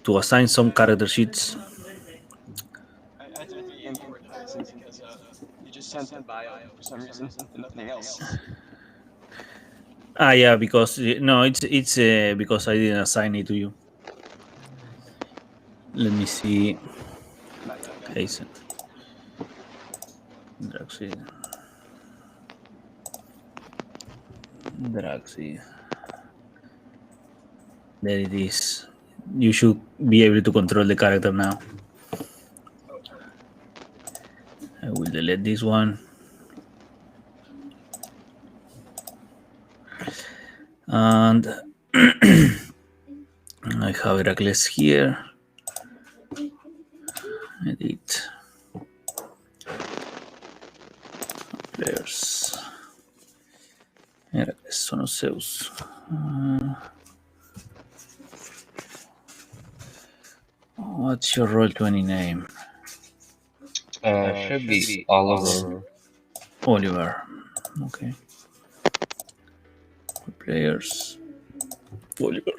to assign some character sheets. I did the import Hudson because you just sent the bio for some reason and nothing else. Ah, yeah, because no, it's because I didn't assign it to you. Let me see. Not yet. Hasten. Draxi. Draxi. There it is. You should be able to control the character now. I will delete this one. And I have Heracles here. Edit. Players. Heracles, son of Zeus. What's your Roll20 name? Should be Oliver. Oliver. Okay. Players. Oliver.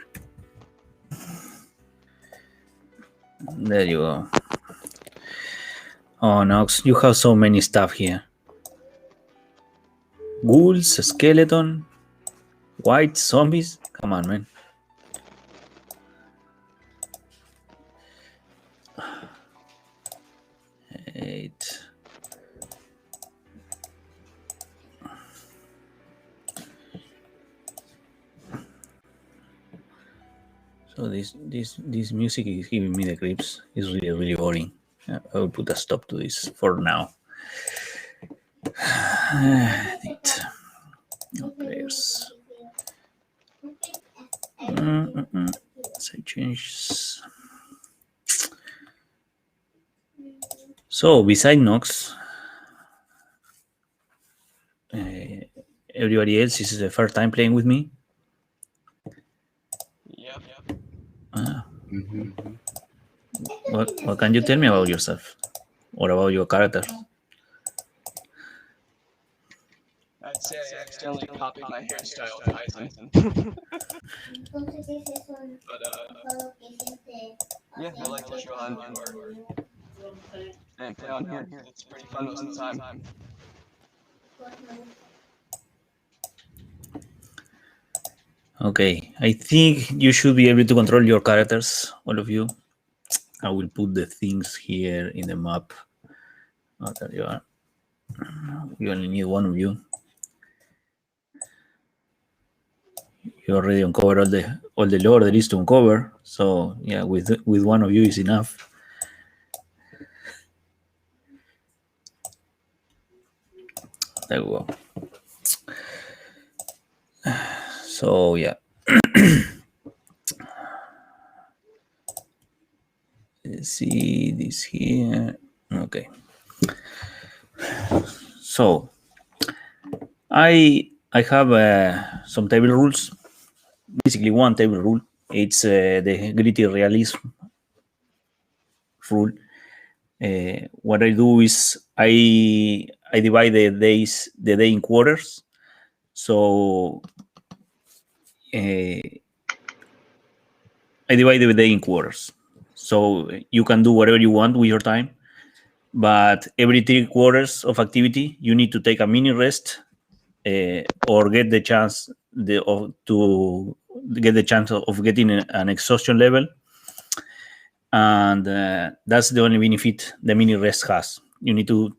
There you go. Oh, Nox, you have so many stuff here. Ghouls, skeleton, white zombies. Come on, man. Eight. So this music is giving me the creeps. It's really boring. I will put a stop to this for now. Edit. No players. Save changes. So beside Nox, everybody else is the first time playing with me. Yep. What can you tell me about yourself or about your character? I'd say I accidentally copied my hairstyle to Tyson. But yeah, I like to show on tour and play on here. It's pretty fun most of the time. Okay, I think you should be able to control your characters, all of you. I will put the things here in the map. Oh, there you are. We only need one of you. You already uncovered all the lore there is to uncover. So yeah, with one of you is enough. There we go. So yeah. Let's see this here. Okay. So I have some table rules. Basically, one table rule. It's the gritty realism rule. What I do is I divide the day in quarters. So I divide the day in quarters. So you can do whatever you want with your time, but every 3 quarters of activity, you need to take a mini rest or get the chance to get the chance of getting an exhaustion level. And that's the only benefit the mini rest has. You need to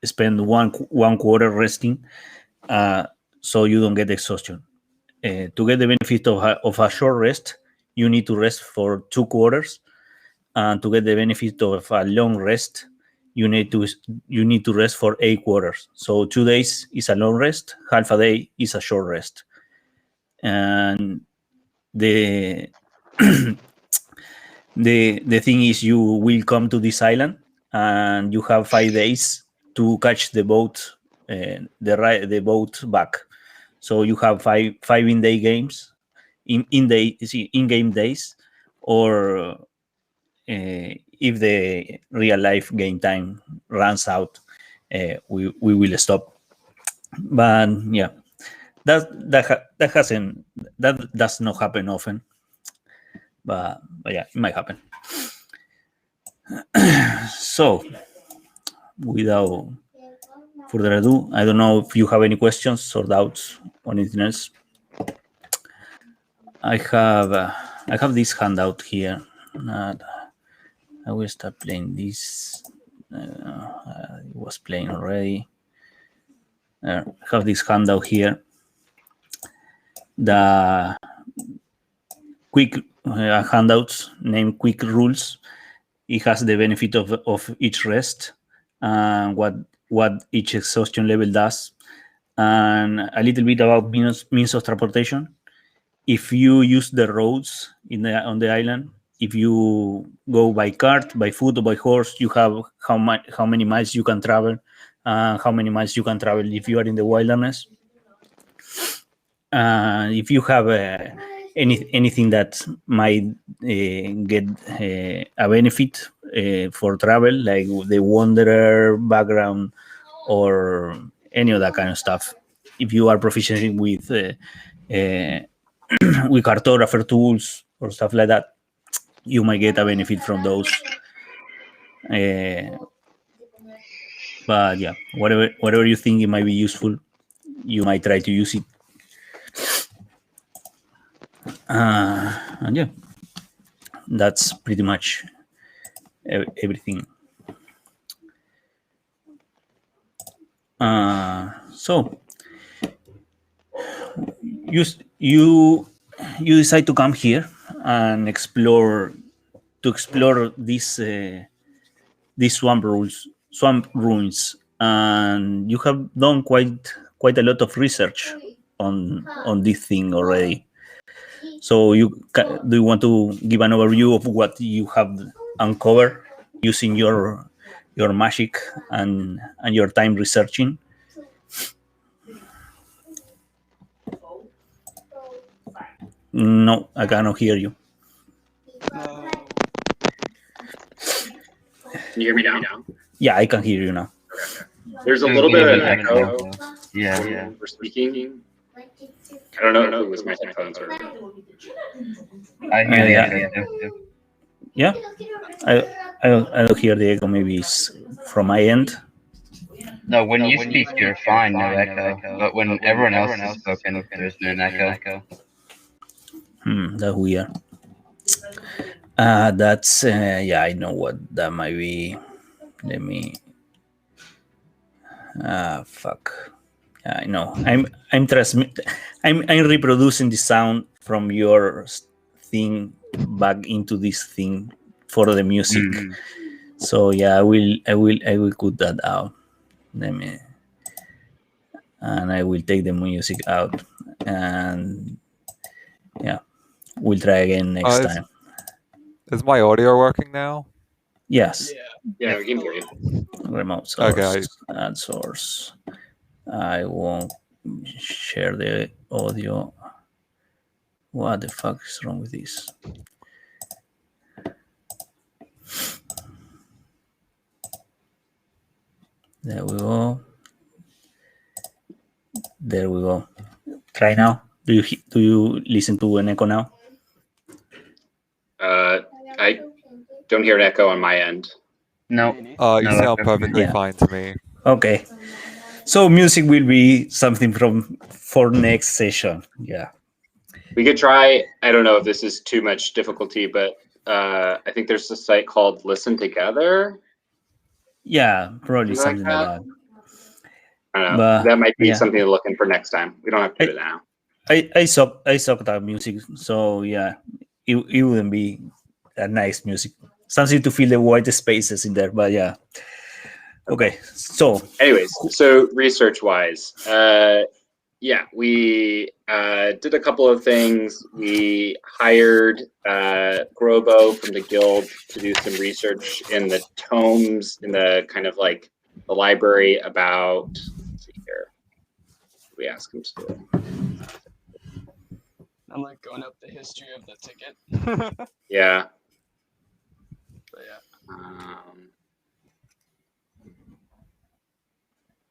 spend one quarter resting so you don't get exhaustion. To get the benefit of a short rest, you need to rest for 2 quarters, and to get the benefit of a long rest, you need to rest for 8 quarters. So 2 days is a long rest, half a day is a short rest, and the the thing is, you will come to this island, and you have 5 days to catch the boat, the boat back. So you have five in-day games, in-game days, or if the real life game time runs out, we will stop. But yeah, that does not happen often. but yeah, it might happen. So, without further ado, I don't know if you have any questions or doubts or anything else. I have this handout here. I will start playing this. It was playing already. I have this handout here. The quick handouts named quick rules. It has the benefit of each rest and what each exhaustion level does, and a little bit about means of transportation. If you use the roads on the island, if you go by cart, by foot, or by horse, you have how many miles you can travel, how many miles you can travel if you are in the wilderness. If you have anything that might get a benefit for travel, like the wanderer background or any of that kind of stuff, if you are proficient with with cartographer tools or stuff like that, you might get a benefit from those. But yeah, whatever you think it might be useful, you might try to use it. And yeah, that's pretty much everything. So you decide to come here and explore these swamp ruins, and you have done quite a lot of research on this thing already. So do you want to give an overview of what you have uncovered using your magic and your time researching? No, I cannot hear you. No. Can you hear me now? Yeah, I can hear you now. There's a little bit of an echo. Yeah, when we're speaking. I don't know if it was my headphones or. I hear the echo too. Yeah, I don't hear the echo. Maybe it's from my end. No, when you speak, you're fine, no echo. But when everyone else has spoken, there's an echo. That's weird. That's yeah, I know what that might be. Let me. Fuck. I know. I'm reproducing the sound from your thing back into this thing for the music. So yeah, I will cut that out. Let me. And I will take the music out, and yeah, we'll try again next time. Is my audio working now? Yes. Yeah, we can hear you. Remote source. Okay. Add source. I won't share the audio. What the fuck is wrong with this? There we go. There we go. Try now. Do you listen to an echo now? I don't hear an echo on my end. No. You No, sound okay. perfectly Yeah. fine to me. Okay. So music will be something for next session. Yeah. We could try. I don't know if this is too much difficulty, but I think there's a site called Listen Together. Yeah, probably Something something like like that. I don't know. But, That might be yeah. something to look in for next time. We don't have to do it now. I suck at music, so yeah, it wouldn't be a nice music. Something to fill the white spaces in there, but yeah. Okay, so anyways, so research-wise, yeah, we did a couple of things. We hired Grobo from the guild to do some research in the tomes, in the kind of like the library about, let's see here, we asked him to do. I'm like going up the history of the ticket. Yeah. But yeah.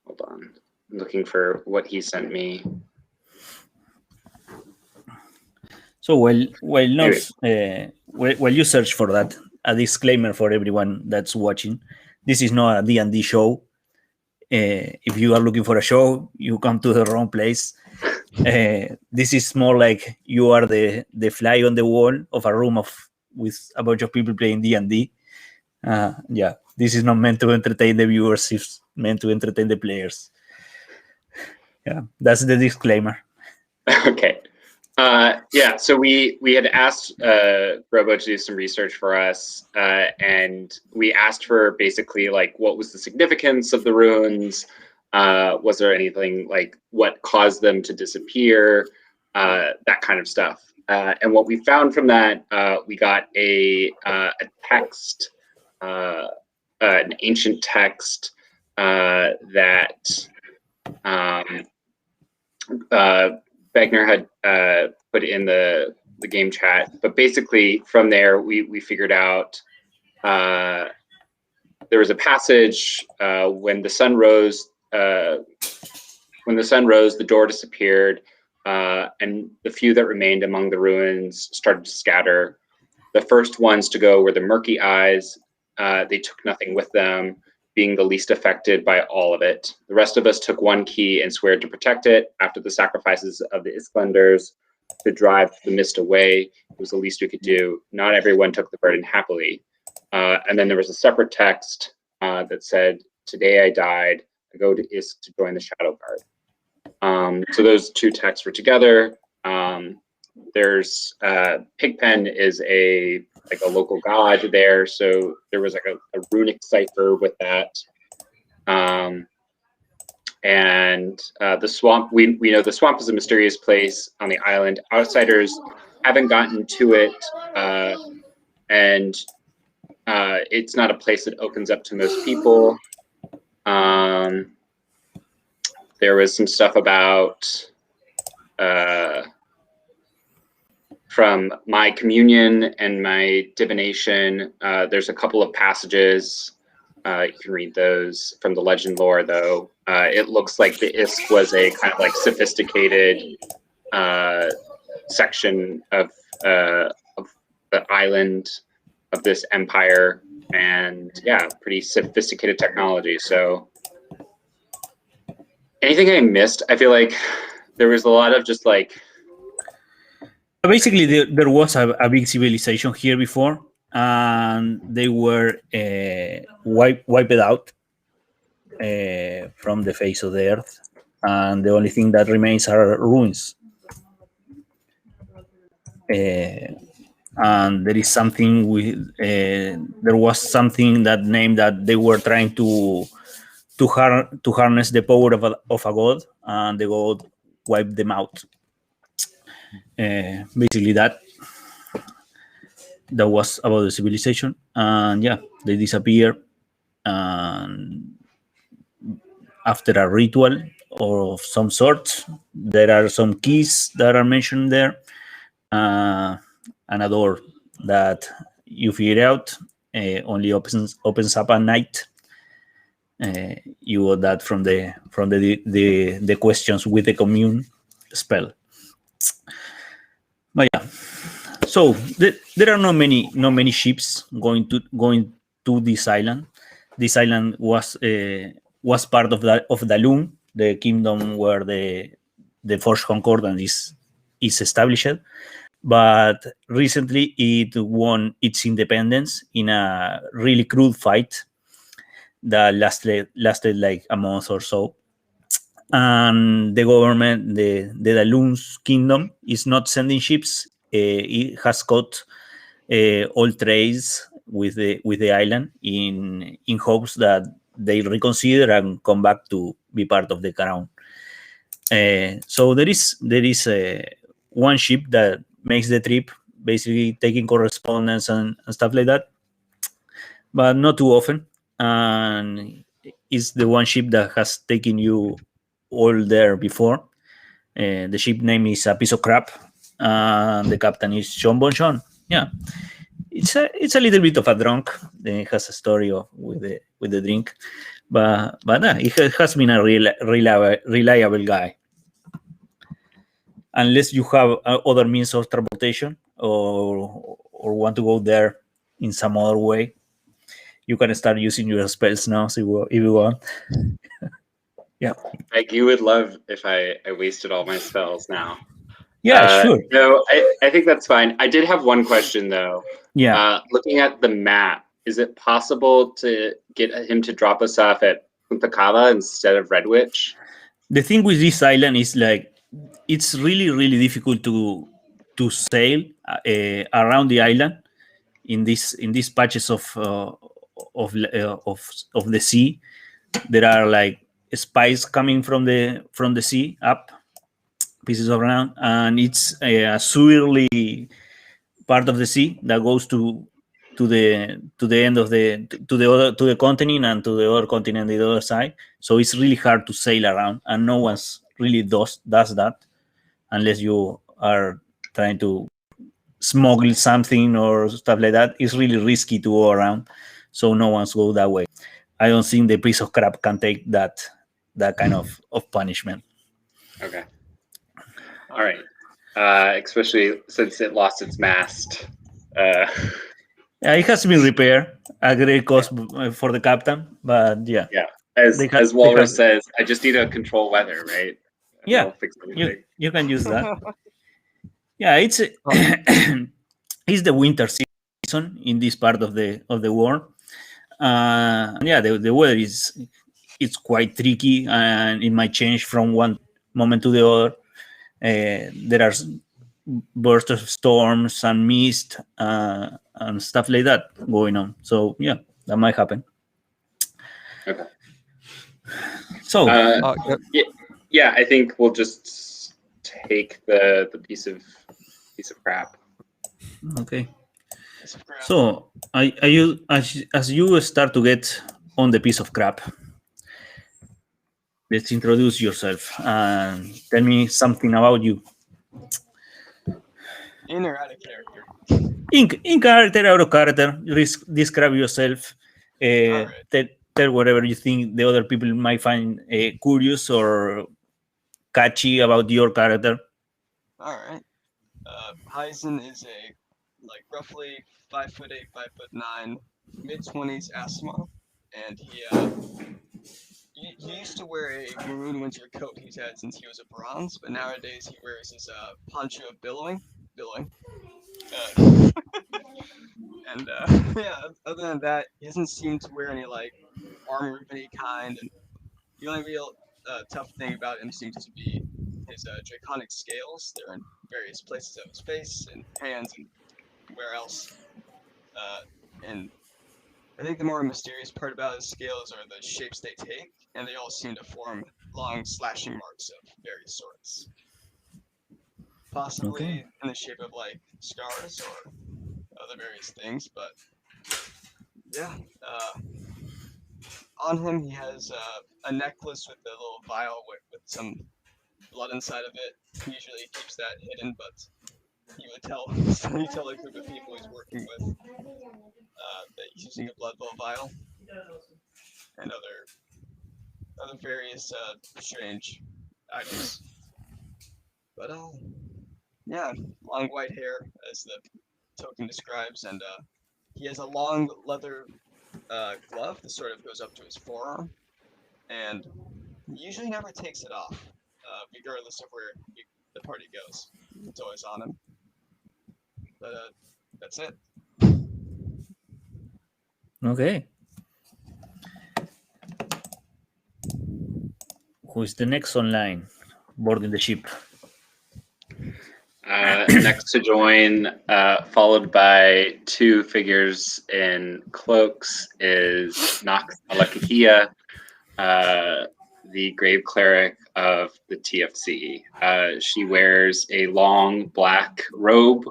Hold on. I'm looking for what he sent me. So while not while you search for that, a disclaimer for everyone that's watching: this is not a D&D show. If you are looking for a show, you come to the wrong place. This is more like you are the fly on the wall of a room with a bunch of people playing D&D. Yeah, this is not meant to entertain the viewers. It's meant to entertain the players. Yeah, that's the disclaimer. Okay. Yeah, so we had asked Robo to do some research for us, and we asked for basically like what was the significance of the ruins. Was there anything like what caused them to disappear, that kind of stuff. And what we found from that, we got a text, an ancient text that Begner had put in the game chat. But basically, from there, we figured out there was a passage when the sun rose. When the sun rose, the door disappeared, and the few that remained among the ruins started to scatter. The first ones to go were the Murky Eyes. They took nothing with them, being the least affected by all of it. The rest of us took one key and swore to protect it after the sacrifices of the Isklanders to drive the mist away. It was the least we could do. Not everyone took the burden happily. And then there was a separate text that said, "Today I died. I go to Isk to join the Shadow Guard." So those two texts were together. There's Pigpen is a local god there, so there was like a runic cipher with that. And the swamp, we know the swamp is a mysterious place on the island. Outsiders haven't gotten to it, and it's not a place that opens up to most people. There was some stuff about from my communion and my divination. There's a couple of passages. You can read those from the legend lore, though. It looks like the Isk was a kind of like sophisticated section of the island of this empire, and yeah, pretty sophisticated technology. So anything I missed? I feel like there was a lot of just like. Basically, there was a big civilization here before, and they were wiped out from the face of the earth, and the only thing that remains are ruins. And there is something there was something that named that they were trying to harness the power of a god, and the god wiped them out. Basically that was about the civilization, and yeah, they disappear, and after a ritual of some sort, there are some keys that are mentioned there, and a door that you figure out only opens up at night. You got that from the questions with the commune spell. But yeah, so there are not many ships going to this island. This island was part of the Loom, the kingdom where the Forged Concordance is established. But recently it won its independence in a really crude fight that lasted like a month or so. And the government, the Dalun's kingdom, is not sending ships. It has cut all trades with the island in hopes that they reconsider and come back to be part of the crown. So there is one ship that makes the trip, basically taking correspondence and stuff like that, but not too often. And it's the one ship that has taken you all there before. The ship name is A Piece of Crap, and the captain is Sean Bonchon. Yeah, it's a little bit of a drunk. It has a story with the drink, but it has been a reliable guy. Unless you have other means of transportation, or or want to go there in some other way, you can start using your spells now if you want. Yeah. Like, you would love if I wasted all my spells now. Yeah, sure. No, I think that's fine. I did have one question though. Yeah. Looking at the map, is it possible to get him to drop us off at Punta Cala instead of Redwich? The thing with this island is like it's really really difficult to sail around the island in these patches of the sea. There are like spies coming from the sea up pieces of land, and it's a swirly part of the sea that goes to the end of the continent, and to the other continent the other side. So it's really hard to sail around, and no one's really does that unless you are trying to smuggle something or stuff like that. It's really risky to go around, so no one's go that way. I don't think the piece of crab can take that kind of punishment. Okay. All right. Especially since it lost its mast. It has been repaired at great cost for the captain, but yeah. Yeah. As Walrus says, I just need to control weather, right? Yeah, I'll fix everything. you can use that. Yeah, it's it's the winter season in this part of the world. Yeah, the weather it's quite tricky, and it might change from one moment to the other. There are bursts of storms and mist and stuff like that going on. So yeah, that might happen. Okay. So yeah, I think we'll just take the piece of crap. okay. So you as you start to get on the piece of crap, let's introduce yourself and tell me something about you. In or out of character? In character, out of character, describe yourself. Right. Tell whatever you think the other people might find curious or catchy about your character. All right. Heisen is a roughly 5'8", 5'9", mid-20s asthma, and he used to wear a maroon winter coat he's had since he was a bronze, but nowadays he wears his poncho of billowing. And yeah, other than that, he doesn't seem to wear any armor of any kind, and the only real tough thing about him seems to be his draconic scales. They're in various places of his face and hands and where else. And I think the more mysterious part about his scales are the shapes they take, and they all seem to form long slashing marks of various sorts. Possibly in the shape of scars or other various things, but yeah. On him he has a necklace with a little vial with some blood inside of it. He usually keeps that hidden, but you tell a group of people he's working with that he's using a blood vial and other various strange items. But yeah, long white hair as the token describes, and he has a long leather glove that sort of goes up to his forearm, and he usually never takes it off, regardless of where the party goes. It's always on him. But that's it. Okay. Who is the next online boarding the ship? Next to join, followed by two figures in cloaks, is Nox Alakahia, the grave cleric of the TFC. She wears a long black robe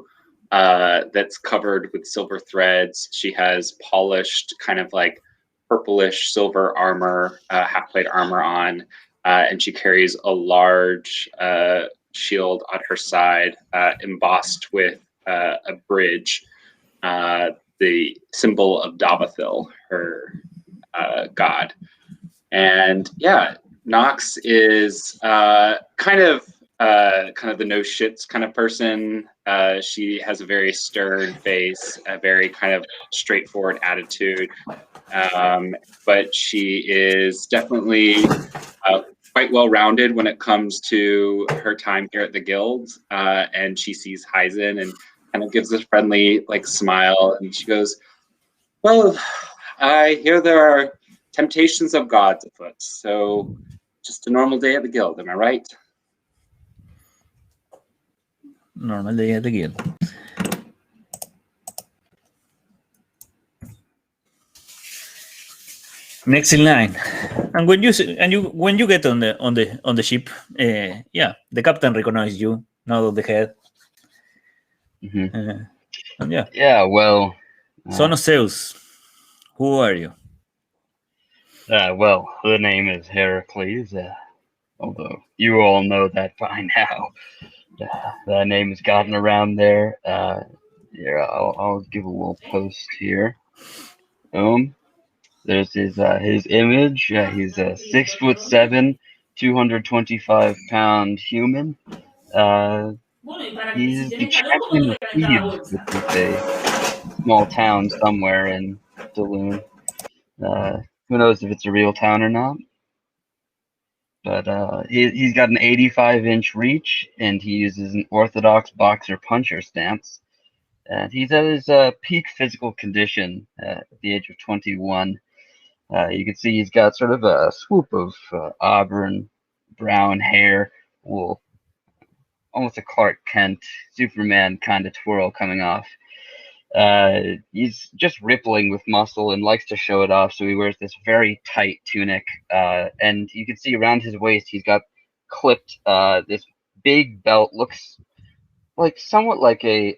that's covered with silver threads. She has polished kind of purplish silver armor, half-plate armor on, and she carries a large shield on her side, embossed with a bridge, the symbol of Davathil, her god. And yeah, Nox is kind of kind of the no shits kind of person. She has a very stern face, a very kind of straightforward attitude. But she is definitely quite well-rounded when it comes to her time here at the guild. And she sees Hyzen and kind of gives a friendly smile, and she goes, "Well, I hear there are temptations of gods afoot, so just a normal day at the guild, am I right?" Normal day at the guild. Next in line, and when you get on the ship, yeah, the captain recognizes you, nod of the head, Mhm. and yeah. Yeah, well, Son of Zeus, who are you? well, the name is Heracles. Although you all know that by now. That name has gotten around there. Here, I'll give a little post here. There's his image. He's a 6'7", 225-pound human. He's the champion of thieves, which is a small town somewhere in Daloon. Who knows if it's a real town or not? But he's got an 85-inch reach, and he uses an orthodox boxer puncher stance. And he's at his peak physical condition at the age of 21. You can see he's got sort of a swoop of auburn brown hair, wool, almost a Clark Kent, Superman kind of twirl coming off. He's just rippling with muscle and likes to show it off, so he wears this very tight tunic. And you can see around his waist he's got clipped this big belt, looks like somewhat like a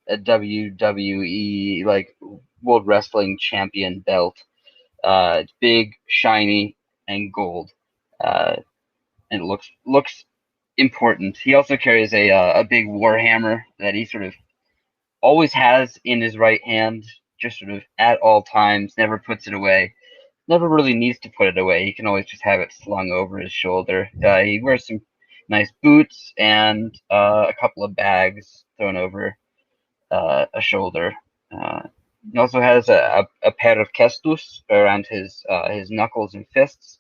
WWE World Wrestling Champion belt. It's big, shiny, and gold, and it looks important. He also carries a big war hammer that he sort of always has in his right hand, just sort of at all times. Never puts it away. Never really needs to put it away. He can always just have it slung over his shoulder. He wears some nice boots and a couple of bags thrown over a shoulder. He also has a pair of kestus around his knuckles and fists.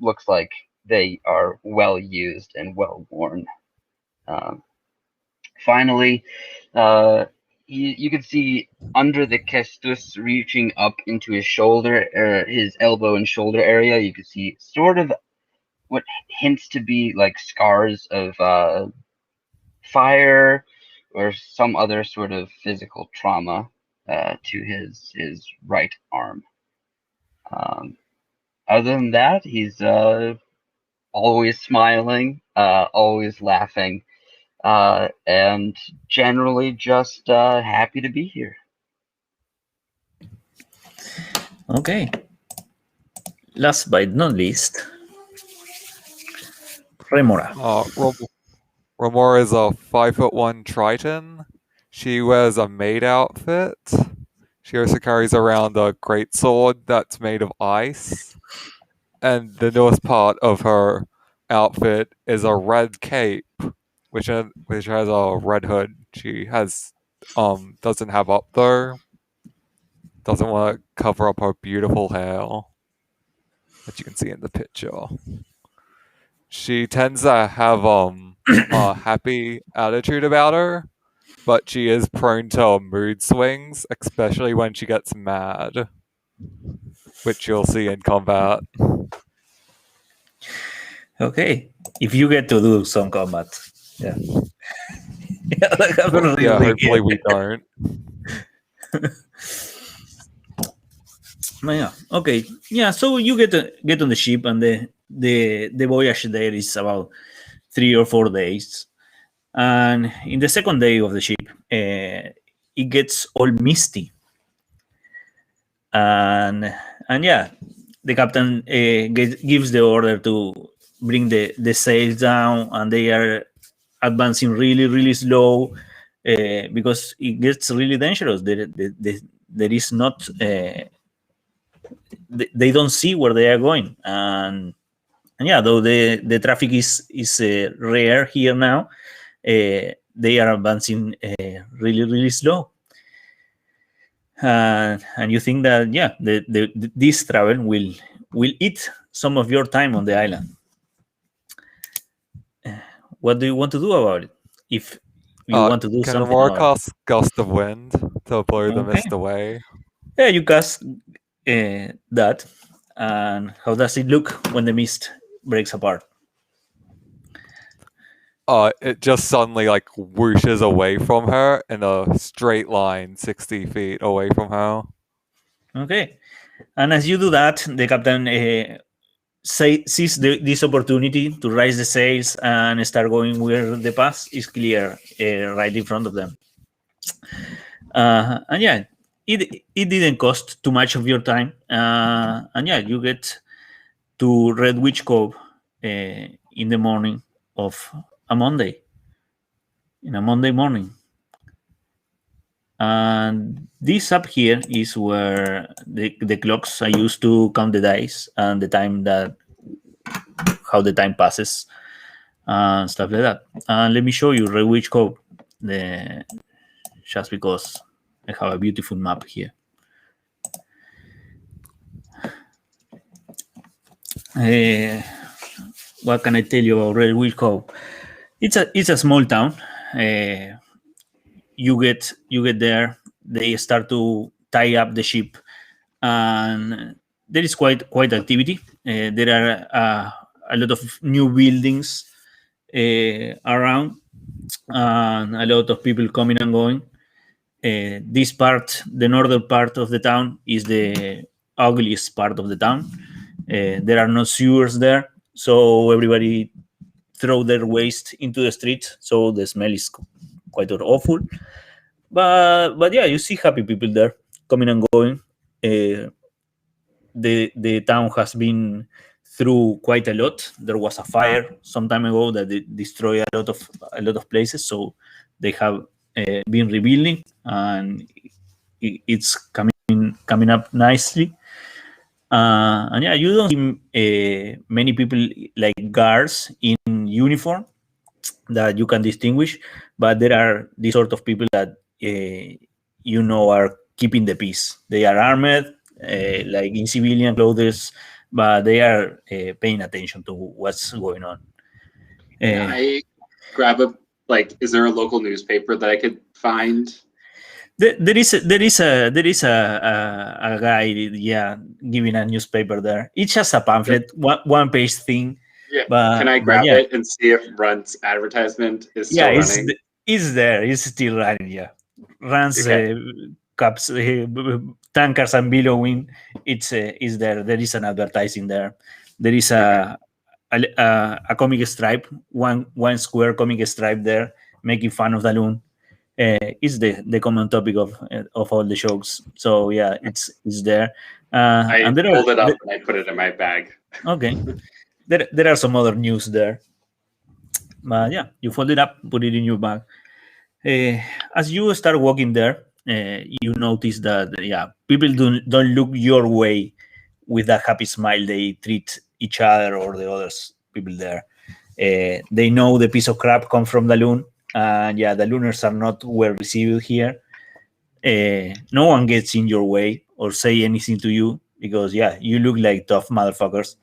Looks like they are well used and well worn. Finally, you can see under the kestus, reaching up into his shoulder, his elbow and shoulder area, you can see sort of what hints to be like scars of fire or some other sort of physical trauma to his right arm. Other than that, he's always smiling, always laughing, and generally just happy to be here. Okay. Last but not least, Remora. Remora is a 5'1" Triton. She wears a maid outfit. She also carries around a greatsword that's made of ice. And the newest part of her outfit is a red cape, which has a red hood. She has doesn't have up there. Doesn't want to cover up her beautiful hair that you can see in the picture. She tends to have a happy attitude about her, but she is prone to mood swings, especially when she gets mad, which you'll see in combat. Okay, if you get to do some combat, yeah. Yeah, hopefully we don't. Yeah. Okay. Yeah. So you get on the ship, and the voyage there is about 3 or 4 days, and in the second day of the ship, it gets all misty, and yeah, the captain gives the order to bring the sails down, and they are advancing really slow because it gets really dangerous. There is not. They don't see where they are going, and And yeah, though the traffic is rare here now, they are advancing really slow. And you think that this travel will eat some of your time on the island. What do you want to do about it? If you want to do Can something Remora about it. cast Gust of Wind to blow the Okay. mist away? Yeah, you cast that. And how does it look when the mist breaks apart? It just suddenly like whooshes away from her in a straight line 60 feet away from her. Okay. And as you do that, the captain sees this opportunity to raise the sails and start going where the path is clear right in front of them. And yeah, it didn't cost too much of your time. And yeah, you get to Red Witch Cove in the morning of a Monday. In a Monday morning. And this up here is where the clocks I use to count the days and the time how the time passes and stuff like that. And let me show you Red Witch Cove, just because I have a beautiful map here. What can I tell you about Red Witch Cove? It's a small town. You get there, they start to tie up the ship, and there is quite activity. There are a lot of new buildings around, and a lot of people coming and going. This part, the northern part of the town, is the ugliest part of the town. There are no sewers there, so everybody throw their waste into the street, so the smell is quite awful. But yeah, you see happy people there coming and going. The town has been through quite a lot. There was a fire some time ago that destroyed a lot of places, so they have been rebuilding, and it's coming up nicely. And yeah, you don't see many people like guards in uniform that you can distinguish, but there are these sort of people that are keeping the peace. They are armed, like in civilian clothes, but they are paying attention to what's going on. Can I grab is there a local newspaper that I could find? There is a guy, yeah, giving a newspaper there. It's just a pamphlet, one page thing. Yeah. But, can I grab it and see if Runt's advertisement is still running? It's there. It's still running. Yeah, runs cups, tankers, and billowing. It's is there. There is an advertising there. There is a comic stripe, one square comic stripe there, making fun of the loon. Is the common topic of all the shows. So yeah, it's there. I pulled it up and I put it in my bag. Okay. There are some other news there. But yeah, you fold it up, put it in your bag. As you start walking there, you notice that people don't look your way with that happy smile. They treat each other or the others people there. They know the piece of crap come from the loon, and the looners are not well received here. No one gets in your way or say anything to you because you look like tough motherfuckers.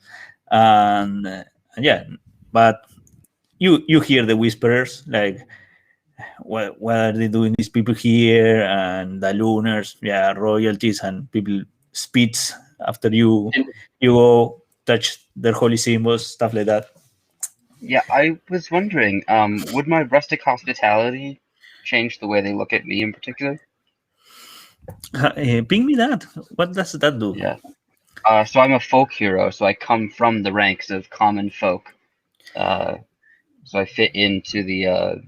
And but you hear the whisperers like, what are they doing, these people here, and the looners, royalties, and people spits after you go touch their holy symbols, stuff like that. Yeah, I was wondering, would my rustic hospitality change the way they look at me in particular? Ping me that. What does that do? Yeah. So I'm a folk hero, so I come from the ranks of common folk. So I fit into the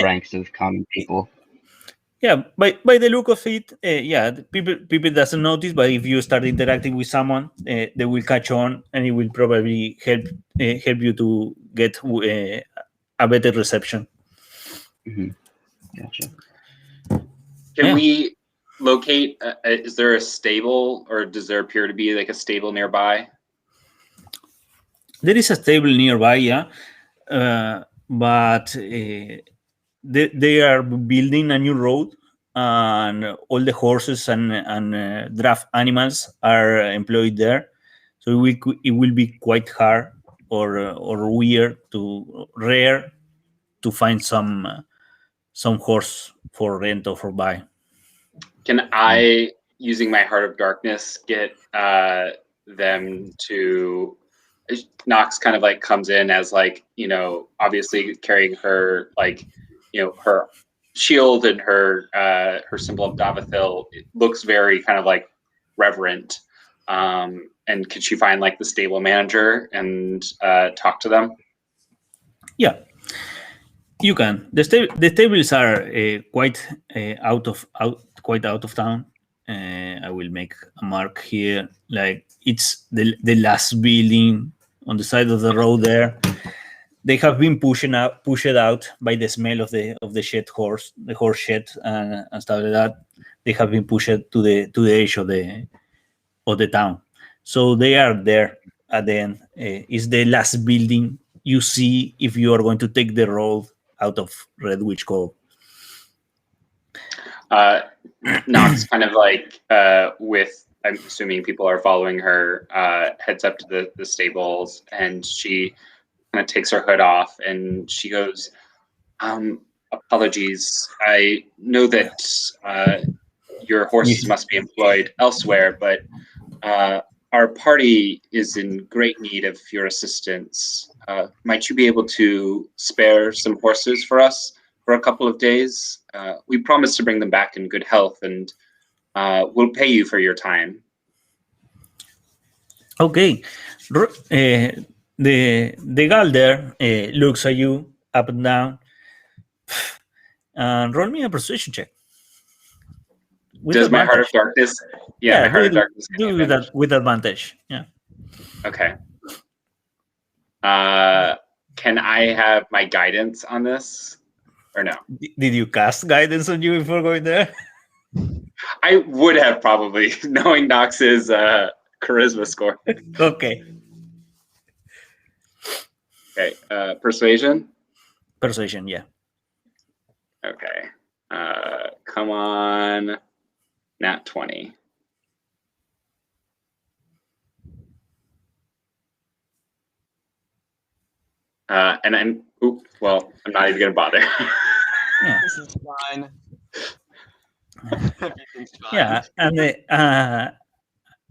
ranks of common people. Yeah, by the look of it, people doesn't notice, but if you start interacting with someone, they will catch on, and it will probably help you to get a better reception. Mm-hmm. Gotcha. Can we locate? Is there a stable, or does there appear to be like a stable nearby? There is a stable nearby, yeah, but they are building a new road, and all the horses and draft animals are employed there. So it will be quite hard or weird to rare to find some horse for rent or for buy. Can I, using my Heart of Darkness, get them to? Nox kind of like comes in as like, obviously carrying her like, her shield and her symbol of Davathil. It looks very kind of like reverent. And could she find like the stable manager and talk to them? Yeah, you can. The stables are quite out of town. I will make a mark here, like it's the last building on the side of the road there. They have been pushed out by the smell of the horse shed and stuff like that. They have been pushed to the edge of the town. So they are there at the end. It's the last building you see if you are going to take the road out of Red Witch Cove. Nox kind of like with, I'm assuming people are following her, heads up to the stables, and she kind of takes her hood off and she goes, apologies. I know that your horses must be employed elsewhere, but our party is in great need of your assistance. Might you be able to spare some horses for us for a couple of days? We promise to bring them back in good health, and we'll pay you for your time. Okay. The gal there looks at you up and down, and roll me a persuasion check. Does my Heart of Darkness? Yeah, my Heart of Darkness. Do with advantage. Yeah. Okay. Can I have my guidance on this, or no? Did you cast guidance on you before going there? I would have probably, knowing Nox's charisma score. Okay. Okay. Persuasion. Persuasion, yeah. Okay. Come on. Nat 20. And I'm not even gonna bother. Yeah. This is fine. Everything's fine. Yeah,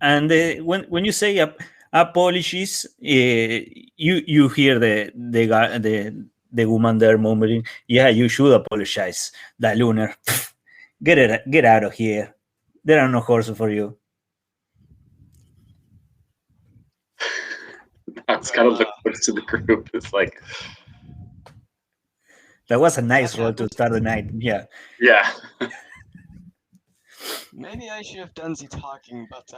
and when you say apologies, you hear the woman there murmuring, "Yeah, you should apologize, that lunar. Get out of here. There are no horses for you." Nox kind of looks to the group. It's like, that was a nice roll to start the night. Yeah. Yeah. Maybe I should have done the talking, but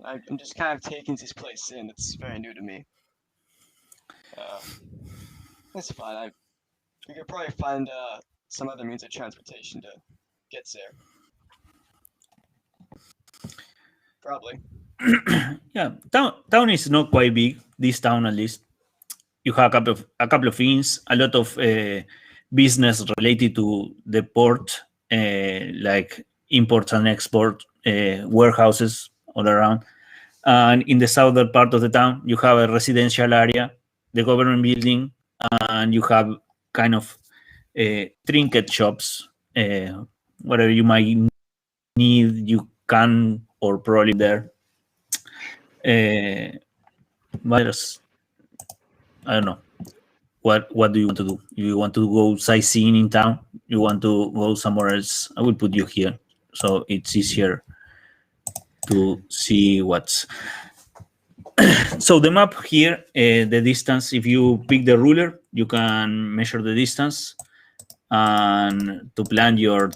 I'm just kind of taking this place in. It's very new to me. It's fine. We could probably find some other means of transportation to get there. Probably. Yeah, town is not quite big. This town, at least, you have a couple of inns, a lot of business related to the port, like import and export warehouses all around. And in the southern part of the town, you have a residential area, the government building, and you have kind of trinket shops. Whatever you might need, you can or probably there. But I don't know. What do you want to do? You want to go sightseeing in town? You want to go somewhere else? I will put you here, so it's easier to see what's. So the map here, the distance. If you pick the ruler, you can measure the distance and to plan your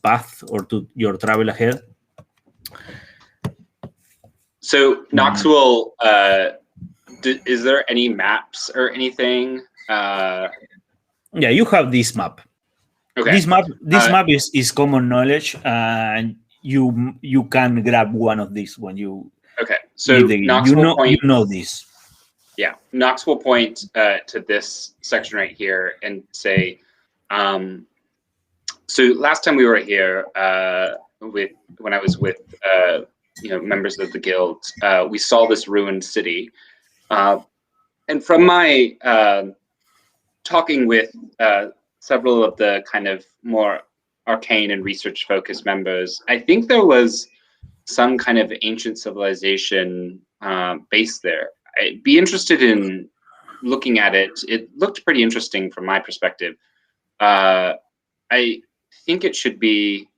path or to your travel ahead. So Nox will. Is there any maps or anything? Yeah, you have this map. Okay. This map is common knowledge, and you can grab one of these when you. Okay. So Nox you will point. You know this. Yeah, Knox will point to this section right here and say, so last time we were here when I was with members of the guild, we saw this ruined city, and from my talking with several of the kind of more arcane and research focused members, I think there was some kind of ancient civilization base there. I'd be interested in looking at it. It looked pretty interesting from my perspective. I think it should be,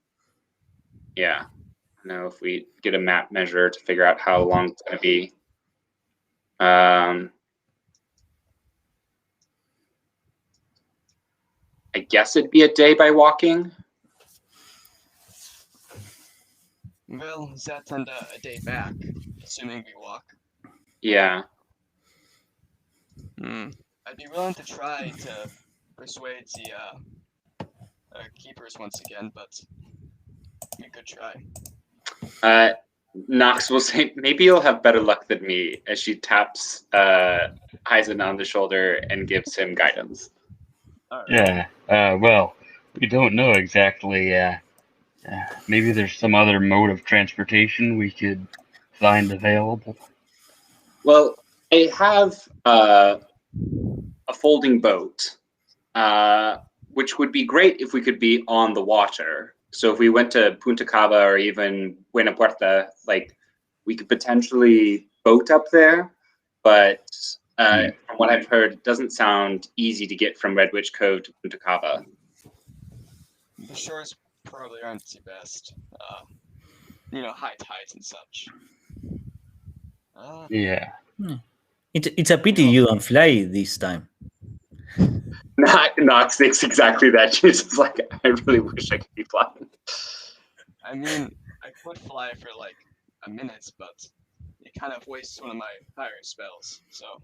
yeah. I don't know if we get a map measure to figure out how long it's going to be. I guess it'd be a day by walking. Well, that and a day back, assuming we walk. Yeah. I'd be willing to try to persuade the keepers once again, but we could try. Knox will say, maybe you'll have better luck than me, as she taps Eisen on the shoulder and gives him guidance. Yeah, well, we don't know exactly. Maybe there's some other mode of transportation we could find available. Well, I have a folding boat, which would be great if we could be on the water. So if we went to Punta Cava or even Buena Puerta, like, we could potentially boat up there. But from what I've heard, it doesn't sound easy to get from Red Witch Cove to Punta Cava. The shores probably aren't the best. High tides and such. Yeah. It's a pity you don't fly this time. Knox thinks exactly that. She's just like, I really wish I could be flying. I mean, I could fly for like a minute, but it kind of wastes one of my higher spells. So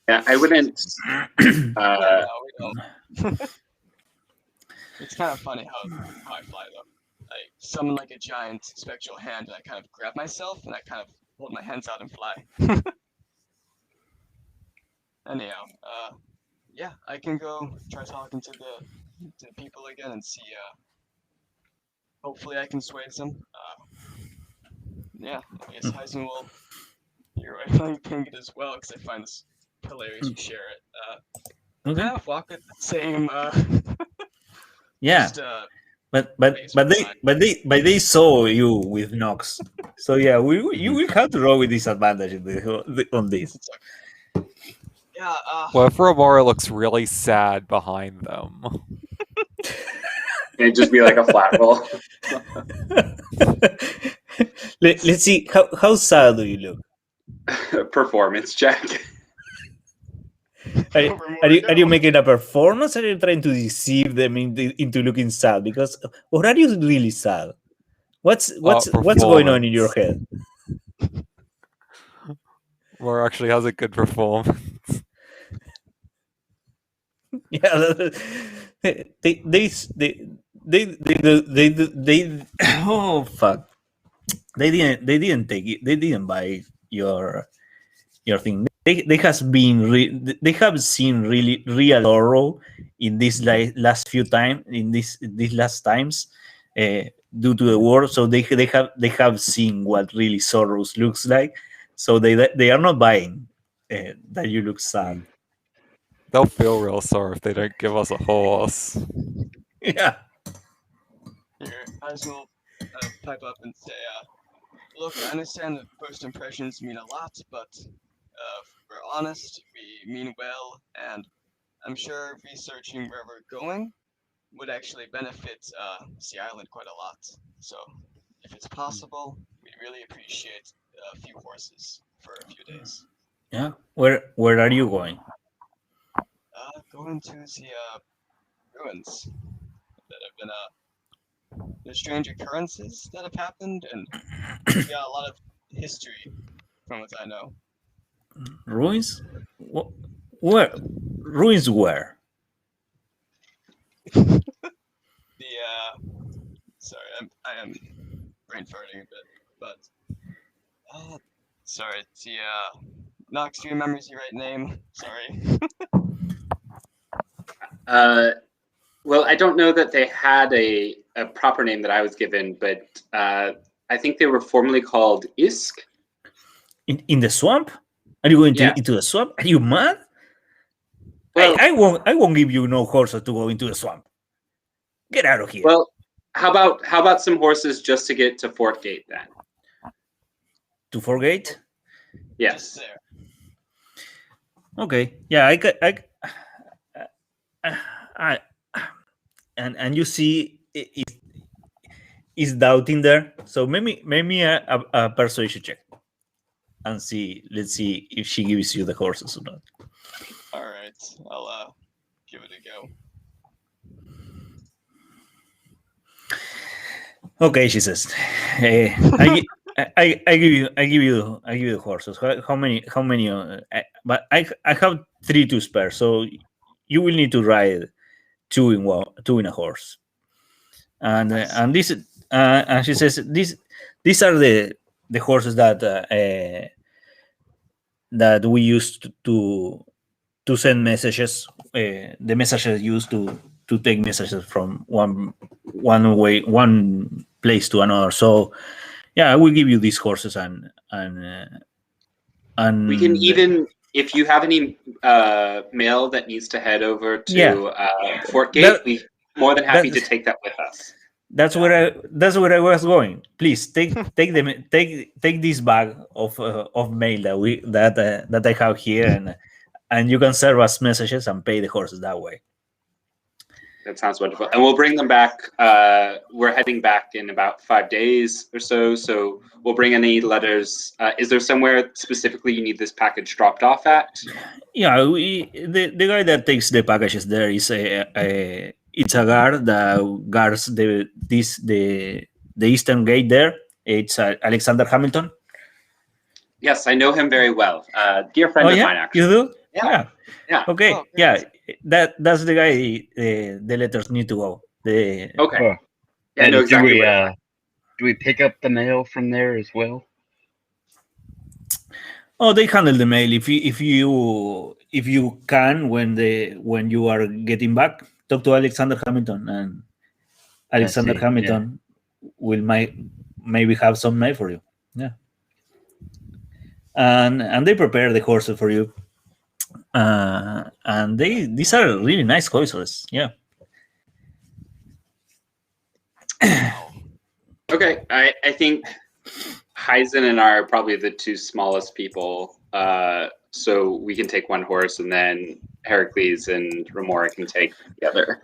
yeah, I wouldn't. We don't. It's kind of funny how I fly though. I summon like a giant spectral hand, and I kind of grab myself, and I kind of hold my hands out and fly. Anyhow, yeah, I can go try talking to the people again and see. Hopefully, I can sway them. Yeah, I guess Heisen will. You're right, I'm ping it as well because I find this hilarious. You share it. Okay. Yeah, walk at the same. Yeah. Just, But they saw you with Nox, so yeah, you will have to roll with disadvantage on this. Yeah. What if Romora looks really sad behind them? It'd just be like a flat roll. Let's see how sad do you look. Performance check. Are you making a performance, or are you trying to deceive them into looking sad? Because, or are you really sad? What's going on in your head? Romora actually has a good performance. Yeah, they oh fuck, they didn't take it. They didn't buy your thing. They have seen really real sorrow in this last few times, in these last times, due to the war. So they have seen what really sorrows looks like. So they are not buying that you look sad. They'll feel real sorry if they don't give us a horse. Yeah. Here, Heisen will pipe up and say, look, I understand that first impressions mean a lot, but if we're honest, we mean well, and I'm sure researching where we're going would actually benefit the island quite a lot. So, if it's possible, we'd really appreciate a few horses for a few days. Yeah. Where are you going? Going to the ruins that have been the strange occurrences that have happened, and yeah, a lot of history from what I know. Ruins? Where? Ruins where? Sorry, I am brain farting a bit, but sorry, Knox, do you remember your right name? Sorry. Well, I don't know that they had a proper name that I was given, but I think they were formerly called Isk. In the swamp? Are you going Yeah. into the swamp? Are you mad? Well, I won't give you no horses to go into the swamp. Get out of here. well, how about some horses just to get to Fort Gate then? To Forgate? Just Yes. there. Okay. Yeah, I and you see is doubting there. So maybe a persuasion check and see. Let's see if she gives you the horses or not. All right, I'll give it a go. Okay, she says. I give you the horses. How many? But I have 3 to spare, so you will need to ride two in a horse. And this and she says these are the horses that that we used to send messages. The messages used to take messages from one place to another. So yeah, I will give you these horses and We can even, if you have any mail that needs to head over to Fort Gate, we more than happy to take that with us. That's where I was going. Please take this bag of mail that I have here, and you can serve us messages and pay the horses that way. That sounds wonderful. And we'll bring them back. We're heading back in about 5 days or so. So we'll bring any letters. Is there somewhere specifically you need this package dropped off at? Yeah, the guy that takes the packages there is it's a guard that guards the eastern gate there. It's Alexander Hamilton. Yes, I know him very well. Dear friend of mine, actually. You do? Yeah. Okay. Oh, yeah, that's the guy. The letters need to go. Okay. Oh. Yeah, I know exactly. Do we pick up the mail from there as well? Oh, they handle the mail. If you can when you are getting back, talk to Alexander Hamilton, and Alexander Hamilton will maybe have some mail for you. Yeah, and they prepare the horses for you, and these are really nice horses. Yeah. Okay, I think Heisen and I are probably the 2 smallest people. So we can take one horse, and then Heracles and Remora can take the other.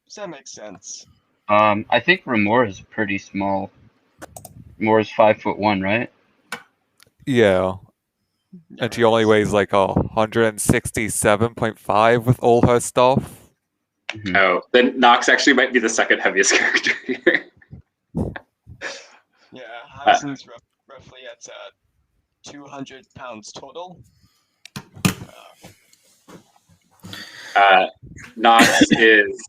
Does that make sense? I think Remora is pretty small. Remora's 5'1", right? Yeah. And she only weighs like 167.5 with all her stuff. Mm-hmm. Oh, then Nox actually might be the second heaviest character here. Yeah, Heisen's roughly at 200 pounds total. Nox is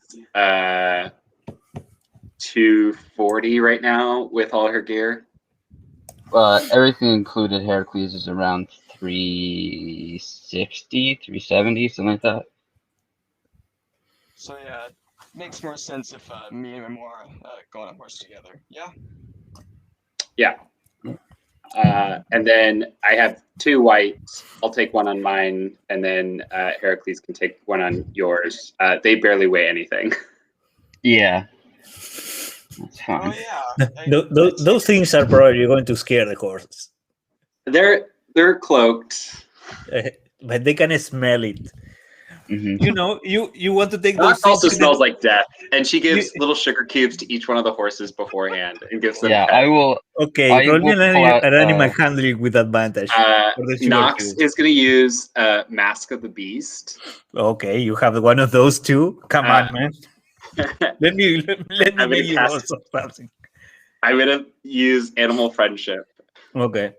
240 right now with all her gear. Everything included, Heracles is around 360, 370, something like that. So yeah, it makes more sense if me and Remora go on a horse together. Yeah. Yeah. And then I have 2 whites. I'll take one on mine, and then Heracles can take one on yours. They barely weigh anything. Yeah. That's fine. Oh yeah. Those things are probably going to scare the horses. They're cloaked. But they can smell it. Mm-hmm. You know, you want to take Nox those. also smells like death, and she gives little sugar cubes to each one of the horses beforehand and gives them. Yeah, pets. I will. Okay, I roll me will an pull out, animal handling with advantage. for the sugar Nox cubes. is going to use Mask of the Beast. Okay, you have one of those too. Come on, man. Let me I'm make you gonna roll cast- something. I'm going to use Animal Friendship. Okay.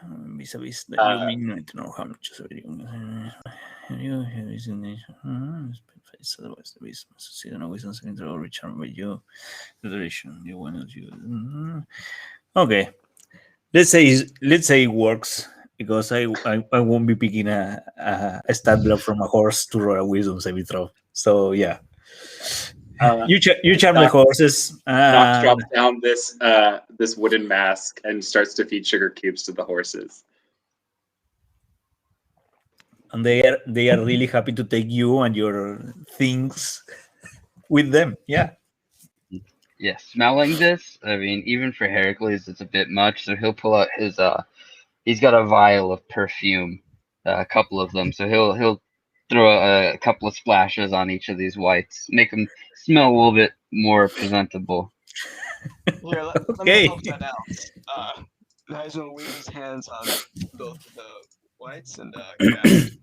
Vis-a-vis that you mean not to know how much of it you have is in nature. Otherwise, the beast must succeed in a wisdom saving throw return by you. The duration you want to use. Okay. Let's say it works because I won't be picking a stat block from a horse to roll a wisdom saving throw. So yeah, you charm the Knox, horses Knox and drops down this wooden mask and starts to feed sugar cubes to the horses. they are really happy to take you and your things with them. Yeah. Yeah, smelling this, I mean, even for Heracles, it's a bit much. So he'll pull out his he's got a vial of perfume, a couple of them. So he'll throw a couple of splashes on each of these whites, make them smell a little bit more presentable. Here, let me Okay. help that out. Nigel will weave his hands on both of the whites and cast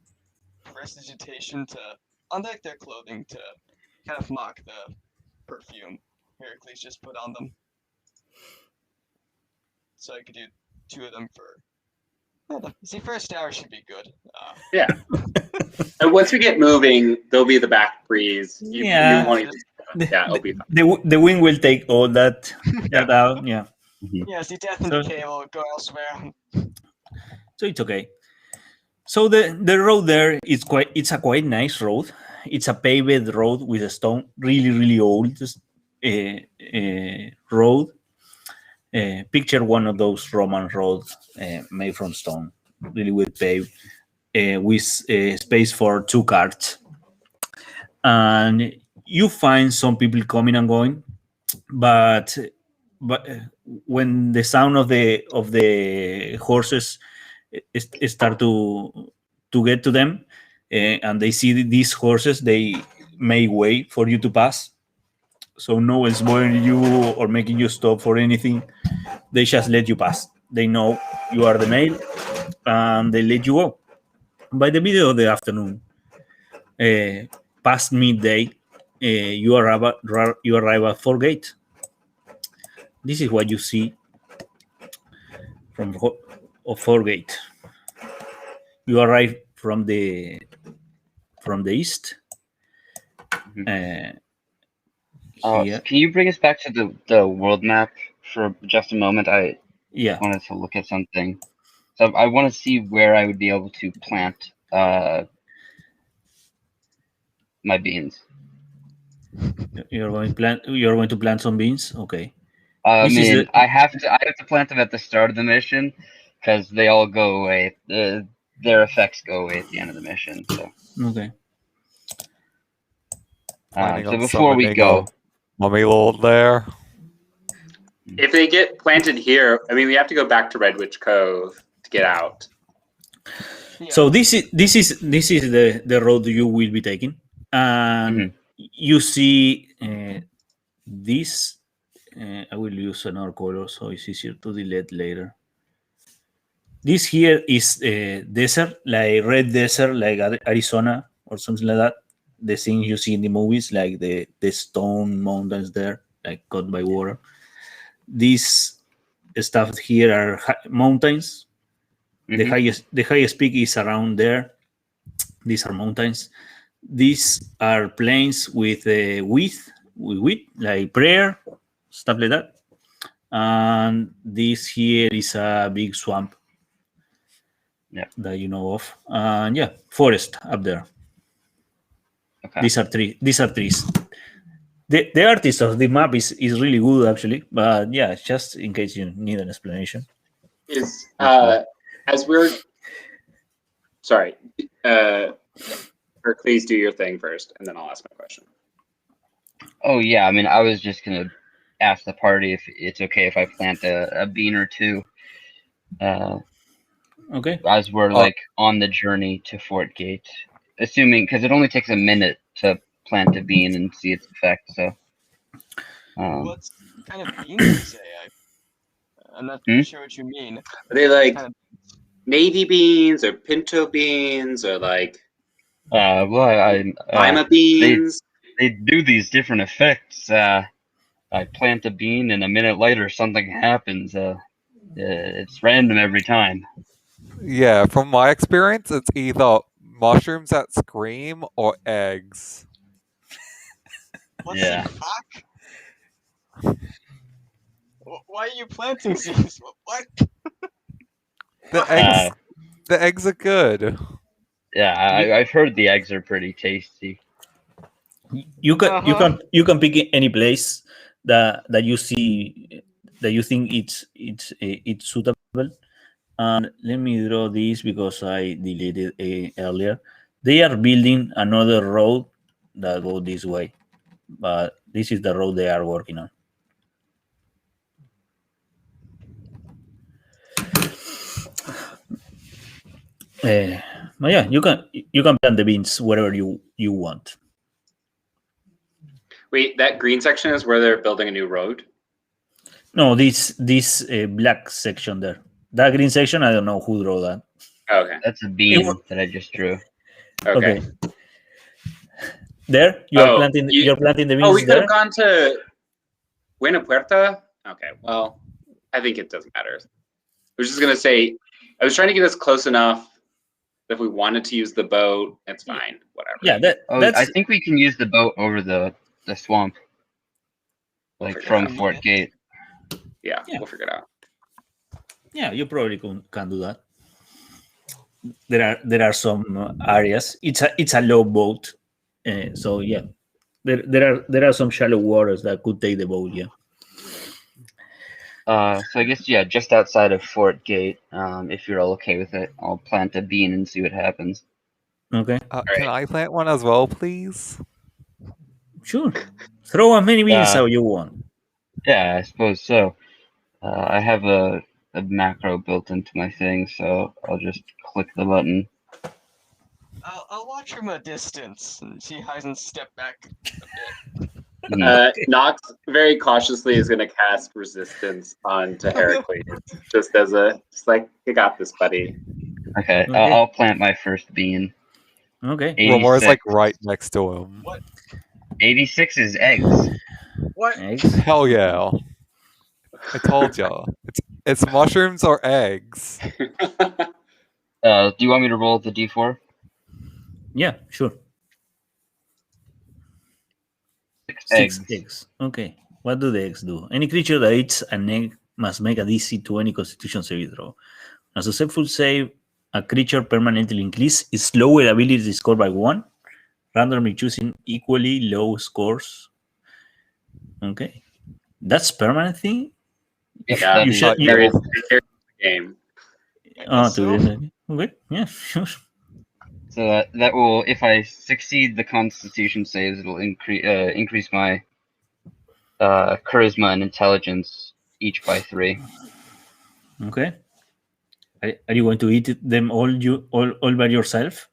prestidigitation to undeck their clothing to kind of mock the perfume Heracles just put on them. So I could do 2 of them for. See, first hour should be good. Yeah. And once we get moving, there'll be the back breeze. Yeah. You want to, yeah, it'll be fine. The wind will take all that out. Yeah. Yeah, see, death and So- decay will go elsewhere. So it's okay. So the road there is it's a quite nice road. It's a paved road with a stone, really old road. Picture one of those Roman roads made from stone, really well paved, with space for 2 carts. And you find some people coming and going, but when the sound of the horses start to get to them, and they see these horses, they make way for you to pass. So no one's bothering you or making you stop for anything. They just let you pass. They know you are the male, and they let you go. By the middle of the afternoon, past midday, you arrive at Fort Gate. This is what you see from Fort Gate. You arrive from the east. Mhm. Here, Can you bring us back to the world map for just a moment? I yeah. wanted to look at something. So I want to see where I would be able to plant my beans. You're going to plant some beans. Okay. I This is mean, the- I have to plant them at the start of the mission because they all go away. Their effects go away at the end of the mission. So, Okay. Planning so on before we summoning go, a mummy lord there. If they get planted here, I mean, we have to go back to Redwich Cove to get out. Yeah. So this is the road you will be taking, and you see this. I will use another color so it's easier to delete later. This here is desert, like red desert, like Arizona or something like that. The things you see in the movies, like the stone mountains there, like cut by water. These stuff here are mountains. The highest peak is around there. These are mountains. These are plains with wheat, like prayer, stuff like that. And this here is a big swamp. Yeah. That you know of. And yeah, forest up there. Okay. These are trees. The artist of the map is really good actually, but yeah, just in case you need an explanation. Is as we're sorry, or please do your thing first, and then I'll ask my question. Oh yeah, I mean, I was just gonna ask the party if it's okay if I plant a bean or 2. Okay. As we're like on the journey to Fort Gate, assuming because it only takes a minute to plant a bean and see its effect. So, What kind of beans do you say? I'm not sure what you mean. Are they like Kind of- navy beans or pinto beans or like well, lima beans? they do these different effects. I plant a bean and a minute later something happens. It's random every time. Yeah, from my experience, it's either mushrooms that scream or eggs. What Yeah. the fuck? Why are you planting seeds? What? The eggs are good. Yeah, I've heard the eggs are pretty tasty. You can Uh-huh. you can pick any place that you see that you think it's suitable. And let me draw this because I deleted earlier. They are building another road that go this way, but this is the road they are working on. Uh, but yeah, you can plant the beans wherever you want. Wait, that green section is where they're building a new road? No, this black section there, that green section. I don't know who drew that. Okay. That's a bean that I just drew. Okay. There, Oh, you're planting the Oh, we beans could there. have gone to Buena Puerta? Okay, well, I think it doesn't matter. I was just going to say, I was trying to get us close enough that if we wanted to use the boat, it's fine. Whatever. Yeah, Oh, that's I think we can use the boat over the swamp, like figure it from out. Fort Gate. Yeah, Yeah. we'll figure it out. yeah. You probably can do that. There are some areas. It's a low boat, so yeah. There are some shallow waters that could take the boat. Yeah. So I guess, yeah, just outside of Fort Gate, if you're all okay with it, I'll plant a bean and see what happens. Okay. Can I plant one as well, please? Sure. Throw as many beans Uh, as you want. Yeah, I suppose so. I have a macro built into my thing, so I'll just click the button. I'll watch from a distance and see how he doesn't step back a bit. Nox very cautiously is going to cast resistance onto Heracles, just like, you got this, buddy. Okay, Okay. I'll plant my first bean. Okay. Remor is 86. like right next to him. What? 86 is eggs. What? Eggs. Hell yeah! I told ya. It's mushrooms or eggs. Do you want me to roll the d4? Yeah. Sure. 6 Six eggs. eggs. Okay. What do the eggs do? Any creature that eats an egg must make a DC 20 Constitution saving throw. A successful save, a creature permanently increases its lower ability score by 1, randomly choosing equally low scores. Okay. That's permanent thing? Yeah, You should. Yeah. carries the game. I Oh, guess so. okay. Yeah, sure. So that will, if I succeed the Constitution saves, it'll increase my charisma and intelligence each by 3. Okay. Are you going to eat them all by yourself?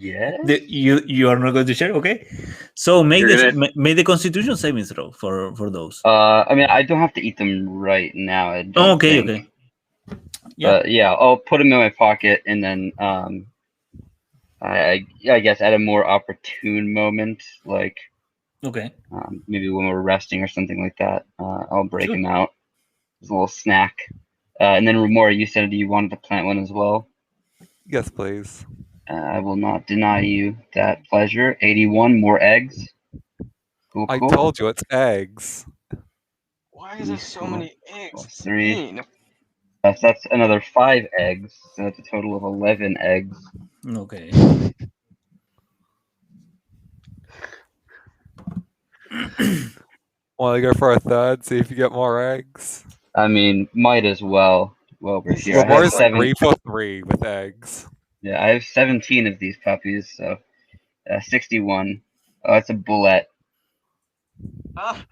Yes. You are not going to share. Okay. So make You're the Constitution saving throw for those. I mean, I don't have to eat them right now. I don't Okay. think. Okay. Yeah. But yeah, I'll put them in my pocket, and then I guess at a more opportune moment, like Okay. maybe when we're resting or something like that, I'll break Sure. them out as a little snack. And then Remora, you said you wanted to plant one as well. Yes, please. I will not deny you that pleasure. 81 more eggs. Cool. I told you it's eggs. Why is there so many eggs? Plus It's 3. mean. That's another 5 eggs. So that's a total of 11 eggs. Okay. Want to go for a third? See if you get more eggs. I mean, might as well. Well, we're here. I have Remor's 7. 3 for 3 with eggs. Yeah, I have 17 of these puppies, so 61. Oh, that's a bullet. Ah,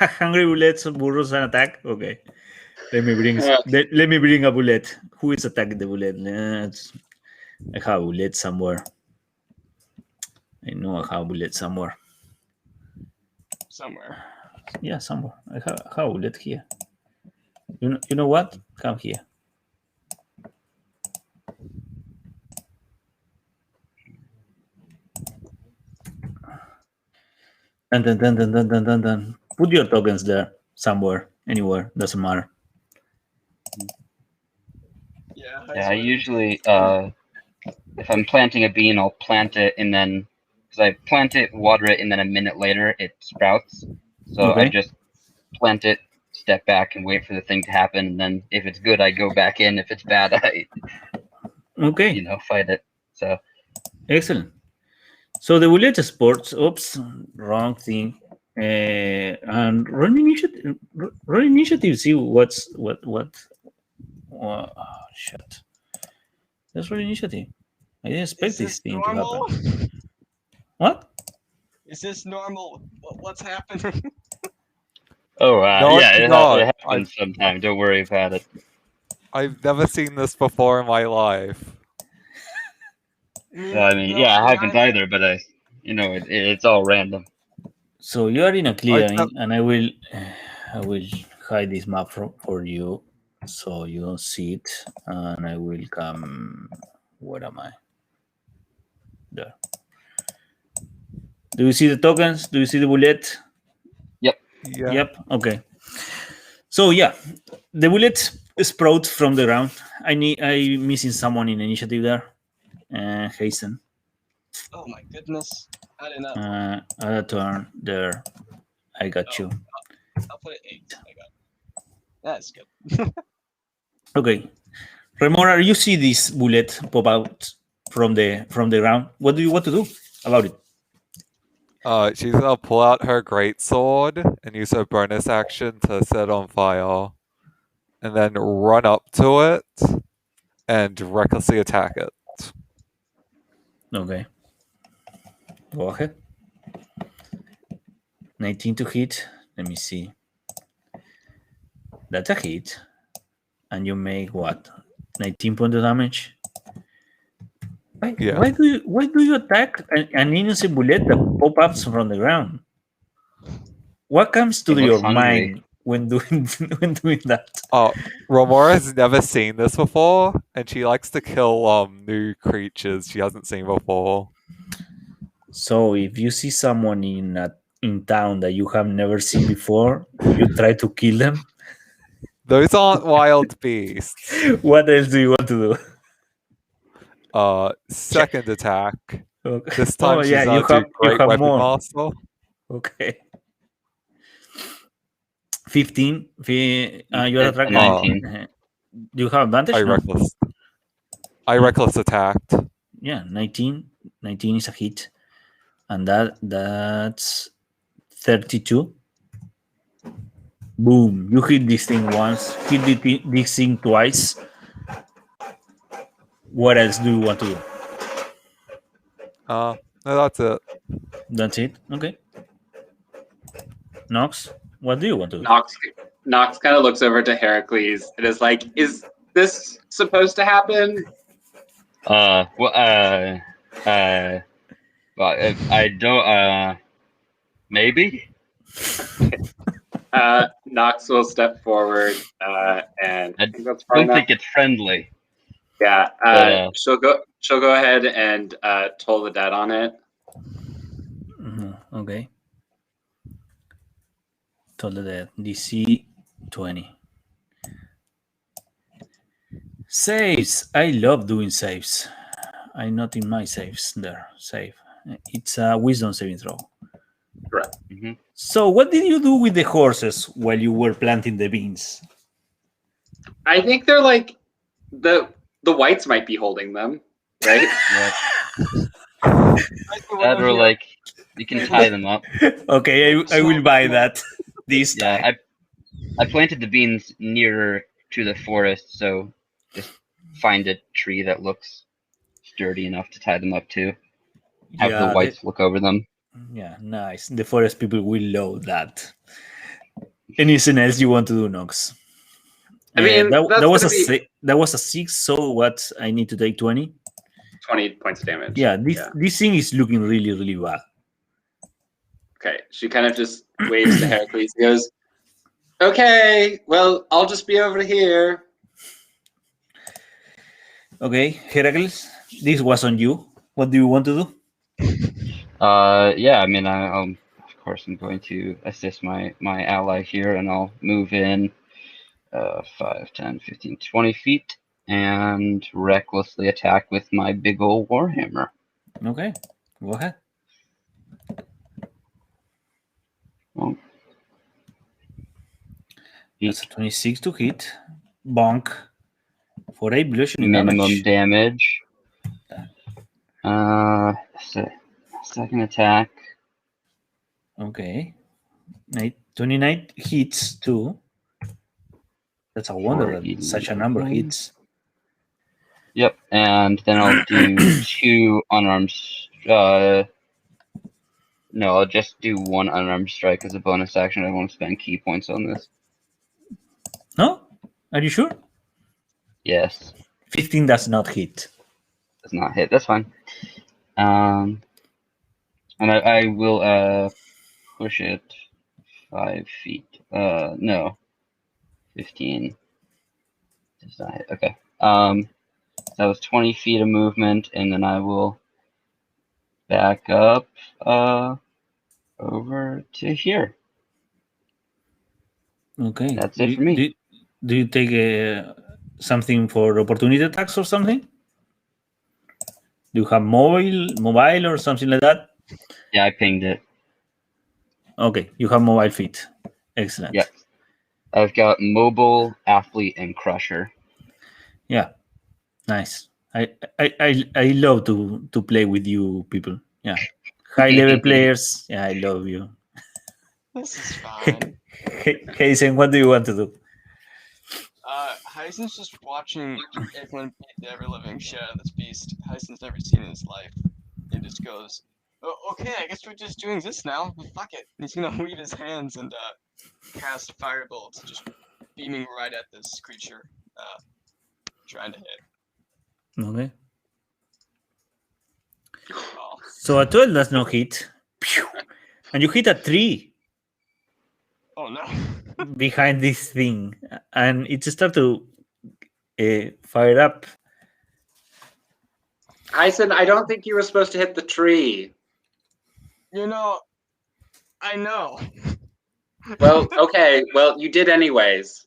Hungry bullets, burros, and attack. Okay. Let me bring a bullet. Who is attacking the bullet? I have a bullet somewhere. I know I have a bullet somewhere. somewhere. Yeah, somewhere. I have a bullet here. You know what? Come here. Dun. Put your tokens there somewhere, anywhere. Doesn't matter. Yeah. Yeah, I usually, if I'm planting a bean, I'll plant it and then, because I plant it, water it, and then a minute later it sprouts. So I Okay. just plant it, step back, and wait for the thing to happen. And then if it's good, I go back in. If it's bad, I Okay. fight it. So Excellent. So the bullet sports. Oops, wrong thing. And run initiative. Run initiative. See what. Oh, shit. That's run initiative. I didn't expect Is this this thing to normal? happen. What? Is this normal? What's happening? oh No, yeah, it's it not. happens sometime. Don't worry about it. I've never seen this before in my life. I mean, yeah, it happens either, but it's all random. So you are in a I've clearing, and I will hide this map for you, so you don't see it, and I will come. Where am I? There. Do you see the tokens? Do you see the bullet? Yeah. Yep. Okay. So yeah, the bullet sprout from the ground. I missing someone in initiative there. Hasten. Oh my goodness! I did not. Other turn there. I got you. I'll put it 8. I got it. That's good. Okay. Remora, you see this bullet pop out from the ground. What do you want to do about it? She's gonna pull out her greatsword and use her bonus action to set on fire, and then run up to it and recklessly attack it. Okay. Go ahead. 19 to hit. Let me see. That's a hit. And you make what? 19 points of damage? Yeah. Why do you attack an innocent bullet that pop ups from the ground? What comes to It looks your hungry. mind when doing that? Romora has never seen this before, and she likes to kill new creatures she hasn't seen before. So if you see someone in town that you have never seen before, you try to kill them. Those aren't wild beasts. What else do you want to do? Second attack. Okay. This time Oh, she's yeah, gonna do Great Weapon more. Master. Okay. 15. You're It's attacking. 19. Do you have advantage? I No? reckless. I reckless attacked. Yeah, 19. 19 is a hit, and that's 32. Boom! You hit this thing once. Hit this thing twice. What else do you want to do? No, that's it. That's it. Okay. Nox, what do you want to do? Nox kind of looks over to Heracles and is like, "Is this supposed to happen?" Well, I don't. Maybe. Nox will step forward, and I I think that's far don't enough. think it's friendly. Yeah, but, she'll go ahead and toll the dead on it. Okay. Told the DC 20. Saves. I love doing saves. I'm not in my saves there. Save. It's a wisdom saving throw. Correct. Mhm. So, what did you do with the horses while you were planting the beans? I think they're like the whites might be holding them, right? Yeah. That or like you can tie them up. Okay, I will buy that this time. Yeah, I planted the beans nearer to the forest, so just find a tree that looks sturdy enough to tie them up to. Have the whites look over them. Yeah, nice. The forest people will love that. Anything else you want to do, Nox? I mean, that was a 6. So what? I need to take 20. 20 points of damage. Yeah, this thing is looking really, really bad. Okay, she kind of just waves to Heracles and goes, "Okay, well, I'll just be over here." Okay, Heracles, this was on you. What do you want to do? Yeah, I mean, of course, I'm going to assist my ally here, and I'll move in 5, 10, 15, 20 feet and recklessly attack with my big old warhammer. Okay, go ahead. Well, That's a 26 to hit. Bonk. For 8 bludgeoning minimum damage. damage. Second attack. Okay. 29 hits too. That's a wonder that such a number hits. Yep, and then I'll do 2 unarmed. No, I'll just do 1 unarmed strike as a bonus action. I won't spend key points on this. No? Are you sure? Yes, 15 does not hit. does not hit. That's fine. And I will push it 5 feet. No, 15. Does not hit. Okay. That was 20 feet of movement, and then I will back up over to here. Okay. That's it for me. Do you take something for opportunity attacks or something? Do you have mobile or something like that? Yeah, I pinged it. Okay, you have mobile feet. Excellent. Yep. I've got mobile, athlete, and crusher. Yeah. Nice. I love to play with you people. Yeah. High level players. Yeah, I love you. This is fine. Hazen, what do you want to do? Heisen's just watching everyone beat the ever-living shit out of this beast Heisen's never seen in his life. He just goes, oh, okay, I guess we're just doing this now. Well, fuck it. And he's gonna weave his hands and cast firebolts, just beaming right at this creature, trying to hit. Okay. Oh. So a 12 does not hit. Pew! And you hit a 3 Oh no. behind this thing. And it starts to fire up. Eisen, I don't think you were supposed to hit the tree. You know, I know. Well, okay. Well, you did anyways.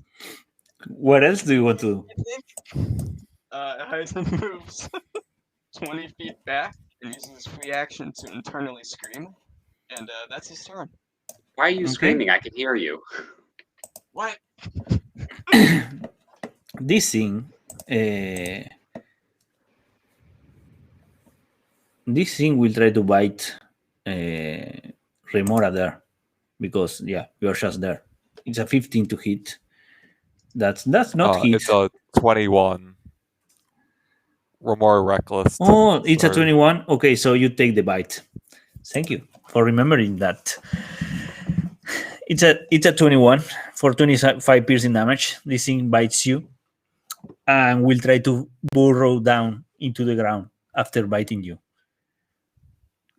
What else do you want to do? I think Heisen moves 20 feet back and uses his free action to internally scream. And that's his turn. Why are you screaming? I can hear you. What? This thing will try to bite Remora there because you're just there. It's a 15 to hit. That's not hit. It's a 21. We're more reckless. Oh, it's a 21. Okay, so you take the bite. Thank you for remembering that. It's a 21 for 25 piercing damage. This thing bites you and will try to burrow down into the ground after biting you.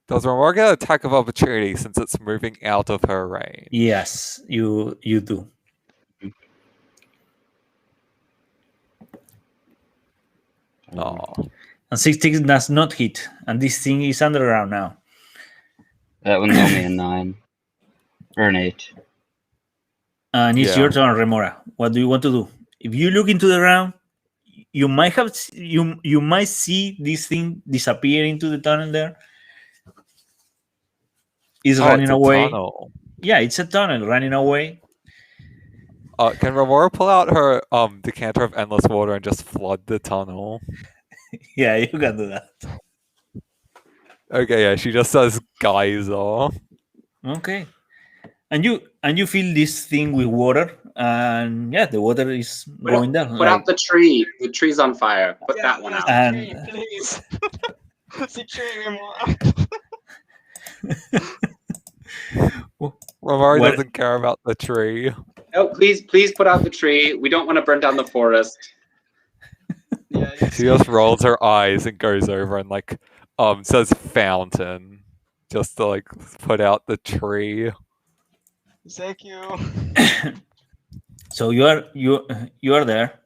Does Remora get an attack of opportunity since it's moving out of her range? Yes, you do. Oh. And 16 does not hit, and this thing is underground now. That one's only a 9. Or an 8. And it's your turn, Remora. What do you want to do? If you look into the ground, you might see this thing disappear into the tunnel there. It's running away. Tunnel. Yeah, it's a tunnel running away. Can Remora pull out her decanter of endless water and just flood the tunnel? Yeah, you can do that. Okay, yeah, she just says geyser. Okay. And you fill this thing with water, and the water is going down. Put out the tree. The tree's on fire. Put that one out. And Please. It's a tree, Remora. Remora What- doesn't care about the tree. No, please put out the tree. We don't want to burn down the forest. Yeah, She just rolls her eyes and goes over and says fountain, just to put out the tree. Thank you. so you are there,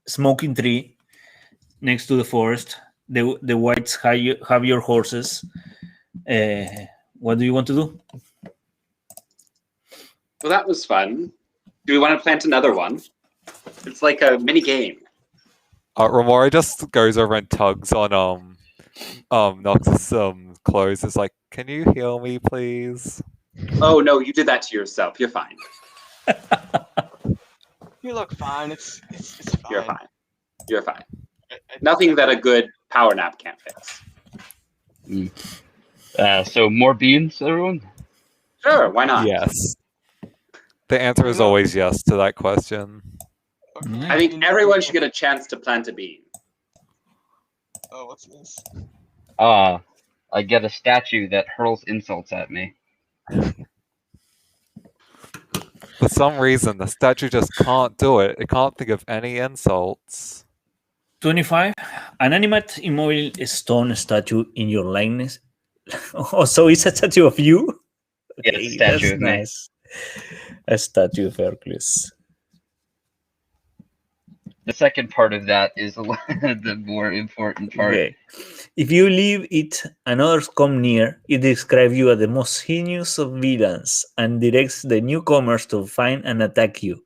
smoking tree, next to the forest. The whites have your horses. What do you want to do? Well, that was fun. Do we want to plant another one? It's like a mini game. Remora just goes over and tugs on Nox's clothes. It's like, Can you heal me, please? Oh no, you did that to yourself. You're fine. You look fine. It's fine. You're fine. You're fine. I Nothing that a good power nap can't fix. So more beans, everyone? Sure, why not? Yes. The answer is No. always yes to that question. Okay, I think everyone should get a chance to plant a bean. Oh, what's this? I get a statue that hurls insults at me. For some reason, the statue just can't do it. It can't think of any insults. 25. An animate immobile stone statue in your likeness. Oh, so it's a statue of you? Yeah, it's a statue that's of me. nice. A statue of Hercules. The second part of that is the more important part. Okay. If you leave it and others come near, it describes you as the most heinous of villains and directs the newcomers to find and attack you.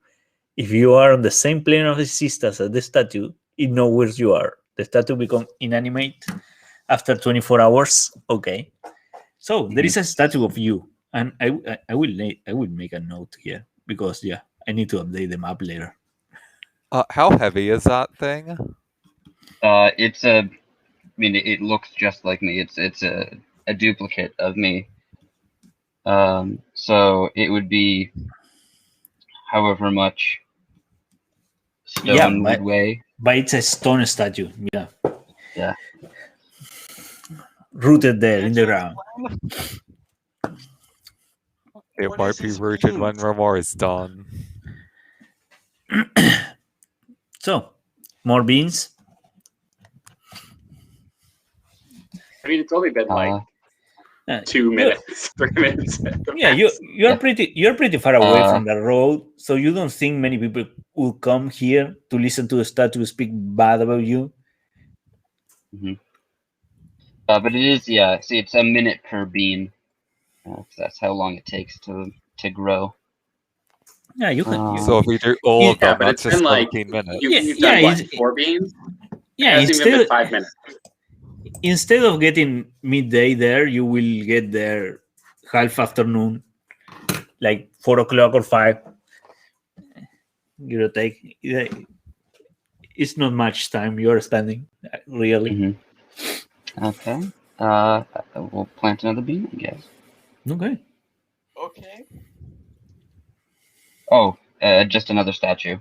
If you are on the same plane of existence as the statue, it knows where you are. The statue becomes inanimate after 24 hours. Okay. So there is a statue of you, and I will make a note here because I need to update the map later. How heavy is that thing? It's a. I mean, it looks just like me. It's a duplicate of me. So it would be however much stone would weigh. But it's a stone statue. Yeah. Yeah. Rooted there in the ground. It What might is be his rooted when beans? Ramor is done. So, more beans. I mean, it's only been like Uh, 2 minutes, 3 minutes. Yeah, you're pretty far away from the road, so you don't think many people will come here to listen to the statue speak bad about you. But it is, yeah. See, it's a minute per bean. 'Cause that's how long it takes to grow. Yeah, you can. So if we do all of Yeah, them, but that's it's just been like 17 minutes. you've done what, 4 beans? Yeah, It hasn't even been 5 minutes. instead of getting midday there, you will get there half afternoon, like 4 o'clock or 5. Give or take. It's not much time you're spending, really. Okay. We'll plant another bean, I guess. Okay. Okay. Oh, just another statue.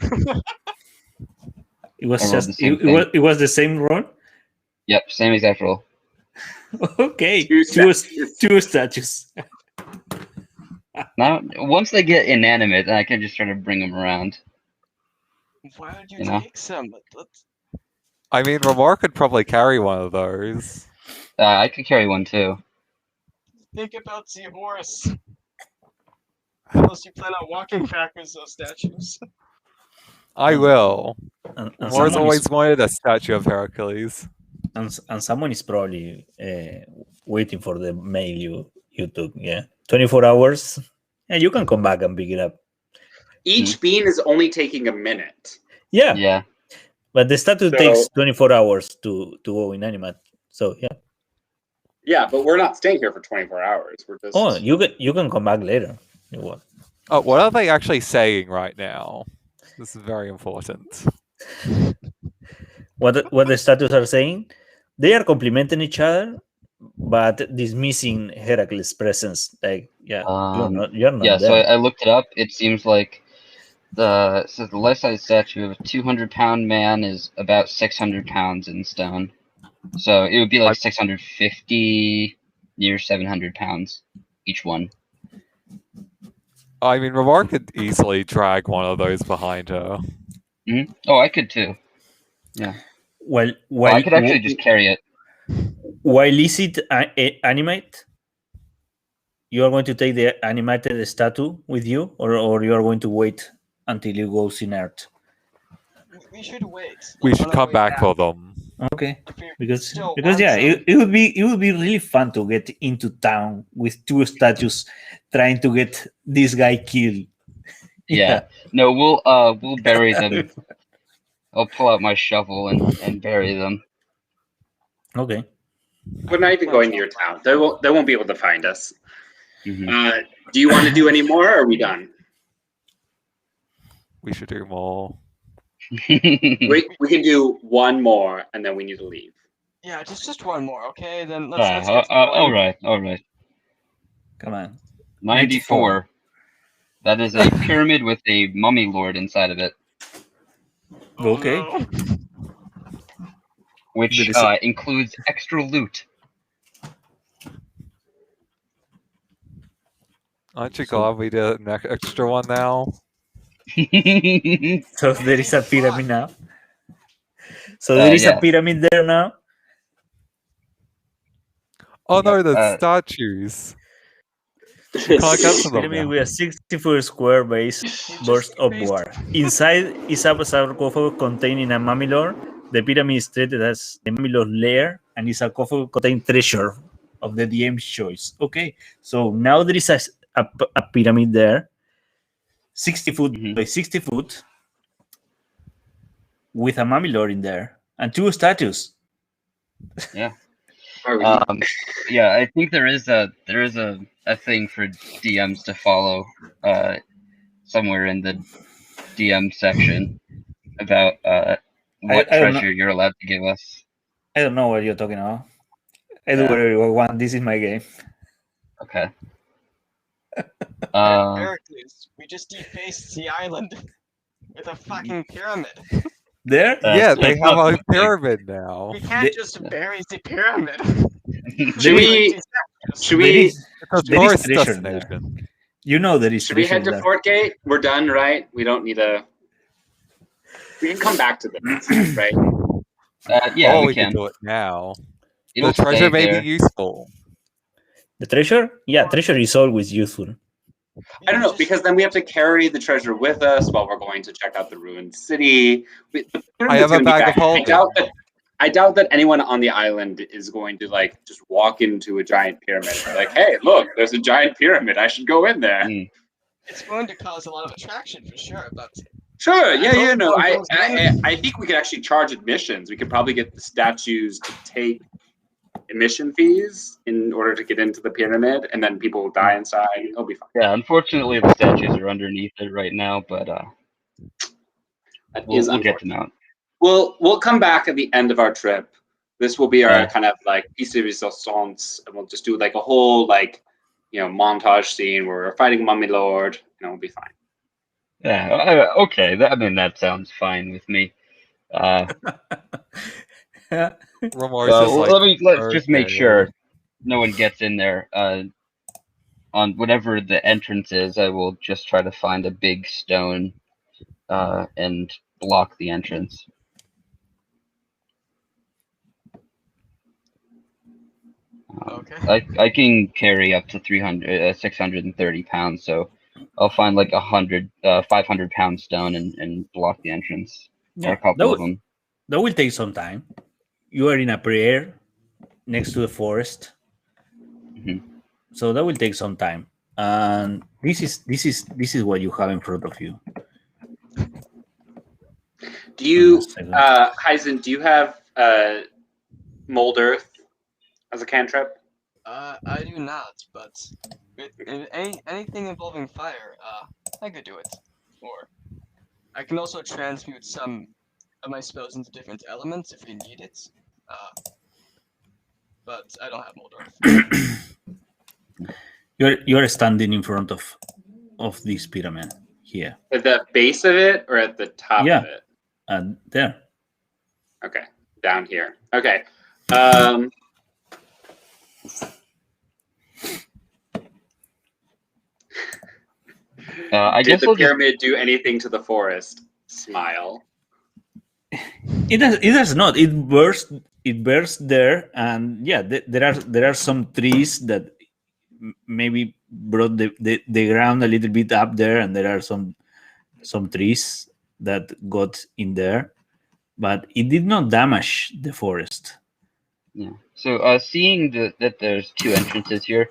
It was I rolled just the same it was the same roll. Yep, same exact roll. Okay, Two two statues. Now, once they get inanimate, I can just try to bring them around. Why would you, You know? take some? I mean, Ramor could probably carry one of those. I could carry one too. Think about the horse. Unless you plan on walking backwards those statues. I will. And Ramor's someone always wanted a statue of Hercules. and someone is probably waiting for the mail you took. Yeah, 24 hours. Yeah, you can come back and pick it up. Each bean is only taking a minute. Yeah, Yeah. but the statue So- takes 24 hours to go inanimate. So yeah. Yeah, but we're not staying here for 24 hours. We're just. Oh, you can come back later. You want. Oh, what are they actually saying right now? This is very important. What the statues are saying? They are complimenting each other, but dismissing Heracles' presence. Like, yeah, you're not Yeah, there. so I looked it up. It seems like the life-size statue of a 200-pound man is about 600 pounds in stone. So it would be like 650, near 700 pounds each one. I mean, Ramor could easily drag one of those behind her. Oh, I could too. Yeah. Well, I could actually just carry it. While is it animate? You are going to take the animated statue with you, or you are going to wait until it goes inert? We should wait. We should On our come way back for them. Okay, If we because still yeah, want it would be really fun to get into town with two statues trying to get this guy killed. Yeah. No, we'll bury them. I'll pull out my shovel and bury them. Okay. We're not even going to your town. They won't be able to find us. Mhm. Do you want to do any more, or are we done? We should do more. We can do one more, and then we need to leave. Yeah, just one more, okay? Then let's get to all going. right. Come on. 94. That is a pyramid with a mummy lord inside of it, Oh, Okay. no. which There is- includes extra loot. Aren't you So- glad we did an extra one now? So there is a pyramid now. So Uh, there is a yes. pyramid there now. Oh no, Yep, the statues. You can't get to them Pyramid now. with a 60-foot square base burst upward. Inside is a sarcophagus containing a mummy lord. The pyramid is treated as the mummy lord lair, and is a sarcophagus containing treasure of the DM's choice. Okay, so now there is a pyramid there, 60 foot Mhm. by 60 foot, with a mummy lord in there, and 2 statues. Are we? Yeah, I think there is a thing for DMs to follow somewhere in the DM section about what I don't know. treasure you're allowed to give us. I don't know what you're talking about. I do Yeah. whatever I want. This is my game. Okay. Heracles, we just defaced the island with a fucking pyramid. There? Yeah, they it's have not a so big. pyramid now. We can't just bury the pyramid. Should we? Should There we? is, It's a there is tourist treasure there. destination. You know there is Should we treasure head to there. Fort Gate? We're done, right? We don't need a. We can come back to this, right? Yeah, Or we we can. do it now. It'll The treasure stay may there. be useful. The treasure? Yeah, treasure is always useful. I don't know, because then we have to carry the treasure with us while we're going to check out the ruined city. The I have pyramid's a gonna be bag of back. holding. I doubt that anyone on the island is going to like just walk into a giant pyramid and be like, "Hey, look, there's a giant pyramid. I should go in there." Mm. It's going to cause a lot of attraction for sure, but Sure, yeah, hope no. no one goes in. I think we could actually charge admissions. We could probably get the statues to take admission fees in order to get into the pyramid, and then people will die inside. It'll be fine. Yeah, unfortunately the statues are underneath it right now, but That we'll is get unfortunate. them out. We'll come back at the end of our trip. This will be our Yeah. kind of like piece de resistance, and we'll just do like a whole like montage scene where we're fighting Mummy Lord, and we'll be fine. Yeah, okay. That sounds fine with me. Remorse is like Let's just make okay. sure no one gets in there. On whatever the entrance is, I will just try to find a big stone and block the entrance. okay. I can carry up to 630 pounds, so I'll find like 500-pound stone and block the entrance. Or Yeah, a couple of them. that will take some time. You are in a prayer next to the forest, Mhm. so that will take some time. And this is what you have in front of you. Do you, Second. Heisen? Do you have mold earth as a cantrip? I do not, but anything involving fire, I could do it. Or I can also transmute some of my spells into different elements if we need it. But I don't have mold earth. You're standing in front of this pyramid here. At the base of it or at the top Yeah. of it? And there. Okay, down here. Okay. I Did guess the I'll just pyramid do anything to the forest? Smile. It does not. It burst there, and yeah, there are some trees that maybe brought the ground a little bit up there, and there are some trees that got in there, but it did not damage the forest. Yeah. So, seeing that there's two entrances here,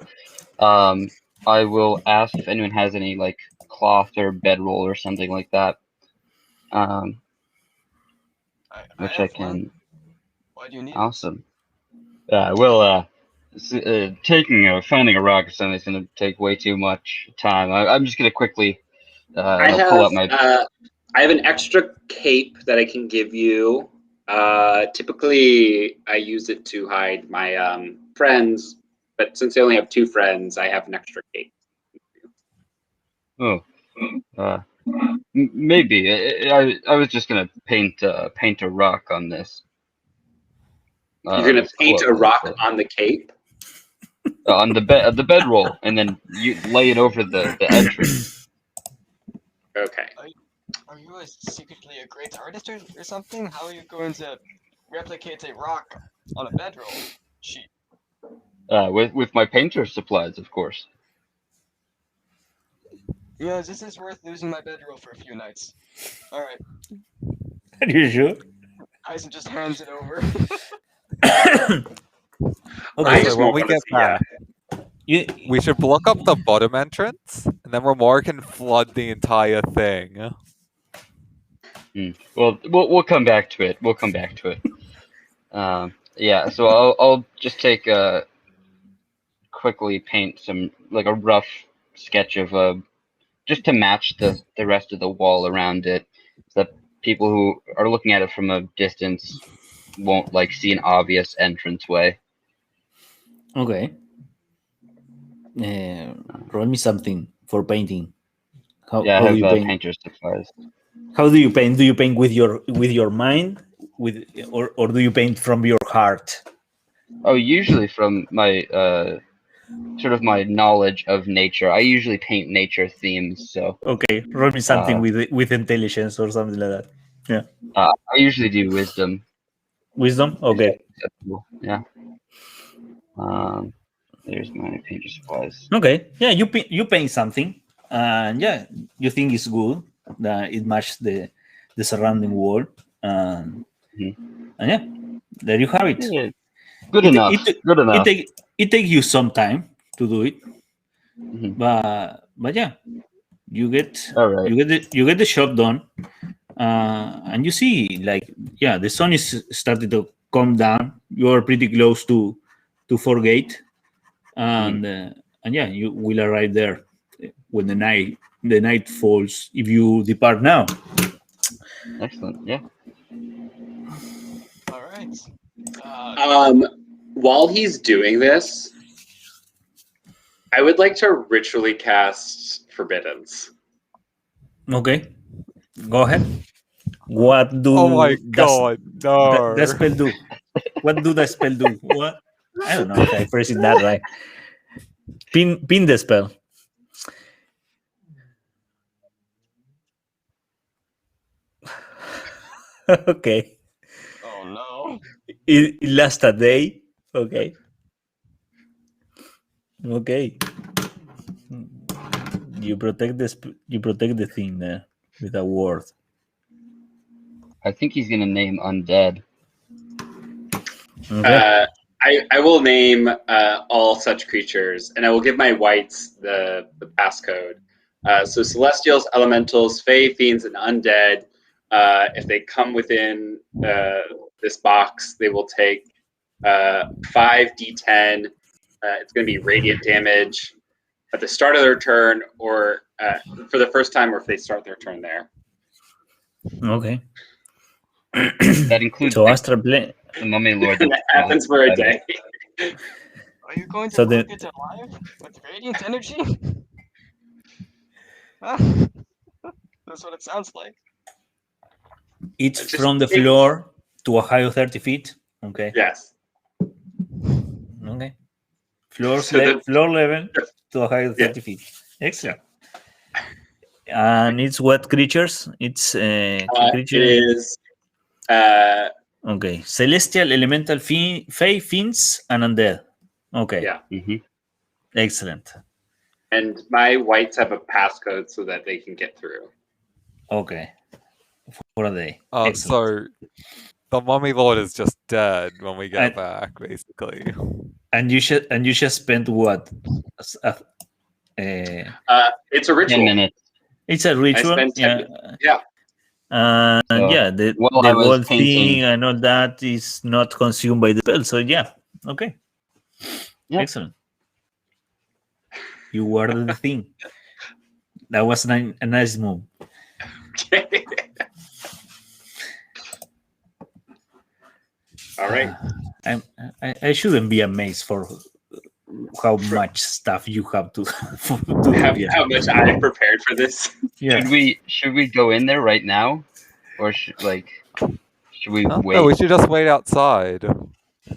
I will ask if anyone has any like cloth or bedroll or something like that. Which I have can. one. Why do you need it? Awesome. Finding a rock or something is going to take way too much time. I'm just going to quickly I pull have up my. I have an extra cape that I can give you. Typically, I use it to hide my friends, but since I only have 2 friends, I have an extra cape. Oh, maybe. I was just going to paint a rock on this. You're gonna this paint cloak a rock instead. on the cape. On the bedroll, and then you lay it over the entrance. Okay. Are you secretly a great artist or something? How are you going to replicate a rock on a bedroll sheet? With my painter supplies, of course. You know, this is worth losing my bedroll for a few nights. All right, Are you sure? Eisen just hands it over. I Okay. just when won't we want to get see. Yeah. back, You, we should block up the bottom entrance, and then Ramor can flood the entire thing. Well, we'll come back to it. We'll come back to it. Yeah. So I'll just take quickly paint some like a rough sketch of just to match the rest of the wall around it, so that people who are looking at it from a distance won't like see an obvious entranceway. okay. Roll me something for painting. Yeah, I How do have you paint? painter's supplies. How do you paint? Do you paint with your mind, or do you paint from your heart? Oh, usually from my sort of my knowledge of nature. I usually paint nature themes, so Okay, roll me something uh, with intelligence or something like that. Yeah, I usually do wisdom. wisdom. Is that Okay, acceptable? Yeah. There's my painter supplies. okay. Yeah, you paint something, and yeah, you think it's good that it matches the surrounding wall, and Mhm. and yeah, there you have it. Yeah, good It enough. it Good it enough. it takes you some time to do it, Mhm. but yeah, you get All right. you get the job done, and you see like yeah, the sun is starting to come down. You are pretty close to Forgate, and yeah, you will arrive there when the night falls if you depart now. Excellent. Yeah. All right. While he's doing this, I would like to ritually cast Forbiddance. Okay, go ahead. What Oh my does god, no! the spell do? What do the spell do? What? I don't know if I phrased that right. Pin the spell. Okay. Oh no. It lasts a day. Okay. Okay. You protect the thing there with a word. I think he's gonna name undead. Okay. I will name all such creatures, and I will give my whites the passcode. So celestials, elementals, fae, fiends, and undead. If they come within this box, they will take 5d10. It's going to be radiant damage at the start of their turn, or for the first time, or if they start their turn there. Okay. That includes So astral plane. the mummy lord. And that happens for a day. Are you going to So cook the- it alive with radiant energy? That's what it sounds like. It's Just from the take- floor to a height of 30 feet. Okay. Yes. Okay. Floor So floor level to a height of Yeah. 30 feet. Excellent. And it's what creatures? It's creature. It is. Okay. Celestial, elemental, fae, fiends, and undead. Okay. Yeah. Mm-hmm. Excellent. And my whites have a passcode so that they can get through. Okay. For a day. Excellent. So the mummy lord is just dead when we get And- back, basically. And you just spent what? It's a ritual. 10 minutes. It's a ritual. spent 10 Yeah. Yeah. And So, yeah, the while I was whole painting- thing and all that is not consumed by the spell. So yeah, Okay. Yeah. Excellent. You were the thing. That was a nice move. All right. I shouldn't be amazed for how much stuff you have to do. How much I prepared for this. Yeah. Should we go in there right now, or should we Huh? wait? No, we should just wait outside.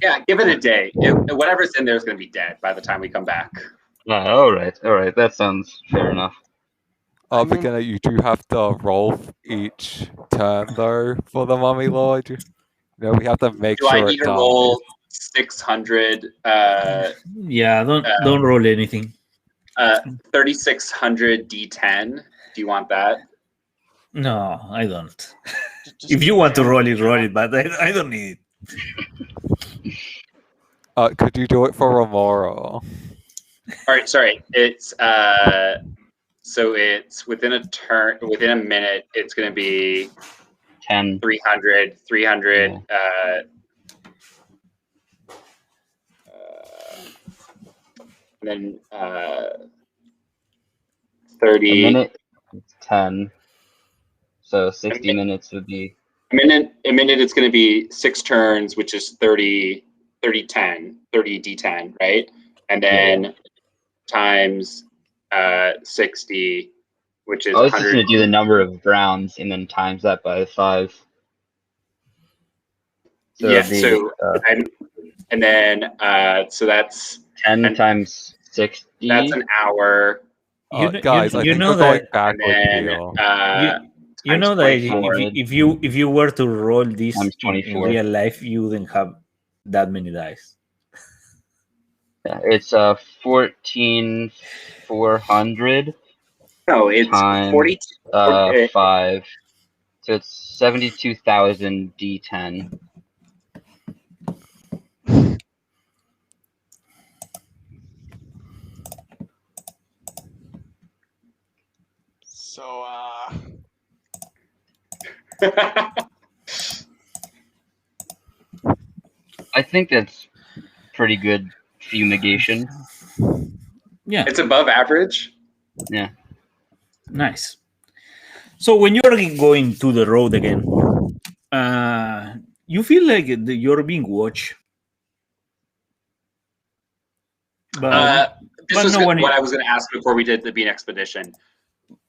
Yeah, give it a day. Whatever's in there is going to be dead by the time we come back. All right. That sounds fair enough. I mean- Beginner, you do have to roll each turn though for the Mummy Lord. No, we have to make Do sure I need it to dies. roll 600, Yeah, don't roll anything. 3600 D10? Do you want that? No, I don't. Just If you want to hand roll it it, but I don't need it. Could you do it for Remora? All right, sorry. It's so it's within a minute. It's going to be 10. 300, Yeah. And then A 30. minute. It's 10. So 60 minutes would be. A minute. It's going to be 6 turns, which is 30 D10, right? And then times 60, which is I was just 100. gonna do the number of rounds and then times that by 5. So Yeah. it'd be, So and then so that's 10 times 60. that's an hour. Guys, I you think know we're going that- And backwards then here. You know that 24. if you were to roll this Times in 24. real life, you wouldn't have that many dice. Yeah, it's 14,400 No, it's times 40. 5. So it's 72,000 D10. So, I think that's pretty good fumigation. Yeah, It's above average. Yeah. nice. So when you're going to the road again, you feel like you're being watched. But This but was no one- what I was going to ask before we did the Bean expedition.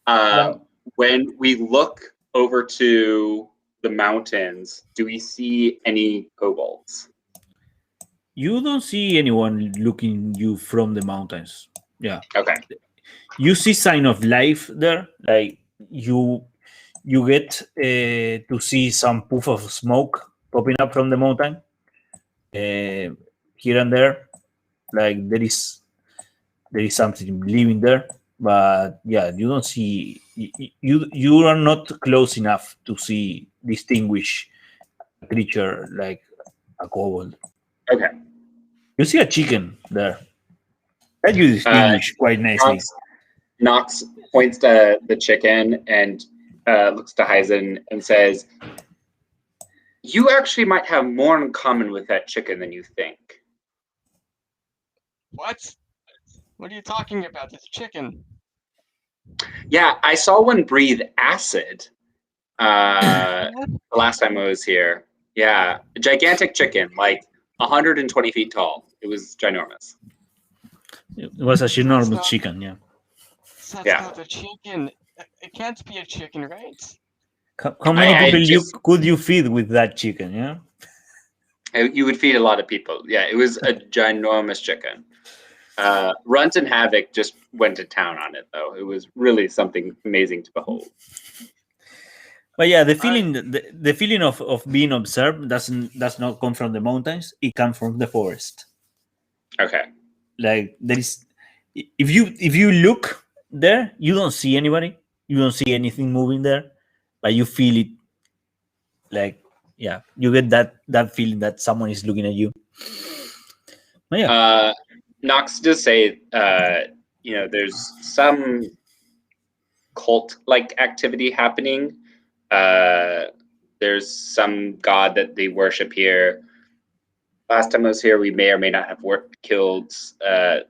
Well- When we look over to the mountains, do we see any kobolds? you don't see anyone looking you from the mountains. Yeah. Okay. You see sign of life there, like you get to see some puff of smoke popping up from the mountain here and there, like there is something living there, but yeah, you don't see you are not close enough to distinguish a creature like a kobold. Okay. You see a chicken there that you distinguish quite nicely. Knox points to the chicken and looks to Heisen and says, "You actually might have more in common with that chicken than you think." what? What are you talking about? It's chicken. Yeah, I saw one breathe acid the last time I was here. Yeah, a gigantic chicken, like 120 feet tall. It was ginormous. It was a ginormous not- chicken. Yeah. That's Yeah. not a chicken. It can't be a chicken, right? How many I people just- could you feed with that chicken? Yeah. You would feed a lot of people. Yeah, it was a ginormous chicken. Runt and Havoc just went to town on it, though. It was really something amazing to behold. But yeah, the feeling the feeling of being observed does not come from the mountains. It comes from the forest. Okay. Like there is, if you look there, you don't see anybody. You don't see anything moving there, but you feel it. Like yeah, you get that feeling that someone is looking at you. But yeah, Knox does say, there's some cult-like activity happening. There's some god that they worship here. last time I was here, we may or may not have killed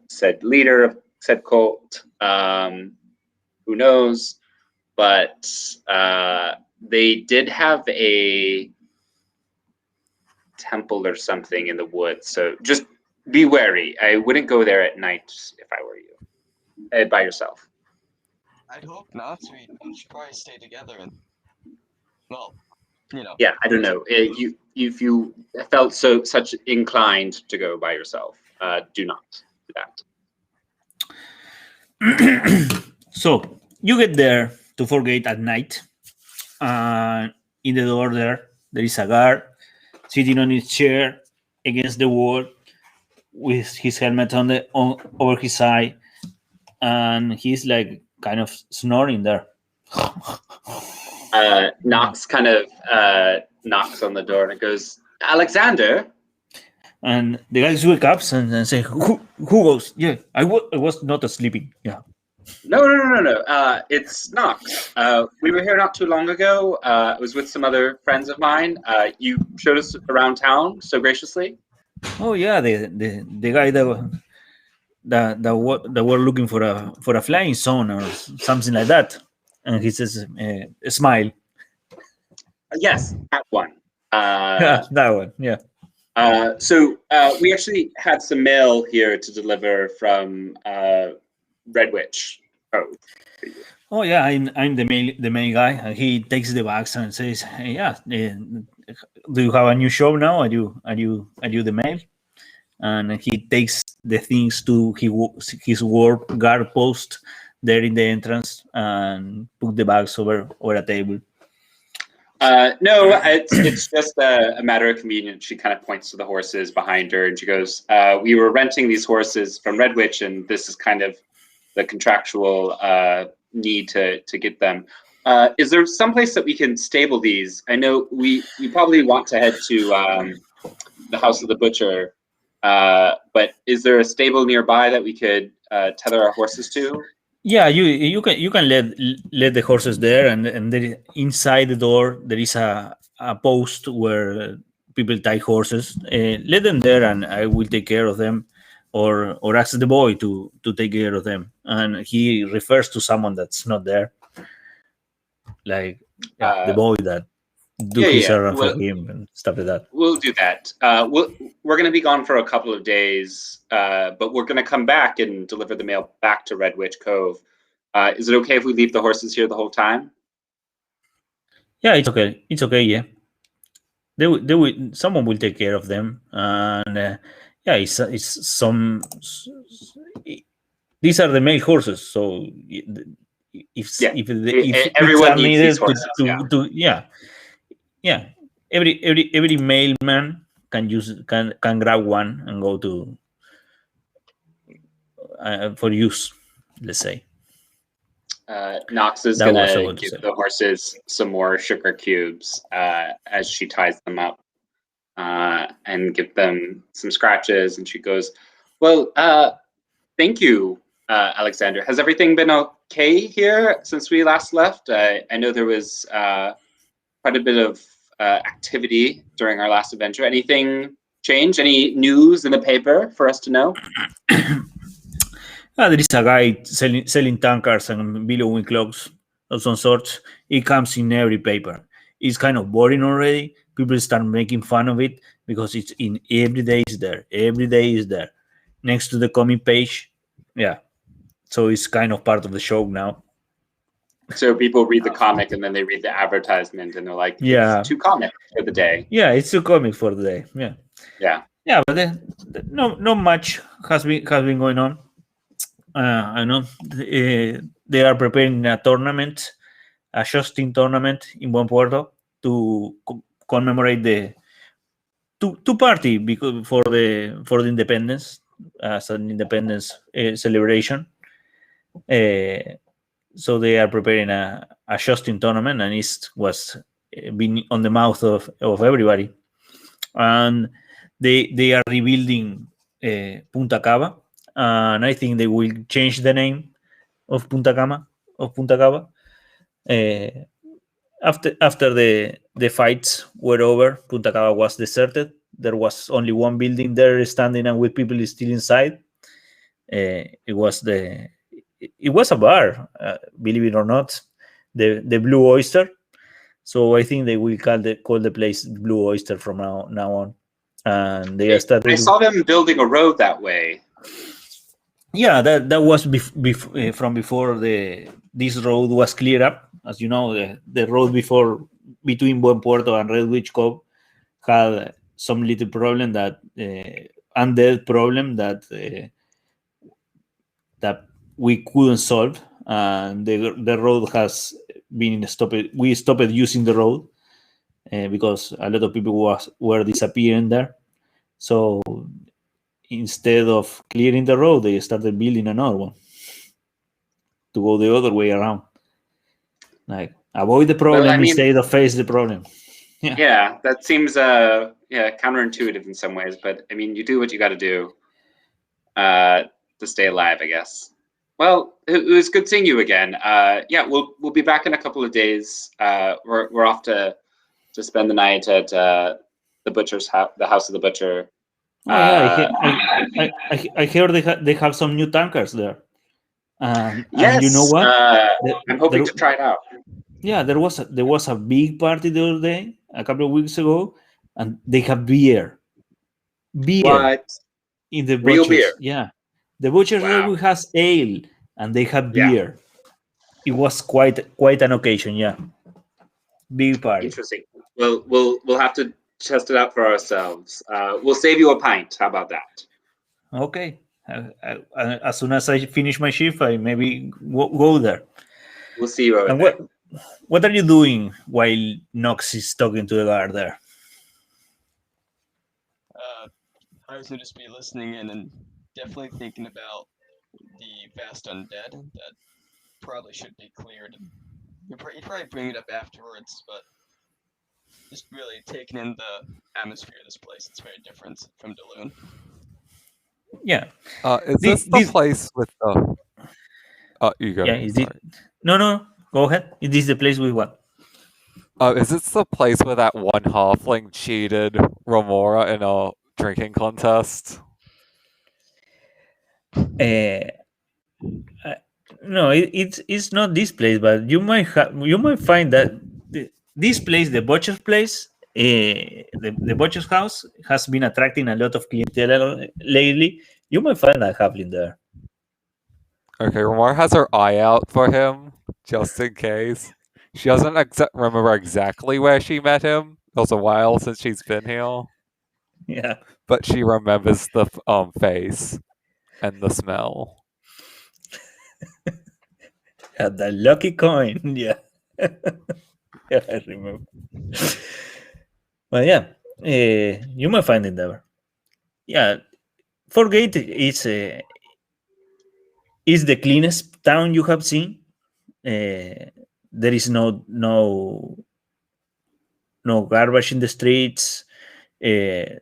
said leader of said cult. Who knows? But they did have a temple or something in the woods, so just be wary. I wouldn't go there at night if I were you, by yourself. I'd hope not. We should probably stay together and, well, you know. Yeah, I don't know. If you felt such inclined to go by yourself, do not do that. So you get there to Forgate at night. In the door there is a guard sitting on his chair against the wall with his helmet over his eye, and he's like kind of snoring there. Knox kind of knocks on the door and goes, Alexander? And the guys wake up and say, who goes? Yeah, I was not sleeping. Yeah. No. It's Knox. We were here not too long ago. I was with some other friends of mine. You showed us around town so graciously. Oh yeah, the guy that were looking for a flying zone or something like that, and he says, "Smile." Yes, that one. That one. Yeah. So we actually had some mail here to deliver from Red Witch. Oh yeah, I'm the mail guy, and he takes the bags and says, hey, "Yeah, do you have a new show now? Are you the mail?" And he takes the things to his work guard post there in the entrance and put the bags over a table. No, it's just a matter of convenience. She kind of points to the horses behind her, and she goes, "We were renting these horses from Red Witch, and this is kind of the contractual need to get them. Is there some place that we can stable these? I know we probably want to head to the House of the Butcher, but is there a stable nearby that we could tether our horses to?" Yeah, you can let the horses there, and there, inside the door there is a post where people tie horses. Let them there, and I will take care of them, or ask the boy to take care of them. And he refers to someone that's not there, like the boy that do his errand for him and stuff like that. We'll do that. We're going to be gone for a couple of days, but we're going to come back and deliver the mail back to Red Witch Cove. Is it okay if we leave the horses here the whole time? Yeah, it's okay. It's okay. Yeah, they will. Someone will take care of them, and yeah, it's some. These are the male horses, so if everyone needs these horses, every mailman can grab one and go to for use, let's say. Knox is going to give the horses some more sugar cubes as she ties them up and give them some scratches, and she goes, well, thank you, Alexander. Has everything been okay here since we last left? I know there was quite a bit of activity during our last adventure. Anything change? Any news in the paper for us to know? There is a guy selling tankards and billowing clocks of some sorts. It comes in every paper. It's kind of boring already. People start making fun of it because it's in every day is there. Every day is there. Next to the comic page. Yeah. So it's kind of part of the show now. So people read the comic and then they read the advertisement and they're like, it's 2 comics for the day. Yeah, it's 2 comics for the day. Yeah. Yeah. Yeah, but not much has been going on. I know they are preparing a tournament, a Justin tournament in Buen Puerto to commemorate the to party because for the independence as an independence celebration. So they are preparing a Justin tournament, and it was been on the mouth of everybody. And they are rebuilding Punta Cava. And I think they will change the name of Punta Cava. After the fights were over, Punta Cava was deserted there was only one building there standing and with people still inside. It was a bar, believe it or not, the Blue Oyster. So I think they will call the place Blue Oyster from now on. And they started. I saw them building a road that way. Yeah, that was from before this road was cleared up. As you know, the road before between Buen Puerto and Redwich Cove had some little problem that undead problem that we couldn't solve, and the road has been stopped. We stopped using the road because a lot of people were disappearing there. So instead of clearing the road, they started building another one to go the other way around. Like avoid the problem instead of face the problem. Yeah, that seems counterintuitive in some ways, but I mean, you do what you got to do to stay alive, I guess. Well, it was good seeing you again. We'll be back in a couple of days. We're off to spend the night at the butcher's house, the house of the butcher. I heard they have some new tankers there. Yes, and you know what? I'm hoping to try it out. Yeah, there was a big party the other day, a couple of weeks ago, and they have beer. What? In the Real butchers. beer? Yeah, the butchers has ale, and they have beer. It was quite an occasion. Yeah, big party. Interesting. Well, we'll have to test it out for ourselves. We'll save you a pint. How about that? Okay. As soon as I finish my shift, I maybe go there. We'll see you over and there. What are you doing while Nox is talking to the guard there? I was going to just be listening in and definitely thinking about the vast undead that probably should be cleared. You'd probably bring it up afterwards, but just really taking in the atmosphere of this place. It's very different from Duluth. Yeah. Is this the place with the... you go. Yeah, No, go ahead. Is this the place with what? Is this the place where that one halfling cheated Remora in a drinking contest? No, it's not this place, but you might find that this place, the butcher's place, the butcher's house, has been attracting a lot of clientele lately. You might find that halfling there. Okay, Remora has her eye out for him, just in case. She doesn't remember exactly where she met him. It was a while since she's been here. Yeah. But she remembers the face and the smell. Yeah, the lucky coin. Yeah. Yeah, I remember. But yeah, you might find it there. Yeah, Forgate is the cleanest town you have seen. There is no garbage in the streets. The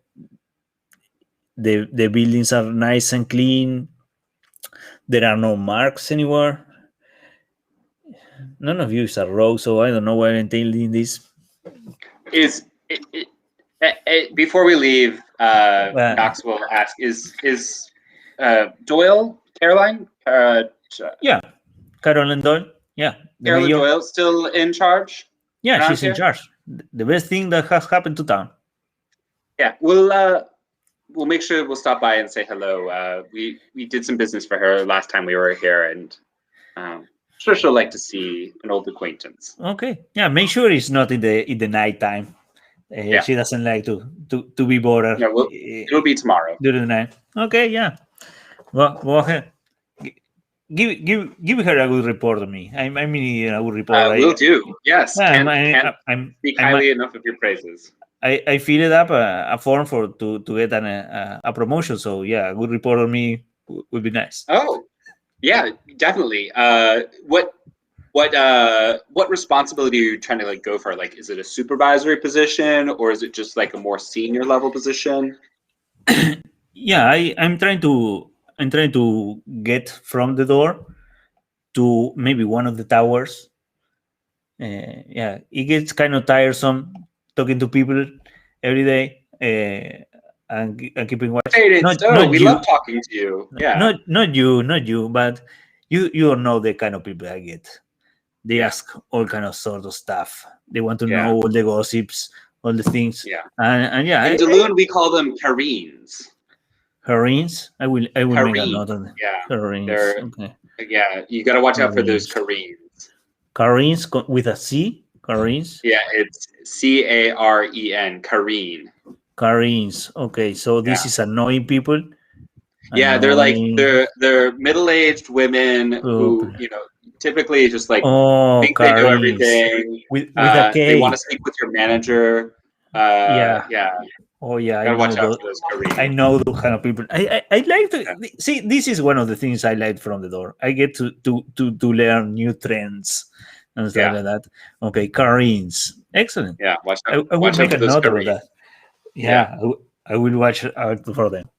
buildings are nice and clean. There are no marks anywhere. None of you is a rogue, so I don't know why I'm telling this. Before we leave, Knox will ask: Is Doyle, Caroline? Yeah, Caroline Doyle. Yeah, Caroline Doyle still in charge? Yeah, she's in charge. The best thing that has happened to town. Yeah, we'll make sure we'll stop by and say hello. We did some business for her last time we were here, and I'm sure she'll like to see an old acquaintance. Okay, yeah, make sure it's not in the night time. She doesn't like to be bothered. Yeah, it'll be tomorrow during the night. Okay, yeah. Well, go ahead. Give her a good report on me. I mean, a good report. Will do. Yes. Can't speak highly enough of your praises. I filled up a form to get a promotion. So yeah, a good report on me would be nice. Oh, yeah, definitely. What responsibility are you trying to go for? Like, is it a supervisory position or is it just like a more senior level position? Yeah, I'm trying to get from the door to maybe one of the towers. Yeah, it gets kind of tiresome talking to people every day. and keeping watch. Faded Not Stone, not we you, love talking to you. Yeah. not you, but you don't know the kind of people I get. They Yeah. ask all kind of sort of stuff. They want to Yeah. know all the gossips, all the things. Yeah. And yeah, In Duluth, we call them Kareens. Karins. I will make a Kareens. note on them. Yeah. Karins. They're Okay. yeah. You got to watch out for those Kareens. Kareens. Karins with a C. Karins. Yeah, it's Caren. Kareen. Karins. Okay, so this is annoying people. Yeah, they're like Annoying they're middle-aged women who people. typically just like Oh, think they know Karins. everything. With a K. They want to speak with your manager. Yeah. Yeah. Oh yeah, Gotta watch out for those Kareens. I know those kind of people. I like to see. This is one of the things I like from the door. I get to learn new trends and stuff like that. Okay, Karins, excellent. Yeah, watch I out. will Watch out make for a those note of Kareens. that. Yeah, I will watch out for them.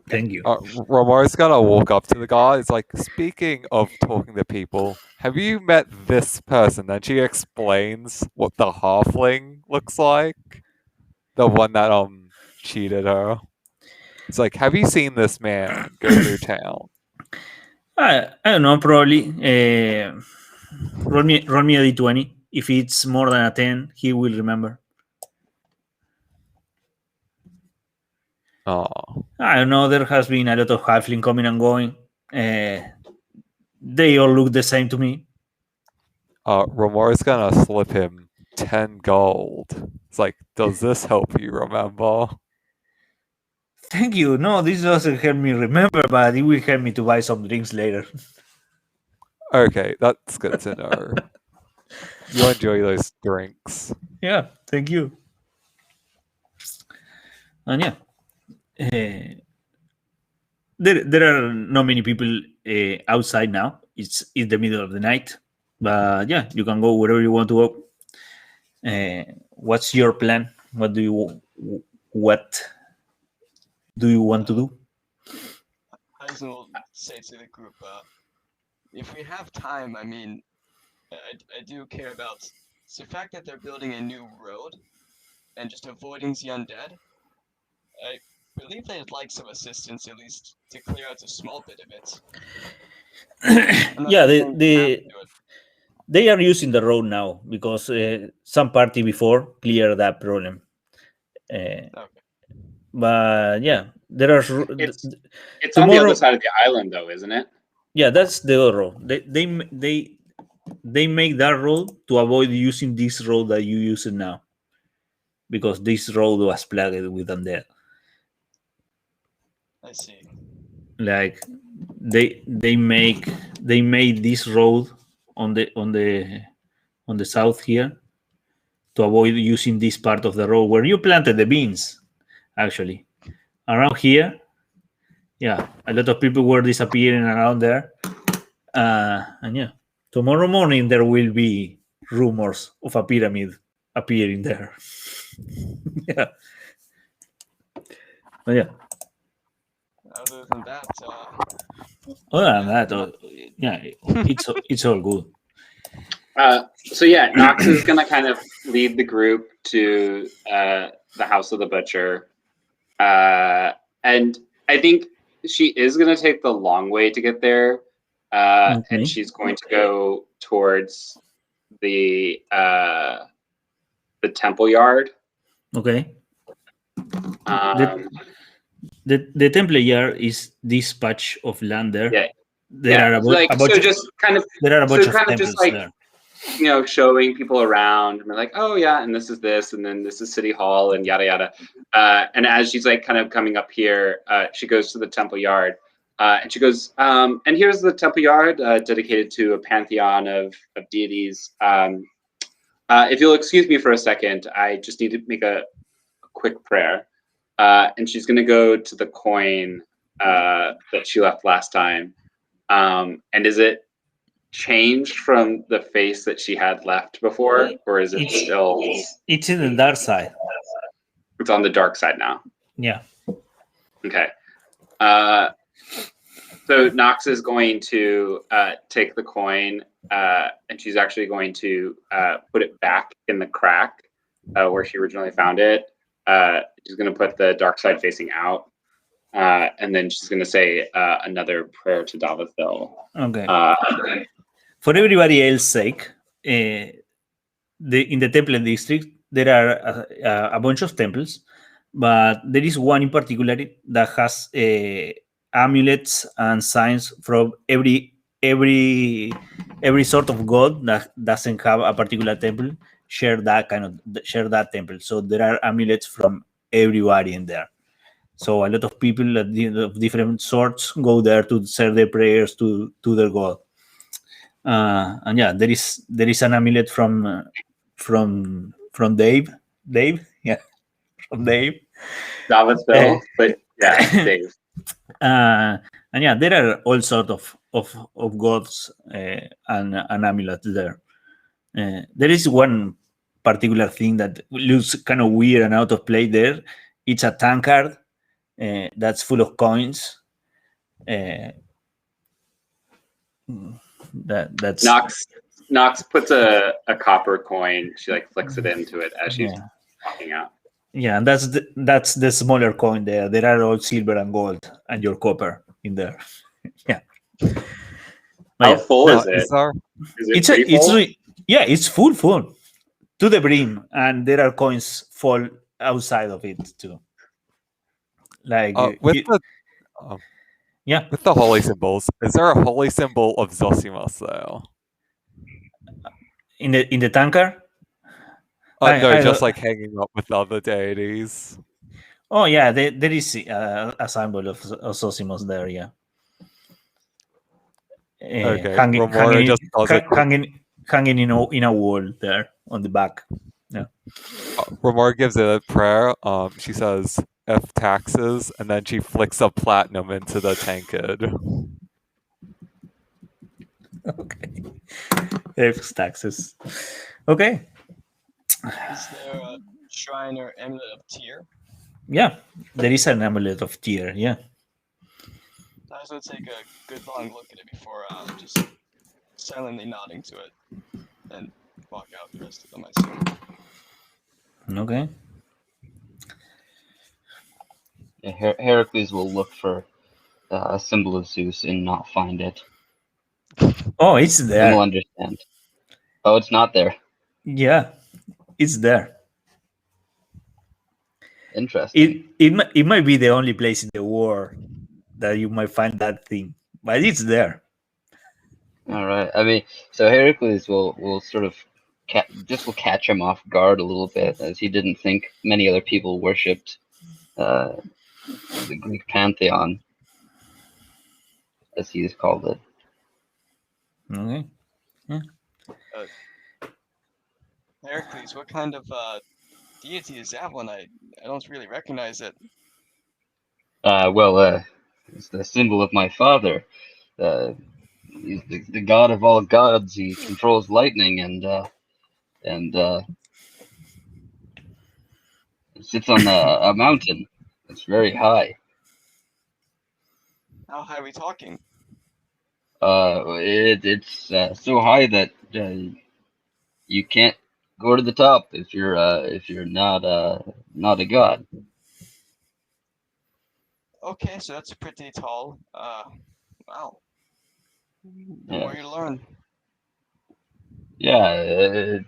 Thank you. Romar's gonna walk up to the guy. It's like, speaking of talking to people, have you met this person? Then she explains what the halfling looks like, the one that cheated her. It's like, have you seen this man go through town? I don't know. Probably. Roll me a d20. If it's more than a 10, he will remember. Oh, I don't know. There has been a lot of halfling coming and going. They all look the same to me. Romar's gonna slip him 10 gold. It's like, does this help you remember? Thank you. No, this doesn't help me remember, but it will help me to buy some drinks later. Okay, that's good to know. You enjoy those drinks. Yeah, thank you. And yeah, there are not many people outside now. It's the middle of the night, but yeah, you can go wherever you want to go. What's your plan? What do you want to do? Eisen will say to the group, if we have time, I mean, I do care about the fact that they're building a new road and just avoiding the undead. I believe they'd like some assistance, at least to clear out a small bit of it. Yeah, they are using the road now because some party before cleared that problem. Okay. But yeah, there are. It's on the other side of the island, though, isn't it? Yeah, that's the other road. They make that road to avoid using this road that you use it now, because this road was plagued with undead. I see. Like they made this road on the south here to avoid using this part of the road where you planted the beans. Actually, around here, yeah, a lot of people were disappearing around there, and yeah, tomorrow morning there will be rumors of a pyramid appearing there. Yeah, but yeah. Other than that, yeah, it's all good. So yeah, Nox is gonna kind of lead the group to the house of the butcher, and I think she is gonna take the long way to get there, and she's going to go towards the temple yard. Okay. The temple yard is this patch of land there. Yeah. There are a bunch of temples there. Showing people around, and they're like, oh yeah, and this is this, and then this is City Hall, and yada yada. And as she's like kind of coming up here, she goes to the temple yard, and she goes, and here's the temple yard dedicated to a pantheon of deities. If you'll excuse me for a second, I just need to make a quick prayer. And she's going to go to the coin that she left last time. And is it changed from the face that she had left before, or is it still? It's in the dark side. It's on the dark side now. Yeah. Okay. So Nox is going to take the coin, and she's actually going to put it back in the crack where she originally found it. she's going to put the dark side facing out, and then she's going to say another prayer to Davithil. Okay. For everybody else's sake, in the temple district, there are a bunch of temples, but there is one in particular that has amulets and signs from every sort of god that doesn't have a particular temple share that temple. So there are amulets from everybody in there. So a lot of people of different sorts go there to say their prayers to their god. And yeah, there is an amulet from Dave. Yeah, from Dave. Davithil, but yeah, Dave. And yeah, there are all sorts of gods and amulets there. There is one particular thing that looks kind of weird and out of place there. It's a tankard that's full of coins. That's Nox puts a copper coin. She like flicks it into it as she's walking out. Yeah, and that's the smaller coin there. There are all silver and gold and your copper in there. Yeah. How full is it? Is Is it pretty full? It's full to the brim, and there are coins fall outside of it too. Like with the holy symbols, is there a holy symbol of Zosimus though? in the tanker. No, just like hanging up with other deities. Oh yeah, there is a symbol of Zosimus there. Yeah. Okay, hanging in a wall there on the back. Yeah. Ramor gives it a prayer. She says F taxes, and then she flicks a platinum into the tankard. Okay. F taxes. Okay. Is there a shrine or amulet of Tyr? Yeah, there is an amulet of Tyr. Yeah. I was going to take a good long look at it before just silently nodding to it and walk out the rest of them, I assume. Okay. Yeah, Heracles will look for a symbol of Zeus and not find it. Oh, it's there. He'll understand. Oh, it's not there. Yeah, it's there. Interesting. It might be the only place in the world that you might find that thing, but it's there. All right. I mean, so Heracles will sort of will catch him off guard a little bit, as he didn't think many other people worshipped the Greek pantheon, as he has called it. Okay. Yeah. Heracles, what kind of deity is that one? I don't really recognize it. It's the symbol of my father. He's the god of all gods. He controls lightning and sits on a mountain. It's very high. How high are we talking? It's so high that you can't go to the top if you're not a god. Okay, so that's pretty tall. Wow. The Yeah. more you learn. Yeah,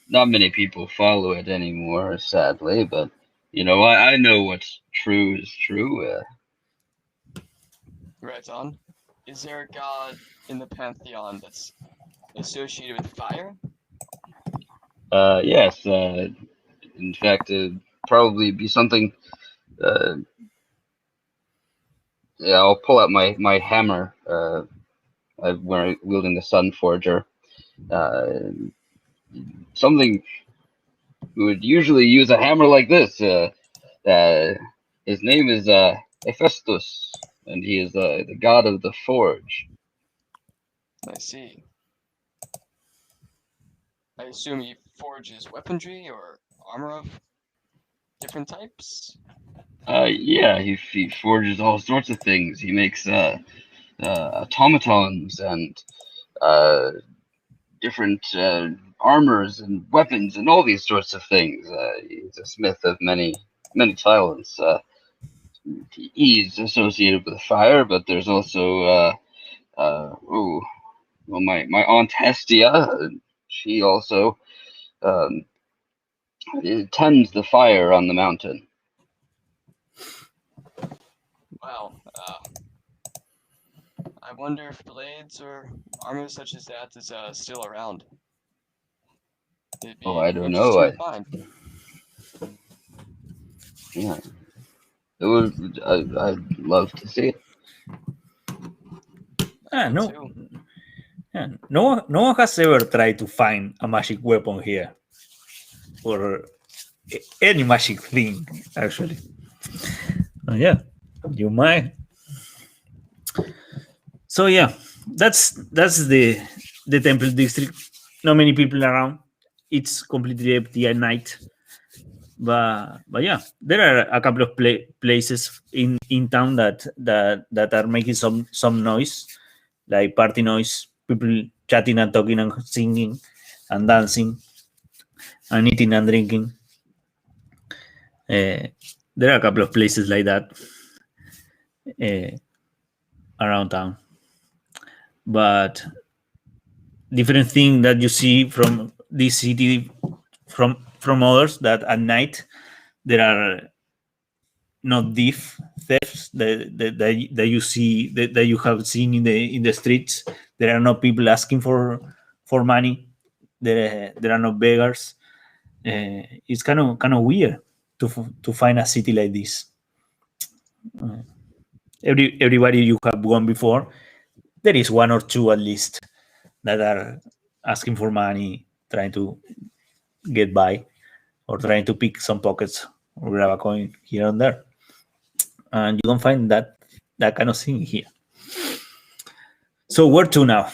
not many people follow it anymore, sadly. But I know what's true is true. Right on. Is there a god in the pantheon that's associated with fire? Yes. In fact, it'd probably be something. Yeah, I'll pull out my hammer. When wielding the Sun Forger. Something we would usually use a hammer like this. His name is Hephaestus, and he is the god of the forge. I see. I assume he forges weaponry or armor of different types? Yeah, he forges all sorts of things. He makes automatons and different armors and weapons and all these sorts of things. He's a smith of many talents. He's associated with fire, but there's also my aunt Hestia. She also tends the fire on the mountain. Wow. I wonder if blades or armor such as that is still around. It'd be I don't know. interesting to find. Yeah, I'd love to see it. No, Too. no one has ever tried to find a magic weapon here, or any magic thing, actually. Yeah, you might. So yeah, that's the temple district. Not many people around. It's completely empty at night. But yeah, there are a couple of places in town that are making some noise, like party noise, people chatting and talking and singing and dancing and eating and drinking. There are a couple of places like that around town. But different thing that you see from this city from others, that at night there are not thefts that you see that you have seen in the streets. There are no people asking for money. There are no beggars. It's kind of weird to find a city like this. Everybody you have gone before, there is one or two at least that are asking for money, trying to get by, or trying to pick some pockets or grab a coin here and there. And you don't find that kind of thing here. So where to now?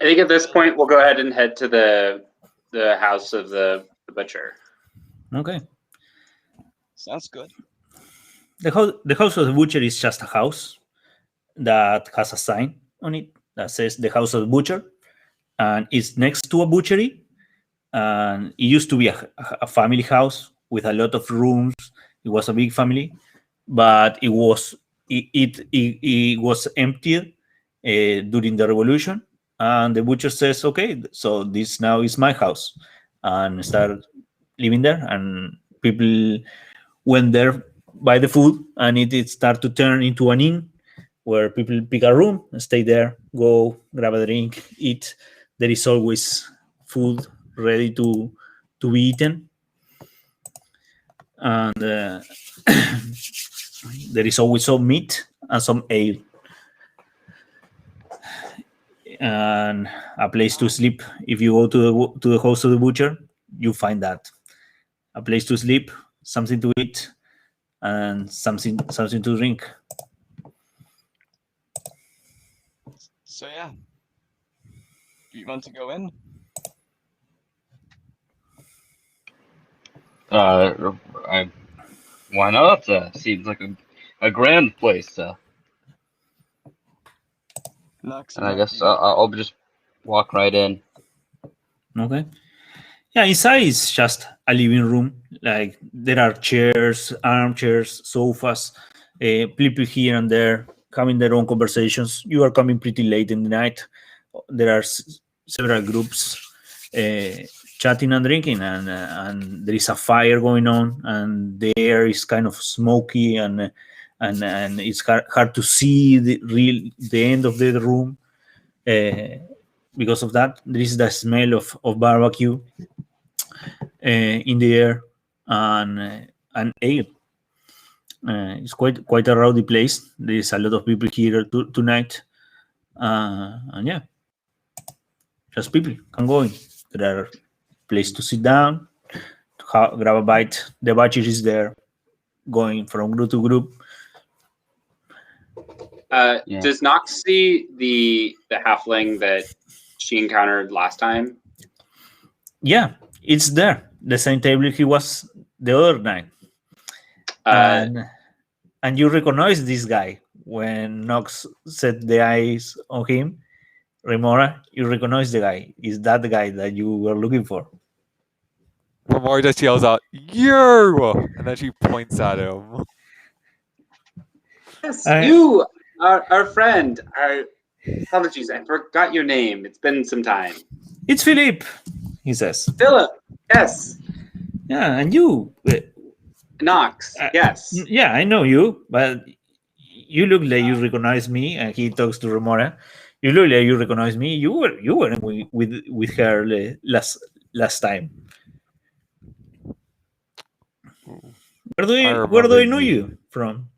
I think at this point we'll go ahead and head to the house of the butcher. Okay. Sounds good. The house of the butcher is just a house that has a sign on it that says the house of the butcher, and it's next to a butchery. And it used to be a family house with a lot of rooms. It was a big family, but it was emptied during the revolution. And the butcher says, "Okay, so this now is my house," and start living there. And people went there buy the food, and it start to turn into an inn where people pick a room and stay there, go grab a drink, eat. There is always food ready to be eaten, and there is always some meat and some ale, and a place to sleep. If you go to the house of the butcher, you find that a place to sleep, something to eat, and something to drink. So yeah, do you want to go in? Why not? Seems like a grand place. Nox, And I guess I'll just walk right in. Okay. Yeah, inside is just a living room. Like there are chairs, armchairs, sofas, people here and there having their own conversations. You are coming pretty late in the night. There are several groups chatting and drinking, and there is a fire going on, and the air is kind of smoky, and it's hard to see the end of the room. Because of that, there is the smell of barbecue in the air, and ale. It's quite a rowdy place. There is a lot of people here tonight, and yeah, just people can go in. There are place to sit down, to grab a bite. The butcher is there, going from group to group. Yeah. Does Nox see the halfling that she encountered last time? Yeah, it's there. The same table he was the other night. And you recognize this guy when Nox set the eyes on him. Remora, you recognize the guy. Is that the guy that you were looking for? Remora just yells out, "You!" And then she points at him. Yes, I- you, our friend. Apologies, I forgot your name. It's been some time. It's Philippe, he says. Philip. Yes. Yeah, and you. Knox. Yes. Yeah, I know you, but you look like you recognize me. And he talks to Remora. You look like you recognize me. You were with her last time. Where do I remember know you. you from?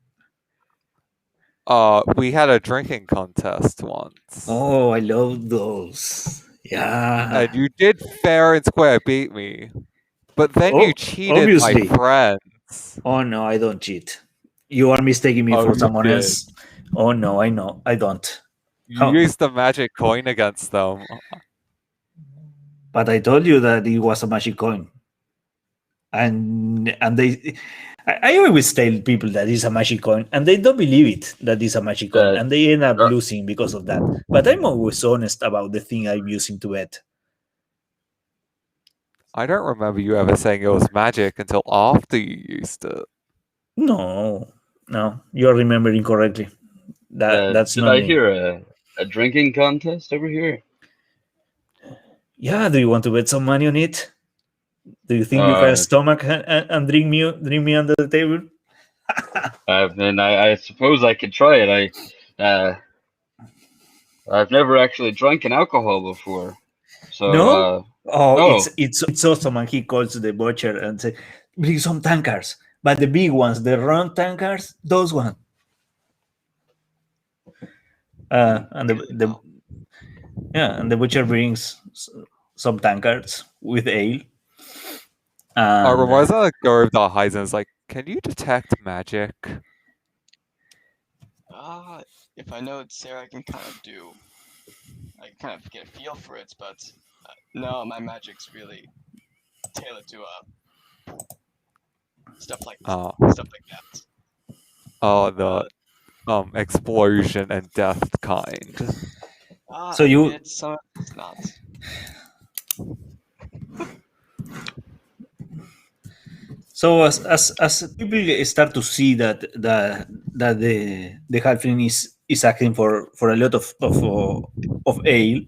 We had a drinking contest once. Oh, I love those. Yeah. And you did fair and square beat me. But then you cheated obviously. my friends. Oh no, I don't cheat. You are mistaking me Oh, for you someone did. else. Oh no, I know. I don't. You used the magic coin against them. But I told you that it was a magic coin. And they I always tell people that it's a magic coin, and they don't believe it that it's a magic coin, and they end up losing because of that. But I'm always honest about the thing I'm using to bet. I don't remember you ever saying it was magic until after you used it. No, you're remembering correctly. That's did not I me. hear a drinking contest over here? Yeah, do you want to bet some money on it? Do you think you have a stomach and drink me under the table? And I suppose I could try it. I've never actually drunk an alcohol before. So no? no. It's awesome. And he calls the butcher and says, bring some tankards. But the big ones, the round tankards, those ones. And the butcher brings some tankards with ale. Was that go over the highs and it's like, can you detect magic? If I know it's there, I can kind of get a feel for it, but no, my magic's really tailored to stuff like that. Oh, the explosion and death kind. So you it's not. So as people start to see that the halfling is asking for a lot of ale,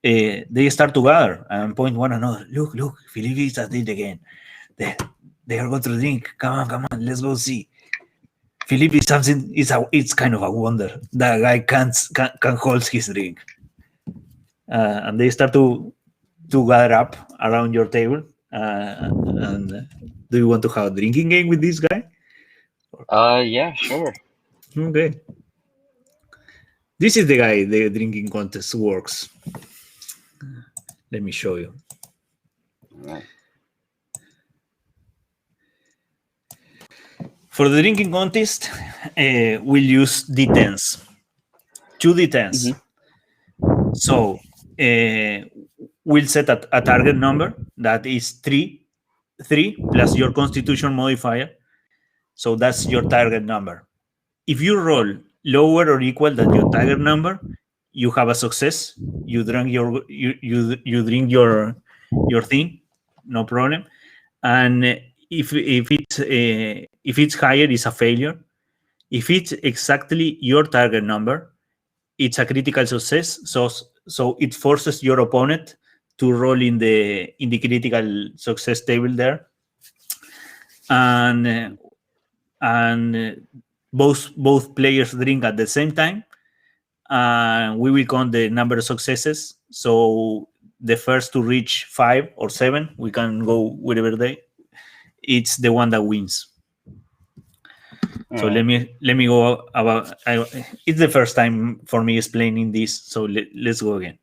they start to gather and point one another. Look, Philippe is at it again. They are going to drink. Come on, let's go see. Philippe is something. It's kind of a wonder. That guy can hold his drink, and they start to gather up around your table. And do you want to have a drinking game with this guy? Yeah, sure. Okay. This is the guy the drinking contest works. Let me show you. Right. For the drinking contest, we'll use D10s. 2 D10s. Mm-hmm. So we'll set a target number that is 3 plus your constitution modifier. So that's your target number. If you roll lower or equal than your target number, you have a success. You drink you drink your thing, no problem. And if it's higher, it's a failure. If it's exactly your target number, it's a critical success. So it forces your opponent to roll in the critical success table there, and both players drink at the same time, and we will count the number of successes. So the first to reach 5 or 7, we can go whatever day. It's the one that wins. So let me go about. It's the first time for me explaining this, so let's go again.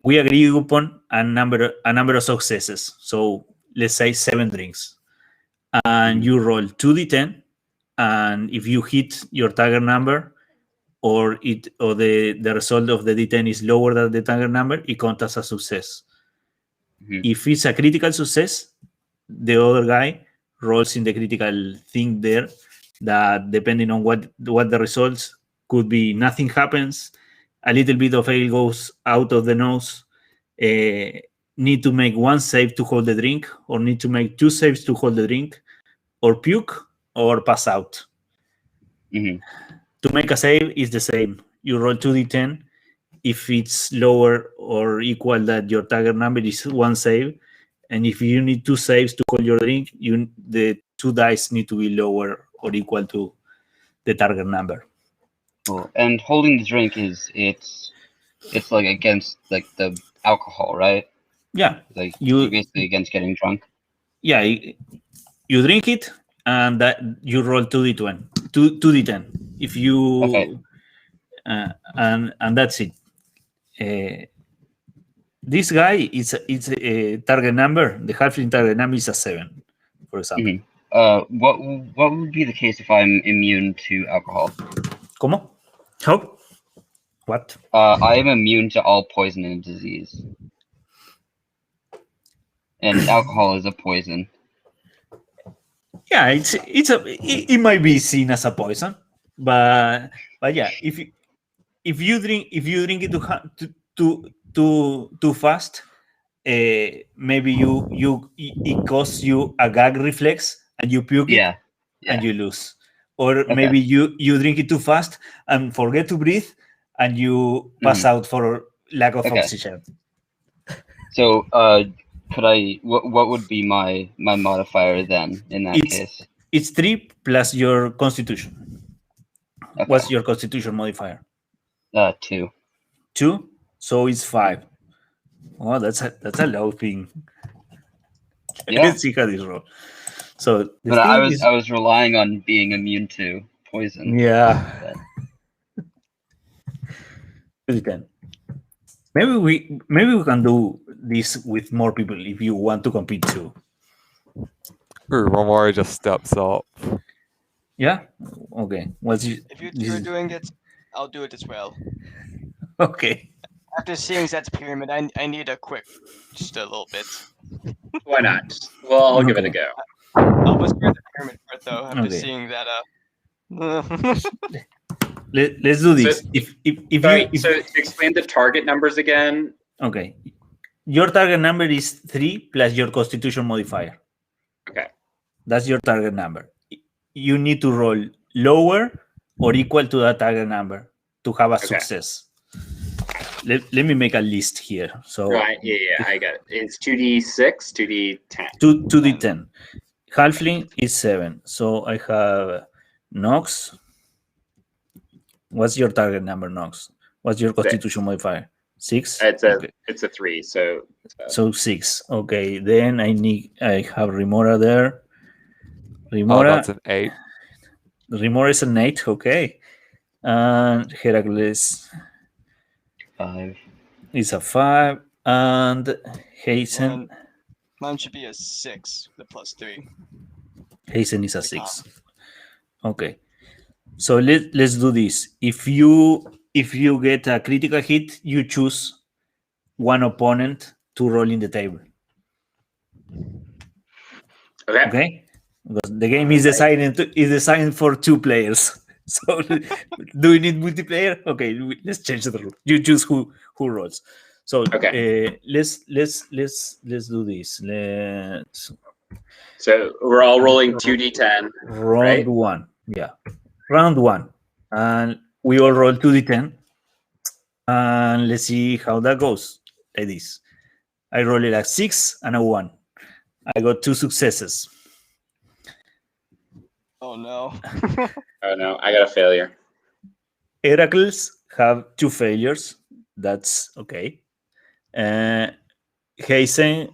We agree upon a number of successes. So let's say 7 drinks, and you roll 2d10, and if you hit your target number, or the result of the d10 is lower than the target number, it counts as a success. Mm-hmm. If it's a critical success, the other guy rolls in the critical thing there, that depending on what the results could be, nothing happens, a little bit of ale goes out of the nose, need to make one save to hold the drink, or need to make 2 saves to hold the drink, or puke, or pass out. Mhm. To make a save is the same. You roll 2d10. If it's lower or equal that your target number is 1 save, and if you need 2 saves to hold your drink, the 2 dice need to be lower or equal to the target number. Cool. And holding the drink it's like against like the alcohol, right? Yeah, Like You- you're basically against getting drunk. yeah. You drink it, and that you roll 2d10. 2d10. If you Okay. And that's it. This guy it's a target number. The halfling target number is a 7, for example. What would be the case if I'm immune to alcohol? ¿Cómo? How? What? I am immune to all poison and disease. And alcohol is a poison. Yeah, it might be seen as a poison, but yeah, if you drink it too fast, maybe it causes you a gag reflex and you puke it Yeah. and you lose, or maybe you drink it too fast and forget to breathe and you pass out for lack of Okay. oxygen. So could I what would be my modifier then in that case? It's 3 plus your constitution. Okay. What's your constitution modifier? 2. 2, so it's 5. Oh, that's a low thing. Yeah. Let's see how this roll. So the But I thing was relying on being immune to poison. yeah. You can. Maybe we can do this with more people if you want to compete too. Ooh, Romari just steps up. Yeah. Okay. If you two are doing it, I'll do it as well. Okay. After seeing Zed's pyramid, I need just a little bit. Why not? Well, I'll give it a Okay. go. I'll whisper the pyramid part though. After Okay. seeing that, Let's do this. So explain the target numbers again. Okay. Your target number is 3 plus your constitution modifier. Okay. That's your target number. You need to roll lower or equal to that target number to have a success. Let me make a list here. So Right. Yeah, I got it. It's 2d6, 2d10. 2d10. Halfling is 7. So I have Nox. What's your target number, Nox? What's your constitution modifier? 6? It's a 3, so 6. Okay, then I have Remora there. Oh, Remora, that's an 8. Remora is an 8, okay. And Heracles 5. is a 5. And Hazen mine should be a 6, the +3. Hazen is a 6. Okay. So let's do this. If you get a critical hit, you choose one opponent to roll in the table. Okay? Because the game is designed for 2 players. So do we need multiplayer? Okay, let's change the rule. You choose who rolls. So let's do this. So we're all rolling 2d10. Round 1. Yeah. Round 1. And we all roll 2d10. And let's see how that goes. Like this. I rolled a 6 and a 1. I got 2 successes. Oh no. Oh no, I got a failure. Heracles have 2 failures. That's okay. Hazen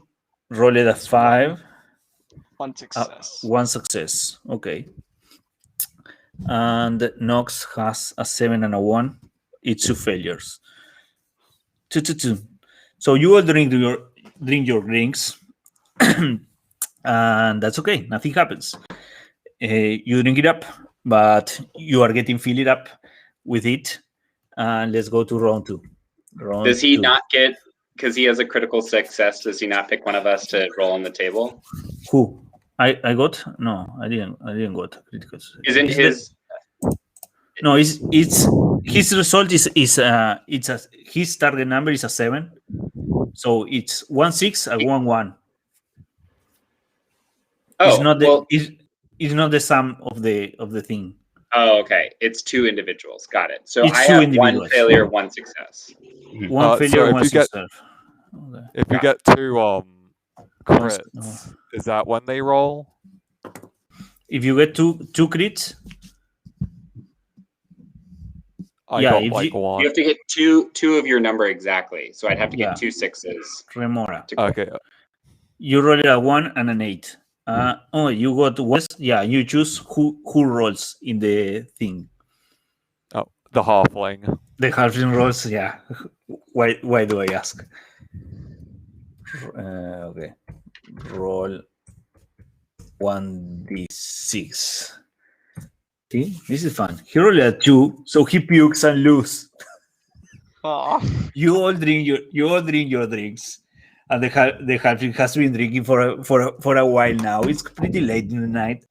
rolled a 5. 1 success. 1 success. Okay. And Nox has a 7 and a 1. It's 2 failures. 2. So you all drink your drinks, and that's okay. Nothing happens. You drink it up, but you are getting filled up with it. And let's go to round 2. Does he not get, because he has a critical success, does he not pick one of us to roll on the table? Who? I got? No, I didn't got critical success. Isn't his No, it's his result is his target number is a 7, so it's 1-6 and 1-1. It's Oh, not the well, it's not the sum of the thing. oh, okay. It's 2 individuals. Got it. So It's I 2 have 1 individuals. failure, 1 success. One So failure, if one you get success. Okay. if you Got get 2 Once- crits, is that when they roll? If you get two crits, I Yeah, got if like you- one. You have to get two of your number exactly. So I'd have to Yeah. get 2 6s. Remora. To Okay. You roll a 1 and an 8. You got worse. Yeah, you choose who rolls in the thing. Oh, the halfling. The halfling rolls. Yeah. Why do I ask? Okay. Roll 1d6. See, this is fun. He rolled a 2, so he pukes and lose. Oh, You all drink your drinks, and the halfling has been drinking for a while now. It's pretty late in the night,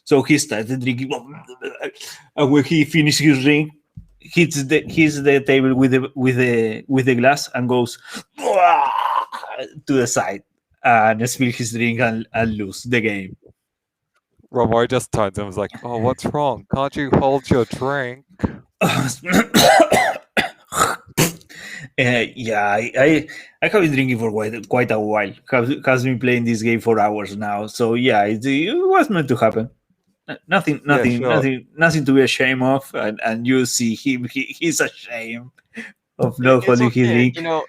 so he started drinking. And when he finishes his drink, hits the table with the glass and goes to the side and spills his drink and lose the game. Romar just turns and was like, "Oh, what's wrong? Can't you hold your drink?" Yeah, I have been drinking for quite a while. Has been playing this game for hours now. So yeah, it was meant to happen. Nothing to be ashamed of. And you see him, he's ashamed of not it's holding his okay. drink. You know,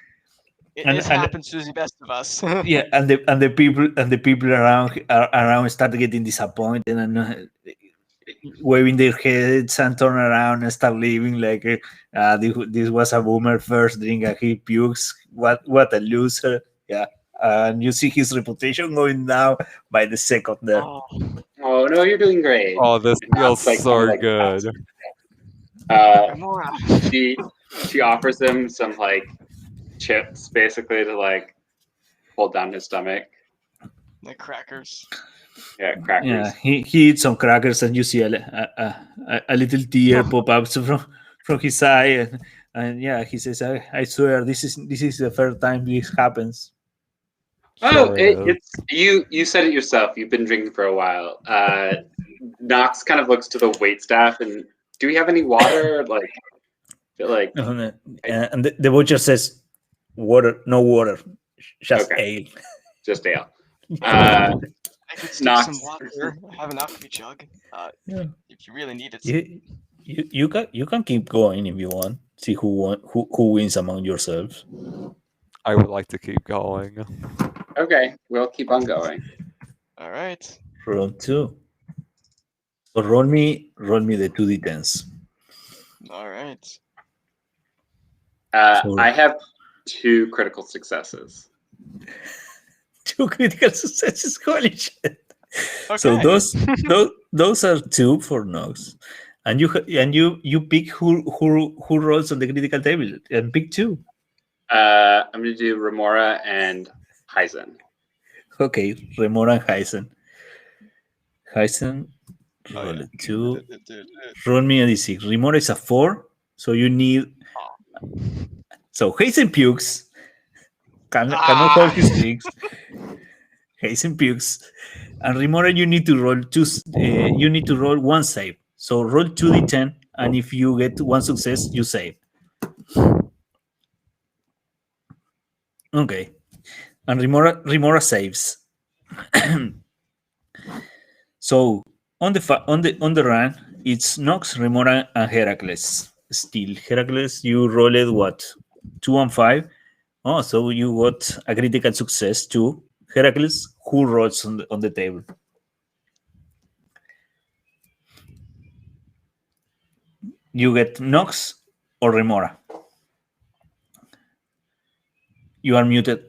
it And- happens to the best of us. Yeah, and the people around start getting disappointed and waving their heads and turn around and start leaving like this was a boomer first drink and he pukes. What a loser. Yeah. And you see his reputation going down by the second there. Oh, Oh no, you're doing great. Oh, this And feels Knox, so kinda, like, good. Remora. She offers him some like chips basically to like hold down his stomach. The crackers. Yeah, crackers. Yeah, he eats some crackers and you see a little tear pop up from his eye and yeah, he says, I swear this is the first time this happens. Oh, Sure is. it's you said it yourself. You've been drinking for a while. Knox kind of looks to the wait staff and do we have any water? Like, feel like And the butcher says, water, no water, just Okay. ale. just ale. I could stick Knox. some water. I have an alchemy jug. Yeah. If you really need it. You can keep going if you want. See who wins among yourselves. I would like to keep going. Okay, we'll keep on going. All right. Roll 2. So roll me the 2d10s. All right. So- I have 2 critical successes. 2 critical successes. Holy shit! Okay. So those are 2 for Nox, and you pick who rolls on the critical table and pick 2. I'm gonna do Remora and Heisen. Okay, Remora and Heisen. Heisen, Oh, roll yeah. a 2. Dude. Roll me a d6. Remora is a 4, so you need. So Heisen pukes. Cannot hold his drinks. Heisen pukes, and Remora, you need to roll 2. You need to roll 1 save. So roll 2d10, and if you get 1 success, you save. Okay, and Remora saves. So on the run, it's Nox, Remora, and Heracles. Still, Heracles, you rolled what? 2 and 5. Oh, so you got a critical success too. Heracles, who rolls on the table? You get Nox or Remora. You are muted.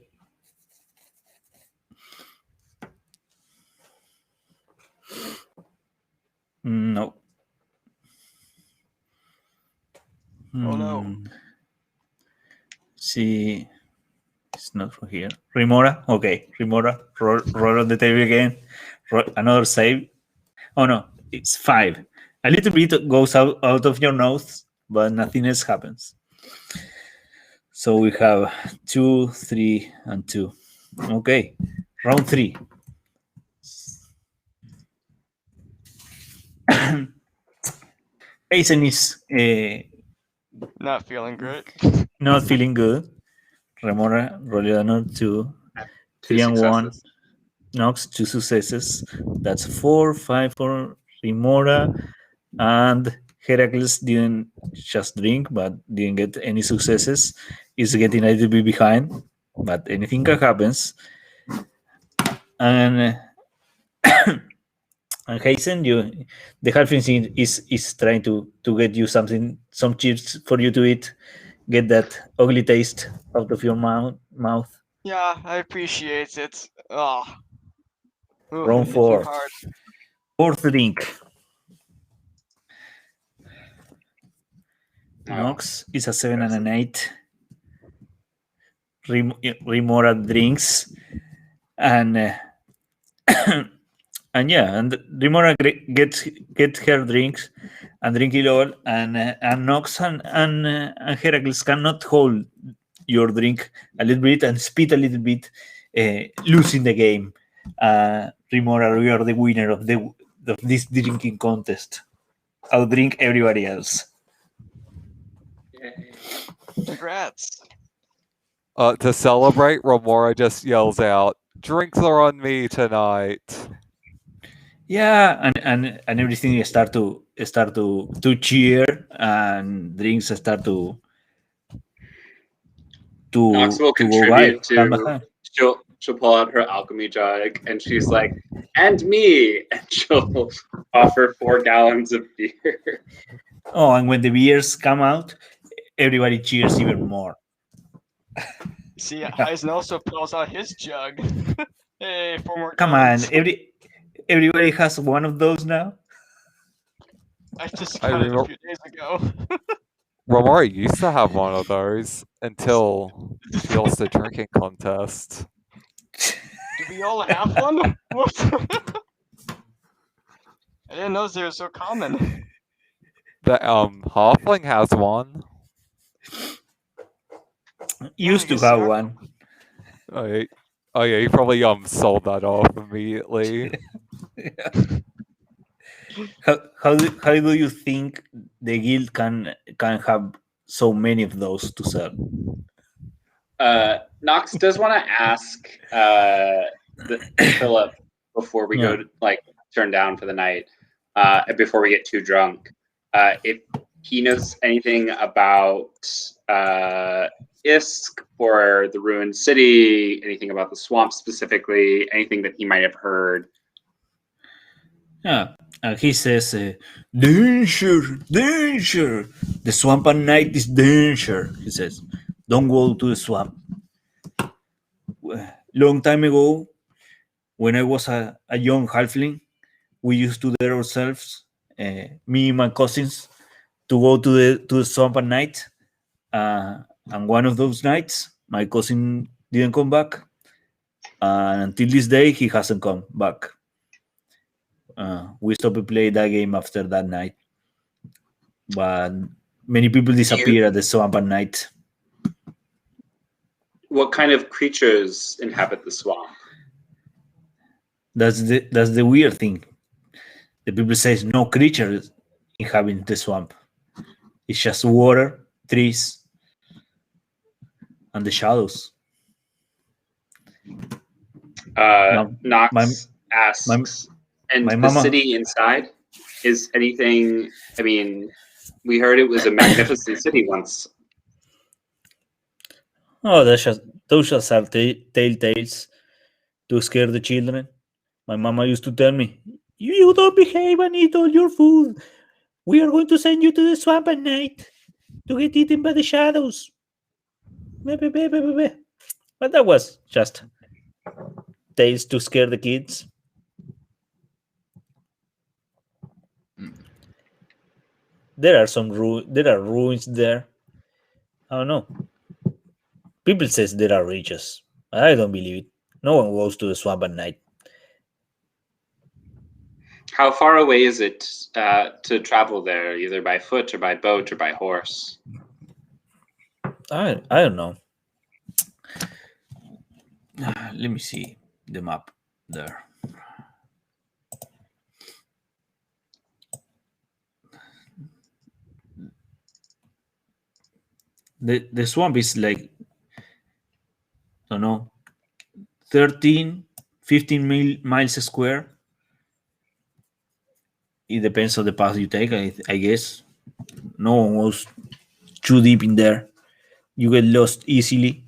No. Oh, no. See, it's not from here. Remora, okay. Remora, roll on the table again. Roll another save. Oh no, it's 5. A little bit goes out of your nose, but nothing else happens. So we have 2, 3, and 2. Okay, round 3. Jason is Not feeling great. not feeling good. Remora rolled another 2, 3 and 1. successes. Nox 2 successes. That's 4, 5 for Remora. And Heracles didn't just drink, but didn't get any successes. Is getting a little bit behind, but anything can happen. And and Hazen, the halfling is trying to get you some chips for you to eat, get that ugly taste out of your mouth. Yeah, I appreciate it. Oh. Ooh, Round too 4. hard. Fourth drink. Oh, Nox is a 7 and an 8. Remora drinks, and and yeah, and Remora gets her drinks and drink it all, and Nox and Heracles cannot hold your drink a little bit and spit a little bit, losing the game. Remora, you are the winner of this drinking contest. I'll drink everybody else. yay. Congrats. To celebrate, Romora just yells out, "Drinks are on me tonight." Yeah, and everything start to cheer, and drinks start to Knox will go by. contribute to. She'll pull out her alchemy jug, and she's like, "And me," and she'll offer 4 gallons of beer. Oh, and when the beers come out, everybody cheers even more. See, Heisen also pulls out his jug. Hey, 4 more Come on, gallons. everybody has one of those now. I just I got it a remember- few days ago. Romora used to have one of those until she lost a drinking contest. Do we all have one? What? I didn't know they were so common. The halfling has one. Used to guess have you are- one. Oh yeah, he probably sold that off immediately. How do you think the guild can have so many of those to sell? Knox does want to ask Philip before we go to turn down for the night, before we get too drunk, if he knows anything about Isk or the ruined city, anything about the swamp specifically, anything that he might have heard. Yeah, and he says, "Danger, danger! The swamp at night is danger." He says, "Don't go to the swamp." Long time ago, when I was a young halfling, we used to dare ourselves, me and my cousins, to go to the swamp at night. And one of those nights, my cousin didn't come back, and until this day, he hasn't come back. We stopped playing that game after that night, but many people disappear at the swamp at night. What kind of creatures inhabit the swamp? That's the weird thing. The people says no creatures inhabit the swamp. It's just water, trees, and the shadows. Knox asks, and my the mama- city inside, is anything? I mean, we heard it was a magnificent city once. Oh, those just are tale tales to scare the children. My mama used to tell me, "You don't behave and eat all your food. We are going to send you to the swamp at night to get eaten by the shadows." But that was just tales to scare the kids. There are ruins there. I don't know. People says there are riches. I don't believe it. No one goes to the swamp at night. How far away is it to travel there, either by foot or by boat or by horse? I don't know. Let me see the map there. The swamp is like, I don't know, 13, 15 miles square. It depends on the path you take, I guess. No one goes too deep in there. You get lost easily.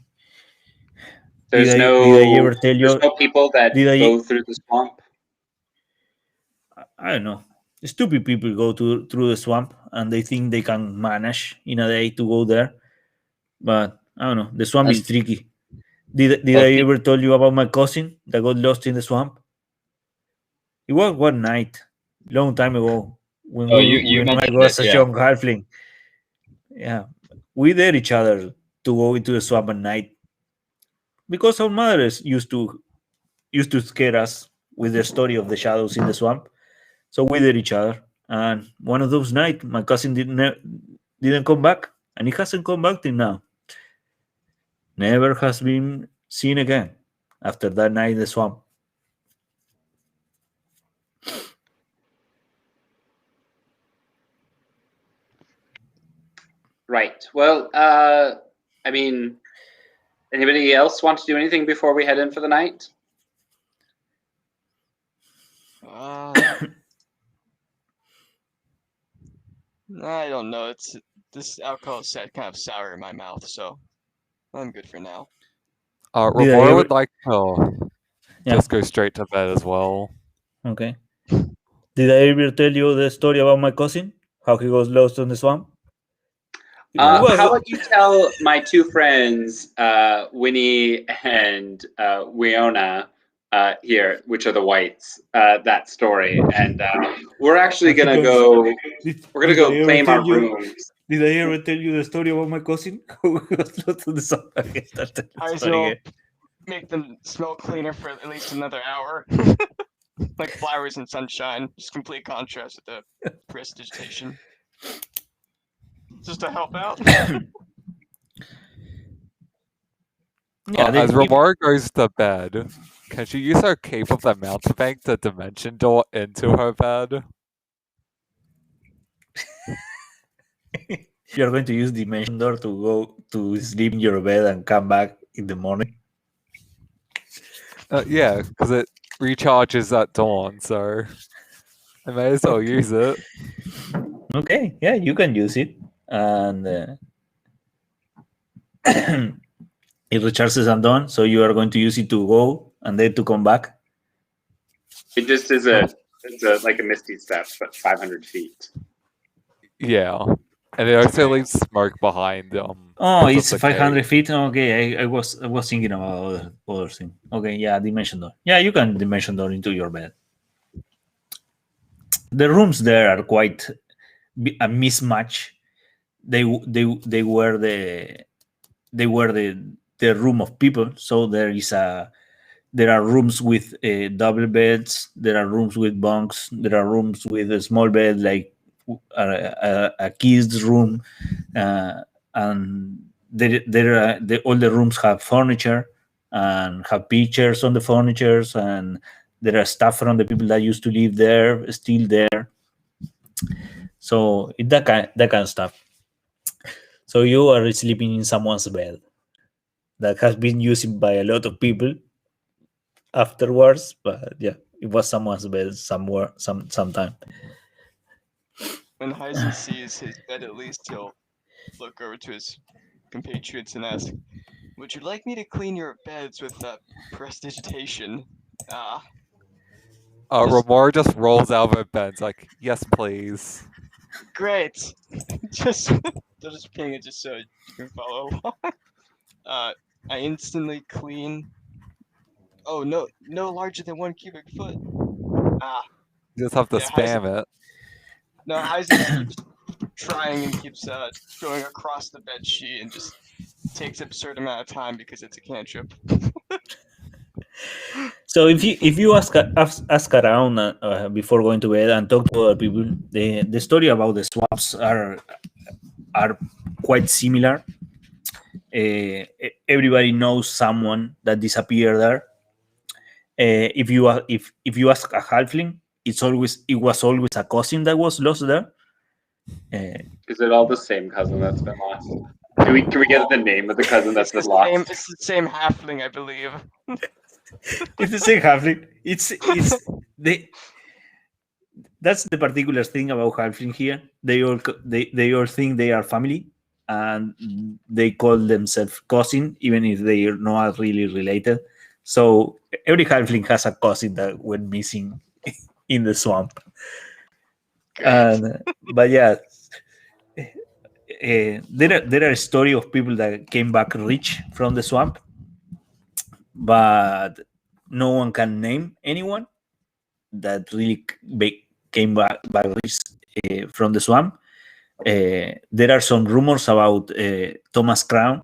There's Did no I ever tell you? people that Did go I? through the swamp. I don't know. Stupid people go through the swamp and they think they can manage in a day to go there. But I don't know. The swamp is And tricky. Did well, I ever tell you about my cousin that got lost in the swamp? It was one night, long time ago, when oh, you when I mentioned it, was a yeah. young halfling. Yeah, we dare each other to go into the swamp at night because our mothers used to scare us with the story of the shadows in the swamp. So we did each other. And one of those nights, my cousin didn't come back, and he hasn't come back till now. Never has been seen again after that night in the swamp. Right. Well, I mean, anybody else want to do anything before we head in for the night? I don't know. This alcohol set kind of sour in my mouth, so I'm good for now. Did I Ramora ever- would like to Yeah. just go straight to bed as well. Okay. Did I ever tell you the story about my cousin? How he was lost in the swamp? How about you tell my two friends, Winnie and Wiona, here, which are the whites, that story, and we're actually gonna go. We're gonna go claim our rooms. Did I ever tell you the story about my cousin who was lost in the swamp? Okay, that's the I story will again. make them smell cleaner for at least another hour. Like flowers and sunshine. Just complete contrast with the prestidigitation. Just to help out. Yeah, As Ramora goes to bed, can she use her cape of the mountebank to dimension door into her bed? you're going to use dimension door to go to sleep in your bed and come back in the morning. Yeah, because it recharges at dawn, so I may as well use it. Okay, yeah, you can use it, and it recharges at dawn. So you are going to use it to go and then to come back. It just is like a misty step, but 500 feet. Yeah, and it also leaves smoke behind. Oh, because it's of the 500 cave. feet. Okay, I was thinking about other thing. Okay, yeah, dimension door. Yeah, you can dimension door into your bed. The rooms there are quite a mismatch. They were the room of people. So there are rooms with double beds. There are rooms with bunks. There are rooms with a small bed, like a kid's room, and all the rooms have furniture and have pictures on the furnitures, and there are stuff from the people that used to live there still there. So that kind of stuff. So you are sleeping in someone's bed that has been used by a lot of people afterwards, but yeah, it was someone's bed sometime. When Heisen sees his bed, at least he'll look over to his compatriots and ask, "Would you like me to clean your beds with prestidigitation?" Ramora just rolls out of her bed, it's like, yes, please. Great. Just they're just paying it just so you can follow along. I instantly clean. Oh no, no larger than 1 cubic foot. You just have to Yeah, spam it. No, Heisen keeps trying and keeps going across the bed sheet and just takes absurd amount of time because it's a cantrip. So if you ask around before going to bed and talk to other people, the story about the swamps are quite similar. Everybody knows someone that disappeared there. If you ask a halfling, it was always a cousin that was lost there. Is it all the same cousin that's been lost? Can we get the name of the cousin that's been lost? It's the same halfling, I believe. It's the same halfling. It's they. That's the particular thing about halfling here. They all think they are family, and they call themselves cousin, even if they are not really related. So every halfling has a cousin that went missing in the swamp. Great. But yeah, there are a story of people that came back rich from the swamp, but no one can name anyone that really came back rich from the swamp. There are some rumors about Thomas Crown,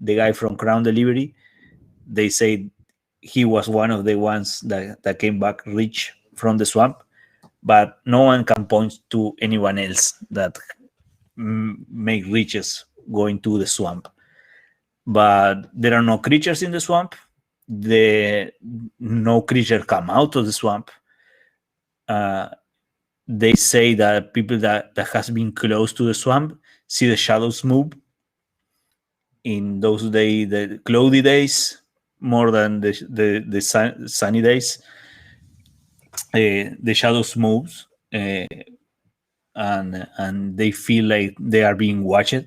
the guy from Crown Delivery. They say he was one of the ones that came back rich from the swamp, but no one can point to anyone else that make riches going to the swamp. But there are no creatures in the swamp. No creature come out of the swamp. They say that people that has been close to the swamp see the shadows move in those the cloudy days more than the sunny days. The shadows moves, and they feel like they are being watched,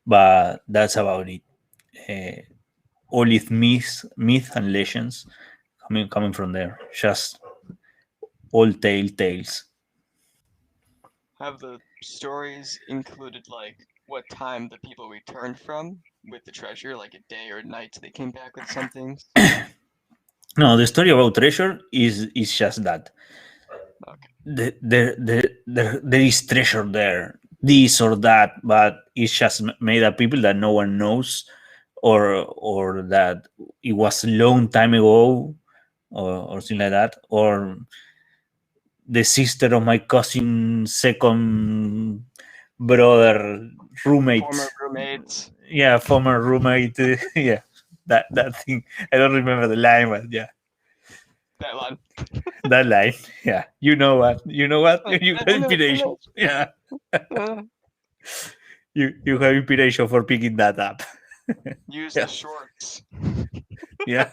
but that's about it. All is myth and legends coming from there. Just all tales. Have the stories included like what time the people returned from with the treasure, like a day or night they came back with something? No, the story about treasure is just that. Okay. There is treasure there, this or that, but it's just made up people that no one knows, or that it was a long time ago, or something like that, or the sister of my cousin's second brother roommate. Former roommates. Yeah, former roommate. Yeah, that thing. I don't remember the line, but yeah, That line. that line. Yeah, you know what? You I have know, inspiration. Yeah, Uh, you have inspiration for picking that up. use Yeah. the shorts. Yeah.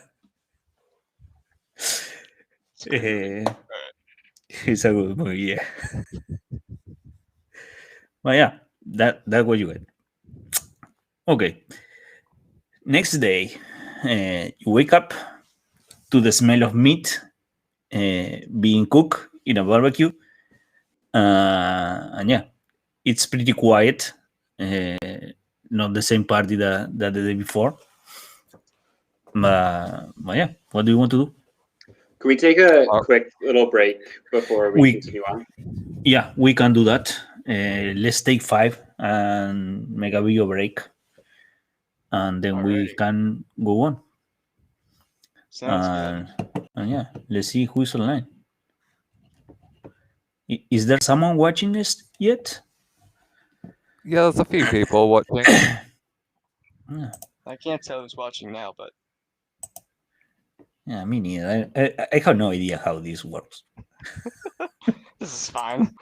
It's a good movie. It's a good movie. Yeah. But yeah, that what you get. Okay. Next day, you wake up to the smell of meat being cooked in a barbecue, and yeah, it's pretty quiet. Not the same party that the day before. But yeah, what do you want to do? Can we take a quick little break before we We- continue on? Yeah, we can do that. Let's take 5 and make a video break, and then we Alrighty. can go on. Sounds good. And yeah, let's see who is online. Is there someone watching this yet? Yeah, there's a few people watching. I can't tell who's watching now, but Yeah, me neither. I have no idea how this works. this is fine.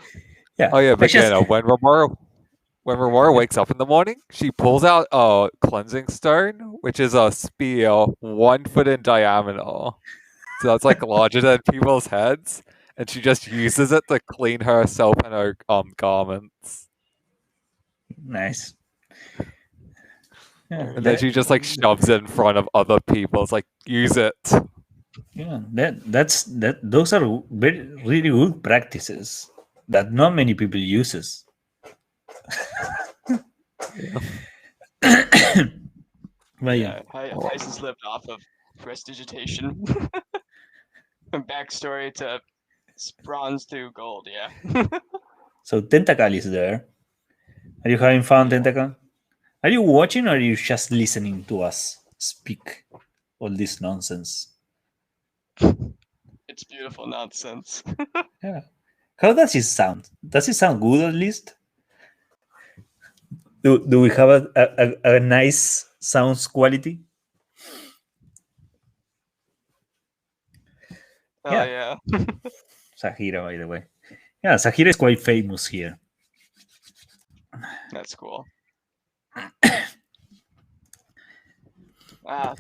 Yeah. Oh yeah, I but just- when Remora wakes up in the morning, she pulls out a cleansing stone, which is a spear 1 foot in diameter. So that's like larger than people's heads, and she just uses it to clean herself and her garments. Nice. Yeah, And then she just like shoves it in front of other people. It's like, use it. yeah, those are really good practices that not many people uses. But yeah, Heisen's lived off of prestidigitation. Backstory to bronze to gold, yeah. so Tentacle is there. Are you having fun, Tentacle? Are you watching, or are you just listening to us speak all this nonsense? It's beautiful nonsense. Yeah. How does it sound? Does it sound good at least? Do we have a nice sounds quality? Oh Yeah. yeah. Sahira, by the way. Yeah, Sahira is quite famous here. That's cool.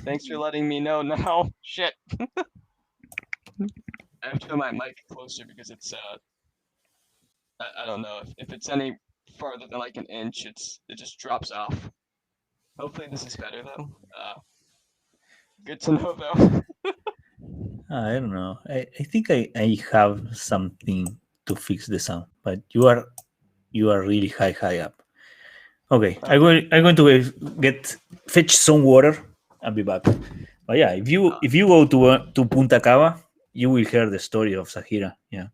Thanks for letting me know now. Shit. I have to put my mic closer because it's I don't know if it's any farther than like an inch, it just drops off. Hopefully this is better though. Good to know though. I don't know. I think I have something to fix the sound, but you are really high up. Okay, I'm going to get fetch some water. I'll be back. But yeah, if you go to Punta Cava, you will hear the story of Sahira. Yeah,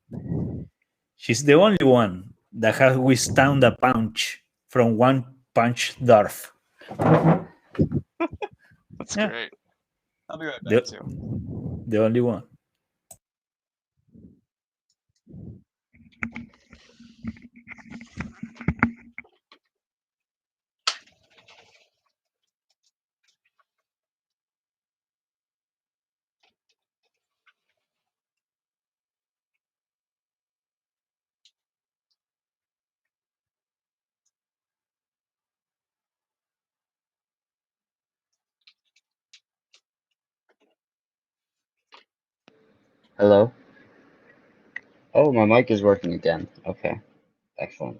she's the only one that has withstood a punch from one punch Darth. That's Yeah, great. I'll be right the back too. the only one. Hello? Oh, my mic is working again. Okay, excellent.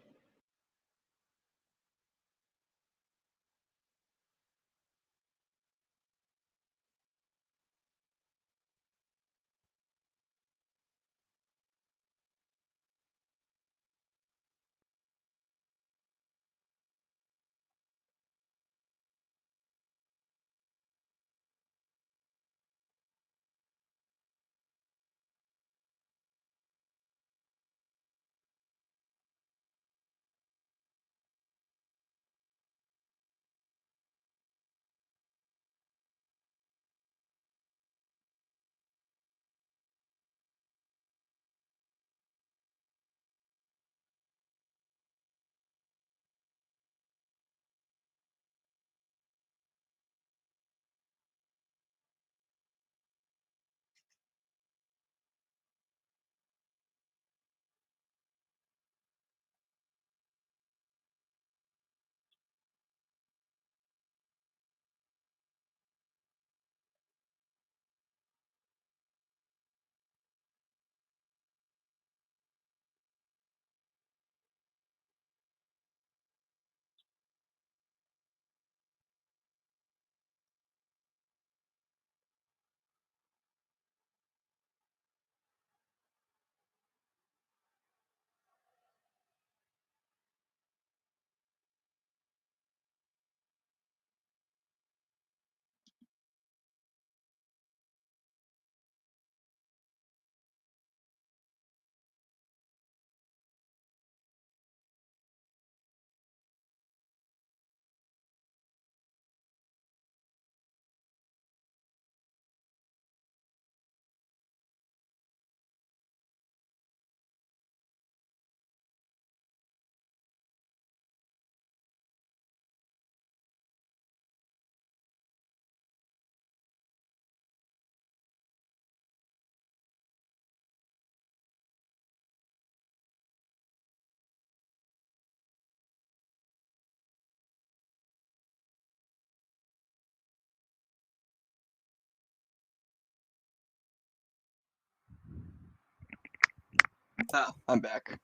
I'm back.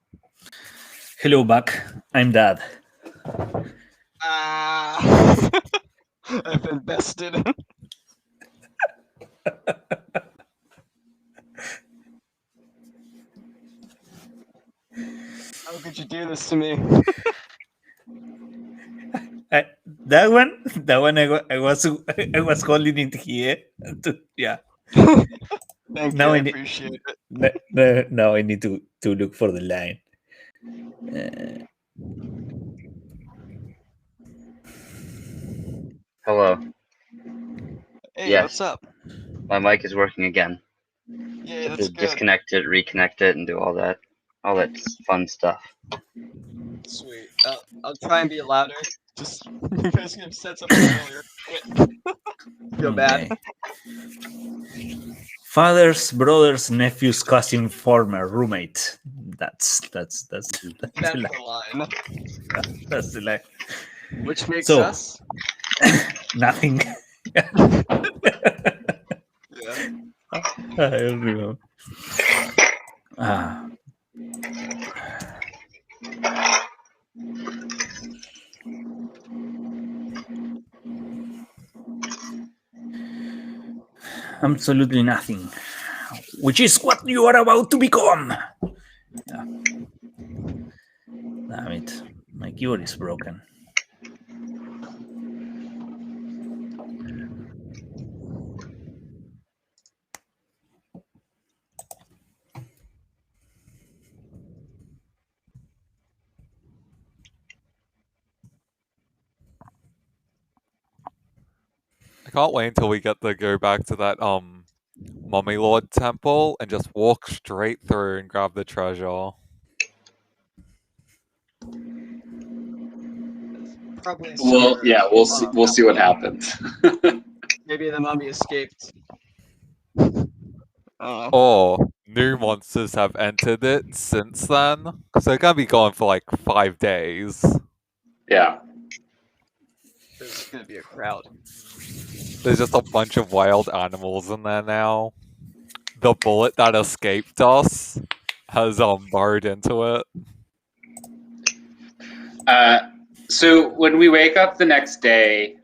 Hello, back. I'm Dad. I've been bested. How could you do this to me? That one I was holding it here. Yeah. Thank Now you, I I need appreciate it. now I need to look for the line. Hello. Hey, Yes, what's up? my mic is working again. Yeah, To that's good. disconnect it, reconnect it, and do all that fun stuff. Sweet. I'll try and be louder. Just you guys could have said something earlier. Shit. Feel bad. Fathers, brothers, nephews, cousin, former roommate. That's That's the the line. line. That's the line. Which makes So- us. Nothing. Yeah. I don't remember. Ah. Absolutely nothing. Which is what you are about to become. Yeah. Damn it. My keyboard is broken. I can't wait until we get to go back to that Mummy Lord temple and just walk straight through and grab the treasure. Probably. Well, somewhere yeah, we'll see. around We'll see what that. happens. Maybe the mummy escaped. Or new monsters have entered it since then. So they're gonna be gone for like 5 days. Yeah. There's gonna be a crowd. There's just a bunch of wild animals in there now. The bullet that escaped us has burrowed into it. So when we wake up the next day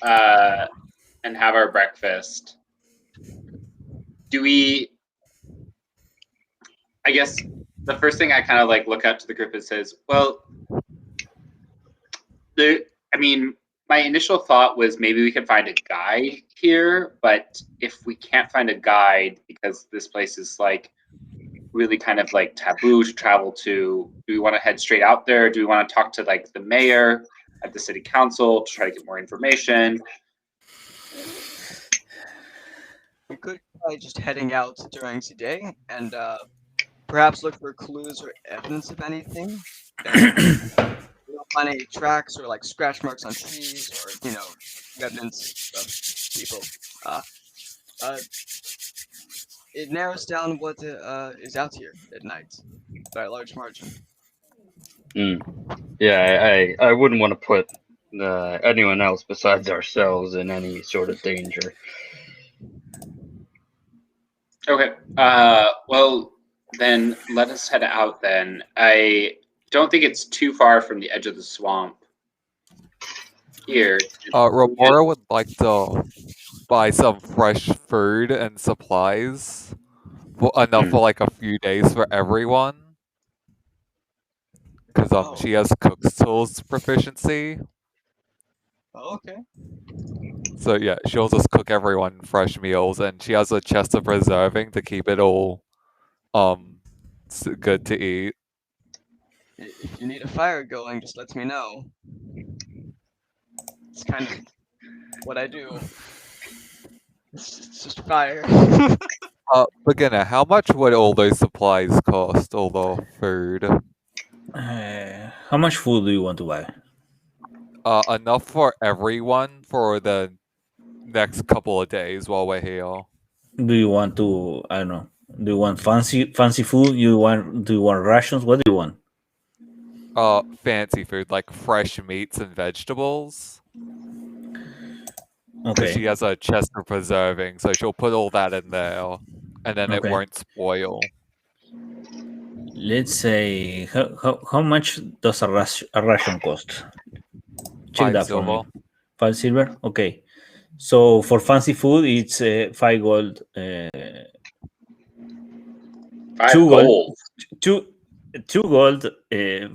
and have our breakfast, do we? I guess the first thing I kind of like look out to the group and says, well, I mean, my initial thought was maybe we could find a guide here, but if we can't find a guide because this place is like really kind of like taboo to travel to, do we want to head straight out there? Do we want to talk to like the mayor at the city council to try to get more information? We could try just heading out during the day and perhaps look for clues or evidence of anything. We don't find any tracks or like scratch marks on trees or evidence of people. It narrows down what is out here at night by a large margin. Yeah, I wouldn't want to put anyone else besides ourselves in any sort of danger. Okay. Well, then let us head out then. I don't think it's too far from the edge of the swamp here. Ramora would like to buy some fresh food and supplies. Enough for like a few days for everyone. Because she has cook's tools proficiency. Oh, okay. So yeah, she'll just cook everyone fresh meals, and she has a chest of preserving to keep it all good to eat. If you need a fire going, just let me know. It's kind of what I do. It's just fire. Beginner, how much would all those supplies cost? All the food? How much food do you want to buy? Enough for everyone for the next couple of days while we're here. Do you want to? I don't know. Do you want fancy food? Do you want rations? What do you want? Fancy food like fresh meats and vegetables. Because she Okay. has a chest of preserving, so she'll put all that in there, and then it Okay. won't spoil. Let's say how much does a ration cost? Check 5 that silver. for me. 5 silver. Okay. So for fancy food, it's 5 gold. 5 2 gold. gold. 2 gold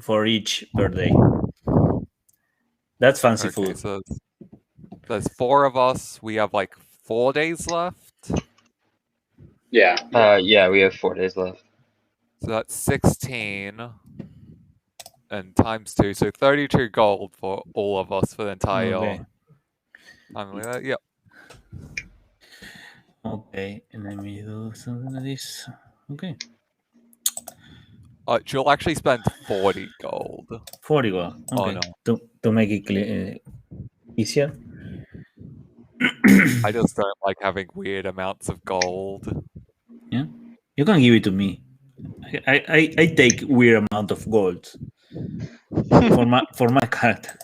for each per day. That's fancy Okay, food. so there's 4 of us. We have like 4 days left. Yeah. Yeah, we have 4 days left. So that's 16 and times 2, so 32 gold for all of us for the entire Okay. time. Yep. Okay, let me do something like this. Okay, She'll actually spend 40 gold. 40 gold. Oh Okay, no. to make it easier. I just don't like having weird amounts of gold. Yeah, you can give it to me. I take weird amount of gold for my character.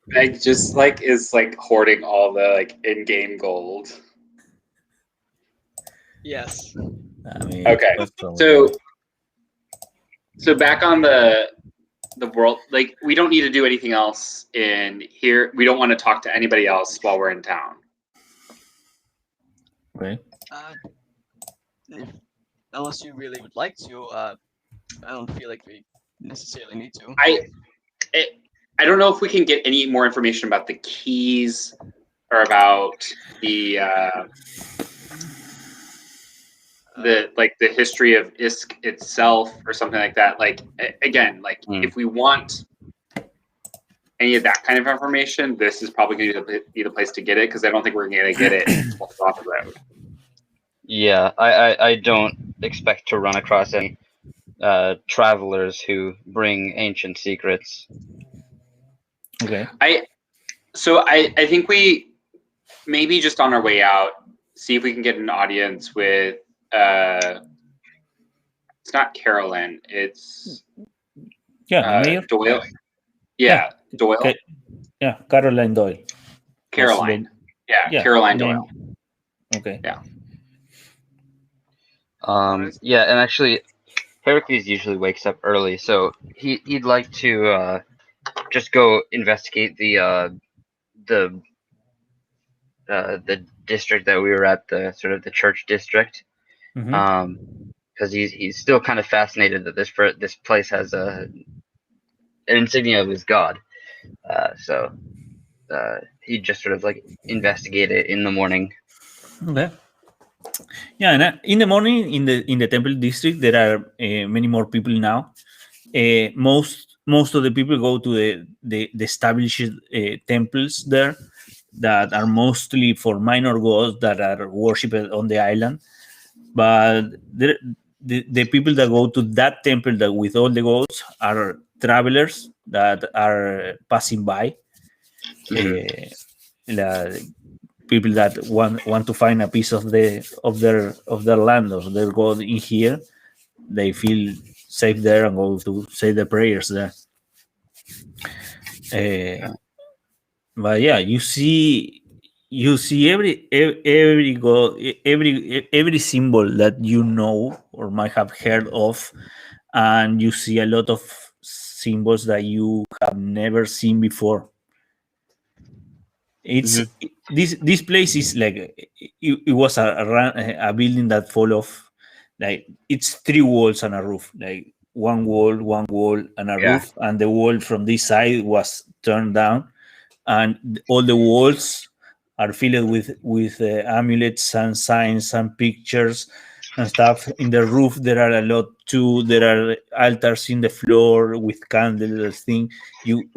Meg just like is like hoarding all the like in-game gold. Yes. I mean, Okay, what's wrong with so that? so back on the world, like we don't need to do anything else in here. We don't want to talk to anybody else while we're in town. Okay. If, unless you really would like to, I don't feel like we necessarily need to. I don't know if we can get any more information about the keys or about the history of ISK itself or something like that. Like again, like if we want any of that kind of information, this is probably going to be the place to get it because I don't think we're going to get it off the road. Yeah, I don't expect to run across any travelers who bring ancient secrets. Okay. I think we maybe just on our way out, see if we can get an audience with it's not Carolyn, it's Yeah, Mayor. Doyle. Yeah, Doyle. Okay. Yeah, Caroline Doyle. Caroline. Yeah, Caroline name. Doyle. Okay. Yeah. Yeah, and actually, Heracles usually wakes up early, so he'd like to just go investigate the district that we were at, the sort of the church district, because he's still kind of fascinated that this place has an insignia of his god. So he'd just sort of like investigate it in the morning. Okay. Yeah, and in the morning in the temple district there are many more people now. Most of the people go to the established temples there that are mostly for minor gods that are worshipped on the island. But the people that go to that temple that with all the gods are travelers that are passing by. People that want to find a piece of their land or their god in here, they feel safe there and go to say the prayers there. But yeah, you see every god, every symbol that you know or might have heard of, and you see a lot of symbols that you have never seen before. It's this place is like it was a building that full of like it's three walls and a roof, like one wall and a roof, and the wall from this side was turned down, and all the walls are filled with amulets and signs and pictures and stuff. In the roof there are a lot too. There are altars in the floor with candles thing. You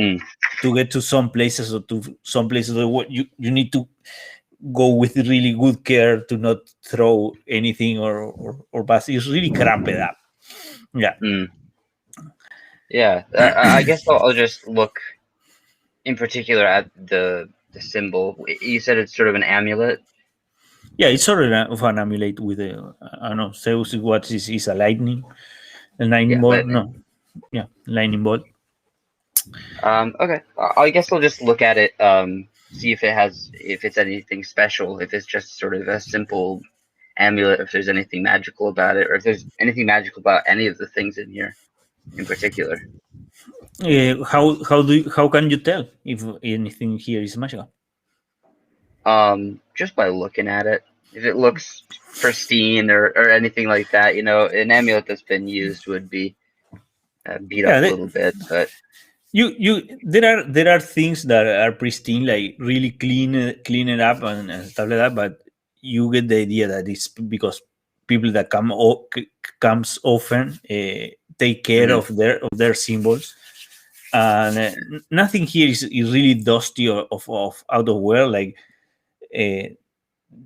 to get to some places or to some places you need to go with really good care to not throw anything or pass. It's really cramped up. Yeah. Yeah, I guess I'll just look in particular at the symbol. You said it's sort of an amulet. Yeah, it's sort of an amulet with a I don't know. Zeus what is a lightning bolt. Lightning. No, yeah, lightning bolt. Okay, I guess I'll just look at it. See if it's anything special. If it's just sort of a simple amulet. If there's anything magical about it, or if there's anything magical about any of the things in here, in particular. How can you tell if anything here is magical? Just by looking at it. If it looks pristine or anything like that, an amulet that's been used would be beat up a little bit, but there are things that are pristine, like really clean it up and stuff like that, but you get the idea that it's because people that comes often take care of their symbols, and nothing here is really dusty or of out of wear. Like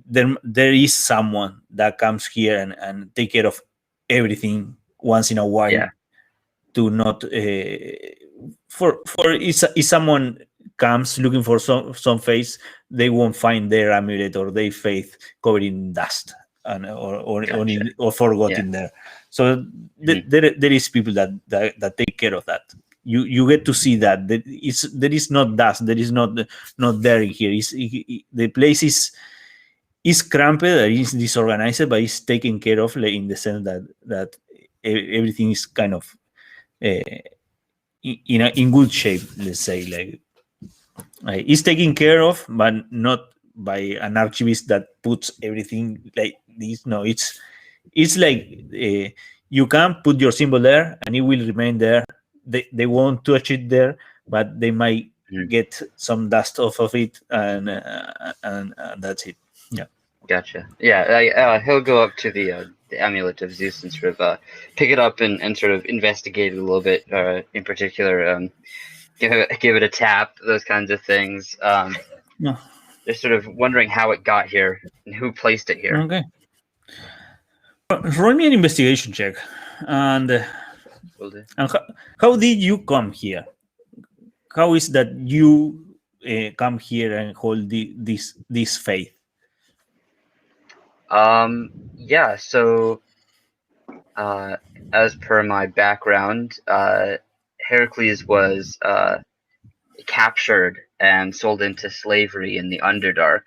there is someone that comes here and take care of everything once in a while. Yeah. To not for if someone comes looking for some face, they won't find their amulet or their faith covered in dust and Gotcha. or forgotten there. So there is people that take care of that. You get to see that there is not dust, there is not dirt here. The place is cramped, is disorganized, but it's taken care of, like, in the sense that everything is kind of in good shape. Let's say, like, it's taken care of, but not by an archivist that puts everything like this. No, it's like you can put your symbol there and it will remain there. They won't touch it there, but they might get some dust off of it, and that's it. Yeah. Gotcha. Yeah, he'll go up to the amulet of Zeus and sort of pick it up and sort of investigate it a little bit. In particular, give it a tap, those kinds of things. Yeah. Just sort of wondering how it got here and who placed it here. Okay. Roll me an investigation check, and Will do. how did you come here? How is that you come here and hold this faith? Yeah, so as per my background, Heracles was captured and sold into slavery in the Underdark.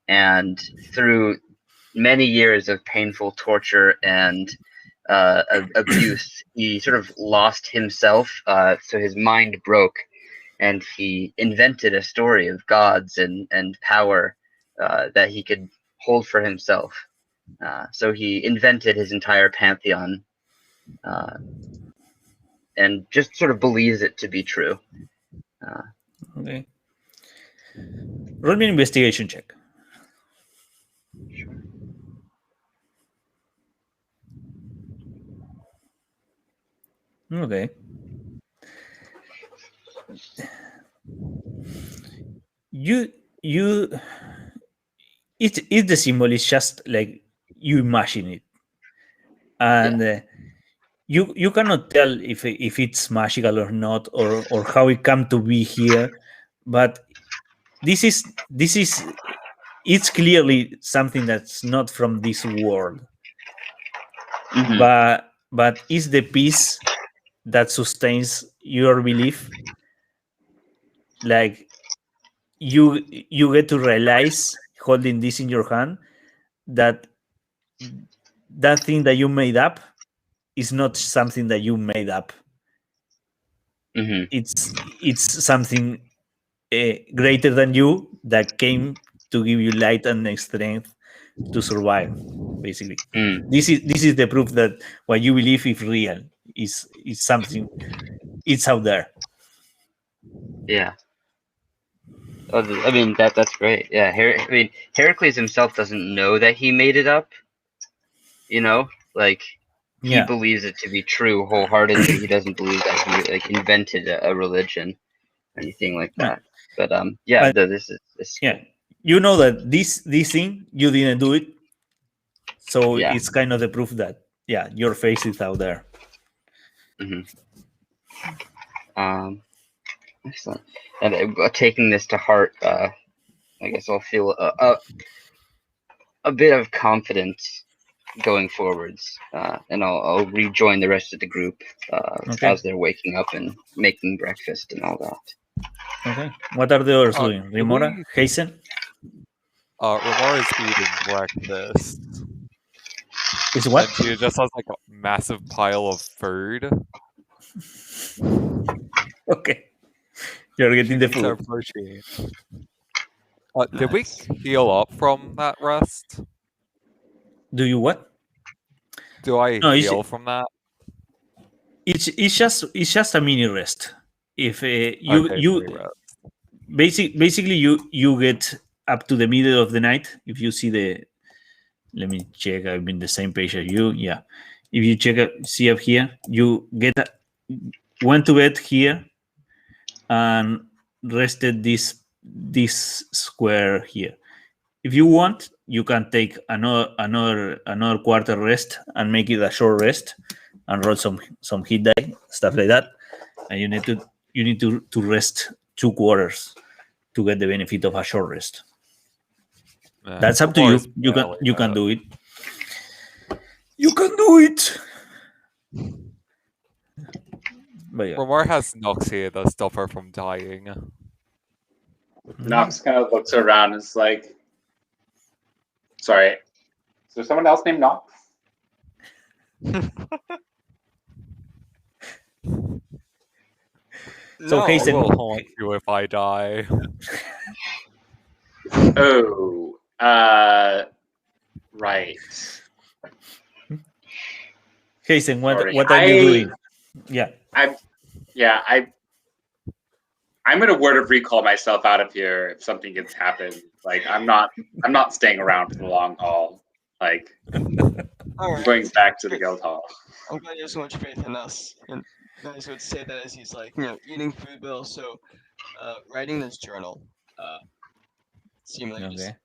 And through many years of painful torture and abuse, he sort of lost himself. So his mind broke, and he invented a story of gods and power that he could hold for himself. So he invented his entire pantheon and just sort of believes it to be true. Okay. Roll me an investigation check. Sure. Okay. It's the symbol is just like you imagine it, and you cannot tell if it's magical or not, or how it come to be here, but this is it's clearly something that's not from this world. Mhm. But is the piece that sustains your belief. Like, you get to realize, holding this in your hand, that thing that you made up is not something that you made up. Mhm. It's something greater than you that came to give you light and strength to survive. Basically, this is the proof that what you believe is real. Is something. It's out there. Yeah. I mean that's great. Yeah. I mean Heracles himself doesn't know that he made it up. You know, like he Yeah. believes it to be true wholeheartedly. He doesn't believe that he like invented a religion or anything like that. But yeah, But- this is Yeah, you know that this thing you didn't do it, so Yeah. it's kind of the proof that your face is out there. Excellent. And taking this to heart, I guess I'll feel a bit of confidence going forwards, and I'll rejoin the rest of the group Okay. as they're waking up and making breakfast and all that. Okay, what are the others doing? do Remora, we- Hazen, Ramora is eating breakfast, is what? and she just has like a massive pile of food. Okay, you're She getting the needs her food. protein. Did we Nice. heal up from that rest? Do you what? Do I No, heal from that? It's just a mini rest. If you Okay, you mini rest. basically you get up to the middle of the night. If you see let me check. I'm in the same page as you. Yeah, if you see up here, you went to bed here and rested this square here. if you want, you can take another quarter rest and make it a short rest and roll some hit die, stuff like that. And you need to rest 2 quarters to get the benefit of a short rest. That's up to you. You can do it. You can do it. But yeah. Remore has Nox here to stop her from dying. Knox kind of looks around and is like, sorry, is there someone else named Knox? So No. Hasten, I will haunt you if I die. Oh, right. Hasten, Sorry. what are you doing? Yeah. I'm gonna word of recall myself out of here if something gets happened. Like I'm not staying around for the long haul. Like All I'm right. going back to the guild hall. I'm glad you have so much faith in us. And guys would say that as he's like, eating food bill. So, writing this journal, seemed like just, Okay.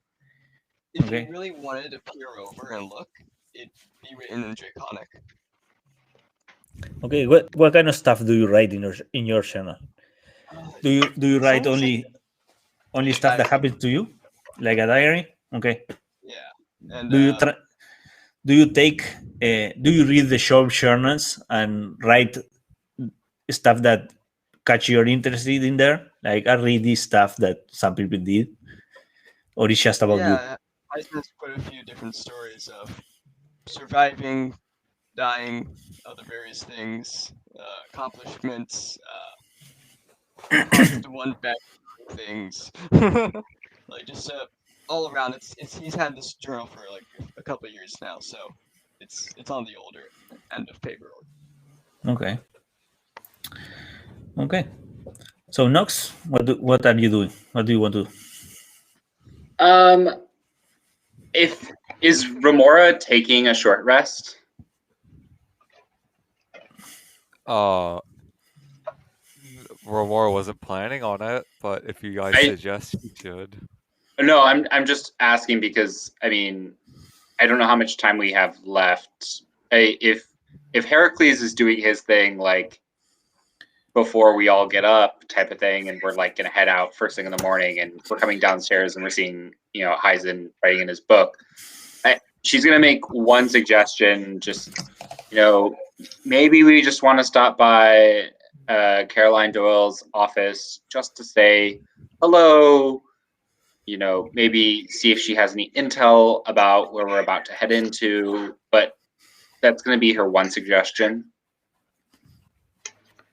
if Okay. you really wanted to peer over and look, it'd be written in Draconic. Okay. What kind of stuff do you write in your journal? Do you write Sounds only stuff that diary. happens to you, like a diary? Okay. Yeah. And Do you do you take do you read the short journals and write stuff that catch your interest in there? Like I read this stuff that some people did, or it's just about you? yeah, I sent quite a few different stories of surviving, dying, other various things, accomplishments, caused one bad things, like just all around. It's he's had this journal for like a couple of years now, so it's on the older end of paperwork. Okay. Okay. So Nox, what are you doing? What do you want to do? If is Remora taking a short rest? Remore wasn't planning on it, but if you guys suggest, you should. No, I'm just asking because I mean I don't know how much time we have left. If Heracles is doing his thing like before we all get up type of thing, and we're like gonna head out first thing in the morning, and we're coming downstairs and we're seeing Heisen writing in his book. She's gonna make one suggestion, just maybe we just want to stop by Caroline Doyle's office just to say hello. Maybe see if she has any intel about where we're about to head into, but that's going to be her one suggestion.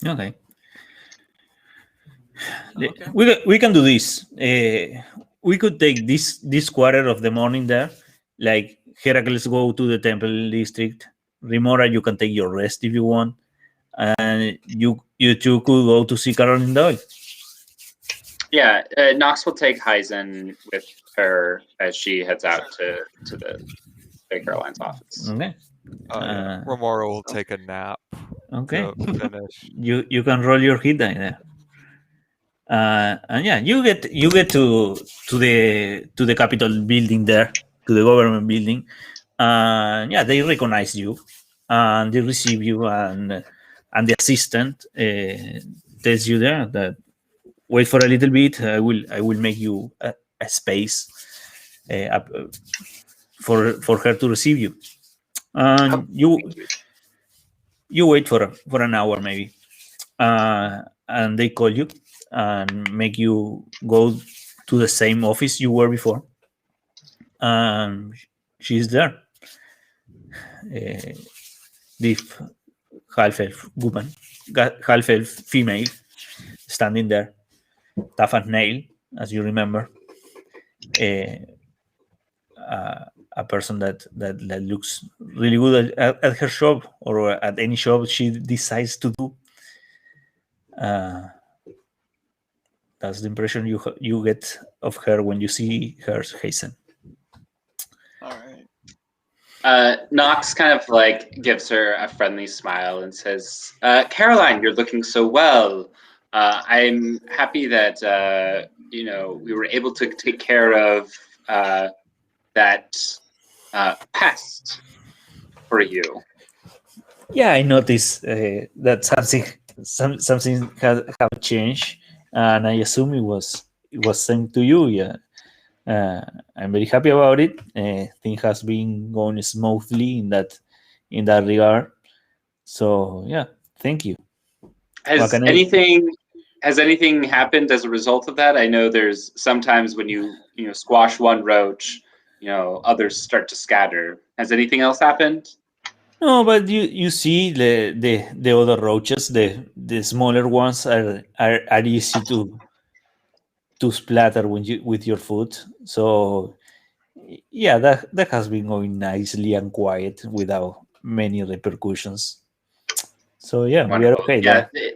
Okay. We can do this. We could take this quarter of the morning there, like Heracles go to the temple district. Remora, you can take your rest if you want, and you two could go to see Caroline Doyle. Yeah, Nox will take Heisen with her as she heads out to the Caroline's office. Okay. Remora will take a nap. Okay. To finish. You can roll your hit die there. And yeah, you get to the Capitol building there, to the government building. Yeah, they recognize you and they receive you, and the assistant tells you there that wait for a little bit. I will make you a space for her to receive you. And you wait for an hour maybe, and they call you and make you go to the same office you were before. She's there. This half-elf woman, half-elf female, standing there, tough as nail, as you remember. A person that looks really good at her job, or at any job she decides to do. That's the impression you get of her when you see her, Hasten. All right. Knox kind of like gives her a friendly smile and says, Caroline, you're looking so well. I'm happy that we were able to take care of that pest for you? Yeah, I noticed that something have changed, and I assume it was sent to you. Yeah, I'm very happy about it. Thing has been going smoothly in that regard. So yeah, thank you. What Has can I? anything happened as a result of that? I know there's sometimes when you squash one roach, others start to scatter. Has anything else happened? No, but you see the other roaches, the smaller ones are easy to splatter with your foot. So yeah, that has been going nicely and quiet without many repercussions. So yeah, we are Wonderful. okay Yeah, there.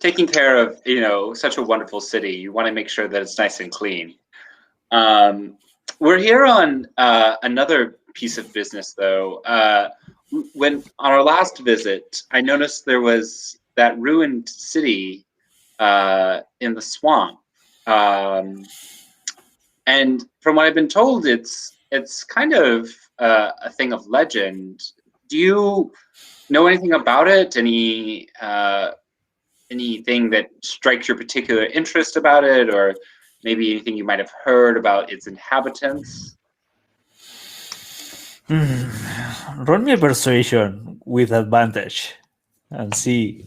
taking care of such a wonderful city, you want to make sure that it's nice and clean. We're here on another piece of business, though. When on our last visit, I noticed there was that ruined city in the swamp, and from what I've been told, it's kind of a thing of legend. Do you know anything about it? Anything that strikes your particular interest about it, or maybe anything you might have heard about its inhabitants? Roll me a persuasion with advantage and see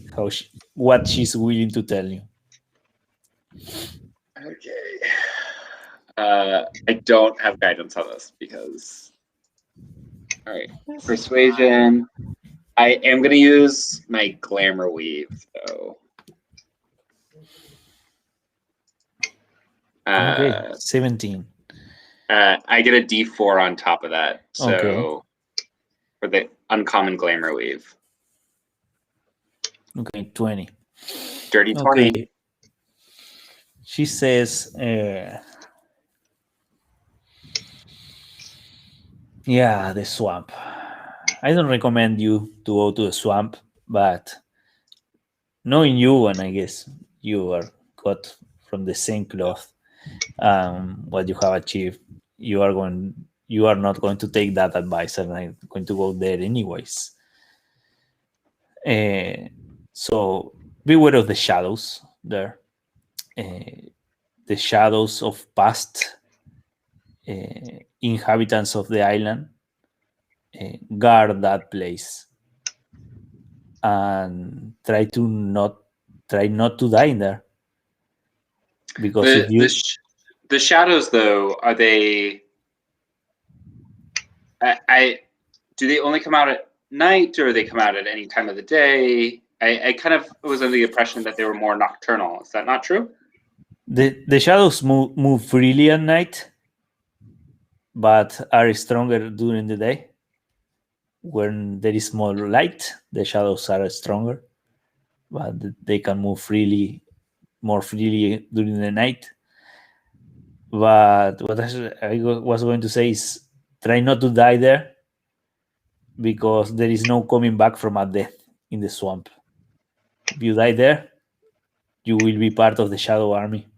what she's willing to tell you. Okay. I don't have guidance on this because. All right, persuasion. I am going to use my glamour weave, though. Okay, 17. I get a D4 on top of that. So Okay. for the uncommon glamour weave. Okay, 20. Dirty 20. Okay. She says, yeah, the swamp. I don't recommend you to go to the swamp, but knowing you, and I guess you are cut from the same cloth, what you have achieved, you are not going to take that advice, and I'm going to go there anyways. So beware of the shadows there. The shadows of past inhabitants of the island guard that place, and try not to die in there, because if you The shadows, though, are they? Do they only come out at night, or they come out at any time of the day? I kind of was under the impression that they were more nocturnal. Is that not true? the shadows move freely at night, but are stronger during the day. When there is more light, the shadows are stronger, but they can move more freely during the night. But what I was going to say is, try not to die there, because there is no coming back from a death in the swamp. If you die there, you will be part of the shadow army.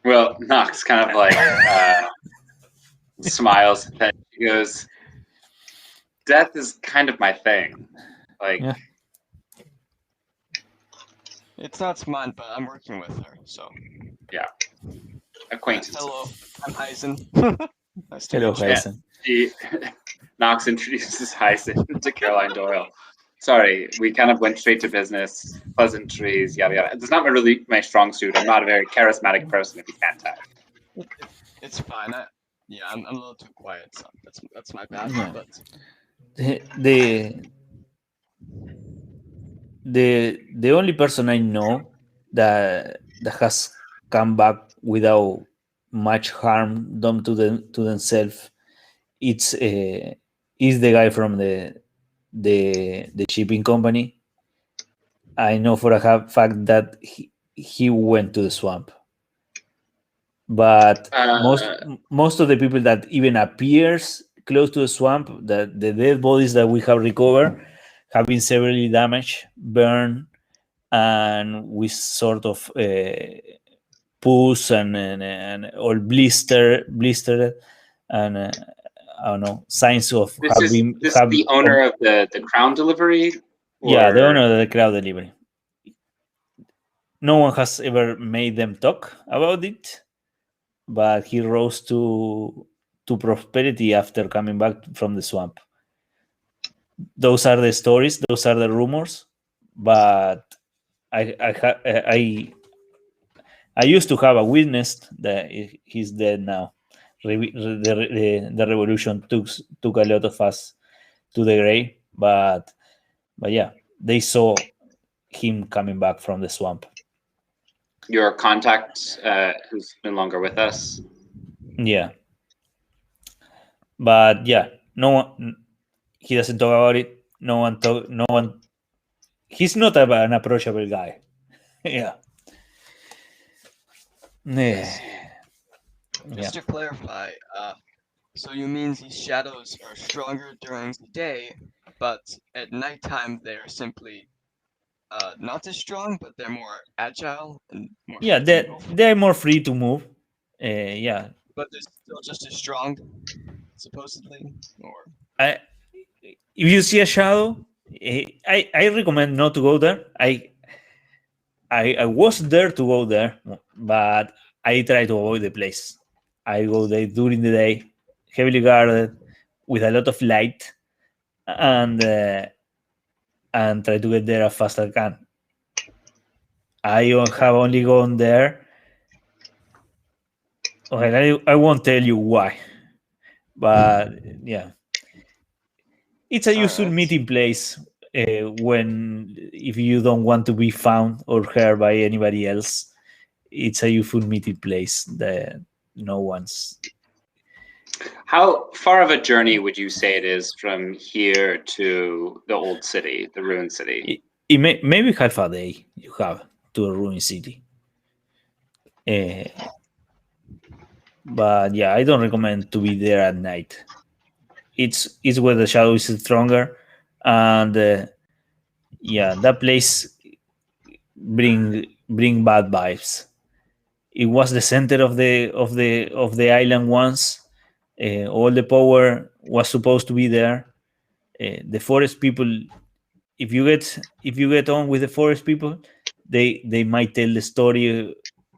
Well, Nox kind of like smiles and she goes, "Death is kind of my thing. Like, Yeah. It's not mine, but I'm working with her, so. acquaintance." Hello, I'm Heisen. Nice to Hello, meet you. Heisen. Knox introduces Heisen to Caroline Doyle. Sorry, we kind of went straight to business, pleasantries, yada yada. It's not really my strong suit. I'm not a very charismatic person, if you can't tell. It's fine. I'm a little too quiet, so that's my bad. Yeah. But The only person I know that has come back without much harm done to themselves, it's is the guy from the shipping company. I know for a fact that he went to the swamp, but most of the people that even appears close to the swamp, the dead bodies that we have recovered, have been severely damaged, burned, and with sort of pus and or blistered, and I don't know, signs of This is the owner of the crown delivery. Yeah, the or- owner of the crowd delivery. No one has ever made them talk about it, but he rose to prosperity after coming back from the swamp. Those are the stories. Those are the rumors. But I used to have a witness that he's dead now. The revolution took a lot of us to the grave, but yeah, they saw him coming back from the swamp. Your contact, who's no longer with us. Yeah, but yeah, no one. He doesn't talk about it. No one talk. No one. He's not an approachable guy. Yeah. Yes. Yeah. Just to clarify, so you mean these shadows are stronger during the day, but at nighttime they're simply not as strong, but they're more agile and more Yeah, free to move. they're more free to move. Yeah. But they're still just as strong, supposedly, or If you see a shadow, I recommend not to go there. I was there to go there, but I try to avoid the place. I go there during the day, heavily guarded, with a lot of light, and try to get there as fast as I can. I have only gone there. Okay, I won't tell you why, but yeah, it's a useful meeting place when if you don't want to be found or heard by anybody else. It's a useful meeting place that no one's. How far of a journey would you say it is from here to the old city, the ruined city? Maybe half a day you have to a ruined city. But yeah, I don't recommend to be there at night. It's where the shadow is stronger, and yeah, that place bring bad vibes. It was the center of the island once. All the power was supposed to be there. The forest people, if you get on with the forest people, they might tell the story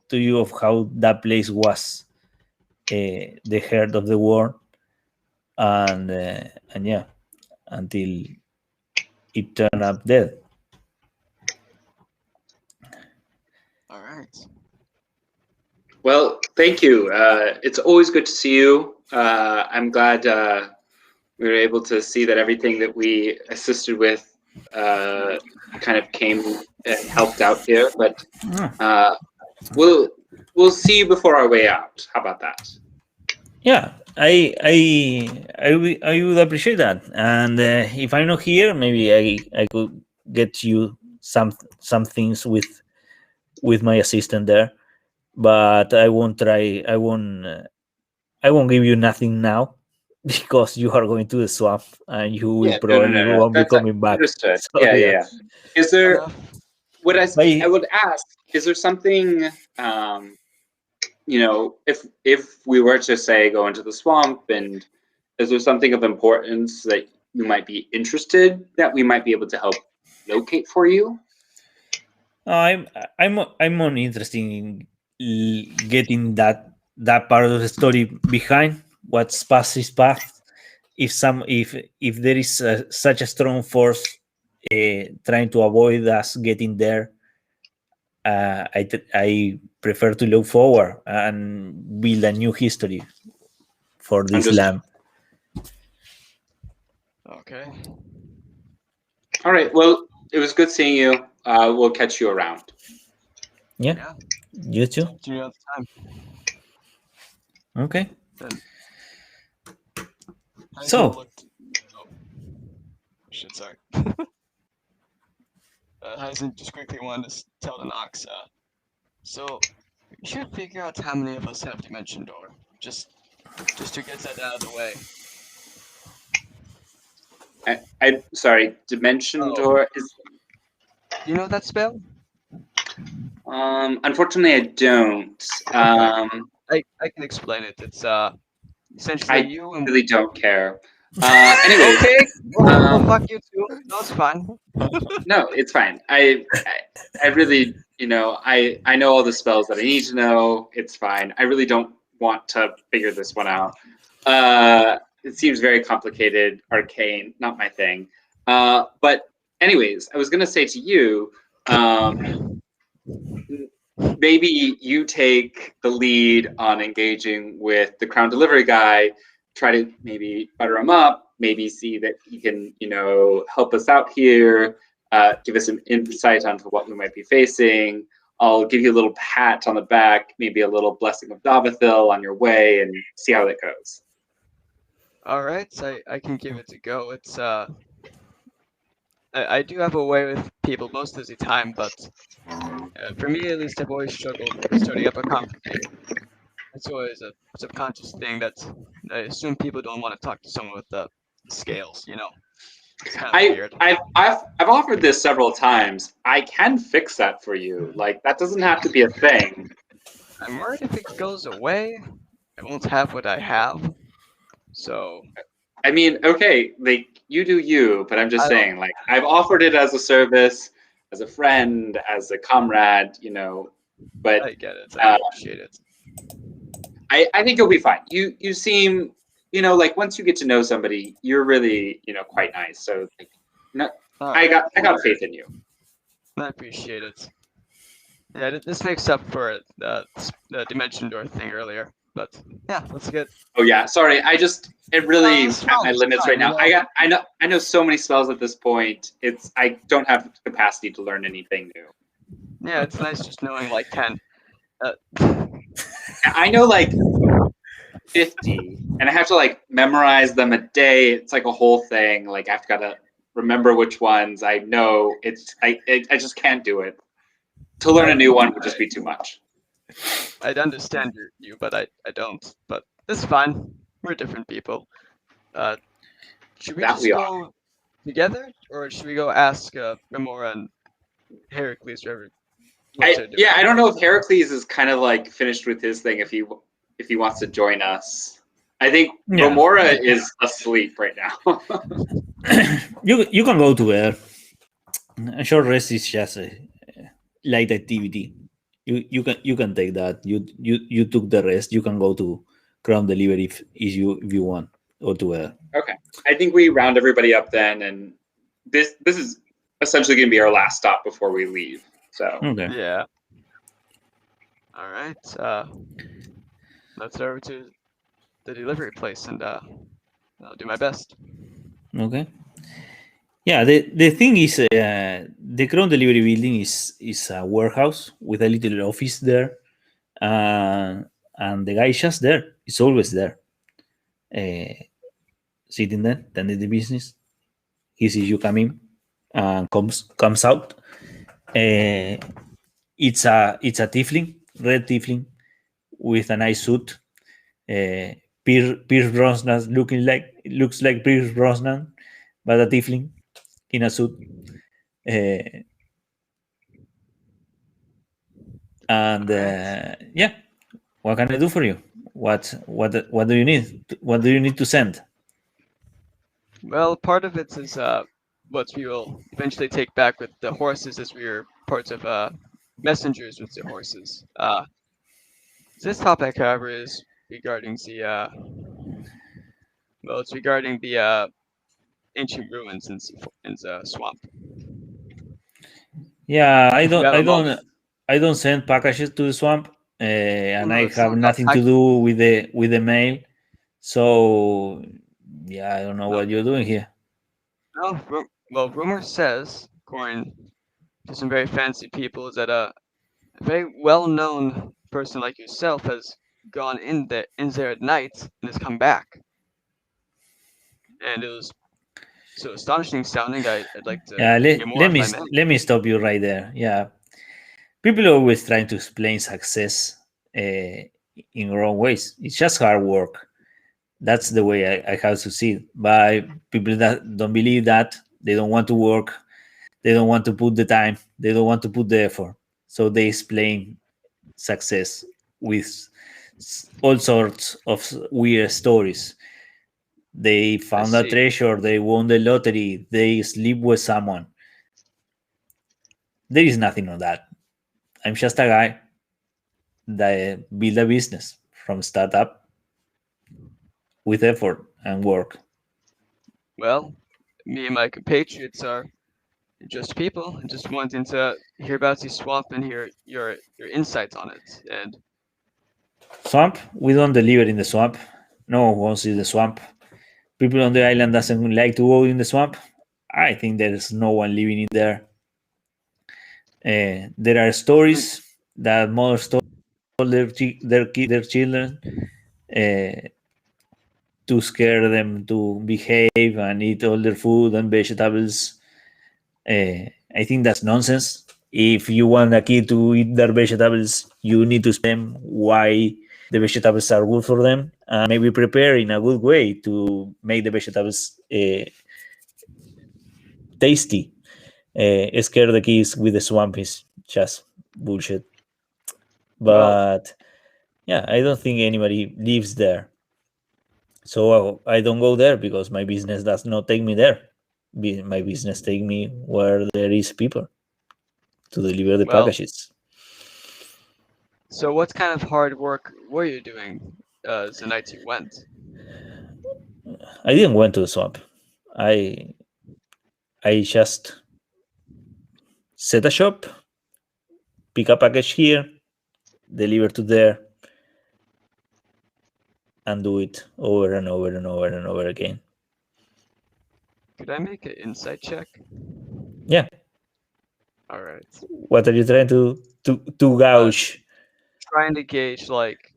to you of how that place was the heart of the world, and yeah, until it turned up dead. all right. Well, thank you. It's always good to see you. I'm glad we were able to see that everything that we assisted with kind of came and helped out here. But we'll see you before our way out. How about that? Yeah, I would appreciate that. And if I'm not here, maybe I could get you some things with my assistant there. But I won't try. I won't give you nothing now because you are going to the swamp and you will probably won't be That's coming back. understood. So, Yeah. Is there? Enough. What I would ask, is there something, if we were to say go into the swamp, and is there something of importance that you might be interested that we might be able to help locate for you? I'm more interested in getting that part of the story behind what's past is past. If there is such a strong force trying to avoid us getting there, I prefer to look forward and build a new history for this land. Okay. All right. Well, it was good seeing you. We'll catch you around. Yeah. You too. Do you have time? Okay. Then. So. Shit, sorry. Heisen just quickly wanted to tell the Nox, so you should figure out how many of us have Dimension Door, just to get that out of the way. Sorry, Dimension Door is. You know that spell? Unfortunately, I don't. I can explain it. It's essentially I you and really don't care. Anyways, okay. Well, um, fuck you too. No, it's fine. no, it's fine. I really, I know all the spells that I need to know. It's fine. I really don't want to figure this one out. It seems very complicated, arcane, not my thing. But anyways, I was gonna say to you, maybe you take the lead on engaging with the crown delivery guy. Try to maybe butter him up. Maybe see that he can, help us out here. Give us some insight onto what we might be facing. I'll give you a little pat on the back, maybe a little blessing of Davathil on your way, and see how that goes. All right, I can give it a go. It's I do have a way with people most of the time, but for me at least, I've always struggled with starting up a conversation. It's always a subconscious thing that I assume people don't want to talk to someone with the scales. It's kind of weird. I've offered this several times. I can fix that for you. Like, that doesn't have to be a thing. I'm worried if it goes away, I won't have what I have. So I mean, okay, like, you do you, but I'm just I don't- saying, like, I've offered it as a service, as a friend, as a comrade, but I get it. I appreciate it. I think you'll be fine. You seem, like, once you get to know somebody, you're really, quite nice. So, like, All I right, got faith in you. I appreciate it. Yeah, this makes up for the dimension door thing earlier. But yeah, let's get. Oh yeah, sorry. It really it's at my fine, it's limits right fine, now. I know so many spells at this point. I don't have capacity to learn anything new. Yeah, it's nice just knowing like 10. I know like 50, and I have to like memorize them a day. It's like a whole thing. Like I've got to remember which ones I know. I just can't do it. To learn a new one would just be too much. I'd understand you, but I don't. But it's fine. We're different people. Should we That just we go together, or should we go ask Remora and Heracles or what they're doing? I don't know if Heracles is kind of like finished with his thing. If he wants to join us, I think Yeah. Remora is asleep right now. You can go to her. A short rest is just a light activity. You can take that. You took the rest. You can go to crown delivery if you want, or to her. Okay, I think we round everybody up then, and this is essentially going to be our last stop before we leave. So Okay. Yeah. All right. Let's head over to the delivery place, and I'll do my best. Okay. Yeah, the thing is, the crown delivery building is a warehouse with a little office there, and the guy is just there. He's always there, sitting there, tending the business. He sees you come in and comes out. It's a tiefling, red tiefling, with a nice suit. Pierce Brosnan looks like Pierce Brosnan, but a tiefling in a suit. Yeah, what can I do for you? What do you need? What do you need to send? Well, part of it is what we will eventually take back with the horses, as we are parts of messengers with the horses. This topic, however, is regarding the well, it's regarding the ancient ruins in the swamp. Yeah, If you have a moment. I don't send packages to the swamp, and No, I it's have not about nothing to do with the mail. So yeah, I don't know No. what you're doing here. No, well, rumor says, according to some very fancy people, is that a very well-known person like yourself has gone in there at night and has come back. And it was so astonishing sounding. I'd like to Yeah, hear more if I may. let me stop you right there. Yeah, people are always trying to explain success in wrong ways. It's just hard work. That's the way I have to see it. By people that don't believe that, they don't want to work, they don't want to put the time, they don't want to put the effort. So they explain success with all sorts of weird stories. They found a see. treasure, they won the lottery, they sleep with someone. There is nothing on that. I'm just a guy that build a business from startup with effort and work. Well, me and my compatriots are just people, just wanting to hear about the swamp and hear your insights on it. And Swamp, we don't deliver in the swamp. No one wants in the swamp. People on the island doesn't like to go in the swamp. I think there's no one living in there. There are stories that mothers told their children to scare them to behave and eat all their food and vegetables. I think that's nonsense. If you want a kid to eat their vegetables, you need to explain why the vegetables are good for them and maybe prepare in a good way to make the vegetables tasty. Scare the kids with the swamp is just bullshit. But yeah, I don't think anybody lives there. So I don't go there because my business does not take me there. My business take me where there is people to deliver the well, packages. so what kind of hard work were you doing the nights you went? I didn't went to the swamp. I I just set a shop, pick a package here, deliver to there, and do it over and over and over and over again. Could I make an insight check? Yeah. All right. What are you trying to gouge? Trying to gauge like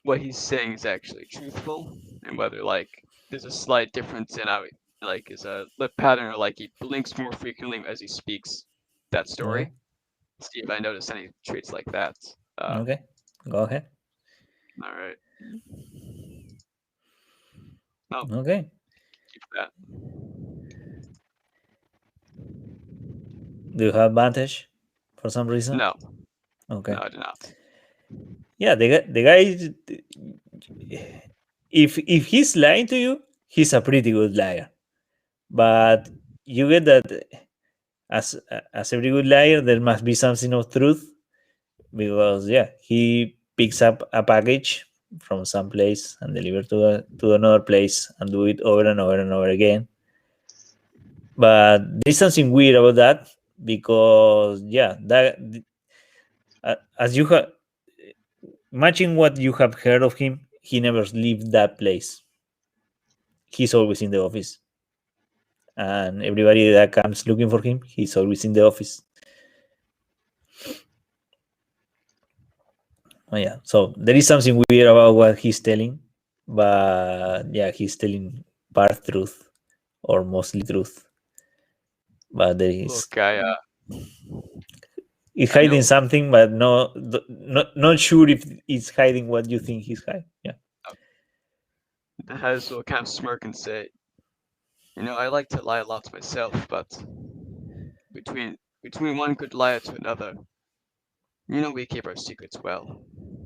what he's saying is actually truthful and whether like there's a slight difference in how like his lip pattern or like he blinks more frequently as he speaks that story. Okay. See if I notice any traits like that. Okay. Go ahead. All right. No, Okay. keep that. Do you have advantage for some reason? No, Okay. no, I do not. Yeah, the guy if he's lying to you, he's a pretty good liar. But you get that as every good liar, there must be something of truth because yeah, he picks up a package from some place and deliver to another place and do it over and over and over again. But there's something weird about that because yeah, that as you have matching what you have heard of him, he never leaves that place. He's always in the office, and everybody that comes looking for him, he's always in the office. Oh, yeah, so there is something weird about what he's telling, but yeah, he's telling part truth or mostly truth. But there is Look, he's I hiding know something, but not sure if it's hiding what you think he's hiding. Yeah. the Hez will kind of smirk and say, you know, I like to lie a lot to myself, but between one good liar to another, you know we keep our secrets well.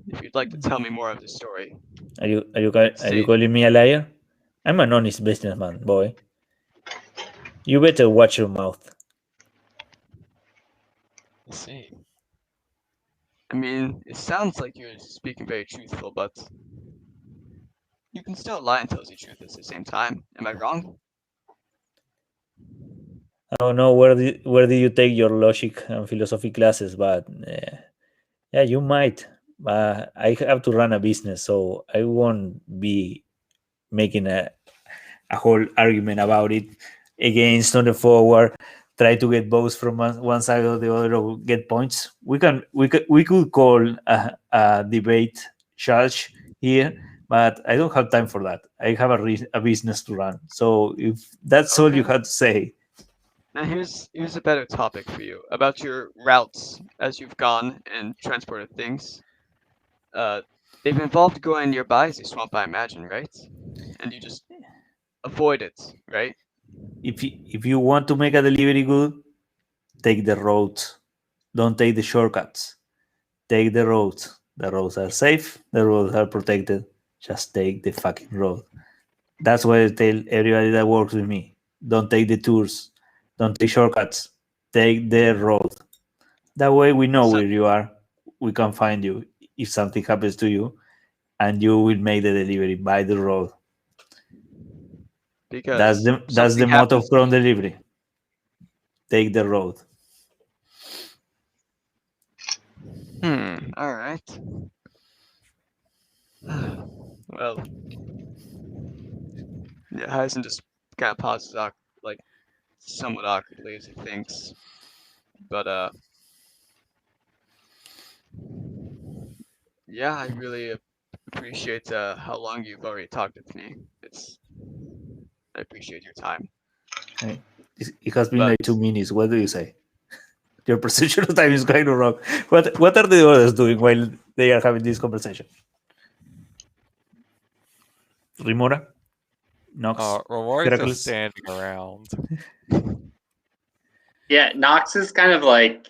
If you'd like to tell me more of the story, Are you calling me a liar? I'm an honest businessman, boy. You better watch your mouth. let's see. I mean, it sounds like you're speaking very truthful, but you can still lie and tell the truth at the same time. Am I wrong? I don't know where did you take your logic and philosophy classes, but yeah, you might. But I have to run a business, so I won't be making a whole argument about it against on the forward. Try to get votes from one side or the other, or get points. We could call a debate charge here, but I don't have time for that. I have a business to run. So if that's all you Okay. had to say, Now here's a better topic for you about your routes as you've gone and transported things. They've involved going nearby the swamp, I imagine, right? And you just avoid it, right? if you want to make a delivery good, take the road don't take the shortcuts. Take the roads. The roads are safe. The roads are protected. Just take the fucking road. That's what I tell everybody that works with me. Don't take the tours. Don't take shortcuts. Take the road. That way we know where you are. We can find you if something happens to you, and you will make the delivery by the road. Because That's the motto from delivery. Take the road. All right. Well, yeah, Heisen just kind of pauses like somewhat awkwardly as he thinks, but yeah, I really appreciate how long you've already talked with me. I appreciate your time. It has been like 2 minutes. What do you say? Your perception of time is kind of wrong. What are the others doing while they are having this conversation? Rimora? Nox? Remora is just Heracles? standing around. Yeah, Nox is kind of like,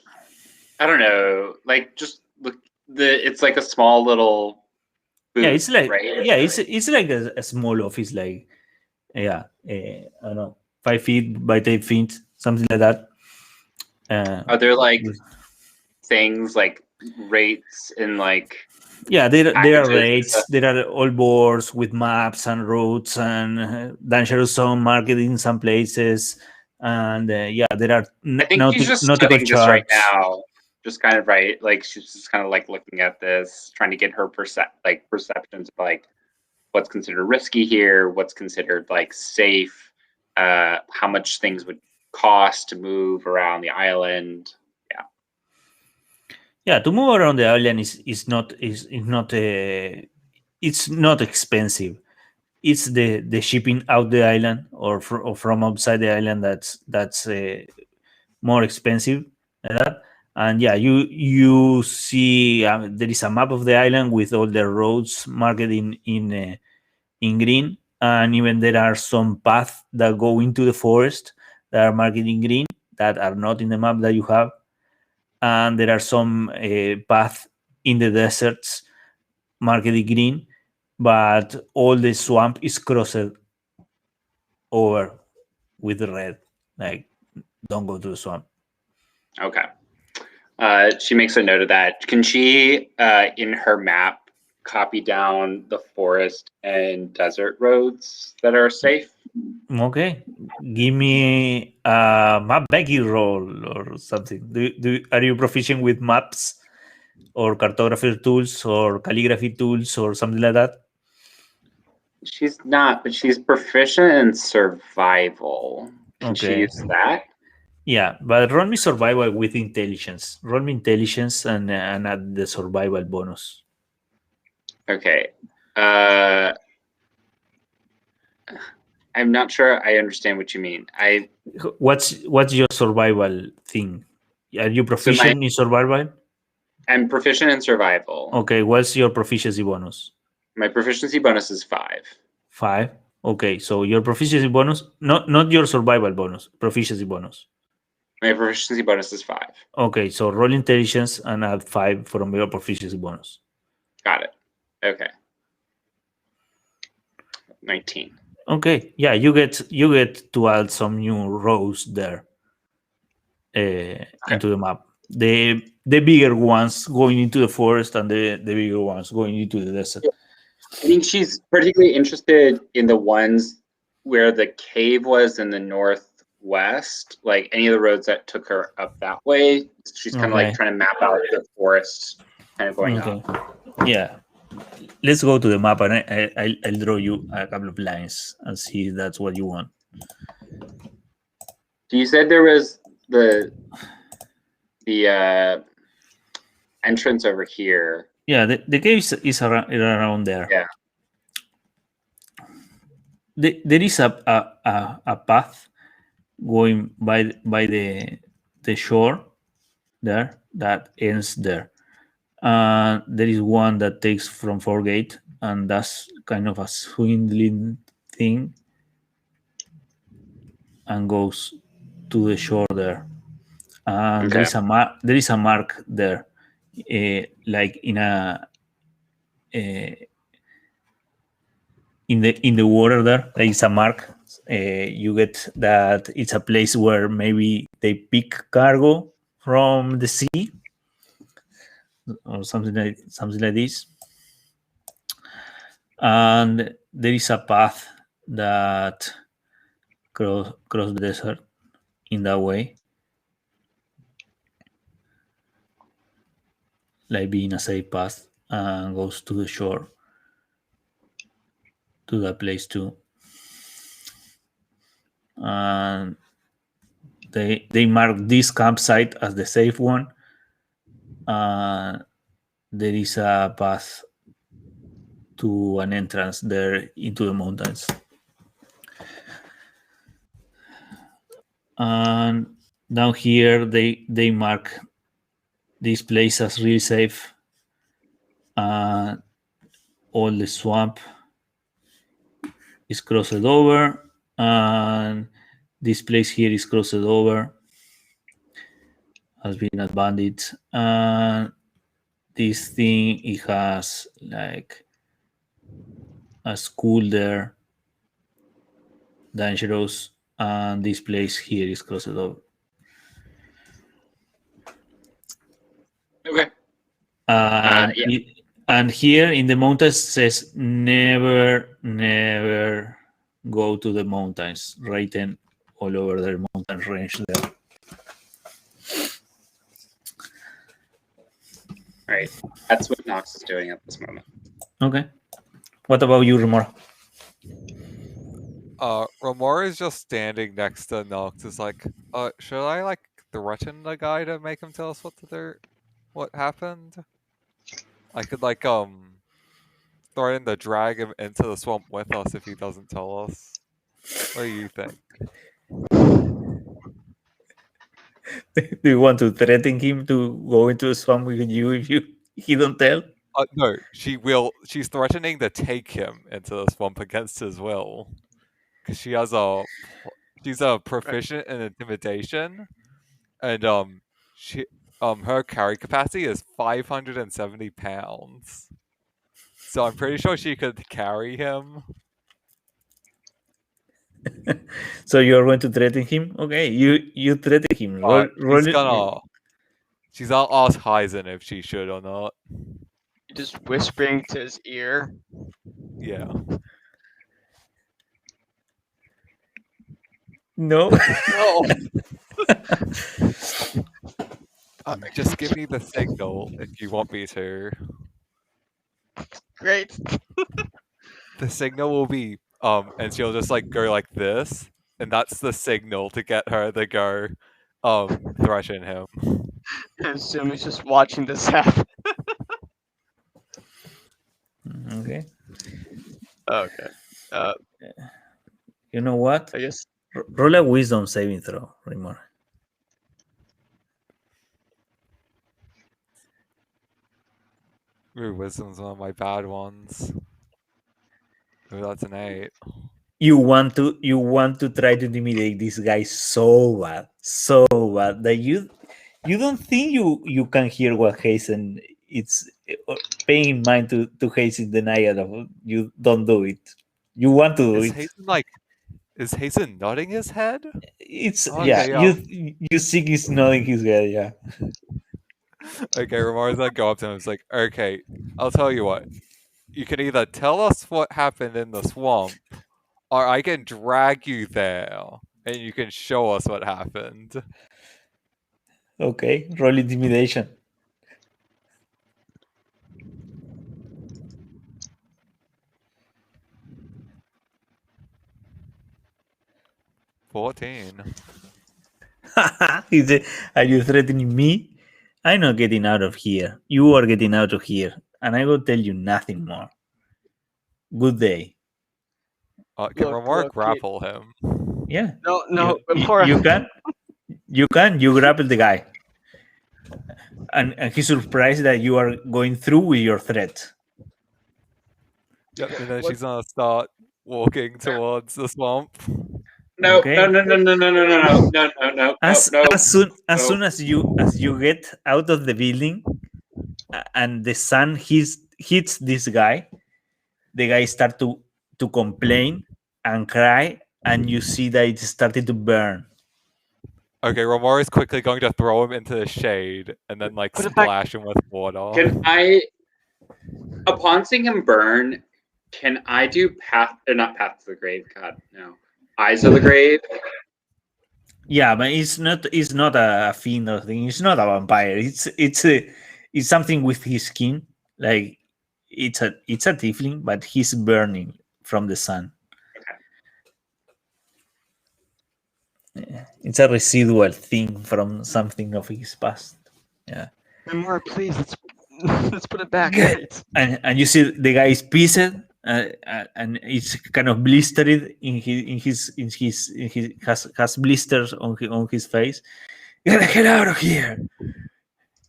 I don't know, like just look. It's like a small little booth, Yeah, it's like right? yeah, it's like a small office, like I don't know, 5 feet by 10 feet, something like that. Are there like things like rates and like yeah, there are packages and rates, stuff? there are all boards with maps and routes and dangerous zone marked in some places, and yeah, there are I think she's just nautical studying this right charts. now. Just kind of right, like she's just kind of like looking at this, trying to get her perceptions of like what's considered risky here, what's considered like safe, how much things would cost to move around the island. Yeah, to move around the island is not it's not expensive. It's the shipping out the island or from outside the island that's more expensive than that. And yeah, you see there is a map of the island with all the roads marked in green, and even there are some paths that go into the forest that are marked in green that are not in the map that you have, and there are some paths in the deserts marked in green, but all the swamp is crossed over with red. Like, don't go to the swamp. Okay. She makes a note of that. Can she, in her map, copy down the forest and desert roads that are safe? Okay, give me a map making roll or something. Are you proficient with maps or cartography tools or calligraphy tools or something like that? She's not, but she's proficient in survival. Can she Okay. use that? Yeah, but roll me survival with intelligence. Roll me intelligence and add the survival bonus. Okay. I'm not sure I understand what you mean. What's your survival thing? Are you proficient in survival? I'm proficient in survival. Okay, what's your proficiency bonus? My proficiency bonus is 5. 5. Okay, so your proficiency bonus, not your survival bonus, proficiency bonus. My proficiency bonus is 5. Okay, so roll intelligence and add 5 from your proficiency bonus. Got it. Okay. 19. Okay, yeah, you get to add some new rows there into the map. The bigger ones going into the forest and the bigger ones going into the desert. I think she's particularly interested in the ones where the cave was in the northwest, like any of the roads that took her up that way. She's kind of like trying to map out the forest, kind of going up. Yeah. Let's go to the map and I'll draw you a couple of lines and see if that's what you want. So you said there was the entrance over here. Yeah, the cave is around there. Yeah. There is a path going by the shore there that ends there. There is one that takes from Foregate, and that's kind of a swindling thing and goes to the shore there. and there is a mark there, like in a in the water there. There is a mark. You get that it's a place where maybe they pick cargo from the sea or something like this. And there is a path that cross the desert in that way, like being a safe path, and goes to the shore, to that place too. And they mark this campsite as the safe one. There is a path to an entrance there into the mountains. And down here they mark this place as really safe. All the swamp is crossed over, and this place here is crossed over, has been abandoned. And this thing, it has like a school there, dangerous, and this place here is crossed over. Okay. And Yeah. and here in the mountains says never go to the mountains, written all over the mountain range there. All right. That's what Knox is doing at this moment. Okay. What about you, Remora? Ramora is just standing next to Nox. Is like, should I like threaten the guy to make him tell us what happened? I could like threaten to drag him into the swamp with us if he doesn't tell us. What do you think? Do you want to threaten him to go into the swamp with you if he don't tell? No, she will. She's threatening to take him into the swamp against his will, because she's a proficient in intimidation, and her carry capacity is 570 pounds. So I'm pretty sure she could carry him. So you're going to threaten him? Okay, you threaten him. She's gonna ask Heisen if she should or not. You're just whispering to his ear. Yeah. No. No. Just give me the signal if you want me to. Great. The signal will be and she'll just like go like this, and that's the signal to get her to go threaten him. I assume he's just watching this happen. Okay. Okay. You know what? I guess Roll a wisdom saving throw, Remora. Ooh, wisdom's one of my bad ones. Ooh, that's an 8. You want to try to intimidate this guy so bad that you don't think you can hear what Hazen it's paying in mind to Hazen denial of you don't do it. You want to do it. Is Hazen nodding his head? It's Okay, yeah. You think he's nodding his head, yeah. Okay, Ramar's gonna go up to him. It's like, okay, I'll tell you what. You can either tell us what happened in the swamp, or I can drag you there, and you can show us what happened. Okay, roll intimidation. $14. He said, "Are you threatening me? I'm not getting out of here. You are getting out of here, and I will tell you nothing more. Good day." Can Look, Ramar look, grapple him? Yeah. no. You can. You grapple the guy, and he's surprised that you are going through with your threat. Yep. And then she's gonna start walking towards the swamp. No, Okay. no, no, no, no, no, no, no, no, no, no, As no, soon no. as you get out of the building, and the sun hits this guy, the guy start to complain and cry, and you see that it started to burn. Okay, Romora is quickly going to throw him into the shade and then like Put it back. splash him with water. Can I, upon seeing him burn, can I do not path to the grave? God, no. Eyes of the grave. Yeah, but it's not a fiend or thing. It's not a vampire. It's something with his skin. Like it's a tiefling, but he's burning from the sun. Yeah. It's a residual thing from something of his past. Yeah. Remora, please, let's put it back. Good. Wait. And you see the guy is pissed, and it's kind of blistered in his has blisters on his face. Get the hell out of here!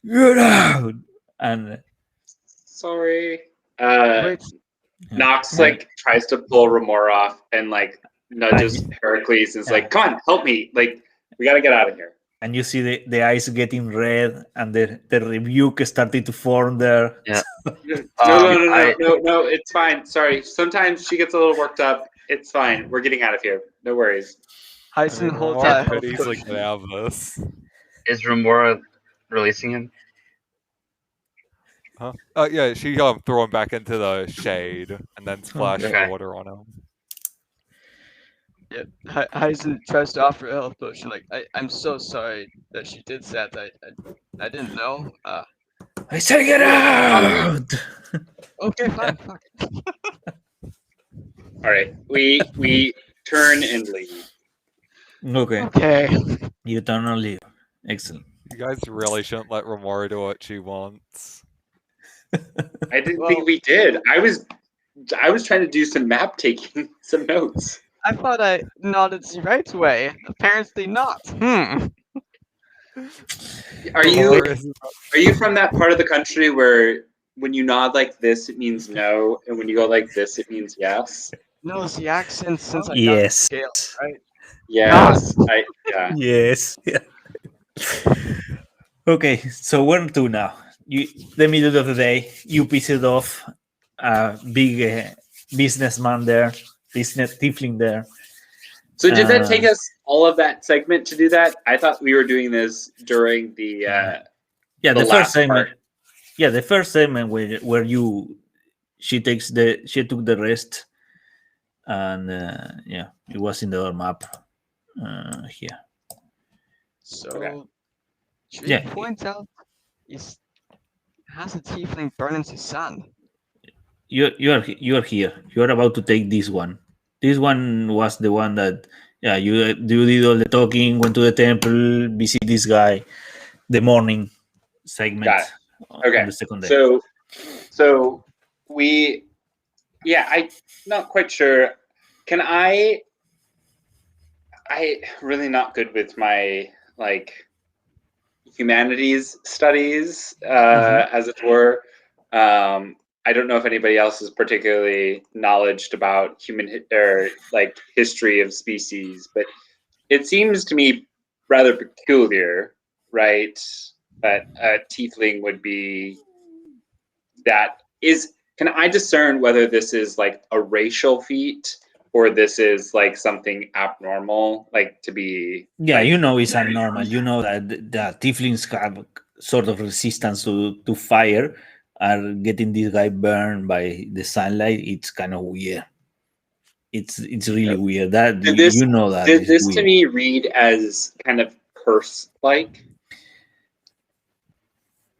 Get out! And Sorry. Wait. Nox like tries to pull Remora off and like nudges Heracles and is like, "Come on, help me! Like, we gotta get out of here." and you see the eyes getting red, and the rebuke started to form there. Yeah. No, it's fine. Sorry. Sometimes she gets a little worked up. It's fine. We're getting out of here. No worries. Hyson, hold Romora tight. could easily get out of this. Is Remora releasing him? Huh? Yeah, she threw him back into the shade and then splashed Okay. water on him. Yeah, Hyson tries to offer help, but she's like, I'm so sorry that she did that. I didn't know. I said, get out! Okay, fine. Fuck. All right. We turn and leave. Okay, Okay. you turn and leave. Excellent. You guys really shouldn't let Remora do what she wants. I didn't think we did. I was trying to do some map taking, some notes. I thought I nodded the right way. Apparently not. Are Remora you from that part of the country where when you nod like this it means no, and when you go like this it means yes? No, it's the accent since I got the Yes. scale, right? Yes. Yeah. Yes. Yeah. Okay, so where to now? The middle of the day, you piss it off. A big businessman there, business tiefling there. So did that take us all of that segment to do that? I thought we were doing this during the the last first segment. part. Yeah, the first segment where she took the rest, and it was in the other map here. So, Okay. should Yeah. we point out has a tiefling burning his sun? You are here. You are about to take this one. This one was the one that you did all the talking, went to the temple, visit this guy, the morning segment. Got it. Okay. On the second day. So I'm not quite sure. Can I really not good with my like humanities studies, as it were. I don't know if anybody else is particularly knowledgeable about history of species, but it seems to me rather peculiar, right? That a tiefling would be that is. Can I discern whether this is like a racial feat or this is like something abnormal, like to be? Yeah, like, it's abnormal. You know that the tieflings have sort of resistance to fire. Are getting this guy burned by the sunlight. It's kind of weird. It's really weird. That Did this is to me read as kind of curse-like?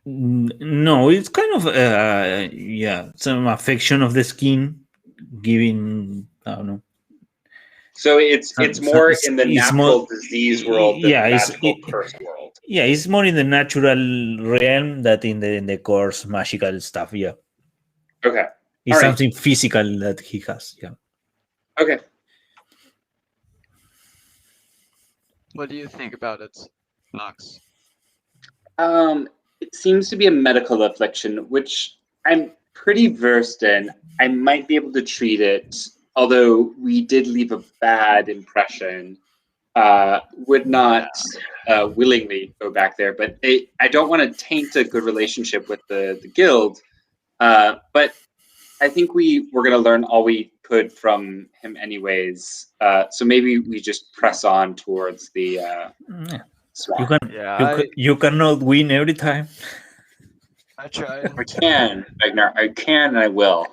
No, it's kind of some affection of the skin, giving I don't know. So it's more in the natural disease world than the magical curse world. Yeah, it's more in the natural realm than in the course magical stuff. Yeah. Okay. It's something physical that he has. Yeah. Okay. What do you think about it, Nox? It seems to be a medical affliction, which I'm pretty versed in. I might be able to treat it, although we did leave a bad impression, would not willingly go back there. But I don't want to taint a good relationship with the guild. But I think we're going to learn all we could from him anyways. So maybe we just press on towards the Yeah. swamp. You cannot win every time. I tried. I can, Wagner. I can and I will.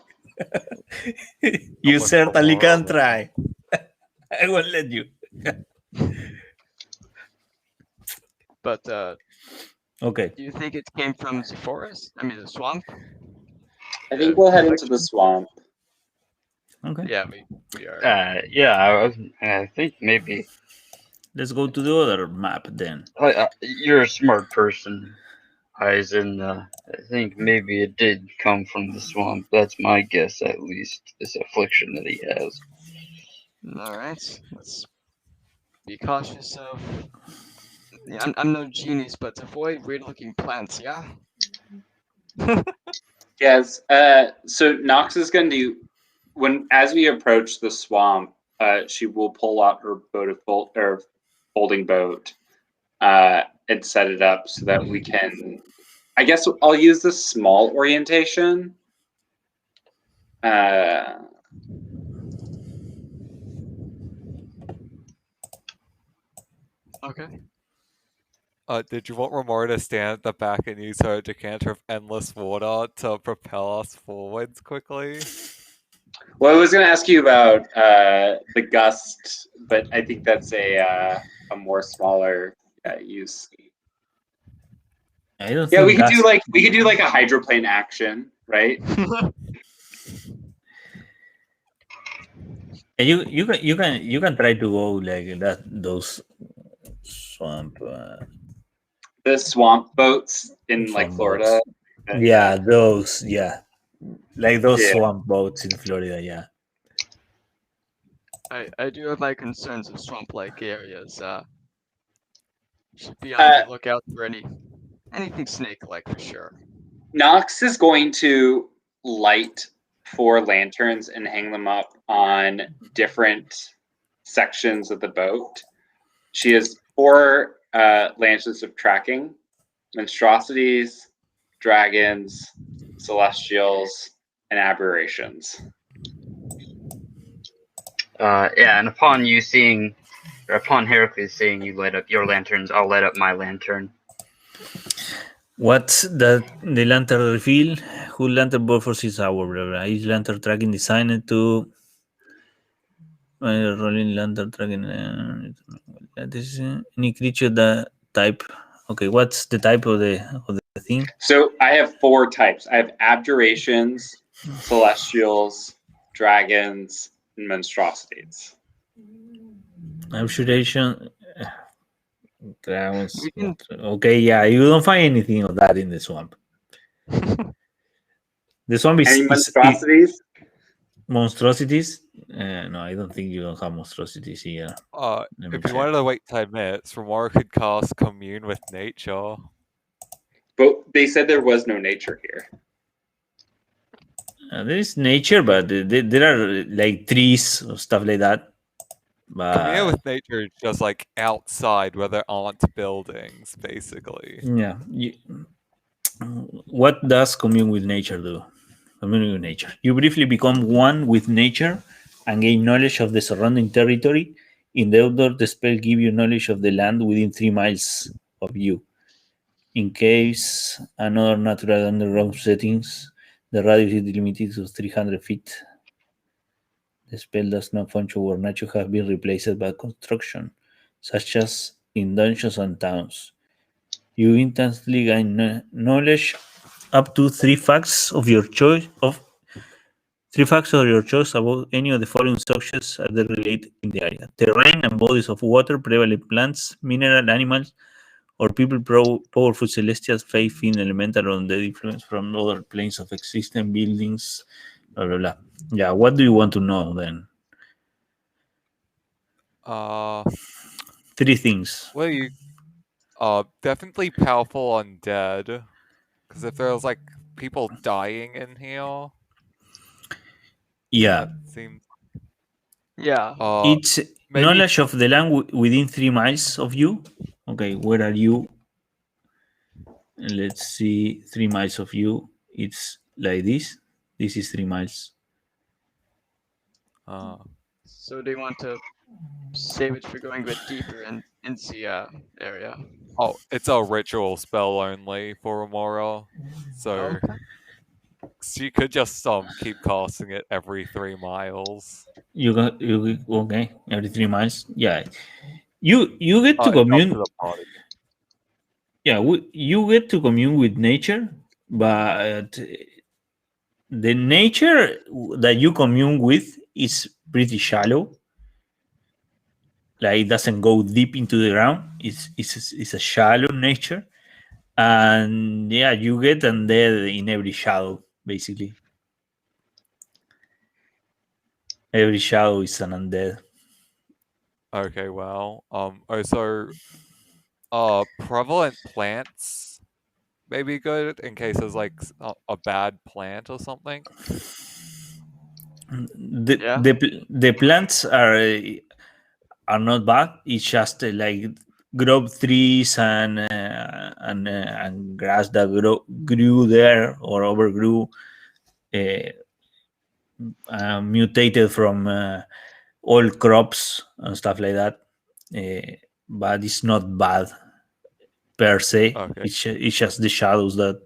You look certainly for can more. try. I won't let you. But Okay. do you think it came from the forest? I mean, the swamp? I think we'll head into the swamp. Okay. Yeah, we are. Yeah, I think maybe Let's go to the other map then. you're a smart person, Eisen. I think maybe it did come from the swamp. That's my guess, at least. This affliction that he has. All right, let's be cautious of. Yeah, I'm no genius, but avoid weird-looking plants. Yeah. Yes. So Nox is going to do as we approach the swamp. She will pull out her folding boat, and set it up so that we can. I guess I'll use the small orientation. Okay. Did you want Ramora to stand at the back and use her decanter of endless water to propel us forwards quickly? Well, I was going to ask you about the gust, but I think that's a more smaller use. I don't Yeah, think we could do like a hydroplane action, right? And you can try to go like that those swamp The swamp boats in like swamp Florida. boats. Yeah, those like those Yeah. swamp boats in Florida. Yeah. I do have my concerns of swamp-like areas. Should be on the lookout for anything snake-like for sure. Nox is going to light 4 lanterns and hang them up on different sections of the boat. She has 4 lanterns of tracking: monstrosities, dragons, celestials, and aberrations. Yeah, and upon Heracles seeing you light up your lanterns, I'll light up my lantern. What's the lantern reveal? Who lantern ball for 6 hours? Blah, blah. Each lantern tracking designed to rolling lantern tracking. This is any creature that type. Okay, what's the type of the thing? So I have 4 types. I have abjurations, celestials, dragons, and monstrosities. Abjuration. Dragons. Okay, yeah, you don't find anything of that in the swamp. The swamp is Any monstrosities? monstrosities. No, I don't think you don't have monstrosities here. Let me If you check. wanted to wait 10 minutes, Ramora could cast Commune with Nature. But they said there was no nature here. There is nature, but there are like trees or stuff like that. Commune But with Nature is just like outside where there aren't buildings, basically. yeah, what does commune with nature do? Commune with nature. You briefly become one with nature and gain knowledge of the surrounding territory. In the outdoor, the spell gives you knowledge of the land within 3 miles of you. In caves and other natural underground settings, the radius is limited to 300 feet. The spell does not function where nature has been replaced by construction, such as in dungeons and towns. You instantly gain knowledge up to 3 facts of your choice about any of the following subjects as they relate in the area: terrain and bodies of water, prevalent plants, mineral, animals, or people, powerful celestials, faith in elemental, or the influence from other planes of existing buildings, blah blah blah. Yeah, what do you want to know then? 3 things. Well, you definitely powerful undead. Because if there's like people dying in here, Yeah, seems Yeah. It's maybe knowledge of the land within 3 miles of you. Okay, where are you? Let's see, 3 miles of you. It's like this. This is 3 miles. So do you want to save it for going a bit deeper into the area? oh, it's a ritual spell only for Amora, so Okay. she could just keep casting it every 3 miles. You okay? Every 3 miles. Yeah, you get to It's up to commune. the party. Yeah, you get to commune with nature, but the nature that you commune with is pretty shallow. Like it doesn't go deep into the ground. It's a shallow nature, and yeah, you get undead in every shadow basically. Every shadow is an undead. Okay, well, also, prevalent plants may be good in case there's like a bad plant or something. Yeah. The plants are not bad. It's just like grove trees and grass that grew there or overgrew, uh, mutated from old crops and stuff like that. But it's not bad per se. Okay. It's just the shadows that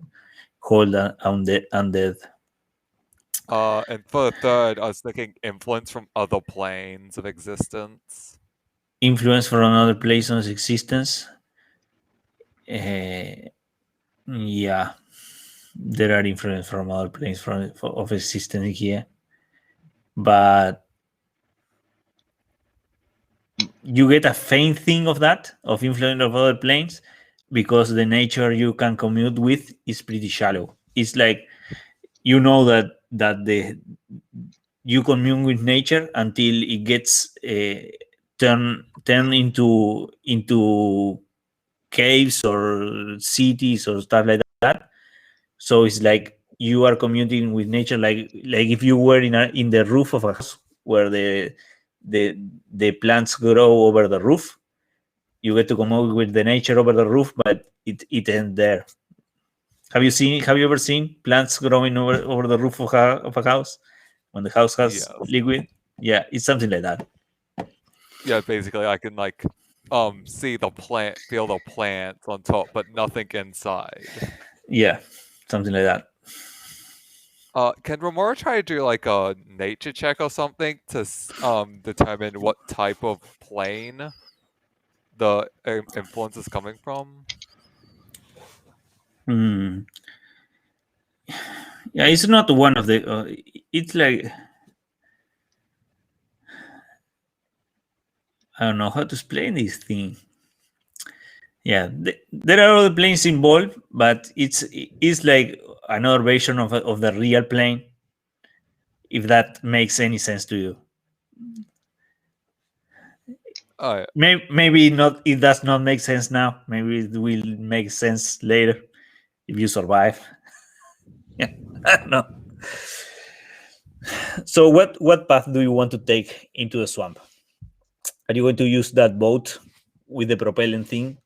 hold undead. And for the third, I was thinking influence from other planes of existence. Influence from another plane's existence. Yeah, there are influence from other planes of existence here, but you get a faint thing of that of influence of other planes because the nature you can commute with is pretty shallow. It's like you know that the you commune with nature until it gets turned into caves or cities or stuff like that. So it's like you are commuting with nature, like if you were in the roof of a house where the plants grow over the roof. You get to commute with the nature over the roof, but it ends there. Have you ever seen plants growing over the roof of a house when the house has Yes. liquid? Yeah, it's something like that. Yeah, basically I can like see the plant, feel the plants on top, but nothing inside. Yeah, something like that. Can Remora try to do like a nature check or something to determine what type of plane the influence is coming from? Hmm. Yeah, it's not one of the. It's like I don't know how to explain this thing. Yeah, there are other planes involved, but it's like another version of the real plane. If that makes any sense to you, Oh, maybe not. It does not make sense now. Maybe it will make sense later if you survive. Yeah, I don't know. So, what path do you want to take into the swamp? Are you going to use that boat with the propelling thing?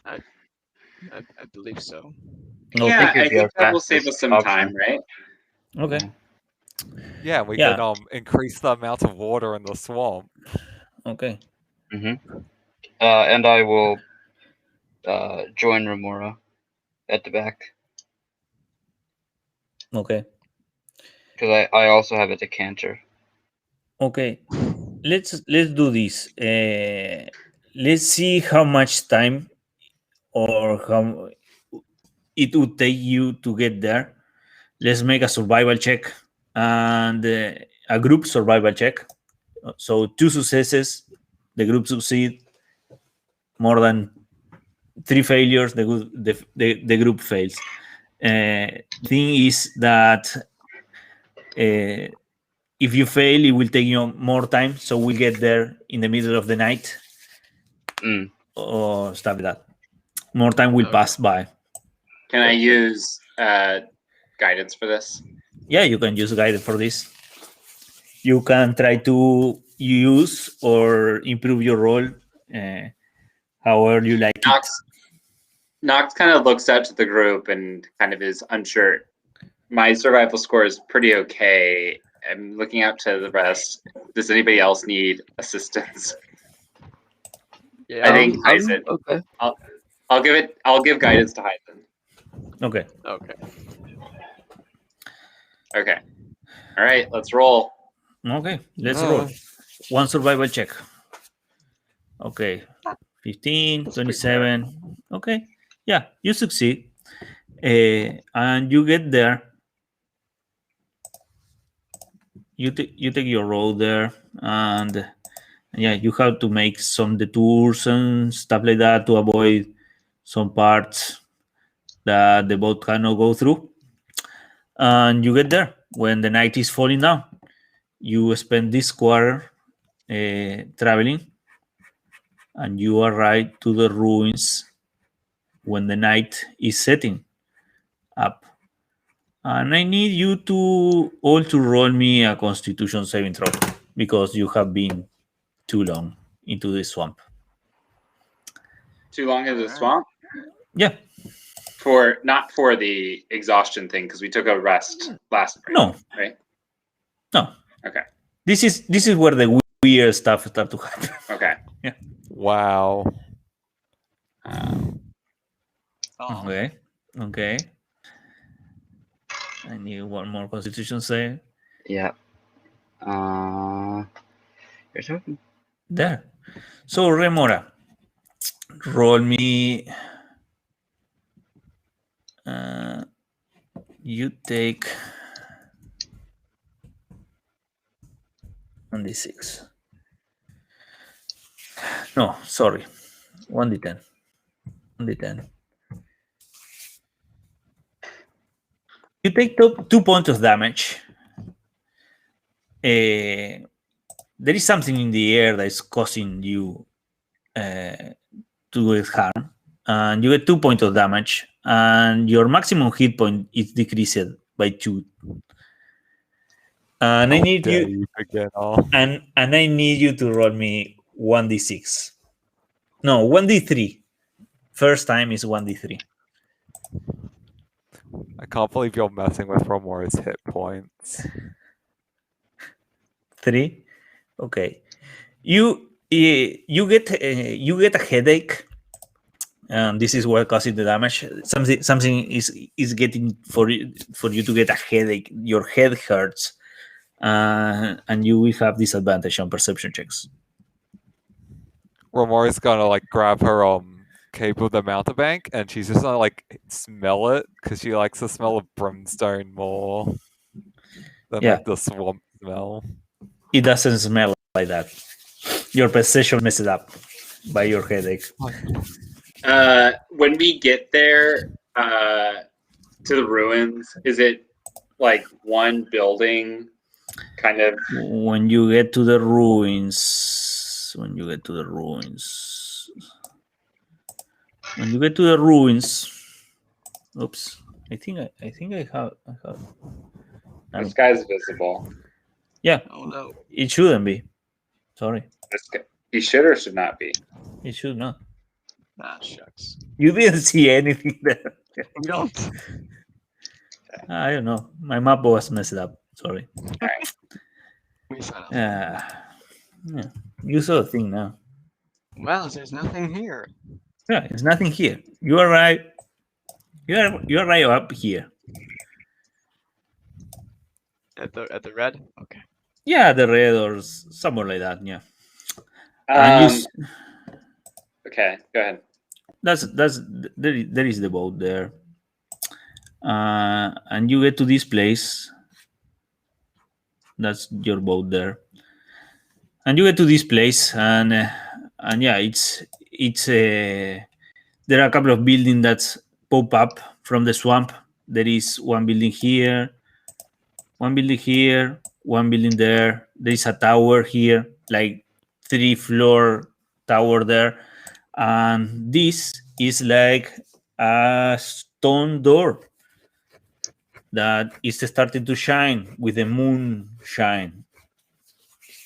I believe so. Yeah, it'd I be our think that will save fastest us some option. time, right? Okay. yeah, we Yeah. can increase the amount of water in the swamp. Okay. And I will join Remora at the back Okay. because I also have a decanter. Okay. Let's do this. Let's see how much time or how it would take you to get there. Let's make a survival check and a group survival check. So 2 successes, the group succeed. More than 3 failures, the group fails. Thing is that if you fail, it will take you more time. So we'll get there in the middle of the night or stuff like that. More time will pass by. Can I use guidance for this? Yeah, you can use guided for this. you can try to use or improve your role however you like it. Nox kind of looks out to the group and kind of is unsure. My survival score is pretty okay. I'm looking out to the rest. Does anybody else need assistance? Yeah. I think I'm Heisen. okay. I'll give guidance to Heisen. Okay. Okay. Okay. All right, let's roll. Okay, let's Uh. roll. One survival check. Okay. 15, That's pretty fair. 27. Okay. Yeah, you succeed. And you get there. You take your roll there, and yeah, you have to make some detours and stuff like that to avoid some parts that the boat cannot go through. And you get there when the night is falling down. You spend this quarter traveling, and you arrive to the ruins when the night is setting up. And I need you to all to roll me a Constitution saving throw because you have been too long into the swamp. Too long in the Alright. swamp? Yeah. Not for the exhaustion thing, because we took a rest last night. No. Right? No. Okay. This is where the weird stuff start to happen. Okay. Wow. Oh. Okay. Okay. I need one more Constitution save. Yeah. Here's hoping. There. So Remora, roll me. You take 1d6. No, sorry. 1d10. 1d10. You take 2 points of damage. There is something in the air that is causing you to get harm. And you get 2 points of damage. And your maximum hit point is decreased by 2. And I need Dare you begin all. and I need you to roll me 1d6. No, 1d3. First time is 1d3. I can't believe you're messing with Romora's hit points. 3. Okay. You get a headache, and this is what causes the damage. Something is getting for you to get a headache. Your head hurts, and you will have disadvantage on perception checks. Romora's gonna like grab her cape of the mountebank, and she's just gonna like smell it because she likes the smell of brimstone more than Yeah. like the swamp smell. It doesn't smell like that. Your perception messes up by your headache. When we get there to the ruins, is it like one building kind of? When you get to the ruins, oops, I think I have. The sky's visible. Yeah, Oh no. it shouldn't be. Sorry, He should or should not be. it should not. Ah, shucks. You didn't see anything there. We don't. I don't know. My map was messed up. Sorry. We sign up. Yeah. You saw the thing now. Well, there's nothing here. Yeah, there's nothing here. You arrive. You arrive up here. At the red? Okay. Yeah, the red or somewhere like that. Yeah. Okay, go ahead. There is the boat there, and you get to this place. That's your boat there, and you get to this place, and yeah, it's there are a couple of buildings that pop up from the swamp. There is one building here, one building here, one building there. There is a tower here, like 3-floor tower there. And this is like a stone door that is starting to shine with the moon shine.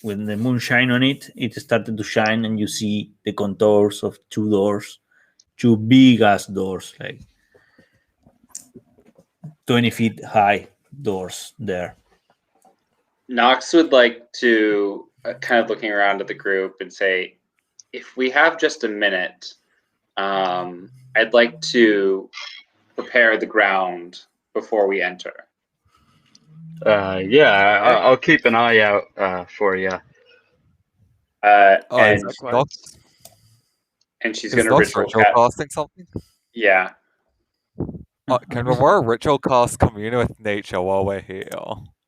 when the moon shine on it, it started to shine, and you see the contours of two doors, two big ass doors, like 20 feet high doors there. Knox would like to kind of looking around at the group and say, if we have just a minute, I'd like to prepare the ground before we enter. I'll keep an eye out for you. And Is Likewise. Nox, and she's is gonna Nox ritual ritual cast. casting something? Yeah. Can Remora ritual cast commune with nature while we're here?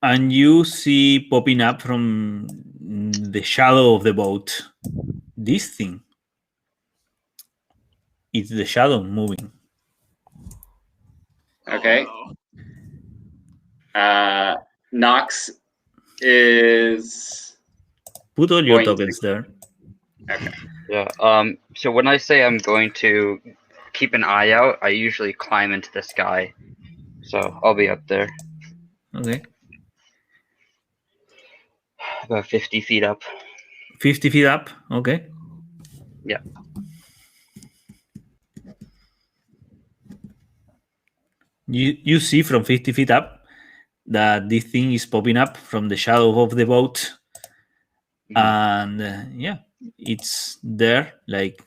And you see popping up from the shadow of the boat this thing. It's the shadow moving. Okay. Oh, no. Knox is Put all your going to- tokens there. okay. Yeah. So when I say I'm going to keep an eye out, I usually climb into the sky. So I'll be up there, Okay. about 50 feet up. 50 feet up. Okay. Yeah. You see from 50 feet up that this thing is popping up from the shadow of the boat. Mhm. And yeah, it's there, like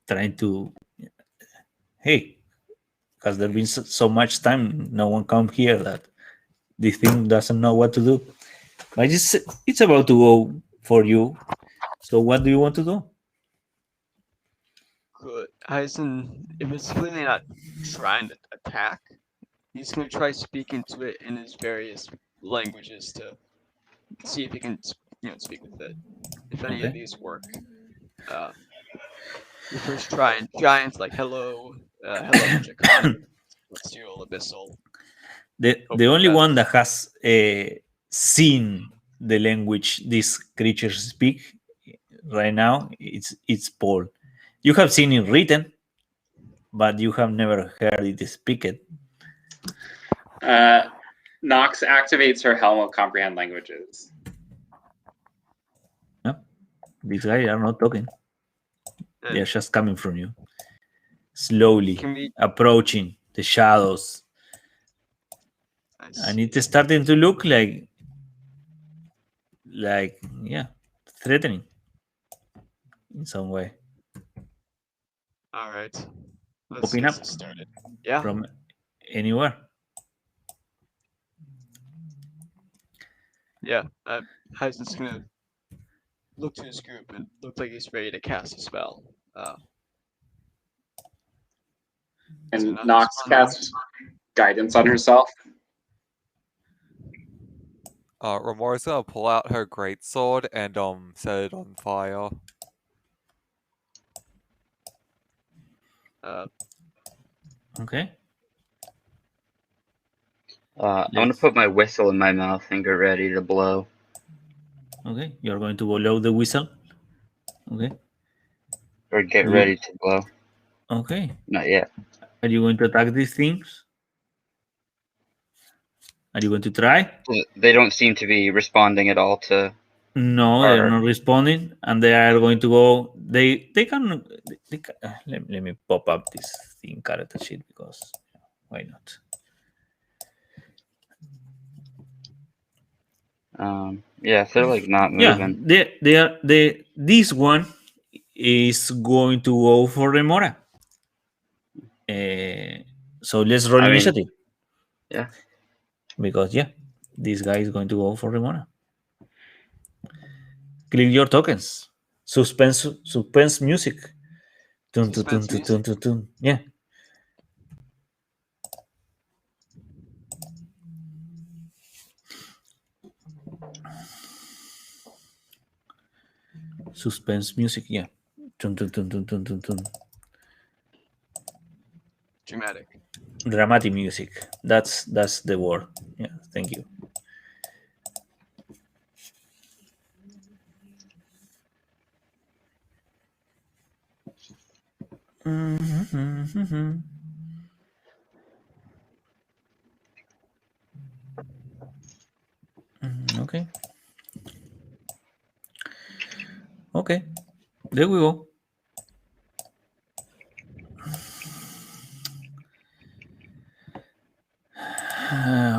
trying to, hey, has there been so much time no one come here that this thing doesn't know what to do? But it's about to go for you. So what do you want to do? Good. Eisen, if it's clearly not trying to attack, he's gonna try speaking to it in his various languages to see if he can, speak with it. If any of Okay. these work. The first try in giants like hello, Jakan. Let's do abyssal. The only that- one that has seen the language these creatures speak right now, it's Paul. You have seen it written, but you have never heard it speak it. Knox activates her helm of comprehend languages. These guys are not talking. And They're just coming from you. Slowly can we? approaching the shadows. I And see. it's starting to look like yeah, threatening in some way. All right. Let's Popping get up this started. Yeah. from anywhere. Yeah. Heisen's gonna look to his group and look like he's ready to cast a spell. And So not Knox responding. casts guidance on herself. Remora's gonna pull out her greatsword and set it on fire. Okay. I'm gonna put my whistle in my mouth and get ready to blow. Okay. You're going to blow the whistle. Okay. Or get Good. ready to blow. Okay. Not yet. Are you going to attack these things? Are you going to try? They don't seem to be responding at all to. No, they're not responding, and they are going to go. They can. Let me pop up this thing character sheet, because why not? Yeah, they're like not moving. Yeah, this one is going to go for Remora. So let's roll initiative. Yeah. Because this guy is going to go for Remora. Click your tokens. Suspense music. Tun, tun, tun, Suspense tun, music? tun, tun, tun. Yeah. Suspense music, yeah. Tun, tun, tun, tun, tun, tun, tun. Dramatic. Dramatic music. That's the word. Yeah, thank you. Okay. Okay, there we go.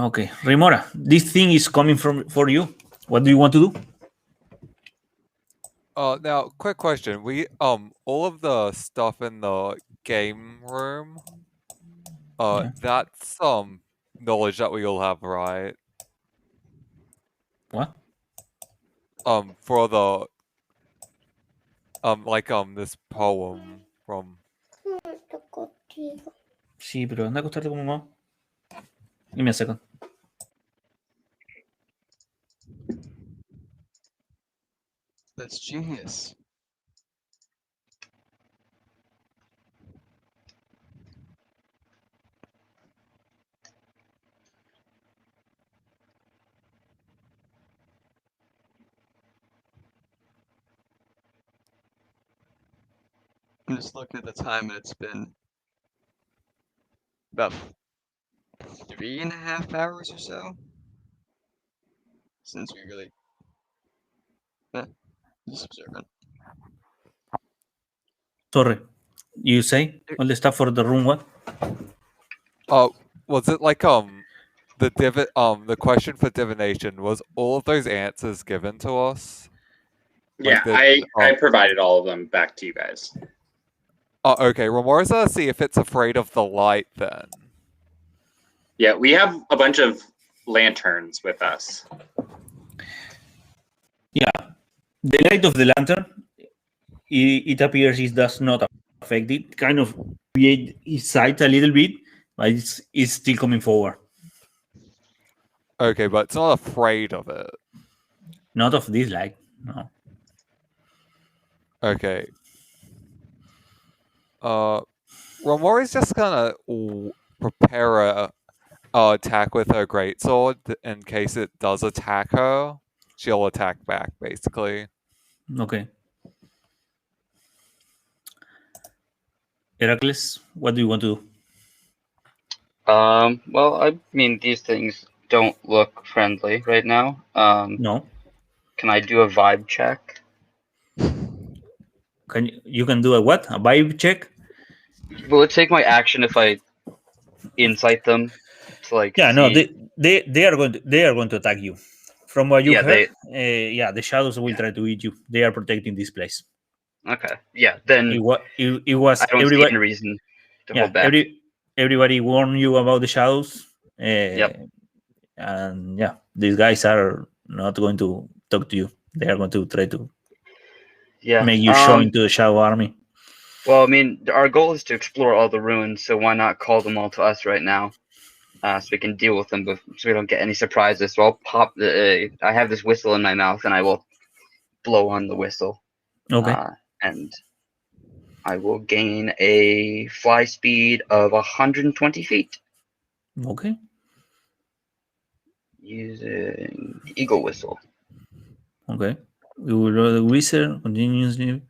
Okay, Remora, this thing is coming for you. What do you want to do? Now, quick question. We all of the stuff in the game room, Yeah. that's knowledge that we all have, right? What? For the this poem from Sí, pero anda a acostarte con mamá. Give me a second. That's genius. I'm just looking at the time, and it's been about 3.5 hours or so since we really just observant. Sorry. You say all the stuff for the room? What? was it like the question for divination, was all of those answers given to us? Yeah, I provided all of them back to you guys. Okay, Ramora's gonna see if it's afraid of the light then. Yeah, we have a bunch of lanterns with us. Yeah, the light of the lantern, it appears it does not affect it. Kind of create its sight a little bit, but it's still coming forward. Okay, but it's not afraid of it. Not of this light, no. Okay. Romori's just gonna prepare a attack with her greatsword in case it does attack her. She'll attack back, basically. Okay. Heracles, what do you want to do? Well, I mean, these things don't look friendly right now. No. Can I do a vibe check? You can do a what? A vibe check? Will it take my action if I insight them to like? Yeah, no, see? they are going to attack you. From what you Yeah, heard, the shadows will try to eat you. They are protecting this place. Okay, yeah. Then It was I don't see everybody. any reason to Yeah, hold back. everybody warned you about the shadows. Yep. And yeah, these guys are not going to talk to you. They are going to try to make you join to the shadow army. Well, I mean, our goal is to explore all the ruins, so why not call them all to us right now, so we can deal with them, so we don't get any surprises. So I'll pop I have this whistle in my mouth, and I will blow on the whistle. Okay. And I will gain a fly speed of 120 feet. Okay. Using eagle whistle. Okay. We will blow the whistle continuously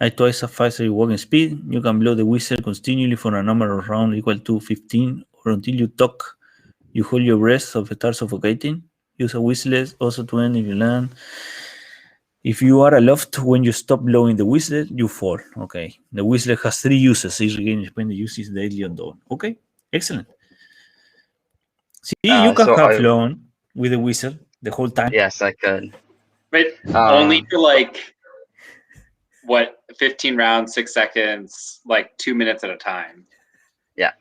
at twice as fast as your walking speed. You can blow the whistle continually for a number of rounds equal to 15, or until you talk. You hold your breath so it starts suffocating. Use a whistle also to end if you land. If you are aloft when you stop blowing the whistle, you fall. Okay. The whistle has 3 uses. Each regain spend the uses daily on dawn. Okay. Excellent. See, you can have flown with the whistle the whole time. Yes, I could. But only for like 15 rounds, 6 seconds, like 2 minutes at a time. Yeah.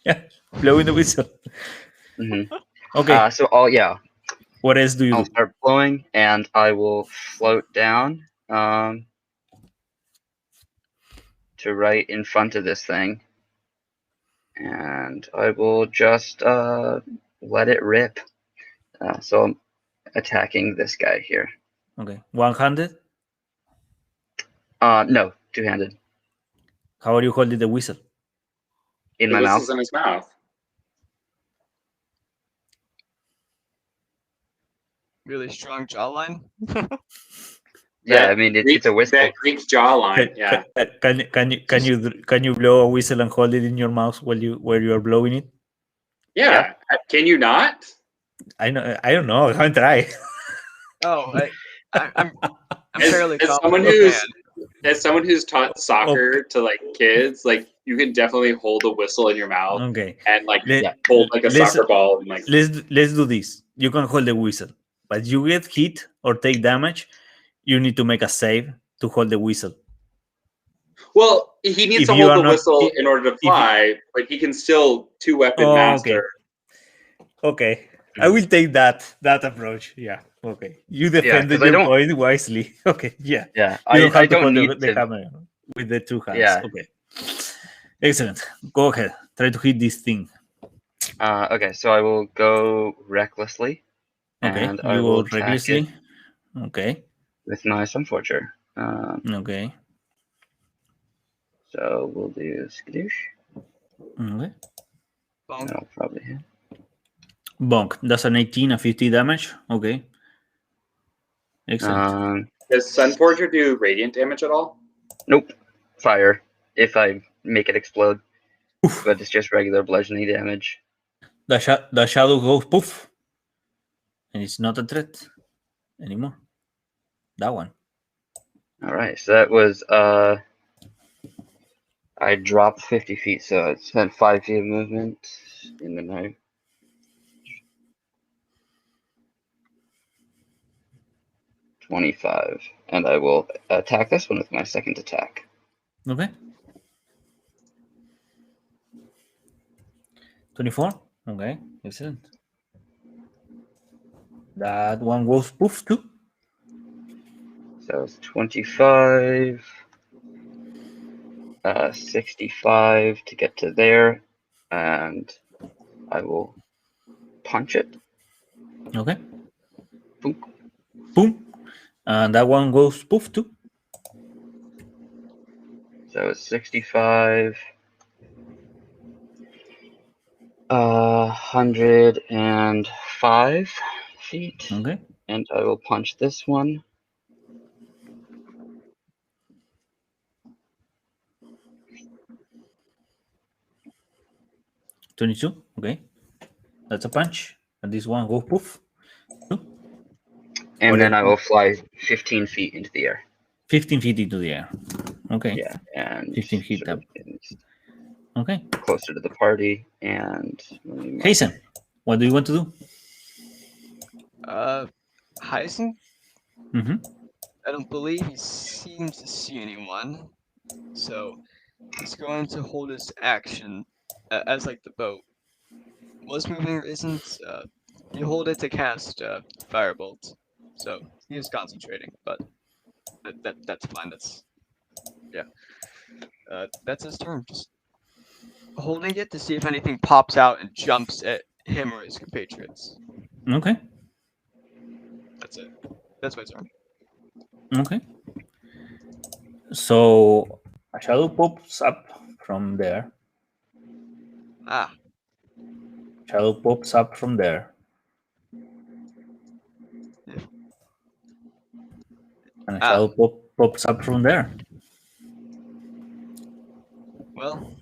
Yeah, blowing the whistle. Mm-hmm. Okay. What else do you I'll do? start blowing, and I will float down to right in front of this thing, and I will just let it rip. So I'm attacking this guy here. Okay. One-handed? No, two-handed. How are you holding the whistle? In my mouth. The whistle's in his mouth. Really strong jawline. Yeah, I mean it's a whistle. That Greek jawline. Yeah. Can you blow a whistle and hold it in your mouth while you are blowing it? Yeah. Can you not? I don't know. I haven't tried. Oh, I'm As, fairly as someone confident. who's as someone who's taught soccer to like kids, like you can definitely hold a whistle in your mouth Okay. and like Let, hold like a let's- soccer ball and like let's do this. You can hold the whistle, but you get hit or take damage, you need to make a save to hold the whistle. well, he needs If to you hold are the not- whistle in order to you- fly, but he can still two-weapon Oh, master. Okay. I will take that approach. Yeah. Okay. You 'cause defended I your don't- point wisely. Okay. Yeah. Yeah, You don't I have to don't hold need the to. hammer with the two hands. Yeah. Okay. Excellent. Go ahead. Try to hit this thing. Okay, so I will go recklessly, Okay. and You I will go attack recklessly. it Okay. with my Sunforger. Okay. So we'll do skadoosh. Okay. Bonk. That'll probably hit. Bonk. That's an 18, a 50 damage. Okay. Excellent. Does Sunforger do radiant damage at all? Nope. Fire if I make it explode, but it's just regular bludgeoning damage. The shadow goes poof. And it's not a threat anymore. That one. All right, so that was I dropped 50 feet, so I spent 5 feet of movement in the night. $25, and I will attack this one with my second attack. Okay. 24. Okay. Excellent. That one goes poof too. So it's 25, 65 to get to there, and I will punch it. Okay. Boom. Boom. And that one goes poof too. So it's 65, 105 feet, Okay. and I will punch this one. $22. Okay. That's a punch. And this one goes poof. And What then is- I will fly 15 feet into the air. 15 feet into the air. Okay. Yeah, and 15 feet sort of up. Okay. closer to the party. And let me mark- Hazen, what do you want to do? Hyacinth? Mm-hmm. I don't believe he seems to see anyone, so he's going to hold his action as like the boat was moving or isn't. You hold it to cast Firebolt, so he is concentrating, but that's fine. That's his turn. Just holding it to see if anything pops out and jumps at him or his compatriots. Okay. That's it. That's my turn. Okay. So a shadow pops up from there. Ah, Shadow pops up from there. And a shadow pops up from there. well,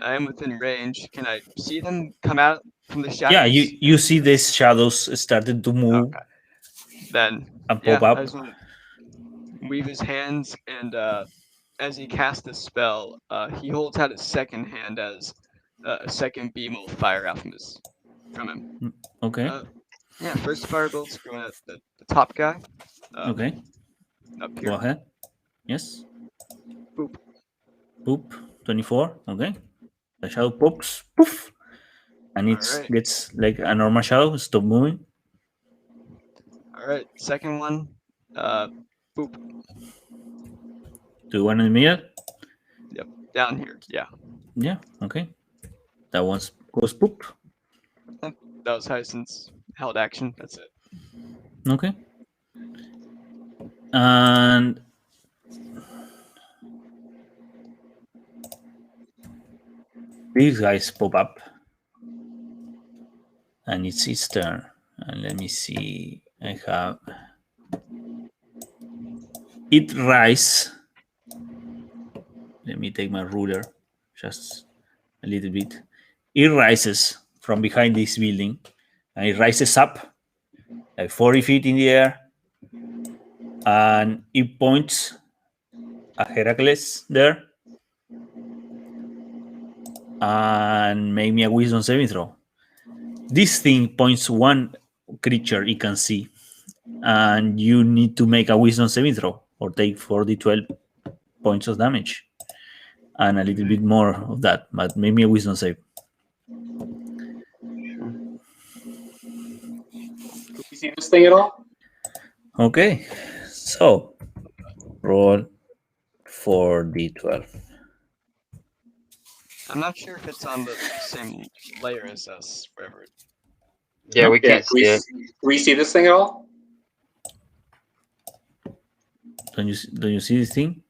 I am within range. Can I see them come out from the shadows? Yeah, you see these shadows starting to move Okay. Then and yeah, pop I up. just want to weave his hands, and as he casts the spell, he holds out his second hand as a second beam will fire out from him. Okay. Yeah, first firebolt's going at the top guy. Okay. Up Go here. ahead. Yes. Boop. Boop. 24. Okay. The shadow pops. Poof. And it Alright. gets like a normal shadow. Stop moving. All right, second one. Boop. Do you want in the middle? Down here. Yeah, Yeah. Okay. That one goes poop. that was Hyacinth's held action. That's it. Okay. And these guys pop up. And it's its turn. And let me see. I have it rise. Let me take my ruler just a little bit. It rises from behind this building and it rises up like 40 feet in the air and it points at Heracles there. And make me a wisdom saving throw. This thing points one creature it can see, and you need to make a wisdom saving throw or take 4d12 points of damage. And a little bit more of that, but make me a wisdom save. Can you see this thing at all? Okay, so roll 4d12. I'm not sure if it's on the same layer as us, wherever. Yeah, No? we can't see it. Can we see this thing at all? Don't you see this thing?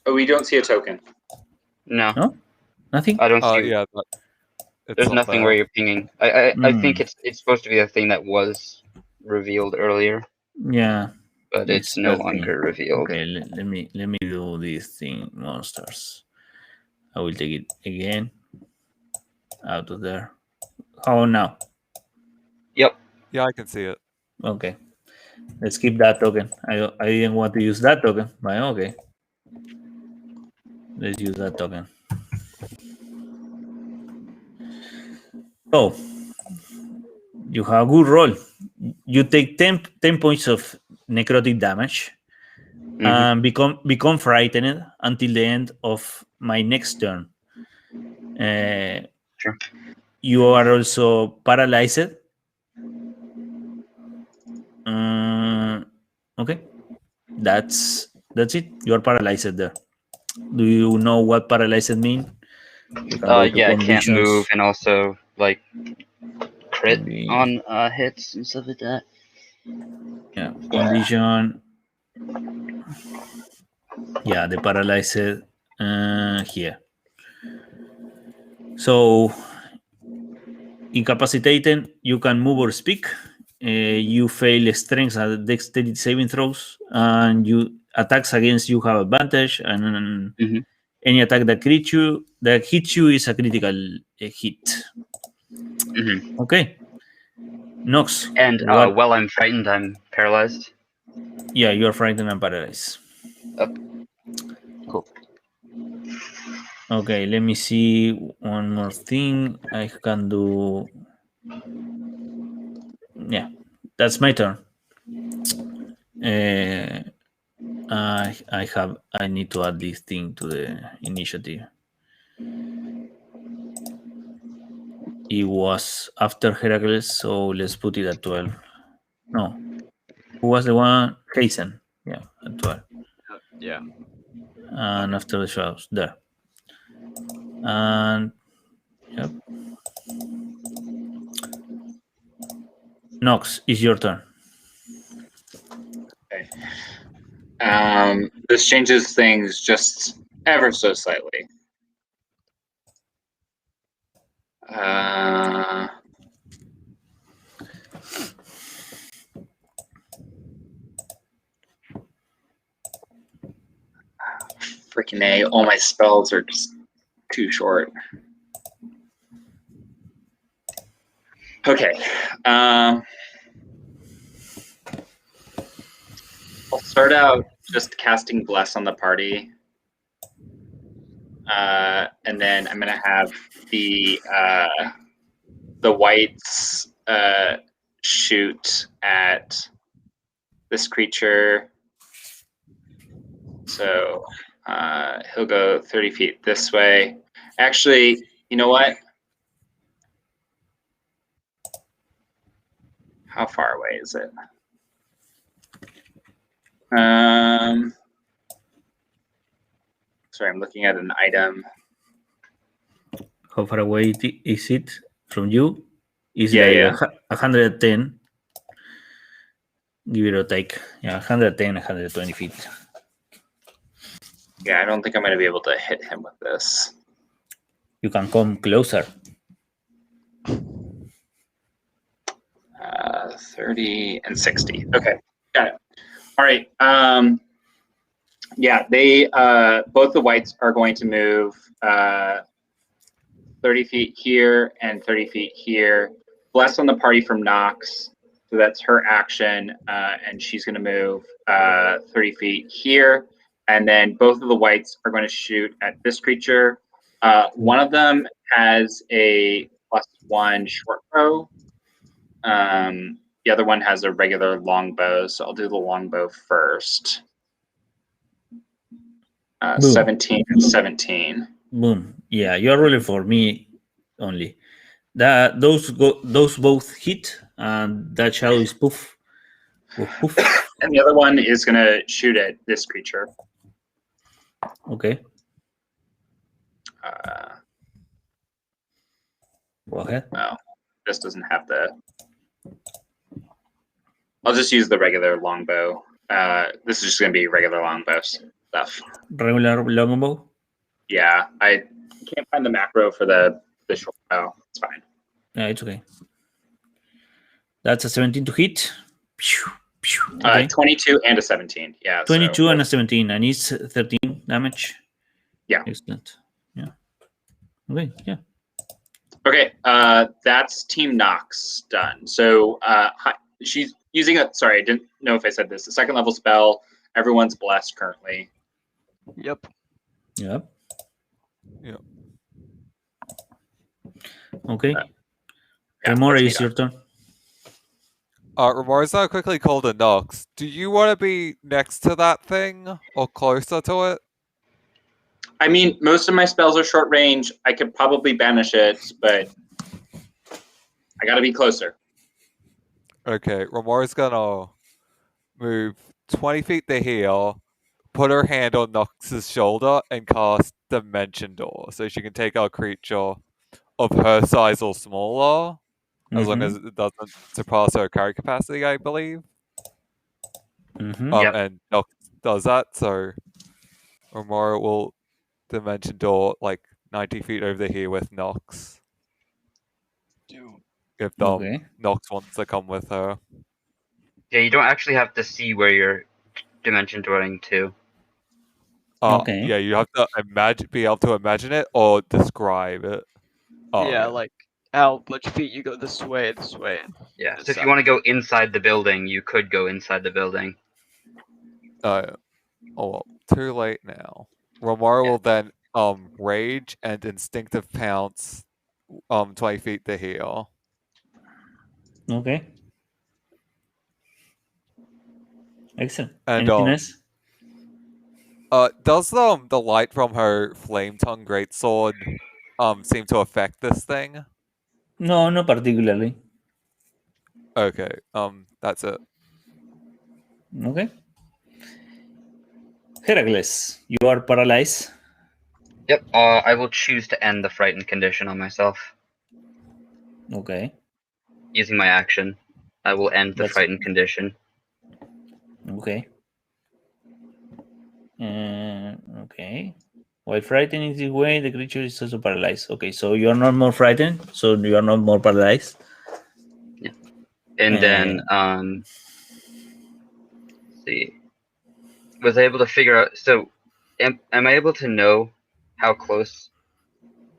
Oh, we don't see a token. No, No? Nothing? I don't see. Yeah, it's There's not nothing there. where you're pinging. I think Hmm. it's supposed to be a thing that was revealed earlier, Yeah. but it's no that thing. longer revealed. Okay, let me do this thing, monsters. I will take it again out of there. How now? Yep. Yeah, I can see it. Okay, let's keep that token. I didn't want to use that token, but okay. Let's use that token. So you have a good roll. You take 10 points of necrotic damage and become frightened until the end of my next turn. Sure. You are also paralyzed. Okay, that's it. You are paralyzed there. Do you know what paralyzed mean? You can go to Yeah, I can't conditions. move, and also like crit Maybe- on hits and stuff like that. Yeah, condition. Yeah, the paralyzed here. So incapacitated, you can move or speak. You fail strength and dexterity saving throws, and you attacks against you have advantage, and any attack that hits you is a critical hit. Okay, Nox. And what? while I'm frightened, I'm paralyzed. Yeah, you are frightened and paralyzed. Cool. Okay, let me see one more thing I can do. Yeah, that's my turn. I need to add this thing to the initiative. It was after Heracles, so let's put it at 12. No, who was the one? Hazen. Yeah, at 12. Yeah. And after the shadows, there. And yep. Nox, it's your turn. Okay. This changes things just ever so slightly. Freaking A, all my spells are just too short. Okay. I'll start out just casting Bless on the party. And then I'm gonna have the whites shoot at this creature. So he'll go 30 feet this way. Actually, you know what? How far away is it? Sorry, I'm looking at an item. How far away is it from you? It's Yeah, like yeah. 110. Give it or take. Yeah, 110, 120 feet. Yeah, I don't think I'm going to be able to hit him with this. You can come closer. 30 and 60. Okay, got it. All right. Yeah, they both the whites are going to move 30 feet here and 30 feet here. Bless on the party from Nox So that's her action, and she's going to move 30 feet here. And then both of the whites are going to shoot at this creature. One of them has a +1 short bow. The other one has a regular longbow, so I'll do the longbow first. 17 and 17. Boom. Yeah, you're rolling for me only. Those both hit, and that shadow is poof. Poof, poof. And the other one is going to shoot at this creature. Okay. Uh, Go ahead. well, this doesn't have the... I'll just use the regular longbow. This is just going to be regular longbow stuff. Regular longbow. Yeah, I can't find the macro for the short bow. It's fine. Yeah, it's okay. That's a 17 to hit. Pew, pew. Okay. 22 and a 17. Yeah. 22 so, and a 17, and it's 13 damage. Yeah. Excellent. Yeah. Okay. Yeah. Okay. That's Team Nox done. So she's using a... Sorry, I didn't know if I said this. A 2nd level spell. Everyone's blessed currently. Yep. Yep. Yeah. Okay. Yeah, Remora, that's me it's your turn. Remora, I quickly called a Nox. Do you want to be next to that thing or closer to it? I mean, most of my spells are short range. I could probably banish it, but I got to be closer. Okay, Remora's gonna move 20 feet to here, put her hand on Nox's shoulder, and cast Dimension Door, so she can take a creature of her size or smaller, as long as it doesn't surpass her carry capacity, I believe. Mm-hmm. And Nox does that, so Remora will Dimension Door like 90 feet over here with Nox. If Okay. Nox wants to come with her. Yeah, you don't actually have to see where you're dimension dooring to. Okay. Yeah, you have to be able to imagine it or describe it. Yeah, like how much feet you go this way. Yeah, This so if you side. want to go inside the building, you could go inside the building. Oh well, too late now. Romara will then rage and instinctive pounce 20 feet to here. Okay. Excellent. And Anything else? does the light from her flame tongue greatsword seem to affect this thing? No, not particularly. Okay, that's it. Okay. Heracles, you are paralyzed. Yep, I will choose to end the frightened condition on myself. Okay. Using my action, I will end the That's- frightened condition. Okay. Okay. While frightened in this way, the creature is also paralyzed. Okay, so you are not more frightened, so you are not more paralyzed. Yeah. And then, let's see. Was I able to figure out, so am I able to know how close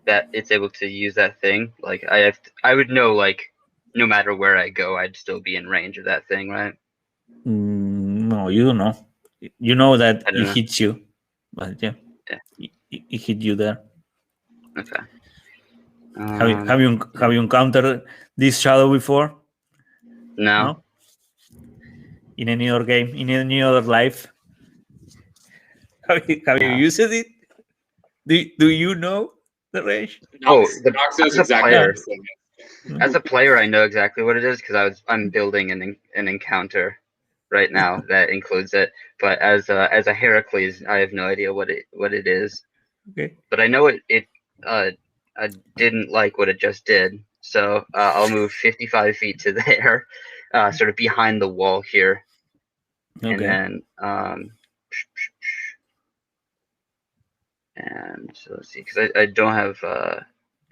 that it's able to use that thing? Like, I would know, like, no matter where I go, I'd still be in range of that thing, right? No, you don't know. You know that I don't it know. hits you, but yeah, it hit you there. Okay. Have you encountered this shadow before? No. In any other game, in any other life? Have you used it? Do you know the range? Nox As knows a exactly player, what this thing is. as a player, I know exactly what it is because I'm building an encounter right now that includes it. But as a Heracles, I have no idea what it is. Okay. But I know I didn't like what it just did, so I'll move 55 feet to there, sort of behind the wall here, and Okay. then and so let's see, because I don't have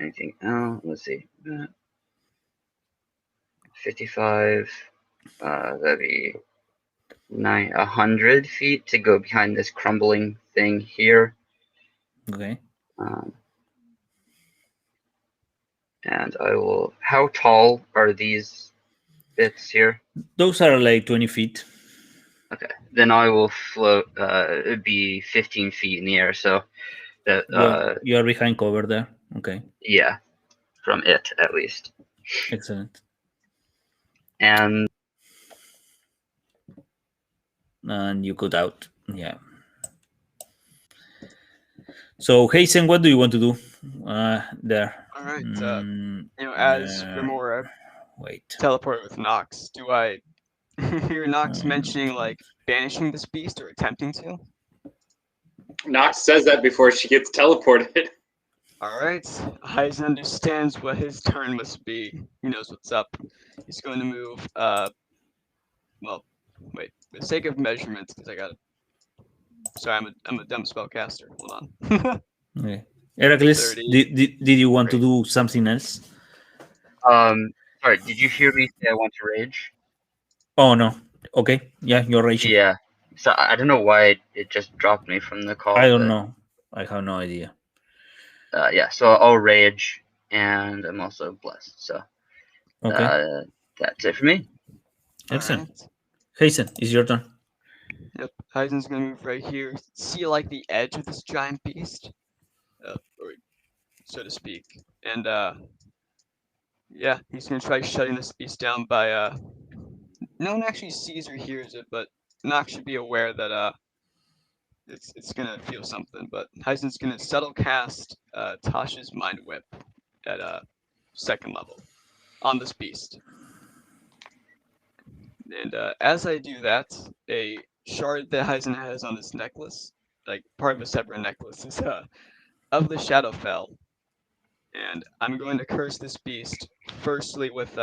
anything. Oh, let's see, 55. That'd be 100 feet to go behind this crumbling thing here. Okay. And I will. How tall are these bits here? Those are like 20 feet. Okay, then I will float. It'd be 15 feet in the air, so that You are behind cover there. Okay, yeah, from it at least. excellent. And And you got out. Yeah. So, Hazen, what do you want to do there? All right. Mm, As Remora wait. teleported with Nox, do I hear Nox Mm. mentioning like banishing this beast or attempting to? Nox says that before she gets teleported. All right. Heisen understands what his turn must be. He knows what's up. He's going to move. Well, wait. For the sake of measurements, because I got. Sorry, I'm a dumb spellcaster. Hold on. Okay. Heracles, 30. did you want to do something else? sorry, did you hear me say I want to rage? Oh, no. Okay. Yeah, you're raging. Yeah. So I don't know why it just dropped me from the call. I don't know. I have no idea. Yeah, so I'll rage, and I'm also blessed. So Okay. that's it for me. Excellent. Alright. Hazen, it's your turn. Yep. Heisen's gonna move right here. See like the edge of this giant beast, or so to speak, and yeah, he's gonna try shutting this beast down by no one actually sees or hears it, but Nox should be aware that it's gonna feel something. But Heisen's gonna subtle cast Tasha's Mind Whip at second level on this beast. And as I do that, a shard that Heisen has on his necklace, like part of a separate necklace, is of the Shadowfell. And I'm going to curse this beast firstly with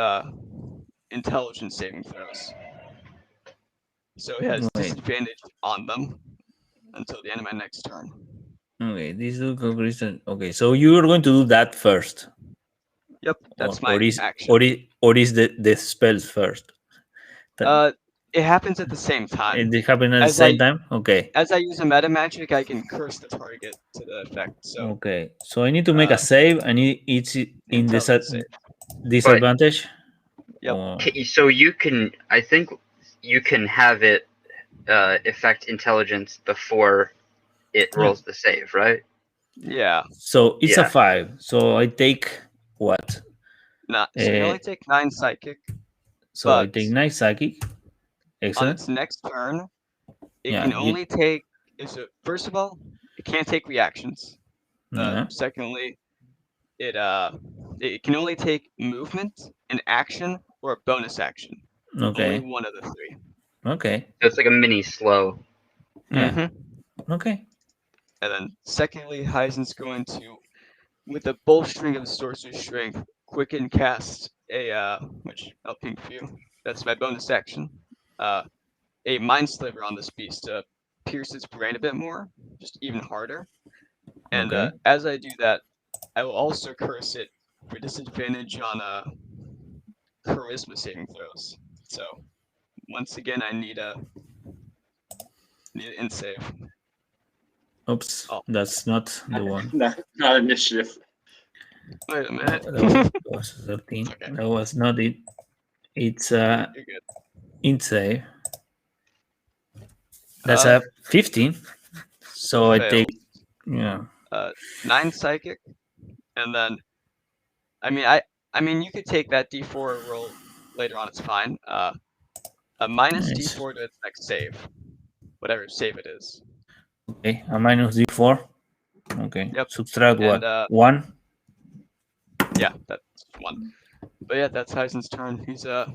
intelligence saving throws. So it has Wait. disadvantage on them until the end of my next turn. Okay, this is okay. So you are going to do that first. Yep, that's or my is action. or is the spells first? It happens at the same time. It happens at the As same time. Okay. As I use a meta magic, I can curse the target to the effect. So Okay. So I need to make a save, and it's in intelligence save. disadvantage. Yep. Or- Okay, so you can, I think you can have it affect intelligence before it rolls the save, right? Yeah. So it's a Yeah. 5. So I take what? So you can only take 9 psychic. So I But take 9 psychic. on Excellent. its next turn, it Yeah, can you- only take. First of all, it can't take reactions. Yeah. Secondly, it can only take movement, an action, or a bonus action. Okay. Only one of the 3. Okay. So it's like a mini slow. Yeah. Mm-hmm. Okay. And then secondly, Heisen's going to, with the bowstring of sorcerer's strength, quicken cast a which I'll ping for you. That's my bonus action. A mind sliver on this beast to pierce its brain a bit more, just even harder. And Okay. as I do that, I will also curse it for disadvantage on charisma saving throws. So once again, I need an int save. Oops. Oh. That's not the one. Not initiative. Wait a minute. That was 13. Okay. That was not it. It's You're good. int save. That's a 15. So I Fails. take 9 psychic, and then I mean you could take that d4 roll later on. It's fine. A minus Nice. d4 to its next save, whatever save it is. Okay, a minus d4. Okay. Yep. Subtract what? And, 1. Yeah, that's 1. But yeah, that's Heisen's turn. He's shut.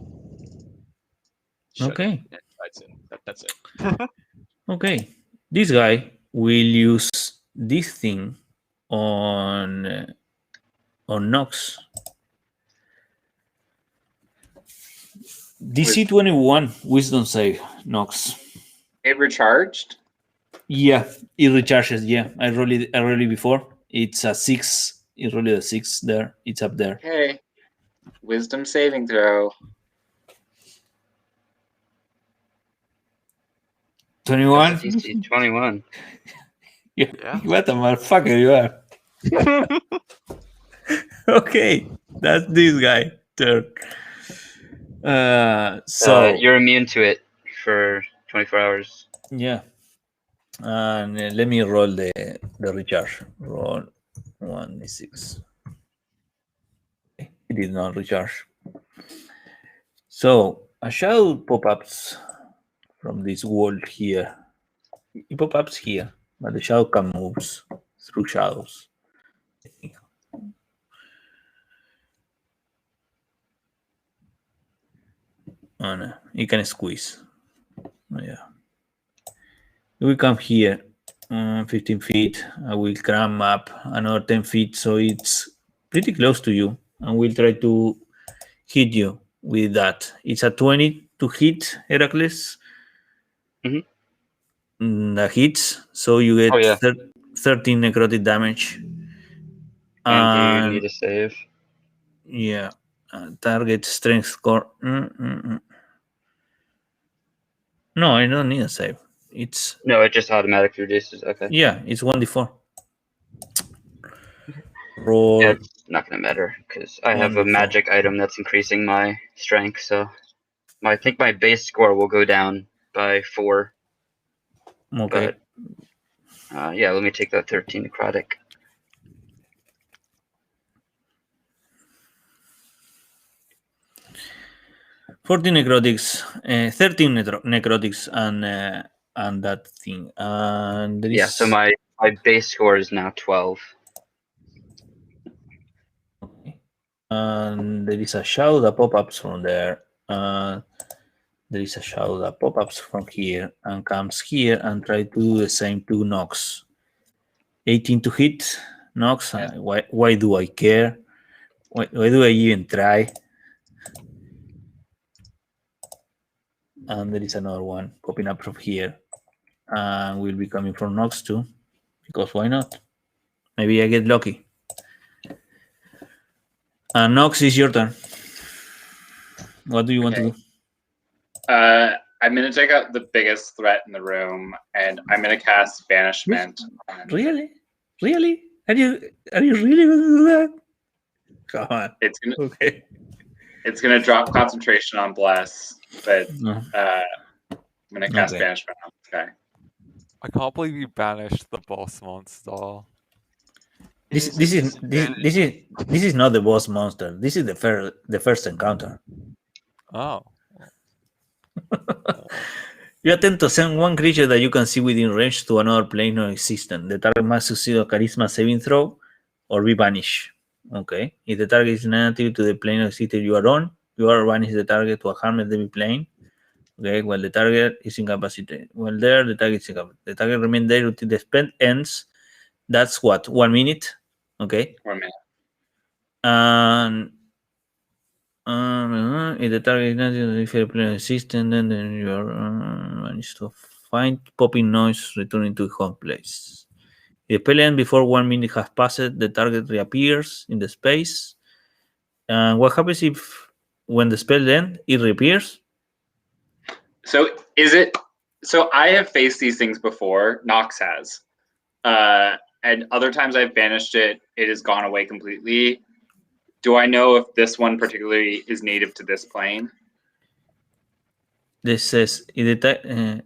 Okay. Yeah, that's it. Okay. This guy will use this thing on Nox. DC 21 Wisdom save, Nox. It recharged. Yeah, it recharges. Yeah, I rolled it before. It's a 6. It rolled a 6 there. It's up there. Okay. Wisdom saving throw. 21. That's a DC 21. Yeah. What a motherfucker you are. Okay, that's this guy. Turn. So you're immune to it for 24 hours. yeah, and let me roll the recharge. Roll 1d6. It did not recharge. So a shadow pop-ups from this wall here. It pop-ups here, but the shadow can move through shadows. Oh no, it can squeeze. Oh, yeah. We come here, 15 feet. I will cram up another 10 feet, so it's pretty close to you, and we'll try to hit you with that. It's a 20 to hit, Heracles. That hits, so you get Oh, yeah. 13 necrotic damage. And you need a save. Yeah, target strength score. No, I don't need a save. It's No, it just automatically reduces. Okay. yeah, it's 1d4. Roll. Yeah, it's not gonna matter because I have a 1d4. magic item that's increasing my strength. So I think my base score will go down by 4. Okay. But yeah, let me take that 13 necrotic. Fourteen necrotics, 13 necrotics, and that thing. And there is Yeah, so my base score is now 12. okay. And there is a shadow that pop-ups from there. There is a shadow that pop-ups from here and comes here and try to do the same to Nox. 18 to hit Nox. Yeah. Why do I care? Why do I even try? And there is another one popping up from here, and will be coming from Nox too, because why not? Maybe I get lucky. And Nox, is your turn. What do you want to do? I'm gonna take out the biggest threat in the room, and I'm gonna cast Banishment. Really? Are you really going to do that? Come on. It's gonna Okay. it's gonna drop concentration on Bless, but No. I'm gonna cast Okay. Banishment on this guy. I can't believe you banished the boss monster. This It this a is this is not the boss monster. This is the first encounter. Oh. You attempt to send one creature that you can see within range to another plane of existence. The target must succeed a charisma saving throw or be banished. Okay. If the target is negative to the plane of existence you are banish the target to a harmless enemy plane. Okay, while the target is incapacitated. While there, the target is incapacitated. The target remains there until the spell ends. That's what, 1 minute? Okay. 1 minute. And if the target is not if you play a system, then you are managed to find popping noise returning to home place. If the spell ends before 1 minute has passed, the target reappears in the space. And what happens if when the spell ends, it reappears? So is it? So I have faced these things before. Nox has, and other times I've banished it. It has gone away completely. Do I know if this one particularly is native to this plane? This says if the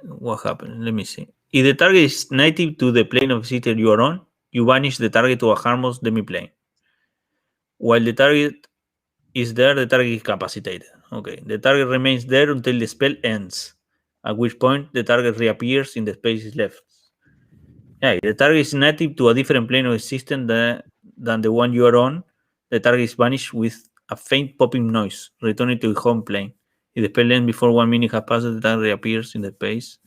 what happened? Let me see. If the target is native to the plane of existence you are on, you banish the target to a harmless demi-plane. While the target is there, the target is capacitated. Okay. The target remains there until the spell ends, at which point the target reappears in the space left. Yeah, if the target is native to a different plane of existence than the one you are on, the target is banished with a faint popping noise, returning to the home plane. If the spell ends before 1 minute has passed, the target reappears in the space.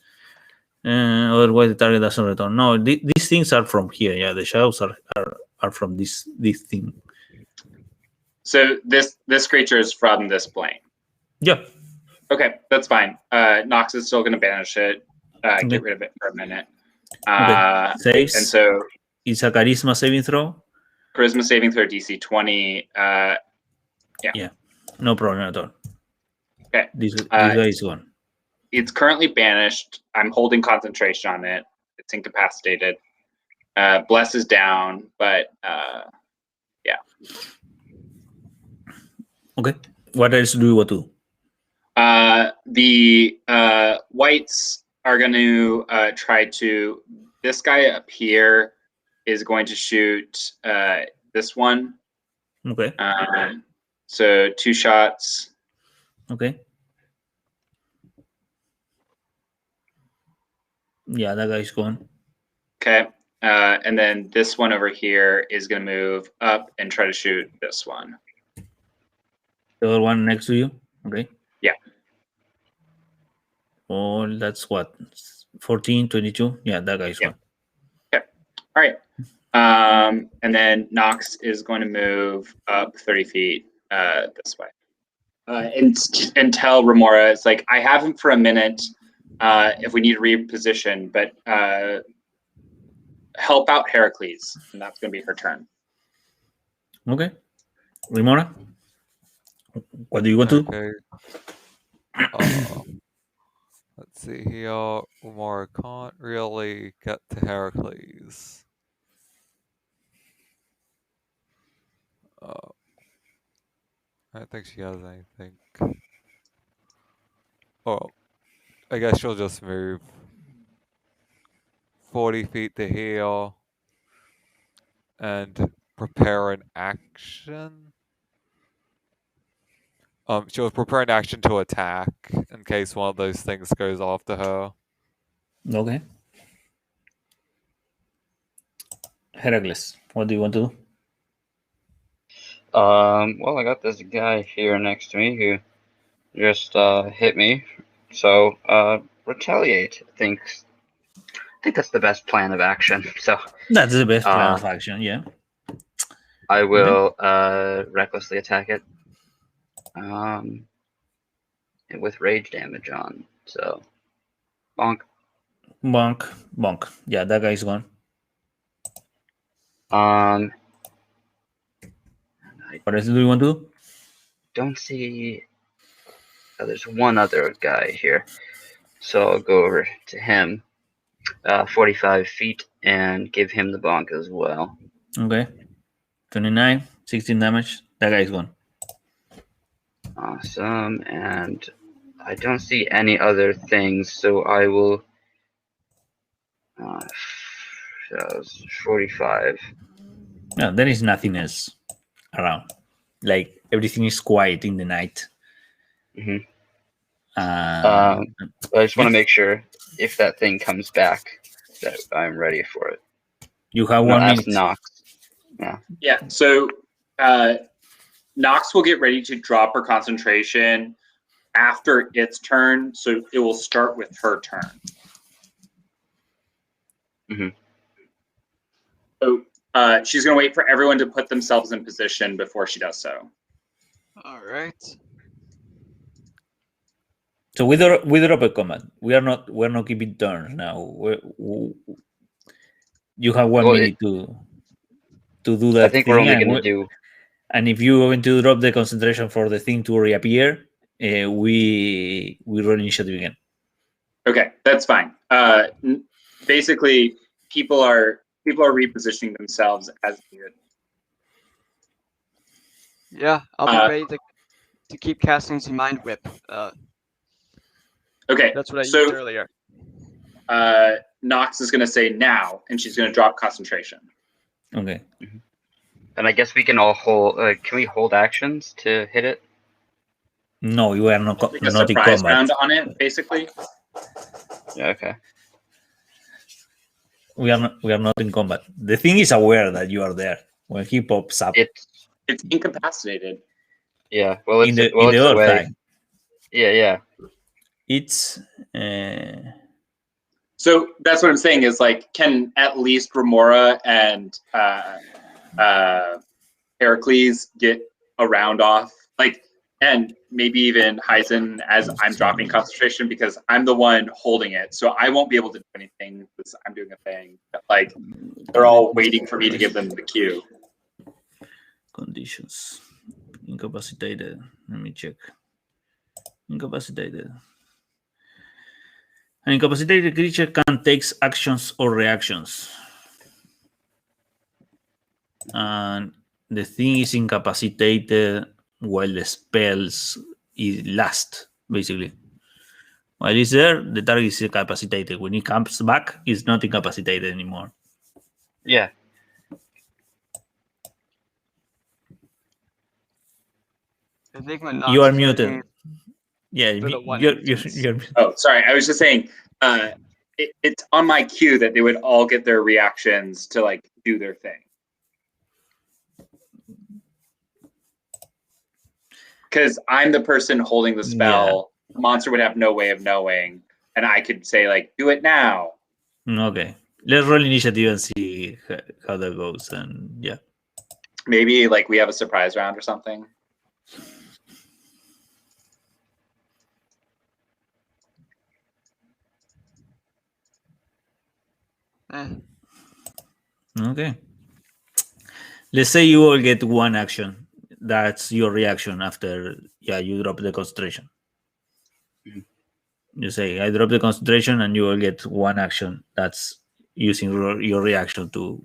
Otherwise, the target doesn't return. No, these things are from here. Yeah, the shadows are from this thing. So this creature is from this plane. Yeah. Okay, that's fine. Nox is still going to banish it. Get rid of it for a minute. Okay. Saves. And so it's a charisma saving throw. Charisma saving throw DC 20. Yeah. No problem at all. Okay. This guy is gone. It's currently banished. I'm holding concentration on it. It's incapacitated. Bless is down, but yeah. Okay. What else do you want to do? The whites are going to try to. This guy up here is going to shoot this one. Okay. So 2 shots. Okay. Yeah, that guy's gone. Okay. And then this one over here is going to move up and try to shoot this one. The other one next to you. Okay. Yeah. Oh, that's what? 14, 22? Yeah, that guy's Yeah. gone. Okay. All right. And then Nox is going to move up 30 feet this way. And tell Remora, it's like, I have him for a minute if we need to reposition, but help out Heracles, and that's going to be her turn. Okay. Remora? What do you want to do? Okay. Let's see here. Remora can't really get to Heracles. I don't think she has anything. Oh, I guess she'll just move 40 feet to here and prepare an action. She'll prepare an action to attack in case one of those things goes after her. Okay. Heracles, what do you want to do? Well, I got this guy here next to me who just hit me. So, retaliate. I think that's the best plan of action. So That's the best plan of action, yeah. I will recklessly attack it. With rage damage on. So bonk. Bonk, bonk. Yeah, that guy's gone. What else do you want to do? Don't see. Oh, there's one other guy here, so I'll go over to him, 45 feet, and give him the bonk as well. Okay. 29, 16 damage. That guy's gone. Awesome, and I don't see any other things, so I will. That was 45. No, there is nothing else around. Like everything is quiet in the night. Mm-hmm. I just want to make sure if that thing comes back that I'm ready for it. You have 1 minute. Nox. Yeah. So Nox will get ready to drop her concentration after its turn, so it will start with her turn. Mm-hmm. So she's going to wait for everyone to put themselves in position before she does so. All right. So we drop a command. We're not keeping turns now. You have 1 minute to do that. I think we're only going to do. And if you're going to drop the concentration for the thing to reappear, we roll initiative again. Okay, that's fine. Basically, people are repositioning themselves as needed. Yeah, I'll be ready to keep casting the mind whip. Okay, That's what I so, used earlier. Nox is going to say now, and she's going to drop concentration. Okay. And I guess we can all hold. Can we hold actions to hit it? No, you are not Like a not in surprise combat. round on it, basically. Yeah. Okay. We are not in combat. The thing is aware that you are there when he pops up. It's incapacitated. Yeah. Well, in the it's other away. time. Yeah. It's So that's what I'm saying is like, can at least Remora and Heracles get a round off? Like, and maybe even Heisen as I'm dropping concentration because I'm the one holding it. So I won't be able to do anything because I'm doing a thing. But like, they're all waiting for me to give them the cue. Conditions. Incapacitated. Let me check. Incapacitated. An incapacitated creature can take actions or reactions. And the thing is incapacitated while the spells last, basically. While it's there, the target is incapacitated. When it comes back, it's not incapacitated anymore. Yeah. I think when You are Nox is muted. working Yeah, for the one you're instance. Oh, sorry. I was just saying, it's on my cue that they would all get their reactions to like do their thing. Because I'm the person holding the spell. The monster would have no way of knowing, and I could say like, "Do it now." Okay. Let's roll initiative and see how that goes. And yeah. Maybe like we have a surprise round or something. Okay. Let's say you all get one action. That's your reaction after you drop the concentration. You say, I drop the concentration, and you will get one action. That's using your reaction to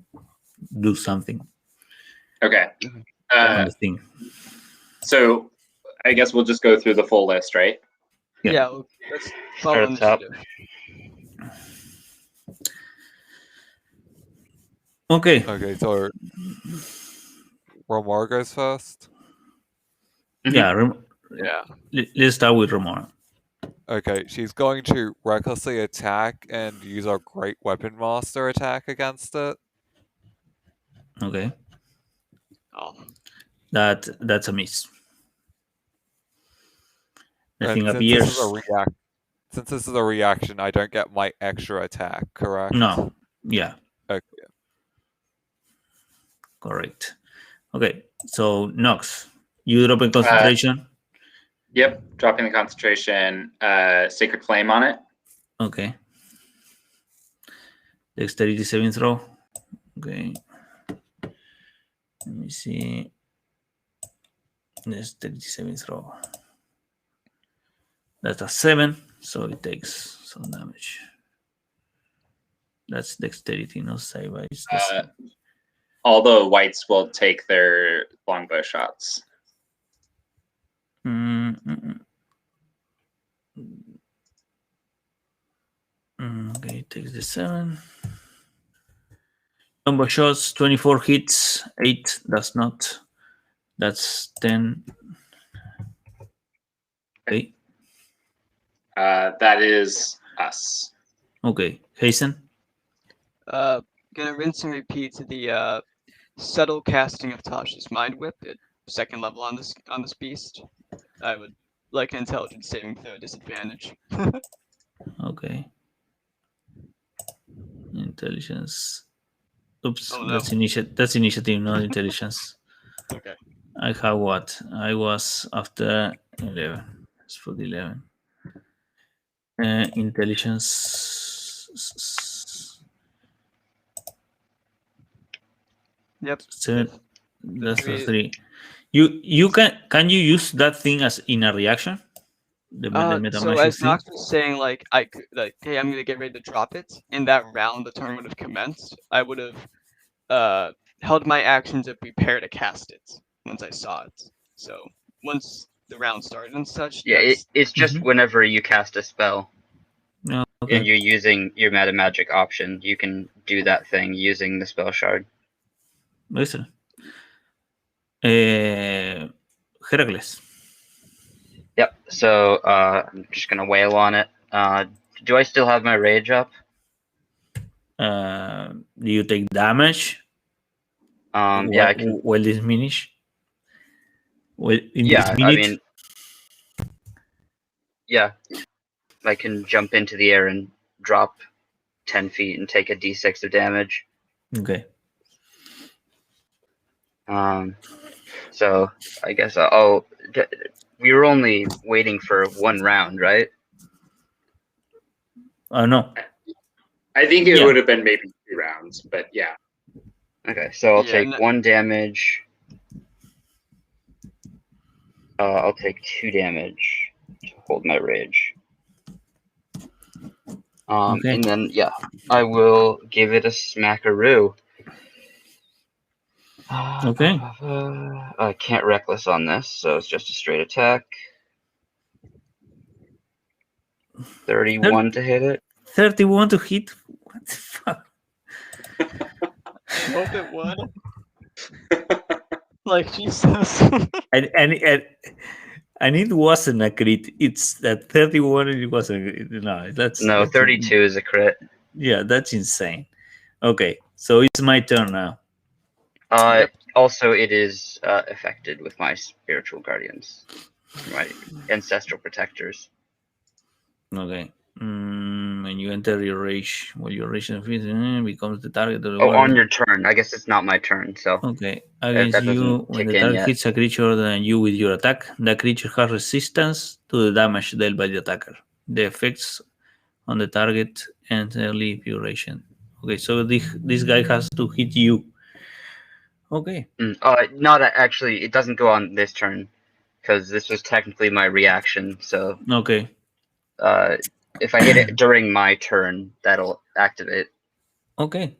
do something Okay. on the thing. So I guess we'll just go through the full list, right? Yeah. Well, let's follow Start at the top. initiative. Okay. Okay, so Romar goes first. Yeah. Yeah. Let's start with Romar. Okay, she's going to recklessly attack and use our Great Weapon Master attack against it. Okay. Oh. That's a miss. The And thing since appears. this is a reaction, I don't get my extra attack, correct? No. Yeah. Okay. Correct. Okay. So Nox, you drop in concentration. Yep. Dropping the concentration. Sacred Flame on it. Okay. Dexterity saving throw. Okay. Let me see. Dexterity saving throw. That's a 7, so it takes some damage. That's dexterity, no save. All the whites will take their longbow shots. Okay, it takes the 7. Combo shots, 24 hits, 8 does not. That's 10. Okay. That is us. Okay. Hasten. Gonna rinse and repeat the subtle casting of Tasha's Mind Whip at 2nd level on this beast. I would like an intelligence saving throw disadvantage. Okay. Intelligence. Oops, Oh, no. that's initiative, not intelligence. Okay. I have what? I was after 11. Let's put 11. Intelligence. Yep. 7. That's a 3. 3. You can you use that thing as in a reaction? The meta So magic as thing? Nox was saying, like hey, I'm gonna get ready to drop it. In that round, the turn would have commenced. I would have held my action to prepare to cast it once I saw it. So once the round started and such. Yeah, it's just whenever you cast a spell Okay. and you're using your meta magic option, you can do that thing using the spell shard. Excellent. Heracles. Yep. So I'm just gonna wail on it. Do I still have my rage up? Do you take damage? Yeah, I can. Well, diminish. Well, in Yeah, this minute. I mean, yeah, I can jump into the air and drop 10 feet and take a d6 of damage. Okay. So I guess we were only waiting for one round, right? Oh no. I think it would have been maybe 2 rounds, but yeah. Okay, so I'll take 1 damage. I'll take 2 damage to hold my rage. And then, yeah, I will give it a smackaroo. Okay. I can't reckless on this, so it's just a straight attack. 31 to hit it. 31 to hit. What the fuck? I hope it would. Like, Jesus. And it wasn't a crit. It's that 31 and it wasn't. No, that's 32 is a crit. Yeah, that's insane. Okay, so it's my turn now. Yep. Also, it is affected with my spiritual guardians, my ancestral protectors. Okay. When you enter your rage, well, your rage becomes the target of the Oh, on your turn. I guess it's not my turn, so. Okay. Against that you, doesn't when kick the in target yet. hits a creature other than you with your attack, the creature has resistance to the damage dealt by the attacker. The effects on the target ends early duration. Okay, so this guy has to hit you. Okay. Not actually. It doesn't go on this turn, because this was technically my reaction. So. Okay. If I hit it during my turn, that'll activate. Okay.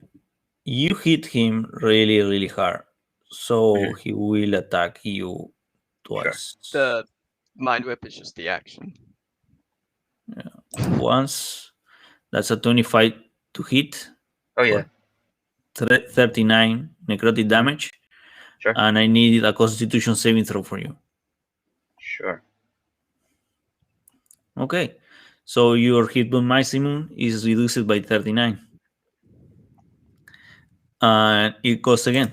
You hit him really, really hard. So he will attack you twice. The Mind Whip is just the action. Yeah. Once. That's a 25 to hit. Oh, yeah. 39 necrotic damage. Sure. And I need a Constitution saving throw for you. Sure. Okay. So your hit point maximum is reduced by 39. And it goes again.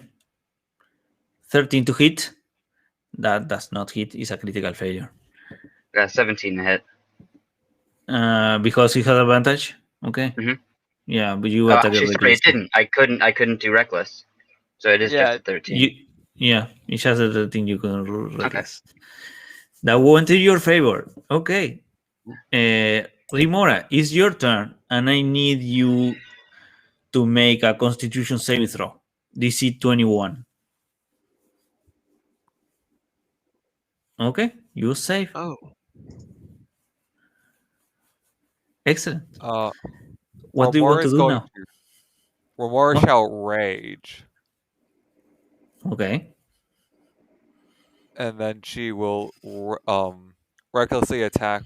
13 to hit. That does not hit. It's a critical failure. 17 to hit. Because he has advantage. Okay. Mm-hmm. Yeah, but you attack actually, sorry, it didn't. I couldn't do reckless. So it is just a 13. It's just a 13 you can roll reckless. Okay. That went in your favor. Okay. Rimora, it's your turn, and I need you to make a Constitution saving throw. DC 21. Okay, you save. Oh. Excellent. What do you want to do now? Remora shall rage. Okay. And then she will recklessly attack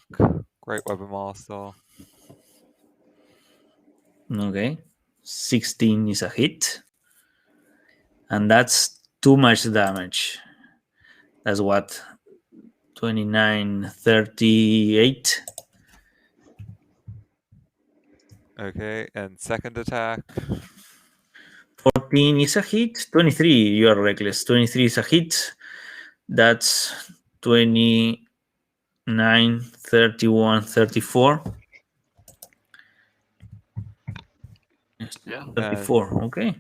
Great Weapon Master. Okay. 16 is a hit. And that's too much damage. That's what? 29, 38. Okay, and second attack. 14 is a hit. 23, you are reckless. 23 is a hit. That's 29, 31, 34. Yeah. 34, okay.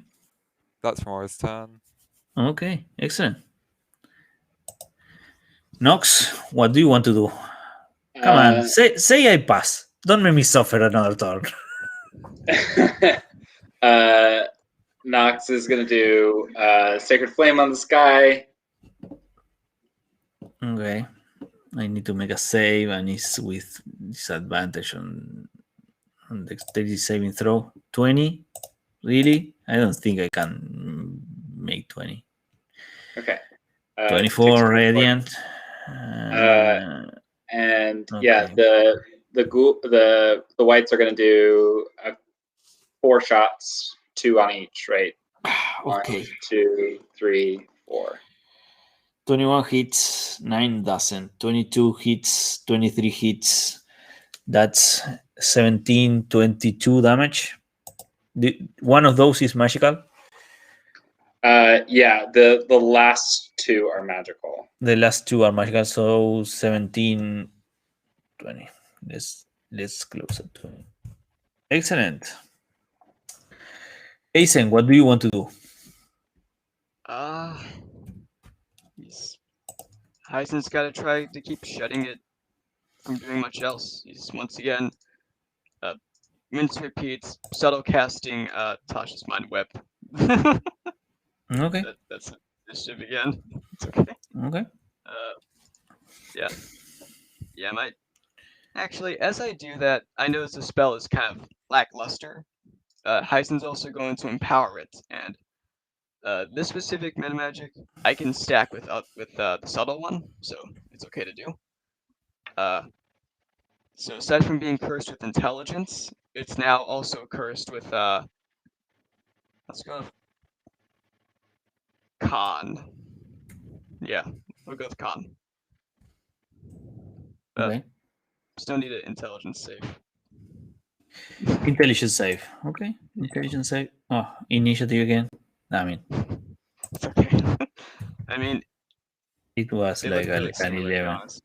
That's Remora's turn. Okay, excellent. Nox, what do you want to do? Come on, say I pass. Don't make me suffer another turn. Nox is going to do Sacred Flame on the sky. Okay. I need to make a save, and it's with disadvantage on dexterity saving throw. 20? Really? I don't think I can make 20. Okay. 24 radiant. And okay. yeah, the whites are going to do 4 shots, 2 on each, right? Okay. 1, 2, 3, 4. 21 hits, 9 doesn't. 22 hits, 23 hits. That's 17, 22 damage. One of those is magical? Yeah, the last 2 are magical. The last 2 are magical, so 17, 20. Let's close it. 20. Excellent. Aizen, what do you want to do? Heisen's got to try to keep shutting it from doing much else. He's once again, mince repeats, subtle casting Tasha's Mind Whip. Okay. That's initiative again. It's okay. Okay. Yeah. Yeah, I might. Actually, as I do that, I notice the spell is kind of lackluster. Heisen's also going to empower it, and This specific meta magic I can stack with the subtle one, so it's okay to do. So aside from being cursed with intelligence, it's now also cursed with let's go with con. Yeah, we'll go with con. Okay. Still need an intelligence save. Intelligence save. Okay. Intelligence save. Oh, initiative again. I mean, It's okay. I mean, it was they like look really an similar, to be 11. honest.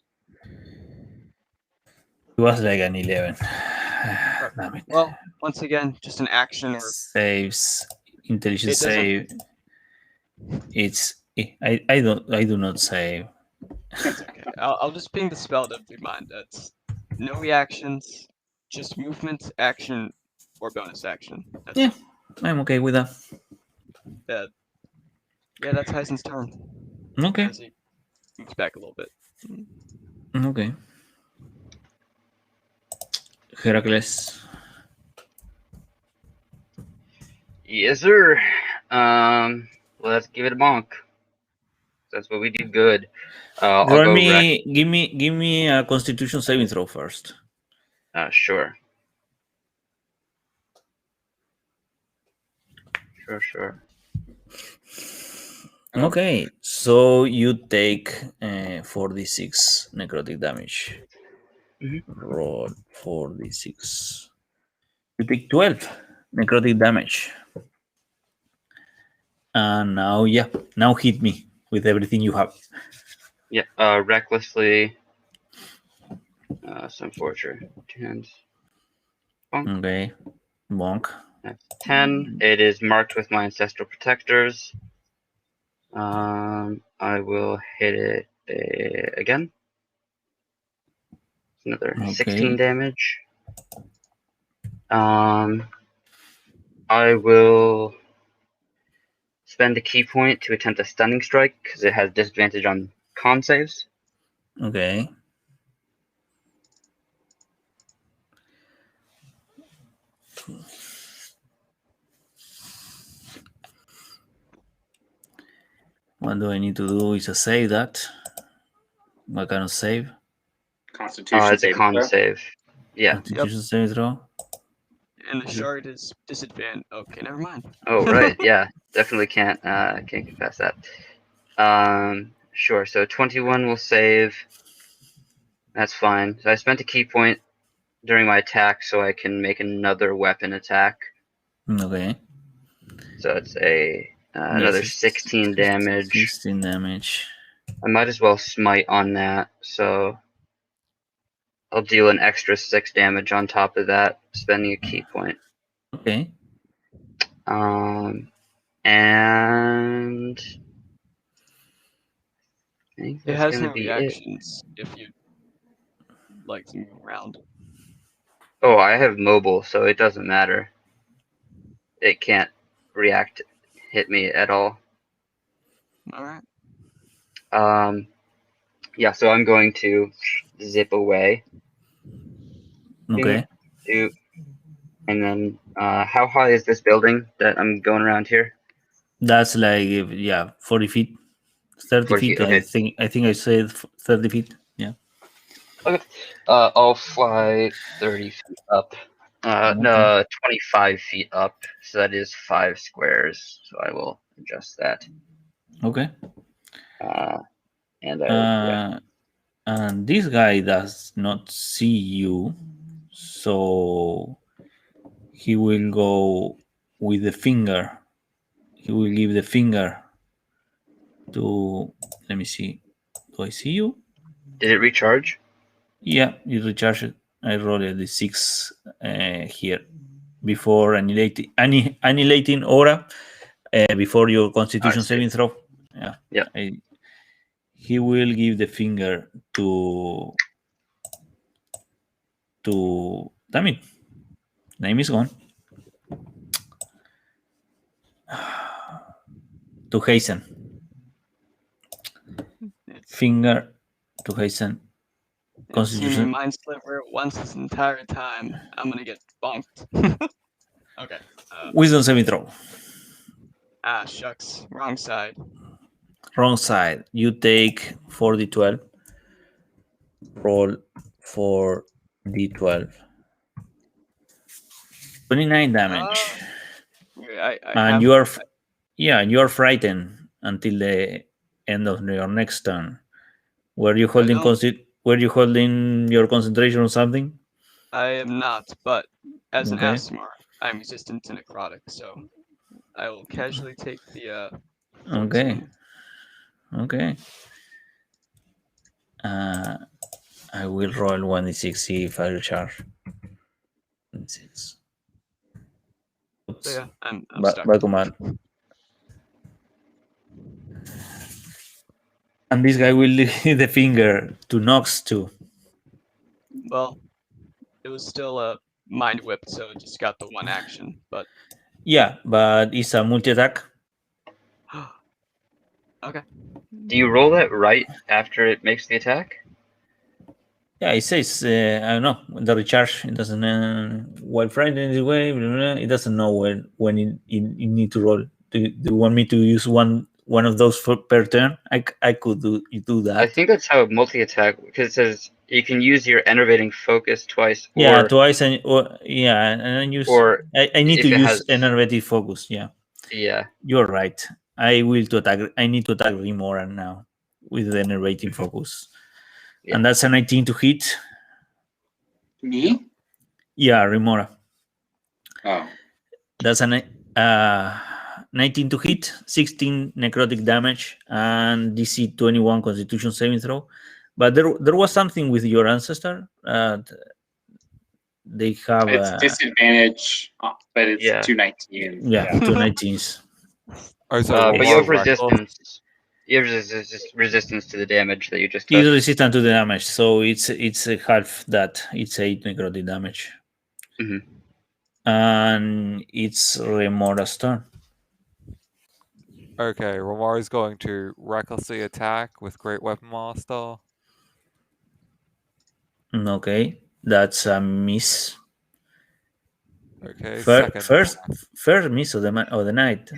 It was like an 11. Damn it. Well, once again, just an action or Saves. Intelligence It doesn't- save. It's. I do not save. it's okay. I'll just ping the spell to your mind. That's no reactions, just movement, action, or bonus action. That's Yeah. I'm okay with that. that. Yeah, that's Heisen's turn. Okay. As he moves back a little bit. Okay. Heracles. Yes, sir. Let's give it a bonk. That's what we do good. I'll Roll go me. Give me a Constitution saving throw first. Sure. Sure. Okay, so you take 4d6 necrotic damage. Mhm. Roll 4d6. You take 12 necrotic damage. And now, now hit me with everything you have. Yeah. Recklessly. Some fortune. 10. Okay, bonk. That's 10. It is marked with my ancestral protectors. I will hit it again. Another 16 damage. I will spend a key point to attempt a stunning strike because it has disadvantage on con saves. Okay. What do I need to do? Is a save that. What kind of save? Constitution It's a saving con throw. save. Yeah. Constitution saving throw. And the shard is disadvantage. Okay, never mind. Oh right, yeah. Definitely can't confess that. Sure. So 21 will save. That's fine. So I spent a key point during my attack, so I can make another weapon attack. Okay. So it's a another 16 damage. 16 damage. I might as well smite on that, so I'll deal an extra 6 damage on top of that, spending a key point. Okay. And I think It that's has gonna no be it. reactions if you like to move around. Oh, I have mobile, so it doesn't matter. It can't hit me at all. Alright. Yeah, so I'm going to zip away. Okay. And then, how high is this building that I'm going around here? That's like 40 feet, 30 40 feet. feet, okay. I think I said 30 feet. Yeah. Okay. I'll fly 30 feet up. No, 25 feet up. So that is 5 squares. So I will adjust that. Okay. And this guy does not see you, so he will go with the finger. He will give the finger to. Let me see. Do I see you? did it recharge? Yeah, you recharge it. I rolled the 6 here before annihilating aura before your Constitution saving throw. Yeah. He will give the finger to. Damn it, name is gone. To hasten. Finger to hasten. It's seen me mind sliver once this entire time. I'm gonna get bonked. Okay. Wisdom saving throw. Ah, shucks. Wrong side. Wrong side. You take 4d12. Roll 4d12. 29 damage. I And have. you are, you are frightened until the end of your next turn. Were you holding Were you holding your concentration on something? I am not, but as an Okay. Asmar, I'm resistant to necrotic, so I will casually take the 14. Okay. Okay. I will roll 1d6 see if I recharge. 6. Oops. So yeah, I'm stuck. Back command. And this guy will leave the finger to Nox too. Well, it was still a mind whip, so it just got the one action. But Yeah, but it's a multi attack. okay. Do you roll that right after it makes the attack? Yeah, it says I don't know the recharge. It doesn't while frightened this way. Blah, blah, blah, it doesn't know when you need to roll. Do you want me to use one of those per turn? I could do that. I think that's how multi-attack, because it says you can use your enervating focus twice. Yeah, or, twice and I use. Or I need if to it use has- enervative focus. Yeah, Yeah. you're right. I will to attack. I need to attack Remora now with the enervating focus, Yeah. and that's a 19 to hit. Me? Yeah, Remora. Oh. That's a 19 to hit, 16 necrotic damage, and DC 21 Constitution saving throw. But there was something with your ancestor. They have It's disadvantage, but it's Yeah. 219. yeah, 219s. Oh, so But you have Romar reckless? resistance. You have resistance to the damage that you just took. It's resistant to the damage, so it's half that. It's 8 necrotic damage. Mhm. And it's Remora's turn. Okay, Romar is going to recklessly attack with Great Weapon Master. Okay, that's a miss. Okay, First miss of the night.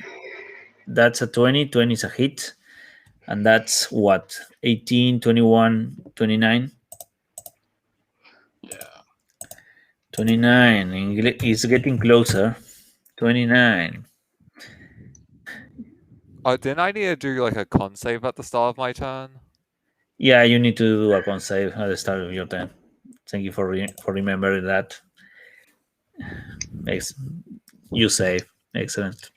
That's a 20. 20 is a hit. And that's what? 18, 21, 29? Yeah. 29. It's getting closer. 29. Didn't I need to do like a con save at the start of my turn? Yeah, you need to do a con save at the start of your turn. Thank you for remembering that. You save. Excellent.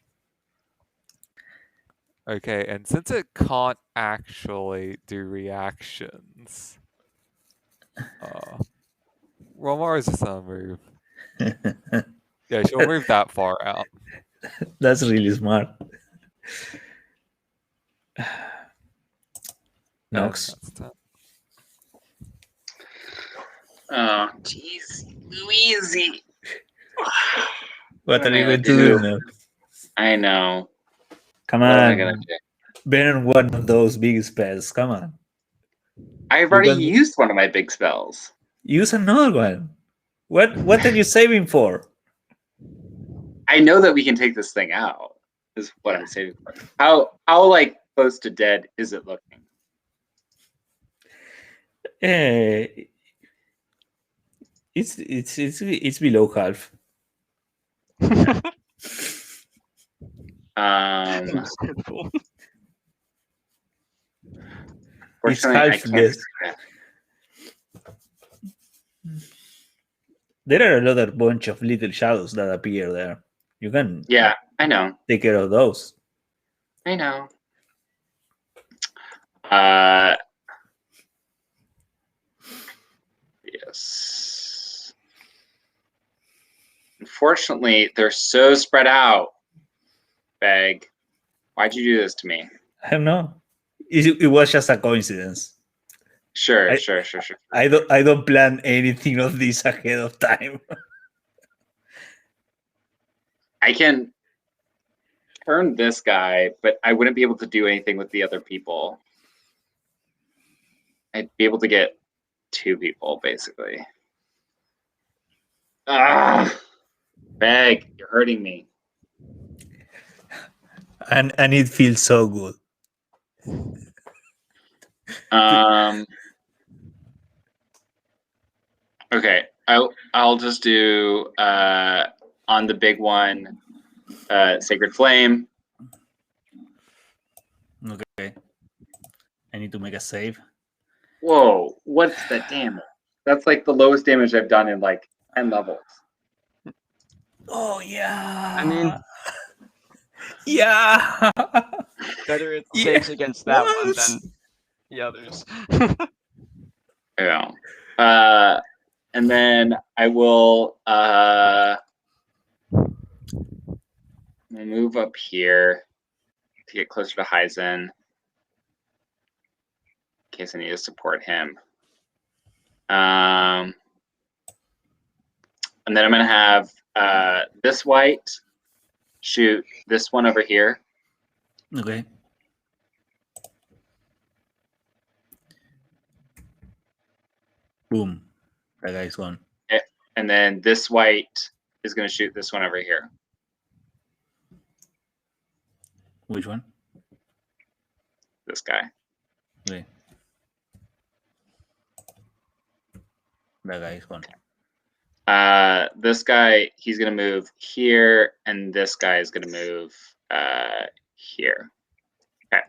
Okay, and since it can't actually do reactions, Romar is just gonna move. Yeah, she'll move that far out. That's really smart. Nox. Oh, jeez. Louise. What are you going to do now? I know. Come What am I on. gonna do? Burn one of those big spells. Come on. I've already used one of my big spells. Use another one. What are you saving for? I know that we can take this thing out. Is what I'm saving for. How like close to dead is it looking? It's below half. It's half less. There are another bunch of little shadows that appear there. You can I know. Take care of those. I know. Yes. Unfortunately, they're so spread out. Bag, why'd you do this to me? I don't know. It was just a coincidence. Sure. I don't plan anything of this ahead of time. I can turn this guy, but I wouldn't be able to do anything with the other people. I'd be able to get 2 people, basically. Bag, you're hurting me. and it feels so good. Okay, I'll just do on the big one, Sacred Flame. Okay. I need to make a save. Whoa, what's the damage? That's like the lowest damage I've done in like 10 levels. Oh yeah. I mean, yeah. better it Yeah. saves against that one What? than the others. Yeah. And then I will move up here to get closer to Hyzen in case I need to support him. And then I'm gonna have this white shoot this one over here. Okay. Boom. That guy's gone. And then this white is gonna shoot this one over here. Which one? This guy. Okay. That guy is gone. This guy, he's gonna move here, and this guy is gonna move here. Okay.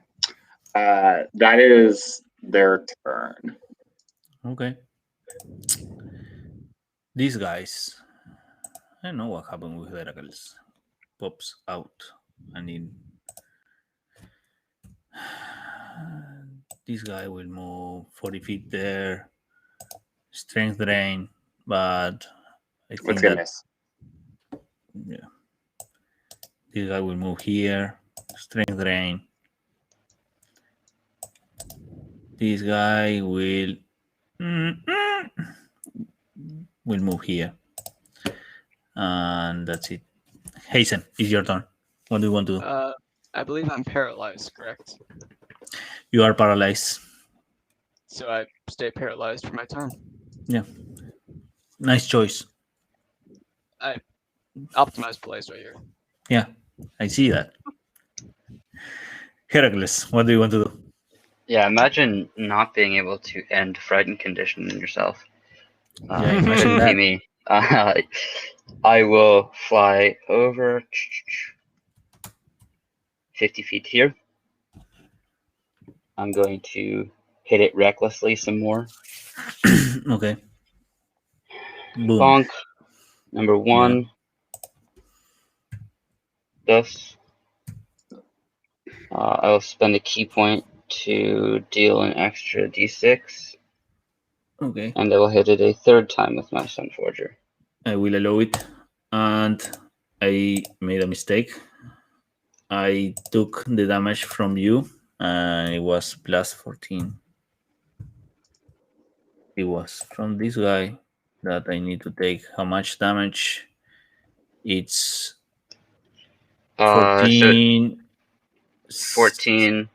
That is their turn. Okay. These guys, I don't know what happened with Heracles. Pops out. I mean, this guy will move 40 feet there. Strength drain, but I think What's gonna that miss? yeah, this guy will move here. Strength drain. This guy will move here, and that's it. Hasten, it's your turn. What do you want to do? I believe I'm paralyzed, correct? You are paralyzed. So I stay paralyzed for my turn. Yeah. Nice choice. I optimized plays right here. Yeah, I see that. Heracles, what do you want to do? Yeah, imagine not being able to end frightened condition in yourself. Yeah, imagine Couldn't be that. me. I will fly over 50 feet here. I'm going to hit it recklessly some more. Okay. Boom. Bonk. Number one. Thus, I will spend a key point to deal an extra d6, Okay. and I will hit it a third time with my Sunforger. I will allow it. And I made a mistake. I took the damage from you, and it was plus 14. It was from this guy that I need to take how much damage? It's 14, 14,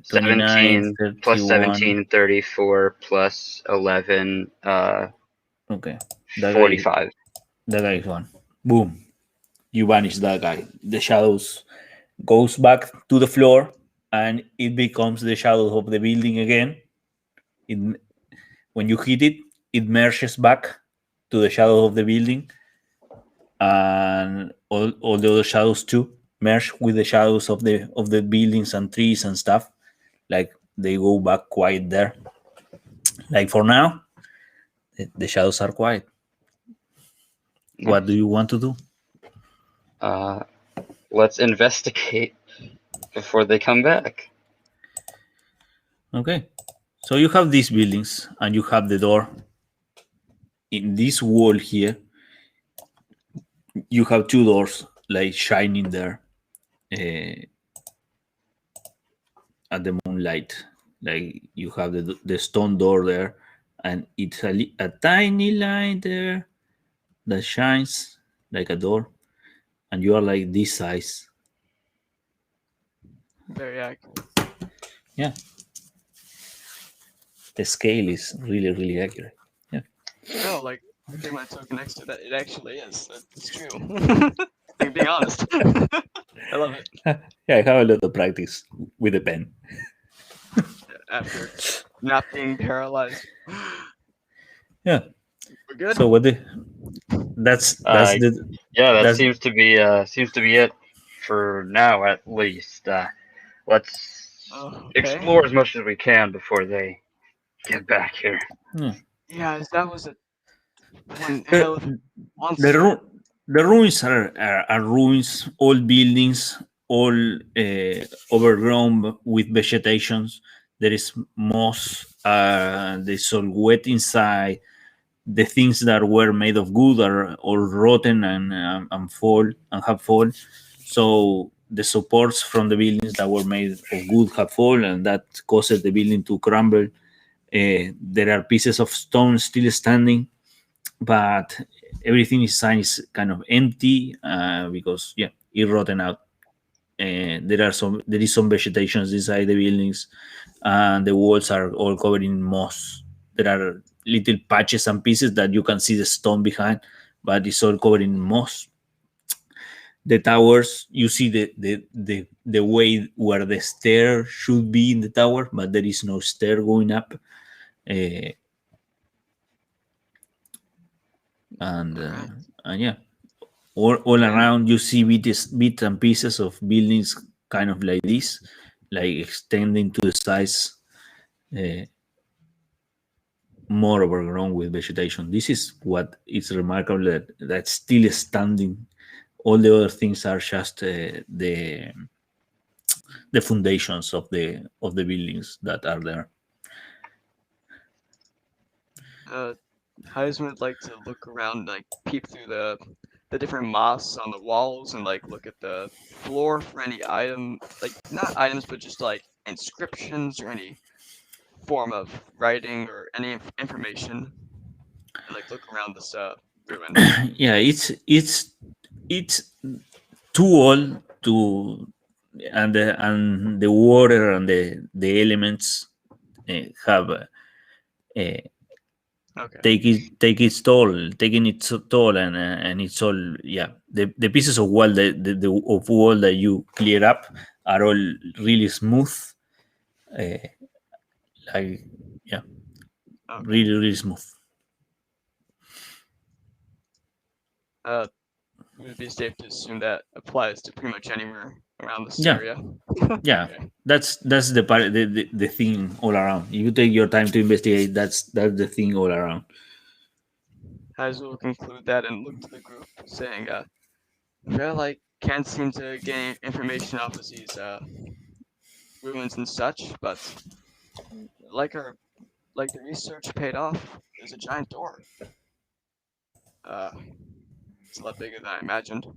29, 17, plus 31. 17, 34, plus 11, Okay. That 45. That guy is gone. Boom. You vanish that guy. The shadows goes back to the floor, and it becomes the shadow of the building again. When you hit it, it merges back to the shadow of the building, and all the other shadows too merge with the shadows of the buildings and trees and stuff. Like they go back quiet there. Like for now, the shadows are quiet. What do you want to do? Let's investigate before they come back. Okay. So you have these buildings, and you have the door. In this wall here, you have two doors like shining there at the moonlight. Like you have the stone door there, and it's a tiny line there that shines like a door, and you are like this size. Very accurate. Yeah. The scale is really, really accurate. Yeah. No, like looking at my token next to that, it actually is. That's true. Being honest. I love it. Yeah, I have a lot of practice with the pen. After not being paralyzed. Yeah. We're good. So what the that's the Yeah, that that's seems to be it for now, at least. Let's Okay. explore as much as we can before they get back here. Yeah, that was one the, hell of a the, monster. the ruins are ruins, old buildings, all overgrown with vegetations. There is moss. There's all wet inside. The things that were made of wood are all rotten and fall and have fallen. So the supports from the buildings that were made of wood have fallen, and that causes the building to crumble. There are pieces of stone still standing, but everything inside is kind of empty because it rotten out. There is some vegetation inside the buildings, and the walls are all covered in moss. There are little patches and pieces that you can see the stone behind, but it's all covered in moss. The towers, you see the way where the stair should be in the tower, but there is no stair going up. Uh, and yeah, all around you see bits and pieces of buildings kind of like this, like extending to the sides, uh, more overgrown with vegetation. This is what is remarkable, that's still standing. All the other things are just the foundations of the buildings that are there. Heisman would like to look around, like peep through the different moss on the walls, and like look at the floor for any item, like not items, but just like inscriptions or any form of writing or any information, and like look around this ruin. Yeah, it's too old to, and the water and the elements have Okay. take its toll, taking its toll, and it's all, the pieces of wall of wall that you clear up are all really smooth, uh, like Okay. really smooth. It would be safe to assume that applies to pretty much anywhere around this Yeah. area. Okay. That's the part, the thing all around. If you take your time to investigate, that's the thing all around. Heisman will conclude that and look to the group, saying, well, I can't seem to gain information off of these ruins and such, but like the research paid off. There's a giant door. It's a lot bigger than I imagined.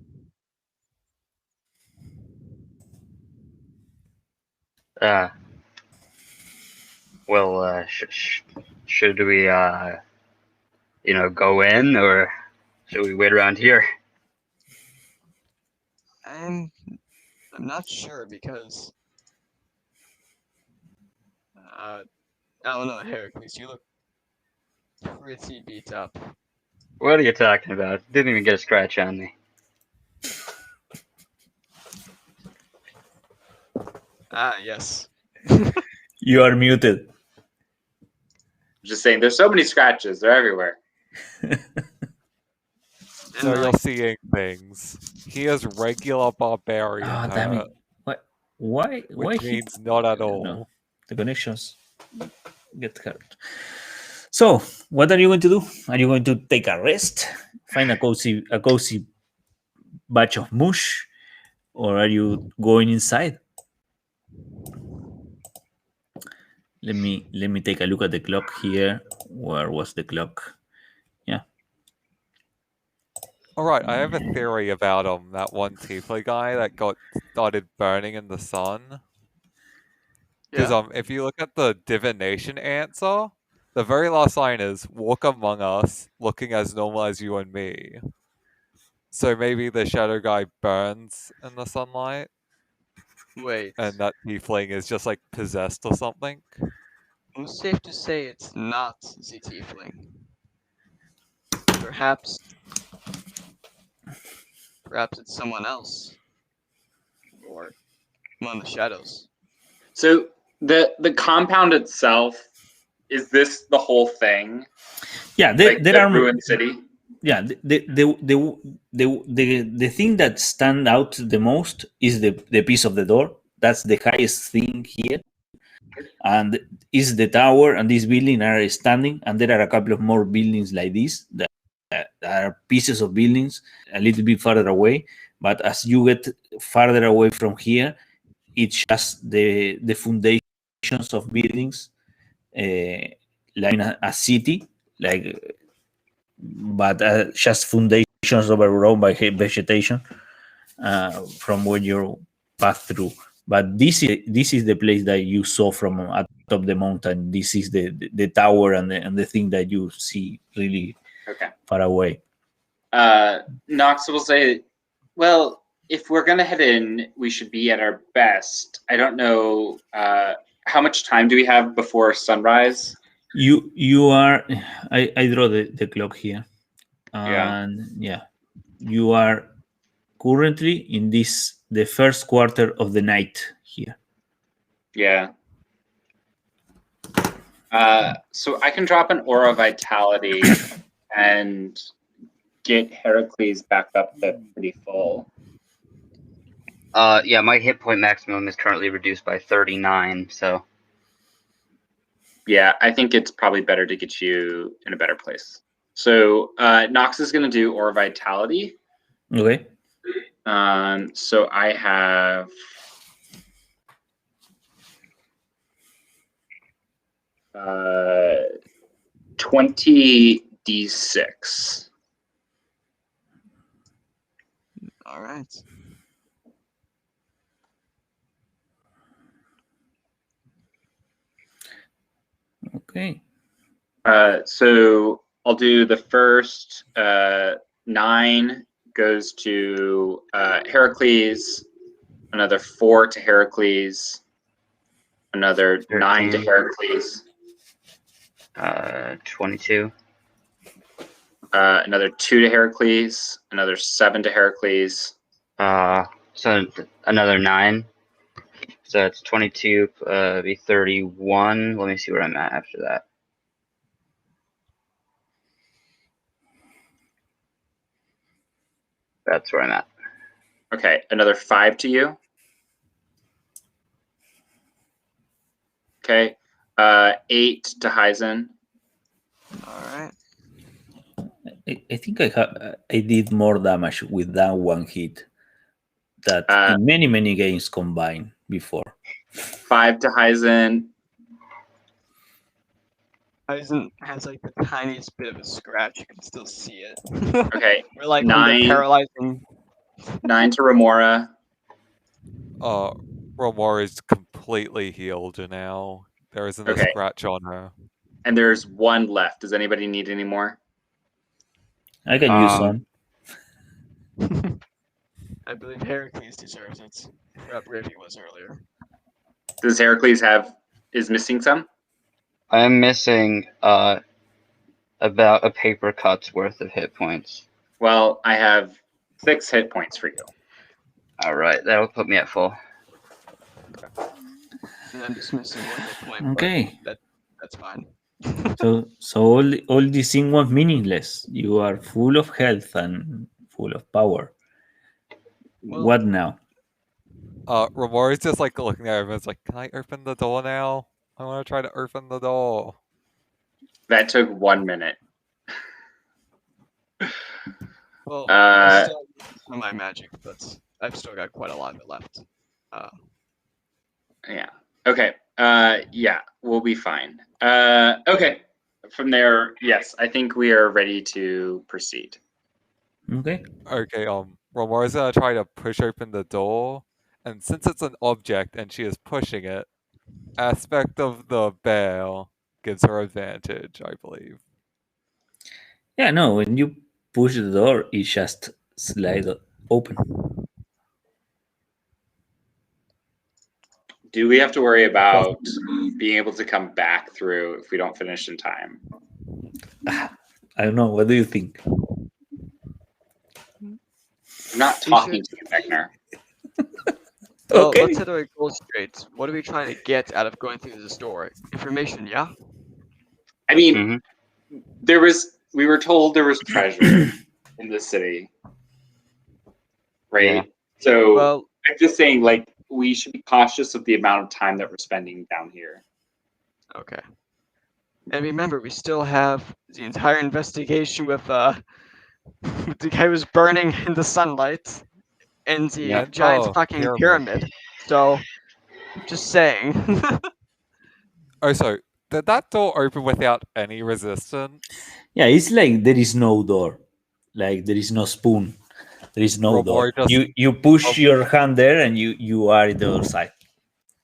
Well, should we go in, or should we wait around here? I'm not sure because I don't know, Heracles, you look pretty beat up. What are you talking about? Didn't even get a scratch on me. Yes. You are muted. Just saying, there's so many scratches. They're everywhere. So you're seeing things. He is regular barbarian Oh, damn it. hurt, What? Why which he? means not at all. No, the connections get hurt. So, what are you going to do? Are you going to take a rest, find a cozy batch of mush, or are you going inside? Let me take a look at the clock here. Where was the clock? Yeah. Alright, I have a theory about that one tiefling guy that started burning in the sun. Because Yeah. if you look at the divination answer, the very last line is "walk among us, looking as normal as you and me." So maybe the shadow guy burns in the sunlight, Wait. and that tiefling is just like possessed or something. It's safe to say it's not the tiefling. Perhaps it's someone else. among the shadows. So the compound itself, is this the whole thing? Yeah, Like there the are ruined city? yeah the thing that stand out the most is the piece of the door. That's the highest thing here, and is the tower and this building are standing, and there are a couple of more buildings like this that are pieces of buildings a little bit further away. But as you get farther away from here, it's just the foundations of buildings, like in a city, like, but just foundations overgrown by vegetation from where you pass through. But this is the place that you saw from atop the mountain. This is the tower and the thing that you see really Okay. far away. Knox will say, well, if we're gonna head in, we should be at our best. I don't know, how much time do we have before sunrise? You are. I draw the clock here, Yeah. and yeah, you are currently in the first quarter of the night here. Yeah. So I can drop an aura vitality and get Heracles back up to pretty full. Yeah, my hit point maximum is currently reduced by 39, so Yeah, I think it's probably better to get you in a better place. So Nox is going to do Aura Vitality. Okay. So I have 20 d6. All right. Okay. So I'll do the first 9 goes to Heracles, another 4 to Heracles, another 9 to 13. Heracles, 22. Another 2 to Heracles, another 7 to Heracles. So another 9. So it's 22, be 31. Let me see where I'm at after that. That's where I'm at. Okay, another 5 to you. Okay, 8 to Hyzen. All right. I think I did more damage with that one hit that Uh, in many games combined before. 5 to Hyzen. Aizen has like the tiniest bit of a scratch. You can still see it. Okay, We're like 9. paralyzing. 9 to Remora. Romor is completely healed now. There isn't a Okay. scratch on her. And there's 1 left. Does anybody need any more? I can use some. I believe Heracles deserves it. I forgot where he was earlier. Does Heracles is missing some? I'm missing about a paper cut's worth of hit points. Well, I have 6 hit points for you. All right, that'll put me at full. And I'm just missing 1 hit point. Okay. But that's fine. So all these things was meaningless. You are full of health and full of power. Well- What now? Romor is just like looking at him and it's like, can I open the door now? I want to try to open the door. That took 1 minute. Well, Uh, I'm still using my magic, but I've still got quite a lot of it left. Yeah. Okay. Yeah, we'll be fine. Okay. From there, yes, I think we are ready to proceed. Okay. Okay, Romor is gonna try to push open the door, and since it's an object and she is pushing it, aspect of the bell gives her advantage, I believe. Yeah, no, when you push the door, it just slides open. Do we have to worry about being able to come back through if we don't finish in time? I don't know. What do you think? I'm not talking to you, Beckner. Well, Okay. let's set our goals straight. What are we trying to get out of going through the store? Information, yeah? I mean, Mm-hmm. we were told there was treasure in the city, right? Yeah. So Well, I'm just saying, like, we should be cautious of the amount of time that we're spending down here. okay. And remember, we still have the entire investigation with the guy who was burning in the sunlight and the Yeah. And giant the fucking pyramid. pyramid. So, just saying. Oh, so did that door open without any resistance? Yeah, it's like there is no door. Like there is no spoon. There is no door. Romori just You push Rom- your hand there and you are in the other side.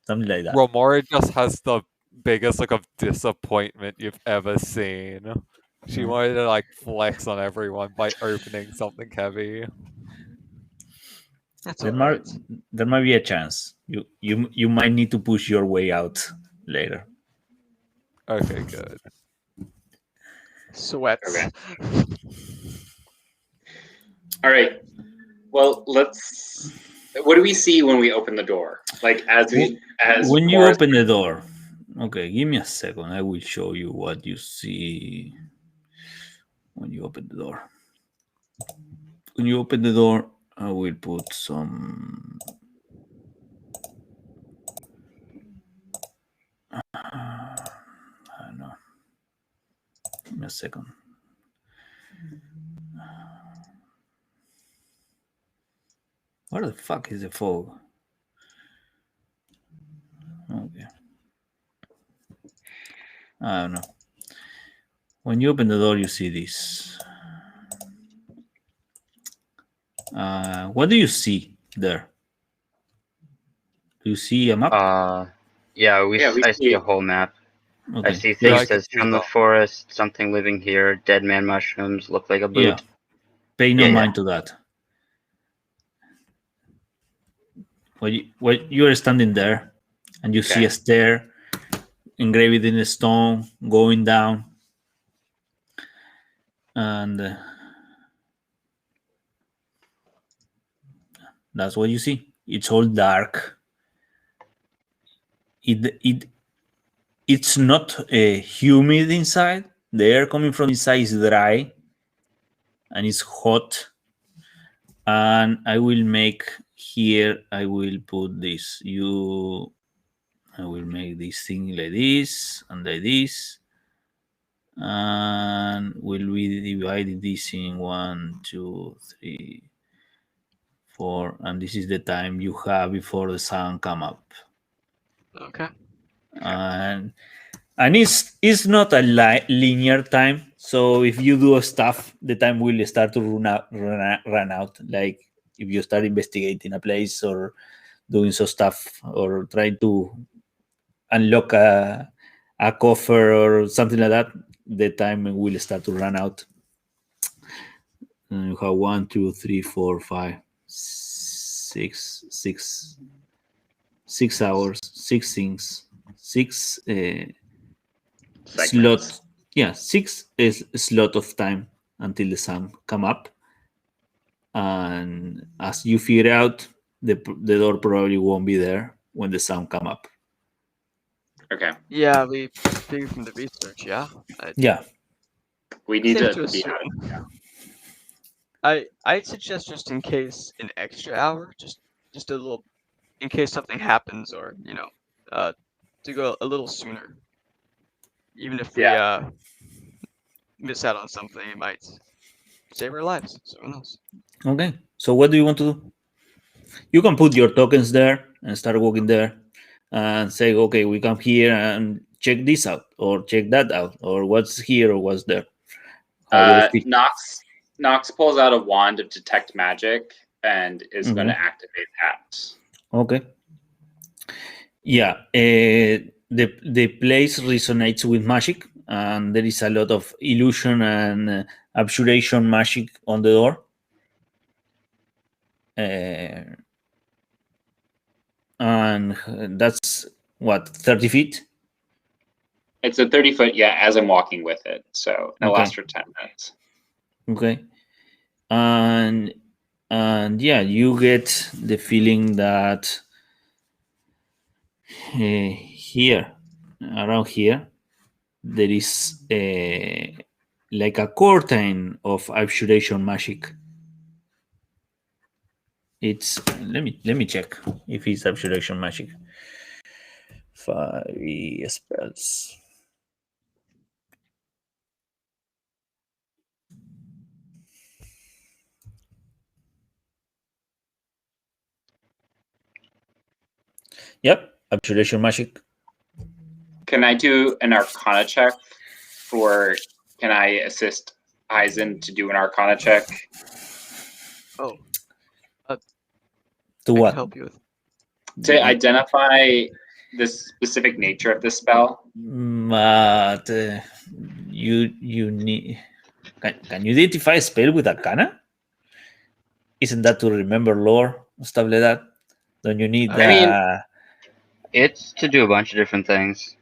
Something like that. Romori just has the biggest look of disappointment you've ever seen. She Mhm. wanted to like flex on everyone by opening something heavy. That's There alright. might there might be a chance. You might need to push your way out later. Okay, good. Sweats. Okay. All right. Well, let's. What do we see when we open the door? Like as When you Morris- open the door, okay, give me a second. I will show you what you see when you open the door. When you open the door, I will put some. I don't know. Give me a second. Where the fuck is the fog? Okay. I don't know. When you open the door, you see this. What do you see there? Do you see a map? Yeah, we I see see a whole map. I Okay. see Yeah, I things can as see from the that. forest, something living here, dead man mushrooms, look like a Yeah. boot. Pay no Yeah. mind to that. When you are standing there and you see Okay. a stair engraved in the stone going down, and that's what you see. It's all dark. It's not humid inside. The air coming from inside is dry and it's hot. And I will make here. I will put this. I will make this thing like this and like this, and we'll be dividing this in 1, 2, 3, 4, and this is the time you have before the sun come up. Okay. And it's not a linear time. So if you do stuff, the time will start to run out. Like if you start investigating a place or doing some stuff or trying to unlock a coffer or something like that, the time will start to run out. And you have 1, 2, 3, 4, 5, 6 hours, 6 things, 6 slot. Segments. Yeah, 6 is a slot of time until the sun come up. And as you figure out, the door probably won't be there when the sun come up. Okay. Yeah, we figured from the research, yeah? Yeah. We need Safe to to be. assume. I'd suggest just in case an extra hour, just a little, in case something happens, or to go a little sooner. Even if we miss out on something, it might save our lives. So who knows? Okay. So what do you want to do? You can put your tokens there and start walking there and say, okay, we come here and check this out or check that out or what's here or what's there. Nox pulls out a wand of detect magic and is going Mhm. to activate that. Okay. Yeah. The place resonates with magic, and there is a lot of illusion and abjuration magic on the door. And that's what, 30 feet? It's a 30-foot, as I'm walking with it. So it'll Okay. last for 10 minutes. Okay. And yeah, you get the feeling that here, around here, there is like a curtain of abjuration magic. It's let me check if it's abjuration magic. 5 spells. Yep, abjuration magic. Can I do an Arcana check, or can I assist Eisen to do an Arcana check? Oh, To I can what? help you with. To identify the specific nature of the spell? But you need. Can you identify a spell with Arcana? Isn't that to remember lore stuff like that? Don't you need I that? mean- It's to do a bunch of different things.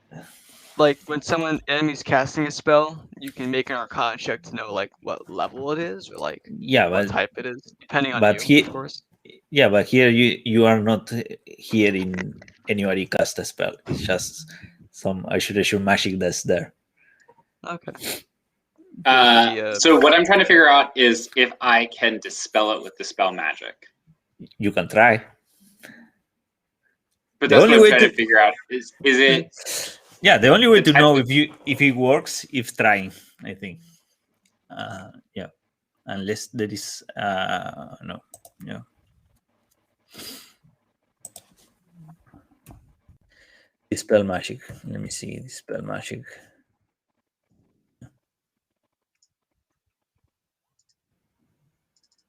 Like when someone enemy's casting a spell, you can make an Arcana check to know like what level it is or like Yeah, what but type it is, depending on but you, he- of course. yeah, but here you are not hearing anybody cast a spell. It's just some abjuration magic that's there. Okay. So what I'm trying to figure out is if I can dispel it with dispel magic. You can try. But The that's only what I'm way trying to to- figure out. Is it Yeah, the only way The to know type if it works if trying. I think. Yeah, unless there is no. Yeah. Dispel magic. Let me see. Dispel magic.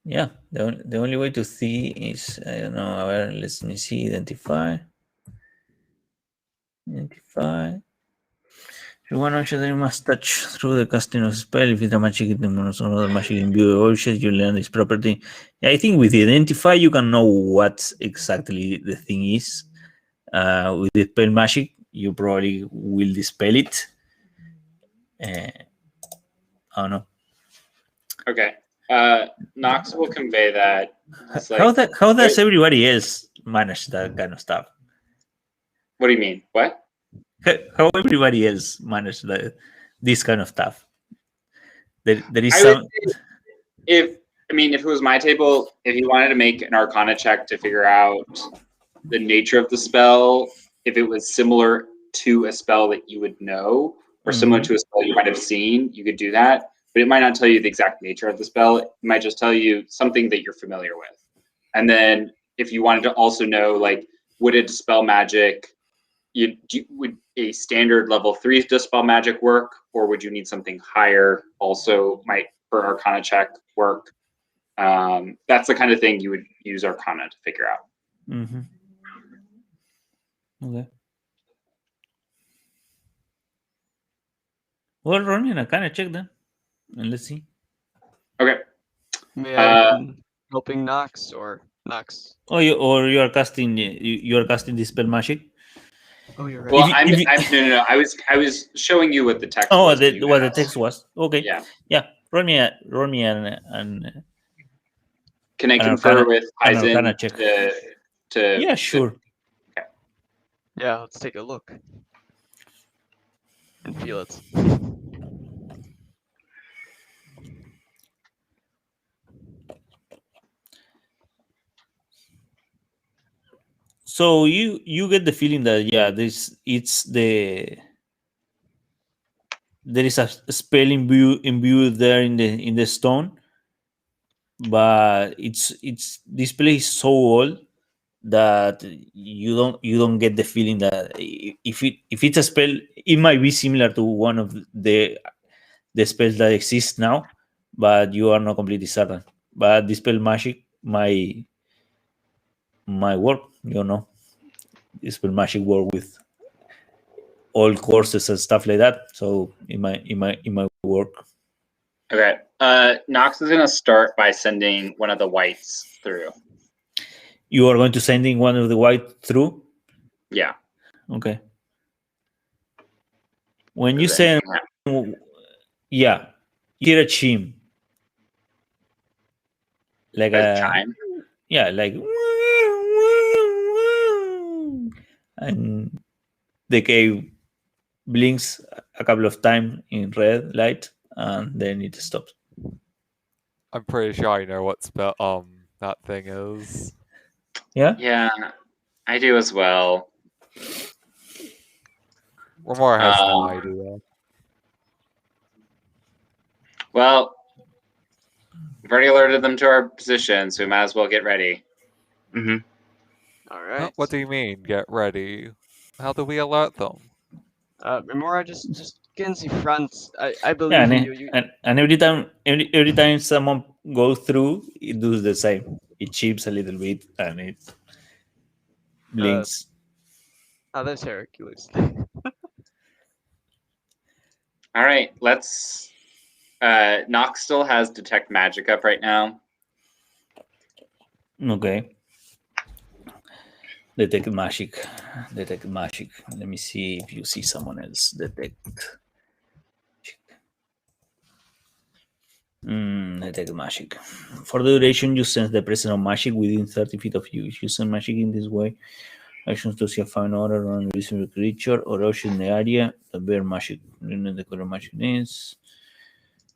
Yeah, the only way to see is I don't know. Let me see. Identify. If you want to you must touch through the casting of spell. If it's a magic item or some other magic imbued object, you learn this property. Yeah, I think with identify you can know what exactly the thing is. With dispel magic, you probably will dispel it. I don't know. okay? Nox will convey that. It's How like, how does everybody else manage that kind of stuff? what do you mean? What? How everybody else manage this kind of stuff? There is I some. would say if it was my table, if you wanted to make an Arcana check to figure out the nature of the spell, if it was similar to a spell that you would know, or similar to a spell you might have seen, you could do that. But it might not tell you the exact nature of the spell. It might just tell you something that you're familiar with. And then if you wanted to also know, like, would it dispel magic? Would a standard level 3 dispel magic work, or would you need something higher? Also, might for Arcana check work. That's the kind of thing you would use Arcana to figure out. Mm-hmm. Okay. Well, run me an Arcana check then, and let's see. Okay. May I been helping Nox or Nox? Oh, you are casting you are casting dispel magic. Oh, you're right. Well, If you- no. I was showing you what the text Oh, was. what the text was. Okay. Yeah. Roll me an Can I An confer Arcana- with an Eisen Arcana check. to Yeah, sure. Yeah, let's take a look and feel it. So you get the feeling that there is a spell imbued there in the stone, but it's this place is so old that you don't get the feeling that if it's a spell, it might be similar to one of the spells that exist now, but you are not completely certain. But dispel magic might work. You know, dispel magic work with all courses and stuff like that. So it might work. Okay. Nox is gonna start by sending one of the whites through. You are going to sending one of the white through. Yeah. Okay. When you Does send, anything happen? yeah, you hear a chime, like A chime? yeah, like, and the cave blinks a couple of times in red light, and then it stops. I'm pretty sure I know what that thing is. Yeah. Yeah, I do as well. Remora has no Um, idea. Well, we've already alerted them to our position, so we might as well get ready. Mm-hmm. All Huh, right. what do you mean, get ready? How do we alert them? Remora, just get into front. I Yeah, believe in you. and every time someone goes through, it does the same. It chips a little bit and it blinks. Oh, there's Hercules. All right, let's. Nox still has detect magic up right now. Okay. Detect magic. Detect magic. Let me see if you see someone else. Detect. Detect magic. For the duration, you sense the presence of magic within 30 feet of you. If you sense magic in this way, actions to see a fine order or invisible creature or ocean in the area, the bear magic. You know the color magic is.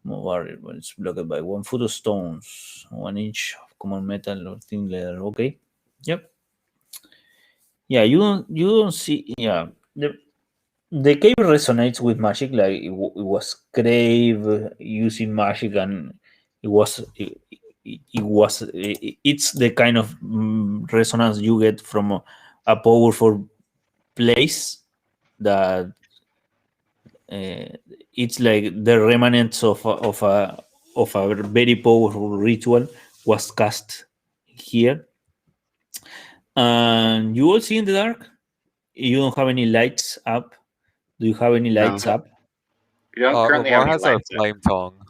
Move barrier, but it's blocked by 1 foot of stones, 1 inch of common metal or thin leather. Okay. Yep. Yeah, you don't see. Yeah, the cave resonates with magic. Like it was cave using magic, and it's the kind of resonance you get from a powerful place that it's like the remnants of a very powerful ritual was cast here, and you all see in the dark. You don't have any lights up. Do you have any No. lights up? We don't currently have Remora any has a lights up. flame tongue.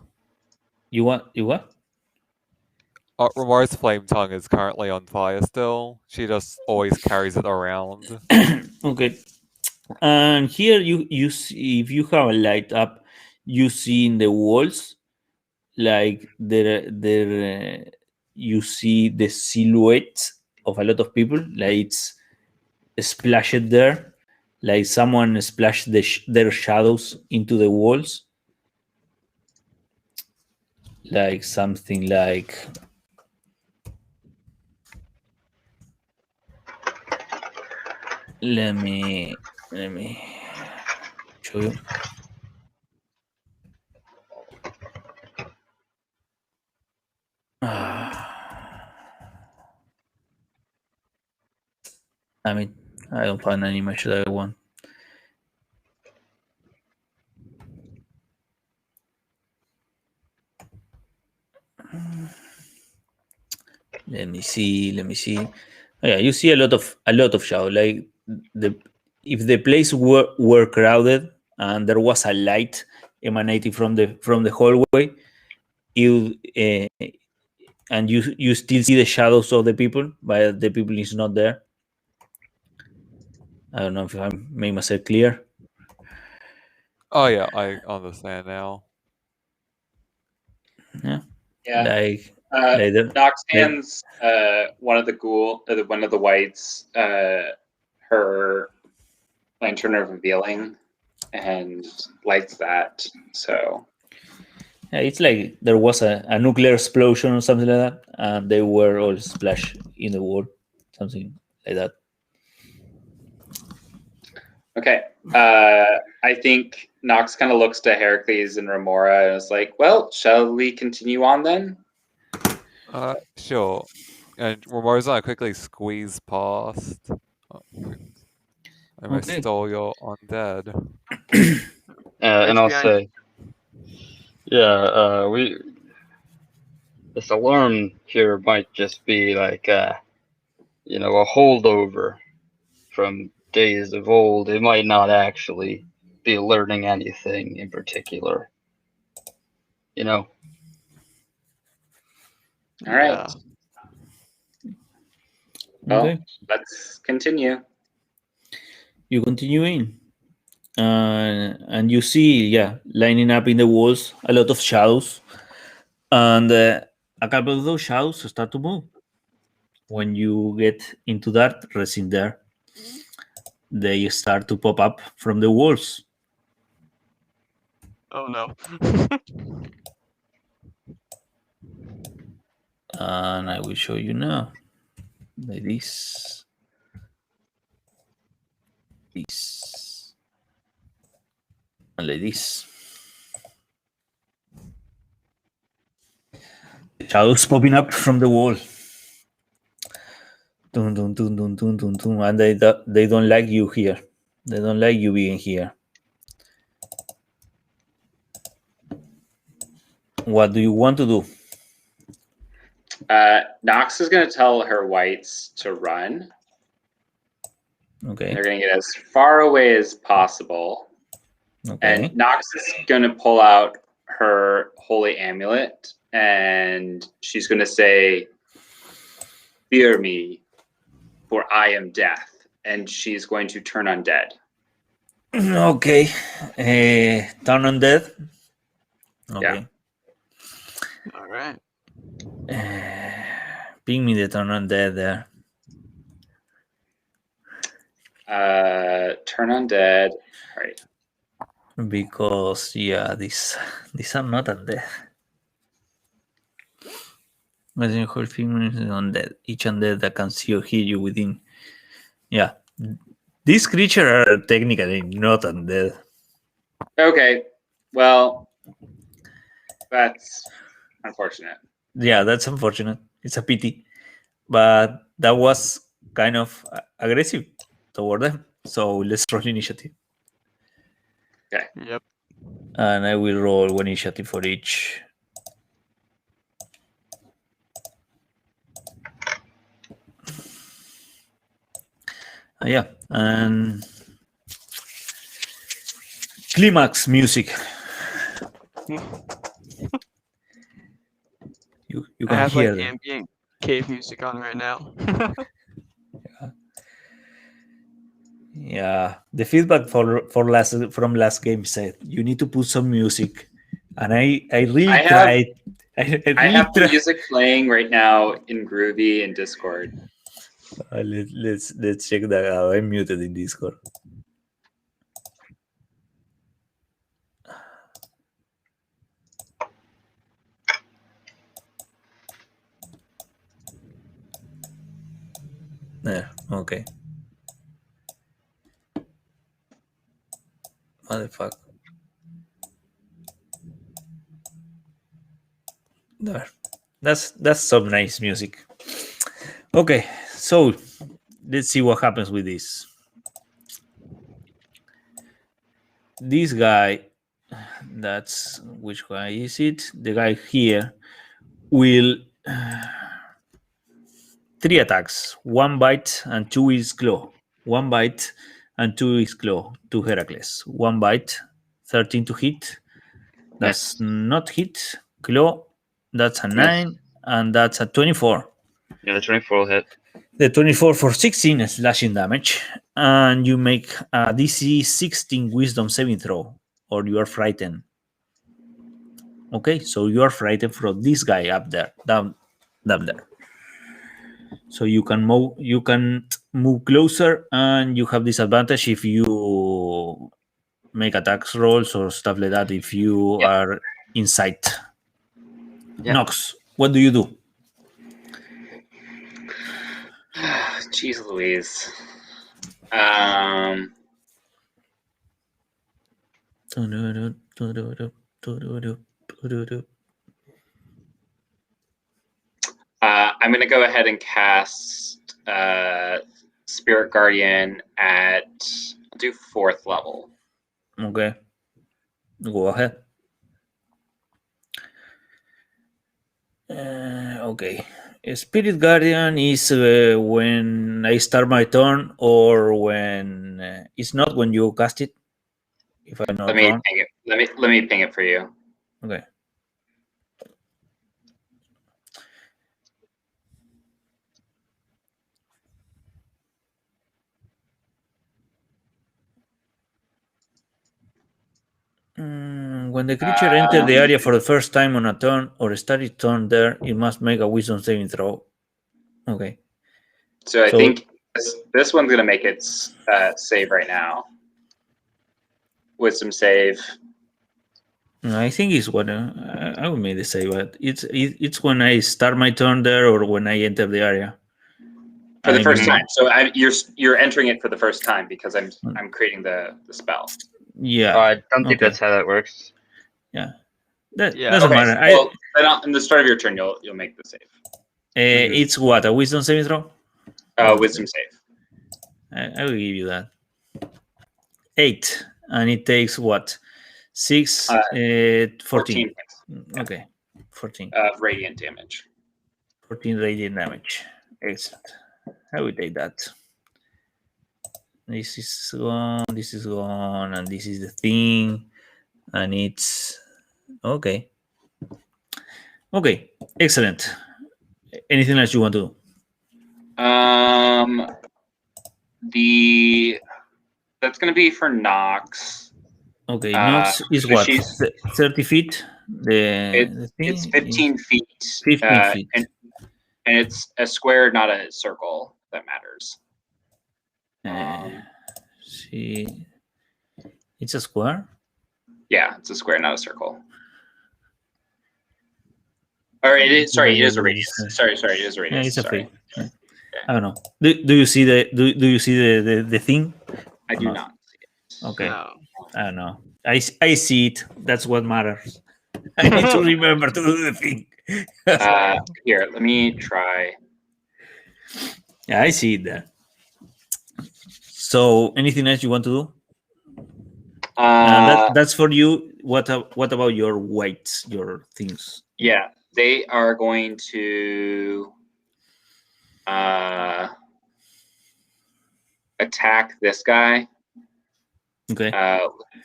You what? Remora's flame tongue is currently on fire still. She just always carries it around. Okay. And here you see, if you have a light up, you see in the walls like there you see the silhouette of a lot of people, like it's splashed there, like someone splashed their shadows into the walls, like something like. Let me show you. I mean, I don't find any image that I want. Let me see. Oh, yeah, you see a lot of shadow. Like the if the place were crowded and there was a light emanating from the hallway, you and you still see the shadows of the people, but the people is not there. I don't know if I made myself clear. Oh yeah, I understand now. Yeah, Yeah. like Nox like hands one of the whites her lantern of revealing and lights that. So yeah, it's like there was a nuclear explosion or something like that, and they were all splashed in the wall, something like that. okay. I think Nox kind of looks to Heracles and Remora and is like, "Well, shall we continue on then?" Sure. And Remora's gonna quickly squeeze past. I may Okay. stole your undead. And I'll behind- say, yeah, this alarm here might just be like, a holdover from days of old. It might not actually be alerting anything in particular. All right. Yeah. Well, Okay. let's continue. You continue in, and you see, yeah, lining up in the walls a lot of shadows, and a couple of those shadows start to move when you get into that resin there. they start to pop up from the walls. Oh no. And I will show you now. Like this. This. And like this. The shadows popping up from the wall. Dun, dun, dun, dun, dun, dun, dun. And they don't like you here. They don't like you being here. What do you want to do? Nox is going to tell her whites to run. Okay. They're going to get as far away as possible. Okay. And Nox is going to pull out her holy amulet, and she's going to say, "Fear me, for I am death." And she's going to turn undead. Okay. Turn undead. Okay. All right. Ping me the turn undead there. Turn undead. All right. Because these are not undead. When you hold fingers undead, each undead that can see or hear you within. Yeah. These creatures are technically not undead. Okay. Well, that's unfortunate. Yeah, that's unfortunate. It's a pity. But that was kind of aggressive toward them. So let's roll initiative. Yep. And I will roll one initiative for each. Yeah, and climax music. You I can have hear like them. ambient cave music on right now. Yeah, the feedback from last game said you need to put some music, and I really I have- tried. I I really have the tried. music playing right now in Groovy and Discord. Let's check that out. I'm muted in Discord. There. Okay. What the fuck? There. That's some nice music. Okay, so let's see what happens with this. This guy, that's which guy is it? The guy here will 3 attacks, 1 bite and 2 is claw. 1 bite and 2 is claw to Heracles. 1 bite, 13 to hit. That's not hit. Claw, that's a 9, and that's a 24. Yeah, the 24 will hit. The 24 for 16 slashing damage, and you make a DC 16 Wisdom saving throw, or you are frightened. Okay, so you are frightened from this guy up there, down there. So you can move closer, and you have disadvantage if you make attacks rolls or stuff like that. If you are in sight. Yeah. Nox, what do you do? Jeez Louise. I'm going to go ahead and cast Spirit Guardian at, I'll do 4th level. Okay. Go ahead. Okay. Spirit Guardian is when I start my turn, or when it's not when you cast it. If I'm not Let me wrong. ping it. Let me ping it for you. Okay. When the creature enters the area for the first time on a turn or start its turn there, it must make a wisdom saving throw. Okay. So I think This one's gonna make its save right now. Wisdom save. I think it's when I will make the save, but it's when I start my turn there or when I enter the area. For the I first mean- time. So you're entering it for the first time because I'm creating the spell. Yeah. I don't think Okay. that's how that works. That Yeah. doesn't matter. Well, then in the start of your turn, you'll make the save. It's what, a wisdom saving throw? Wisdom save. I will give you that. 8, and it takes what? 6, 14. 14 Okay, 14. radiant damage. 14 radiant damage. Excellent. I will take that. This is gone, and this is the thing, and it's okay. Okay, excellent. Anything else you want to do? That's gonna be for Nox. Okay, Nox is so what? she's- 30 feet? The thing? It's 15 feet. 15 feet. And it's a square, not a circle. That matters. It's a square? Yeah, it's a square, not a circle. Or it is. Sorry, it is a radius. Sorry, it is a radius. Yeah, it's a sorry. free. I don't know. Do you see the thing? I do No. not see it. Okay. No. I don't know. I see it. That's what matters. I need to remember to do the thing. Here, let me try. Yeah, I see it there. So, anything else you want to do? That's for you. What about your weights, your things? Yeah, they are going to attack this guy Okay.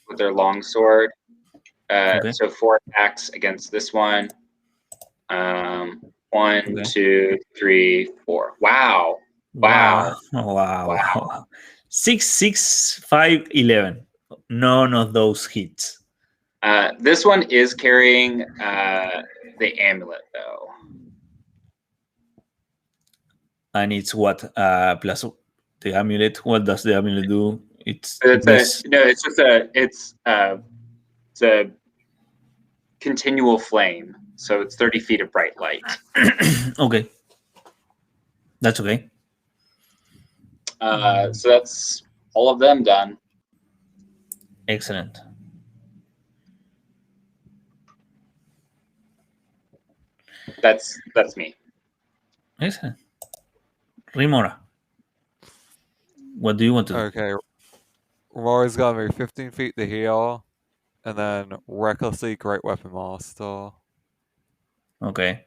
with their longsword. Okay. So 4 attacks against this one. 1, Okay. 2, 3, 4. Wow. Wow. 6, 6, 5, 11. None of those hits. This one is carrying the amulet, though. And it's what? Plus the amulet. What does the amulet do? It's a continual flame. So it's 30 feet of bright light. okay. That's okay. So that's all of them done. Excellent. That's me. Excellent. Remora, what do you want to do? Okay. Rory's gonna move 15 feet to here, and then recklessly Great Weapon Master. Okay.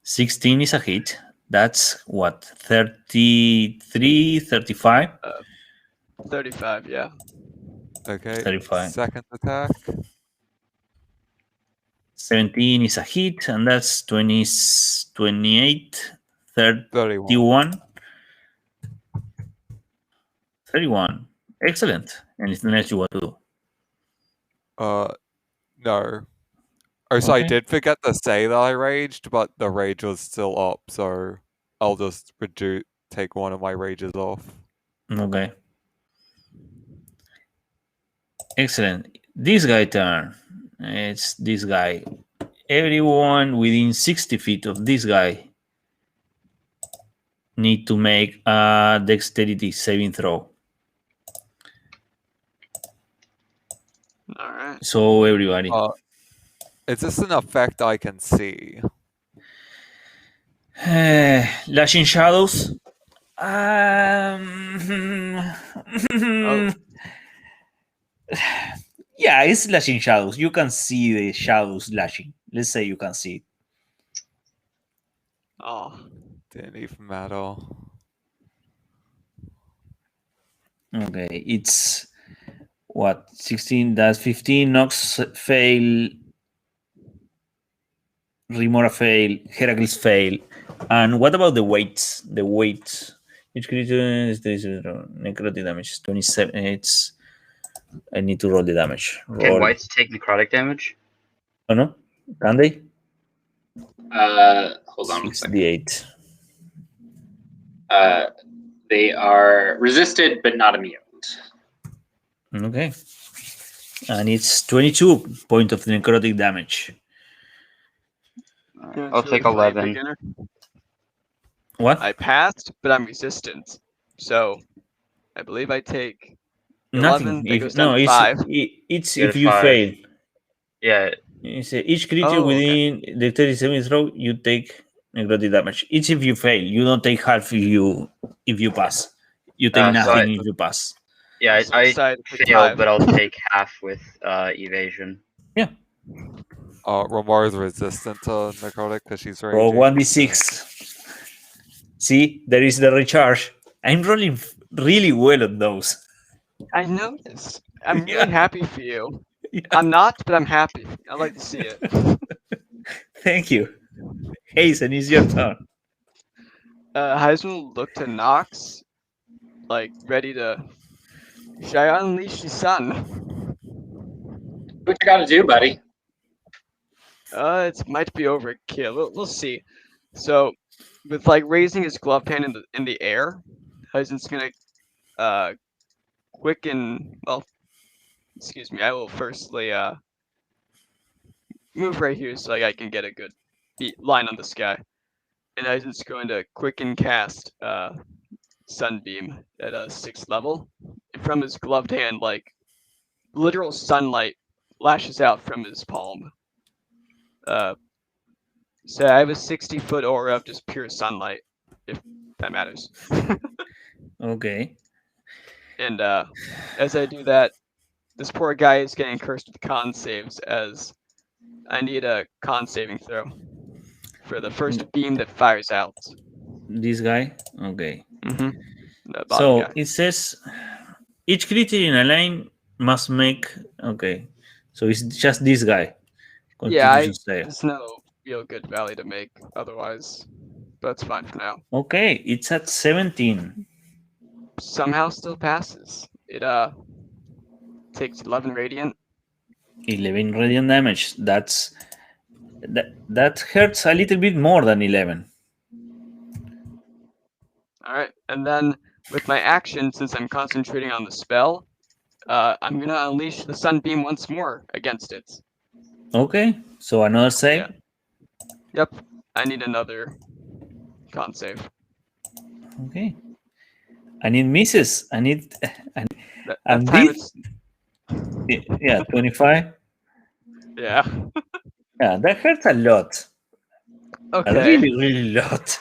16 is a hit. That's what? 33, 35? 35, yeah. Okay. 35. Second attack. 17 is a hit, and that's 20, 28, 31. 31. Excellent. Anything else you want to do? No. Oh, so I Okay. did forget to say that I raged, but the rage was still up, so I'll just take one of my rages off. Okay. Excellent. This guy turn. It's this guy. Everyone within 60 feet of this guy need to make a dexterity saving throw. All right. So everybody. Is this an effect I can see? Lashing shadows. Yeah, it's lashing shadows. You can see the shadows lashing. Let's say you can see it. Oh. Didn't even matter. Okay, it's what? 16, that's 15. Nox fail. Remora fail. Heracles fail. And what about the weights? The weights. Each creature is necrotic damage. 27. I need to roll the damage. Can whites take necrotic damage? Oh no? Can they? Hold on 1 second. 6d8. They are resisted but not immune. Okay. And it's 22 points of necrotic damage. You know, I'll it's really take funny, 11. beginner. What? I passed, but I'm resistant. So I believe I take 11. Nothing. That If, goes down no, to 5. it's You if get a you 5. fail. Yeah, It's each creature Oh, okay. within the 37 throw, you take necrotic damage. It's if you fail. You don't take half if you pass. You take so nothing I- if you pass. yeah. So I decided to take failed, 5. but I'll take half with evasion. Yeah. Romar is resistant to necrotic because she's Roll raging. 1d6. See, there is the recharge. I'm rolling really well on those. I noticed. I'm Yeah. really happy for you. Yeah. I'm not, but I'm happy. I like to see it. Thank you. Hazen, it's your turn. Heisman will look to Nox, like ready to. Should I unleash the sun? What you got to do, buddy? It might be overkill. We'll see. So, with like raising his gloved hand in the air, Heisen's gonna quicken. Well, excuse me. I will firstly move right here so like, I can get a good line on this guy. And Heisen's going to quicken cast Sunbeam at a 6th level. And from his gloved hand, like literal sunlight lashes out from his palm. So I have a 60-foot aura of just pure sunlight, if that matters. Okay. And as I do that, this poor guy is getting cursed with con saves, as I need a con saving throw for the first beam that fires out. This guy? Okay. Mm-hmm. The bottom So guy. it says each creature in a line must make. Okay. So it's just this guy. Yeah, Constitution save. there's no real good value to make otherwise. But it's fine for now. Okay, it's at 17. Somehow still passes. It takes 11 radiant. 11 radiant damage. That hurts a little bit more than 11. Alright, and then with my action, since I'm concentrating on the spell, I'm gonna unleash the sunbeam once more against it. Okay, so another save. Yeah. Yep, I need another con save. Okay. And it misses. And it. That And time this. Yeah, 25. Yeah. Yeah, that hurts a lot. A Okay. really, really lot.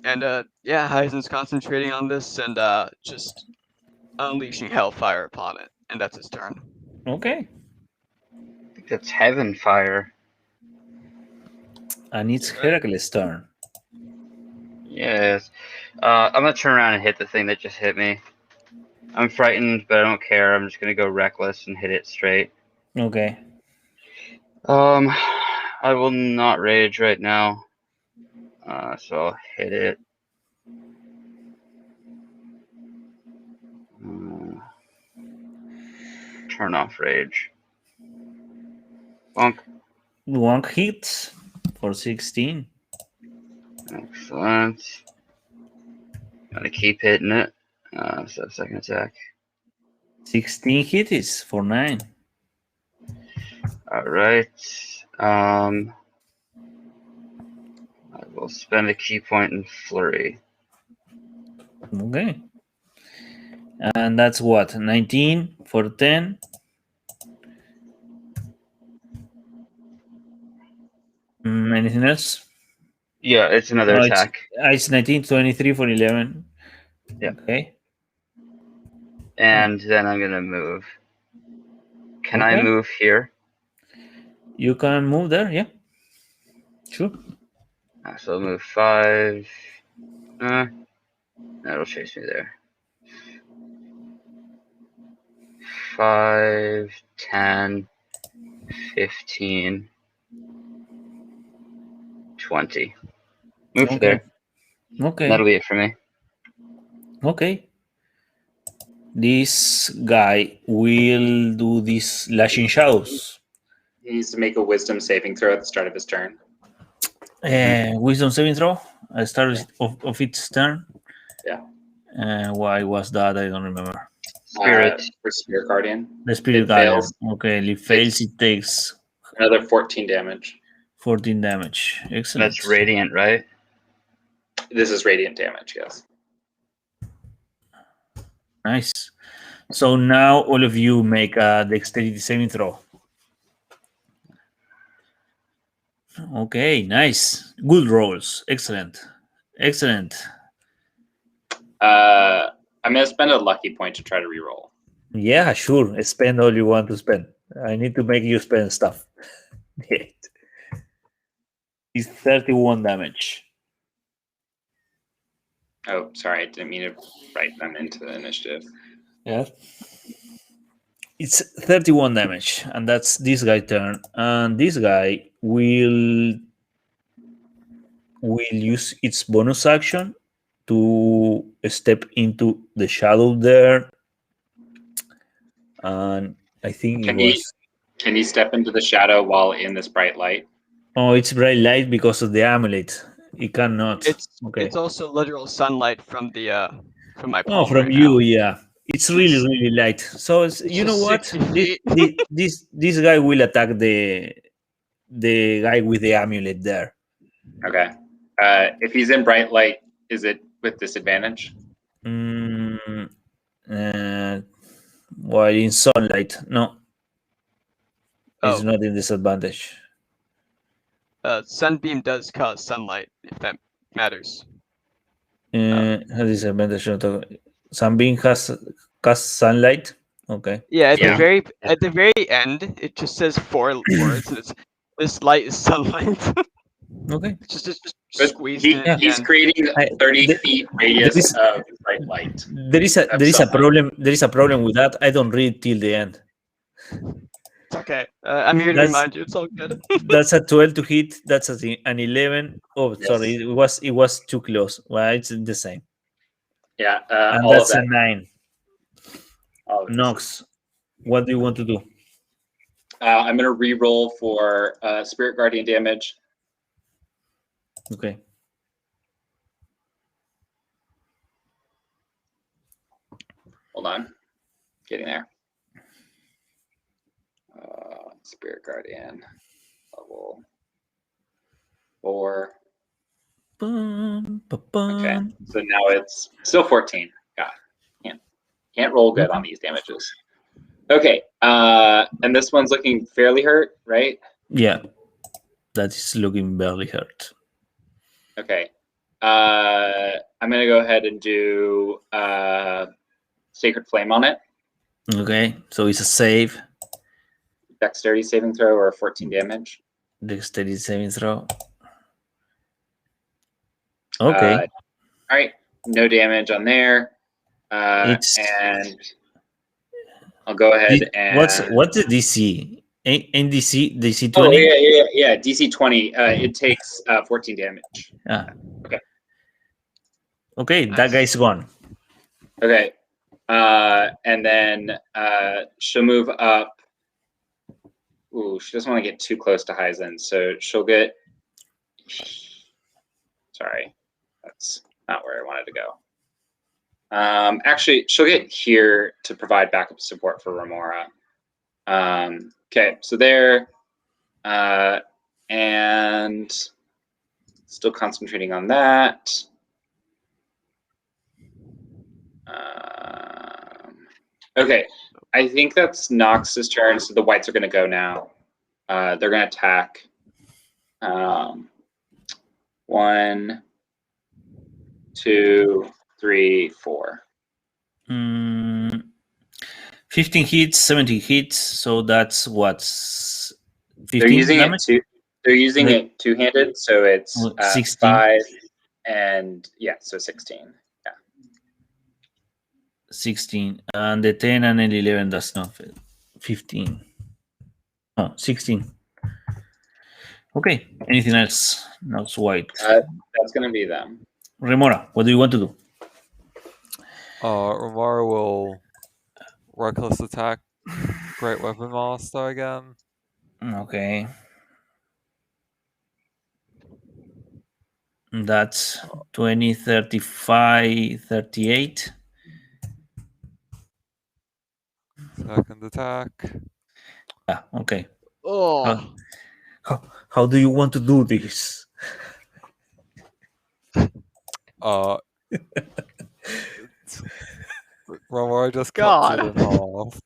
And yeah, Heisen's concentrating on this and just unleashing hellfire upon it, and that's his turn. Okay. I think that's heaven fire. And it's Heracles' turn. Yes. I'm gonna turn around and hit the thing that just hit me. I'm frightened, but I don't care. I'm just gonna go reckless and hit it straight. Okay. I will not rage right now. So I'll hit it. Turn off rage. Bonk. One hit for 16. Excellent. Gotta keep hitting it. So second attack. 16 hits for 9. Alright. I will spend a key point in flurry. Okay. And that's what? 19 for 10. Anything else? Yeah, it's another attack. It's 19, 23 for 11. Yeah. Okay. And then I'm gonna move. Can I Okay. move here? You can move there, yeah. Sure. So I'll move 5. That'll chase me there. 5, 10, 15, 20. Move Okay. there. Okay. That'll be it for me. Okay. This guy will do these lashing shadows. He needs to make a wisdom saving throw at the start of his turn. Wisdom saving throw. I started of its turn. Yeah. Why was that? I don't remember. Spirit. For Spirit Guardian. The Spirit It Guardian. fails. Okay, if it fails, it takes Another 14 damage. 14 damage. Excellent. That's radiant, right? This is radiant damage, yes. Nice. So now all of you make a dexterity saving throw. Okay, nice. Good rolls. Excellent. Excellent. I'm going to spend a lucky point to try to reroll. Yeah, sure. Spend all you want to spend. I need to make you spend stuff. It's 31 damage. Oh, sorry. I didn't mean to write them into the initiative. Yeah. It's 31 damage, and that's this guy's turn. And this guy will use its bonus action to step into the shadow there. And I think Can he step into the shadow while in this bright light? Oh, it's bright light because of the amulet. It cannot. It's also literal sunlight from the from my palm. Oh, from right you, now. yeah. It's really light. So you know just what? 60 feet. This guy will attack the guy with the amulet there. Okay. If he's in bright light, is it with disadvantage? While in sunlight, no. It's Oh. not in disadvantage. Sunbeam does cause sunlight, if that matters. Has disadvantage. Sunbeam has cast sunlight. Okay. Yeah, at Yeah. the very end, it just says 4 words, and it's this light is sunlight. Okay. just But squeezed in at the he's end. creating a 30 feet radius of bright light. There is a problem. There is a problem with that. I don't read till the end. It's okay. I'm here to remind you. It's all good. That's a 12 to hit. That's an 11. Oh, Yes. sorry, it was too close. Well, it's the same. Yeah, And all that's of that. a 9. All of this. Nox, what do you want to do? I'm going to re-roll for Spirit Guardian damage. Okay. Hold on. Getting there. Spirit Guardian. Level 4. Okay, so now it's still 14. God, can't roll good on these damages. Okay, and this one's looking fairly hurt, right? Yeah, that is looking barely hurt. Okay, I'm gonna go ahead and do Sacred Flame on it. Okay, so it's a save. Dexterity saving throw or 14 damage. Dexterity saving throw. Okay. All right, no damage on there. And I'll go ahead and what's the DC? DC 20? Oh yeah. DC 20. It takes 14 damage. Okay. Okay, Nice. that guy's gone. Okay. And then she'll move up. Ooh, she doesn't want to get too close to Hyzen, so she'll get. Sorry, that's not where I wanted to go. Actually, she'll get here to provide backup support for Remora. Okay, so there, and still concentrating on that. Okay, I think that's Nox's turn, so the whites are going to go now. They're going to attack. 1, 2, 3, 4. 15 hits, 17 hits, so that's what's 15 They're using damage? They're using it two-handed, so it's 16. 5 and so 16. Yeah. 16, and the 10 and the 11 does not fit. 15. Oh, 16. Okay, anything else? Not white. That's going to be them. Remora, what do you want to do? Romara will reckless attack Great Weapon Master again. Okay. That's 20, 35, 38. Second attack. Ah, okay. Oh, How do you want to do this? Uh, Romora just cuts it God. in half.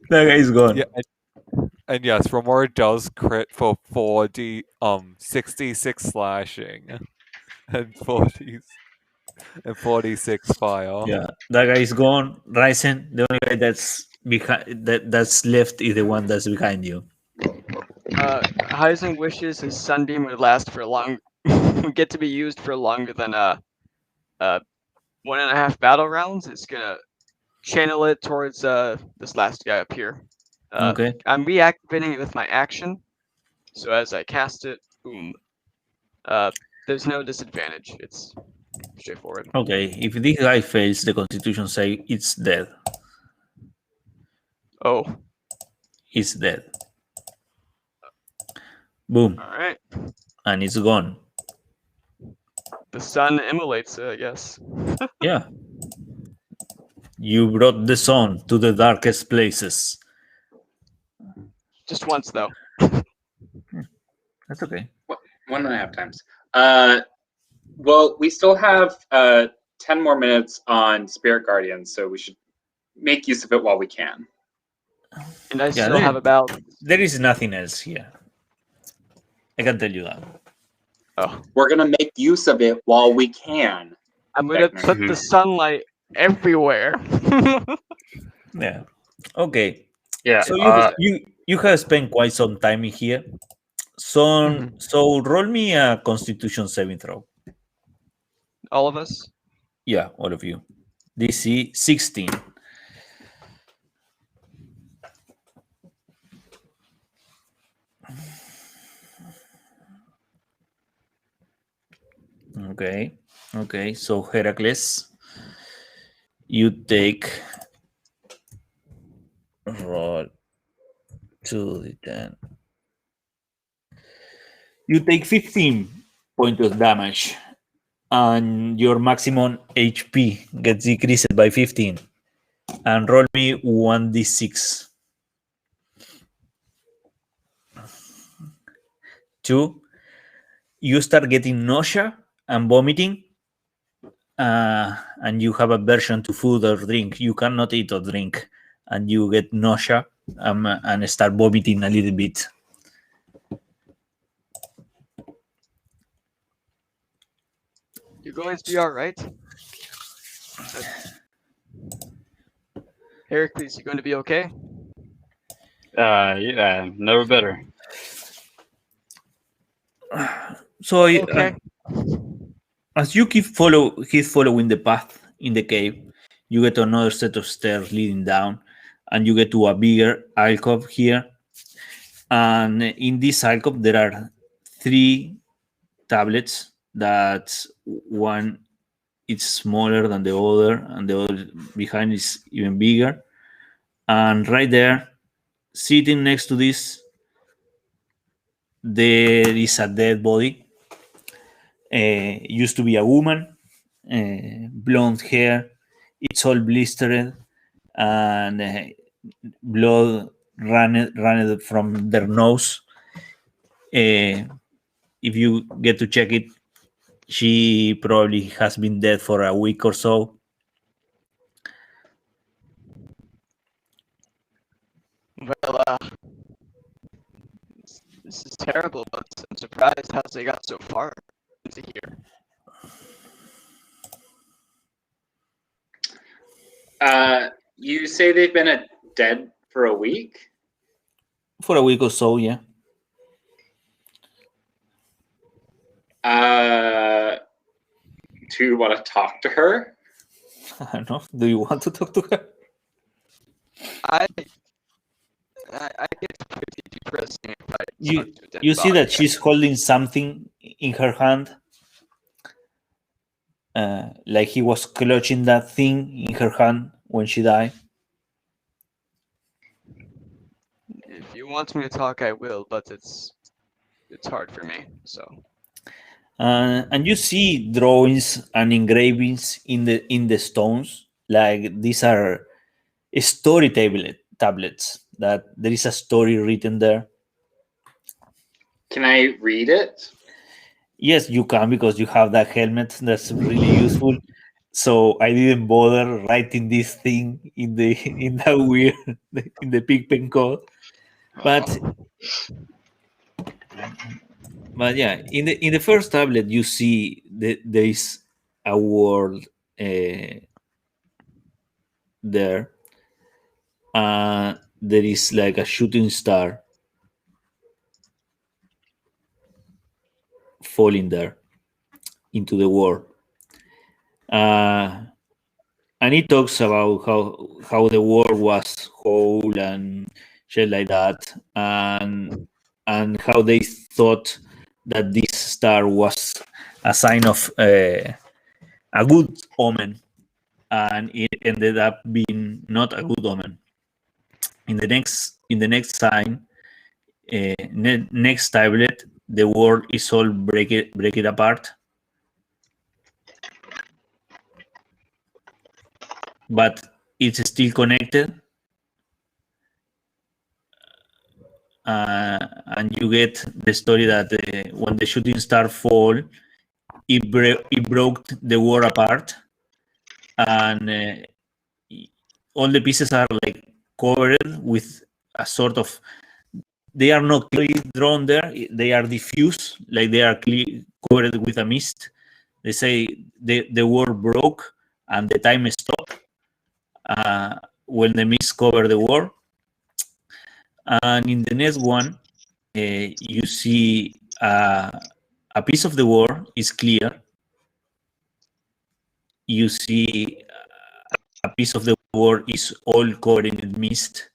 That guy is gone. Yeah, and yes, Romora does crit for 66 slashing and 46 fire. Yeah, that guy is gone. Ryzen, the only guy that's behind that's left is the one that's behind you. Heisen wishes his sunbeam would last for long, get to be used for longer than 1.5 battle rounds. It's gonna channel it towards this last guy up here. Okay. I'm reactivating it with my action, so as I cast it, boom. There's no disadvantage. It's straightforward. Okay. If this guy fails, the Constitution say it's dead. Oh, It's dead. Boom, all right. and it's gone. The sun immolates it, I guess. Yeah. You brought the sun to the darkest places. Just once though. That's okay. 1.5 times. Well, we still have 10 more minutes on Spirit Guardians, so we should make use of it while we can. And I still have There is nothing else here. I can tell you that. Oh, We're gonna make use of it while we can. I'm gonna put the sunlight everywhere. Yeah. Okay. Yeah. So you have spent quite some time in here. So roll me a Constitution saving throw. All of us. Yeah, all of you. DC 16. Okay. Okay. So Heracles, you take roll 2d10. You take 15 points of damage, and your maximum HP gets decreased by 15. And roll me 1d6. 2. You start getting nausea and vomiting, and you have aversion to food or drink. You cannot eat or drink, and you get nausea and start vomiting a little bit. You're going to be all right. Heracles, you going to be okay? Yeah, never better. So Okay. as you keep following the path in the cave, you get another set of stairs leading down, and you get to a bigger alcove here. And in this alcove, there are 3 tablets. That one is smaller than the other, and the other behind is even bigger. And right there, sitting next to this, there is a dead body. Used to be a woman, blonde hair. It's all blistered, and blood ran from their nose. If you get to check it, she probably has been dead for a week or so. Well, this is terrible, but I'm surprised how they got so far into here. You say they've been dead for a week? For a week or so, yeah. Do you want to talk to her? I don't know. Do you want to talk to her? I get pretty depressing if I You talk to a dead you see body. that she's holding something in her hand, like he was clutching that thing in her hand when she died. If you want me to talk, I will, but it's hard for me. So And you see drawings and engravings in the stones. Like these are story tablets that there is a story written there. Can I read it? Yes, you can because you have that helmet. That's really useful. So I didn't bother writing this thing in the in that weird in the big pen code. But yeah, in the first tablet you see there is a world there. There is like a shooting star falling there into the world. And it talks about how the world was whole and shit like that, and how they thought that this star was a sign of a good omen, and it ended up being not a good omen. In the next sign, next tablet, the world is all break it apart, but it's still connected. And you get the story that when the shooting star fall, it broke the world apart, and all the pieces are like covered with a sort of. They are not clearly drawn there. They are diffuse, like they are covered with a mist. They say the world broke and the time stopped when the mist covered the world. And in the next one, you see a piece of the world is clear. You see a piece of the world is all covered in mist.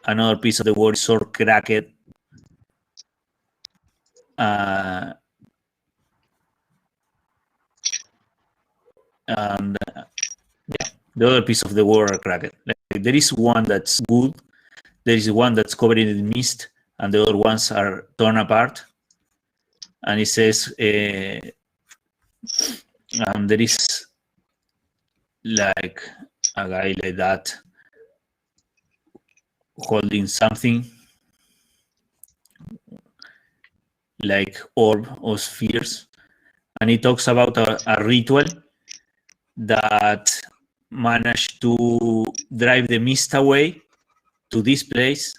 Another piece of the world is all cracked. And yeah, the other piece of the world are cracked. Like, there is one that's good. There is one that's covered in mist, and the other ones are torn apart. And it says, there is like a guy like that holding something like orb or spheres, and he talks about a ritual that managed to drive the mist away to this place,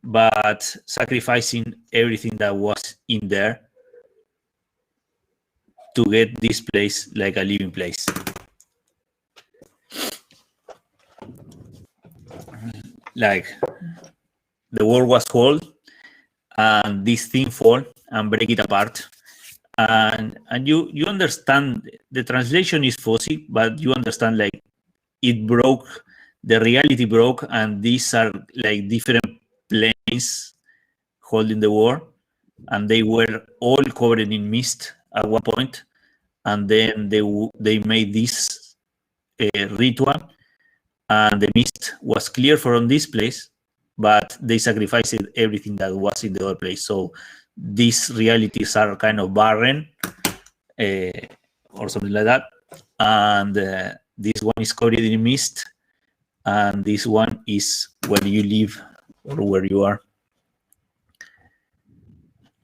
but sacrificing everything that was in there to get this place like a living place. Like the world was whole, and this thing fall and break it apart, and you understand the translation is fuzzy, but you understand like it broke, the reality broke, and these are like different planes holding the world, and they were all covered in mist at one point, and then they made this ritual, and the mist was clear from this place, but they sacrificed everything that was in the other place. So these realities are kind of barren, or something like that, and this one is covered in mist, and this one is where you live or where you are.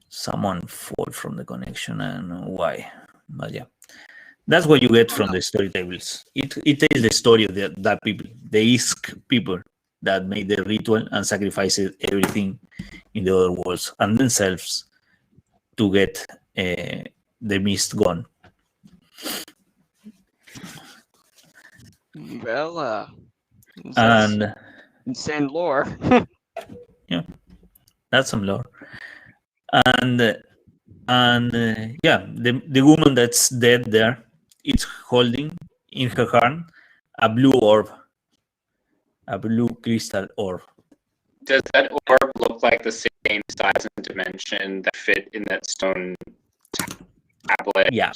Someone fall from the connection, I don't know why, but yeah, that's what you get from the story tables. It tells the story of that people, the Isk people that made the ritual and sacrificed everything in the other worlds and themselves to get the mist gone. Well, And insane lore. yeah, that's some lore. And yeah, the woman that's dead there, it's holding in her hand a blue orb, a blue crystal orb. Does that orb look like the same size and dimension that fit in that stone tablet? Yeah.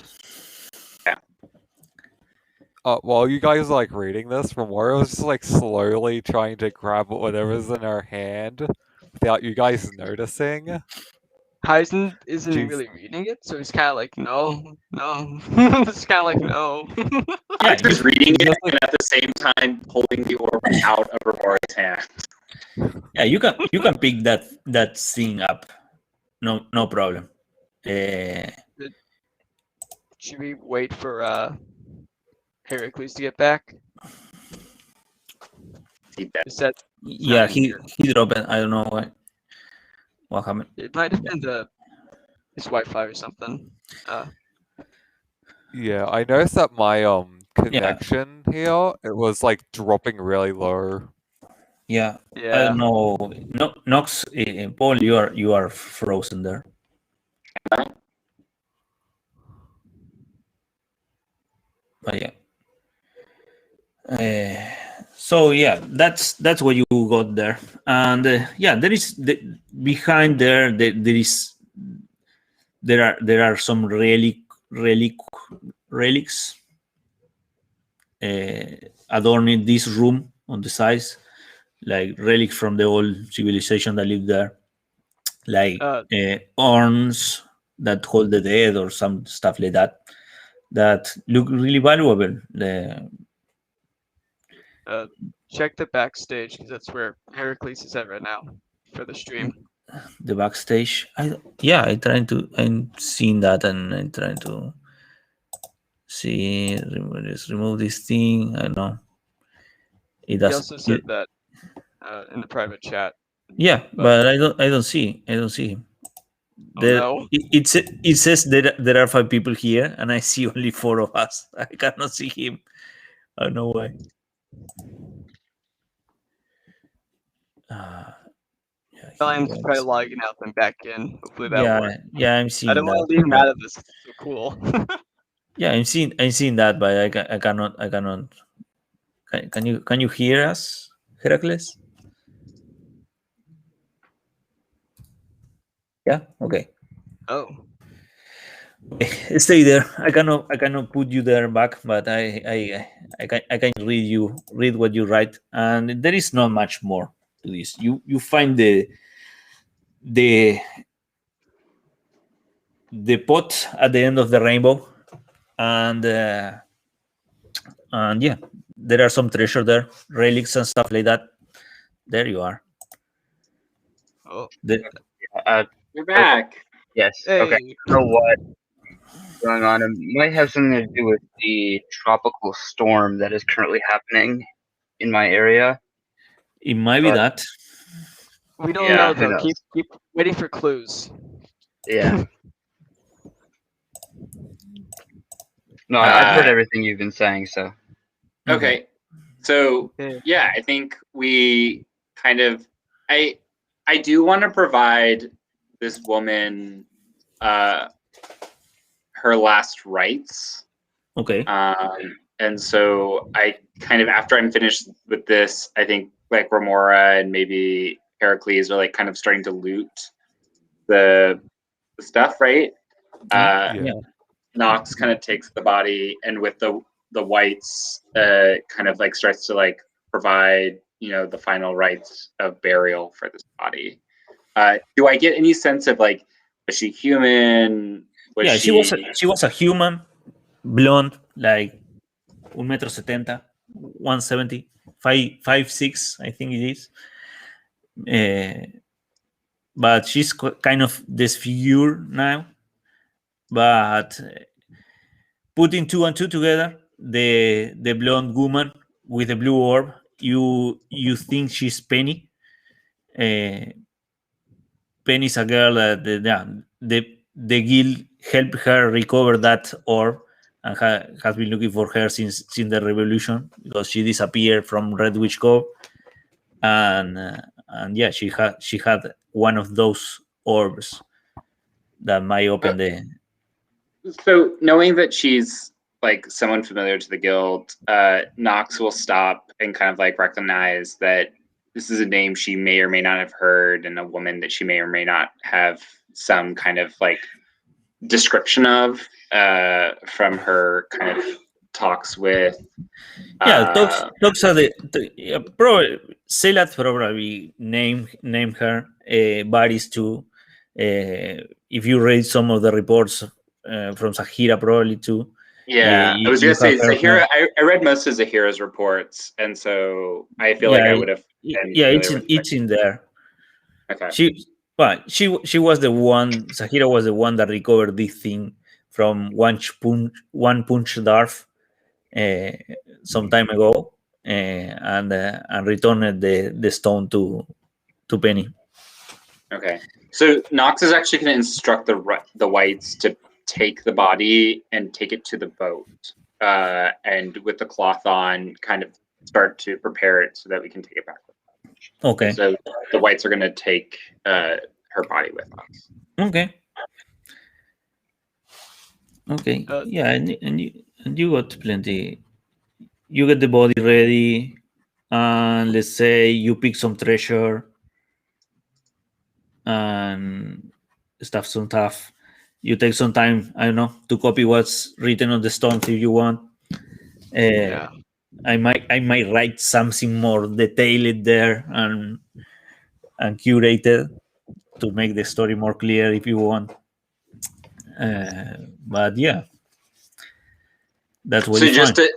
While you guys like reading this, Remora was just like slowly trying to grab whatever's in her hand without you guys noticing. Heisen isn't Jeez. really reading it, so he's kind of like, no. It's kind of like, no. Yeah, I'm just reading it and at the same time pulling the orb out of Remora's hand. yeah, you can pick that thing up. No problem. Should we wait for Heracles to get back? Is that Yeah, not in he here? dropped it. I don't know what happened. It might have been his Wi-Fi or something. Yeah, I noticed that my connection here, it was like dropping really low. Yeah, I Yeah. don't know. No, Nox, Paul, you are frozen there. But yeah. So yeah, that's what you got there, and yeah, there is behind there. There are some relics adorning this room on the sides, like relics from the old civilization that lived there, like urns that hold the dead or some stuff like that look really valuable. Check the backstage because that's where Heracles is at right now for the stream. The backstage, I'm seeing that, and I'm trying to see, remove this thing. I don't know. It He does. also said that in the private chat. Yeah, but I don't see him. No. It says there are 5 people here, and I see only 4 of us. I cannot see him. I don't know why. Yeah, I'm probably logging out and back in. Hopefully that works. Yeah, I'm seeing I don't that. want to leave him out of this. It's so cool. Yeah, I'm seeing that, but I cannot. Can you hear us, Heracles? Yeah. Okay. Oh. Stay there. I cannot put you there back, but I can read what you write, and there is not much more to this. You find the pot at the end of the rainbow, and yeah, there are some treasure there, relics and stuff like that. There you are. Oh. You're back. Yes. Hey. Okay. I don't know what's going on. It might have something to do with the tropical storm that is currently happening in my area. It might be that. We don't Yeah, know who though. knows? Keep waiting for clues. Yeah. No, I've heard everything you've been saying, so. Okay. So Yeah. yeah, I think we kind of I do want to provide this woman her last rites. Okay. And so I kind of, after I'm finished with this, I think like Remora and maybe Heracles are like kind of starting to loot the stuff, right? Yeah. Nox kind of takes the body, and with the whites, kind of like starts to like provide, you know, the final rites of burial for this body. Do I get any sense of like, was she human? She was a human, blonde, like 1.70 m, 170, 5'6", I think it is. But she's kind of disfigured now. But putting 2 and 2 together, the blonde woman with the blue orb, you think she's Penny. Penny's a girl that the guild helped her recover that orb, and has been looking for her since the revolution, because she disappeared from Red Witch Cove, and yeah, she had one of those orbs that might open the. So knowing that she's like someone familiar to the guild, Nox will stop and kind of like recognize that this is a name she may or may not have heard, and a woman that she may or may not have some kind of like description of from her kind of talks with. Talks are probably Selat probably name her, Baris too. If you read some of the reports from Zahira, probably too. Yeah, I was you gonna say have heard Zahira. her. I read most of Zahira's reports, and so I feel like I would have been familiar with it's in there. Okay. She was the one. Zahira was the one that recovered this thing from one punch Darf some time ago, and returned the stone to Penny. Okay. So Knox is actually going to instruct the whites to take the body and take it to the boat, and with the cloth on, kind of start to prepare it so that we can take it back. Okay. So the whites are going to take her body with us. Okay. Okay. Yeah, and you got plenty. You get the body ready, and let's say you pick some treasure and some stuff. You take some time, I don't know, to copy what's written on the stone if you want. Yeah. I might write something more detailed there and curated to make the story more clear if you want. But yeah, that's what So you find.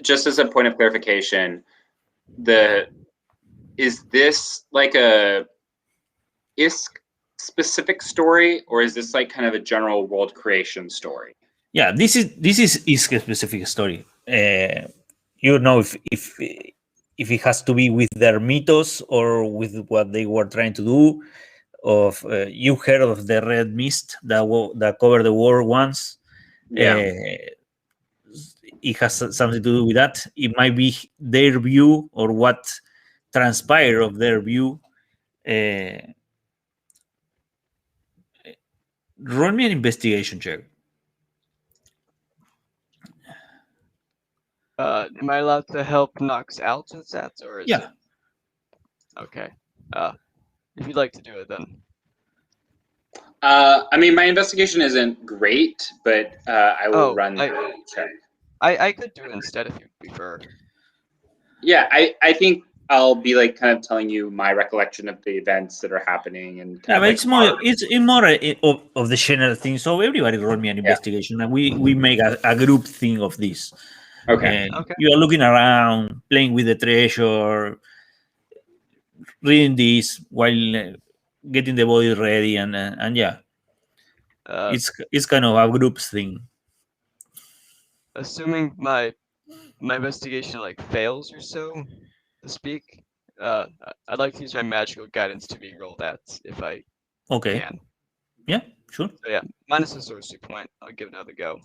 just as a point of clarification, is this like a ISK specific story, or is this like kind of a general world creation story? Yeah, this is a specific story. You know, if it has to be with their mythos or with what they were trying to do. Of you heard of the red mist that covered the world once. Yeah. It has something to do with that. It might be their view or what transpired of their view. Roll me an investigation check. Am I allowed to help Knox out with that, or is Yeah. it? Okay. If you'd like to do it, then. I mean, my investigation isn't great, but I will run the check. I could do it instead if you prefer. Yeah, I think I'll be like kind of telling you my recollection of the events that are happening, and Yeah, but like it's more of the general thing. So everybody roll me an investigation, and we make a group thing of this. Okay. Okay. You are looking around, playing with the treasure, reading this while getting the body ready, and yeah, it's kind of a group thing. Assuming my investigation like fails or so, to speak, I'd like to use my magical guidance to re-roll that if I can. Yeah, sure. So yeah, minus a sorcery point. I'll give it another go.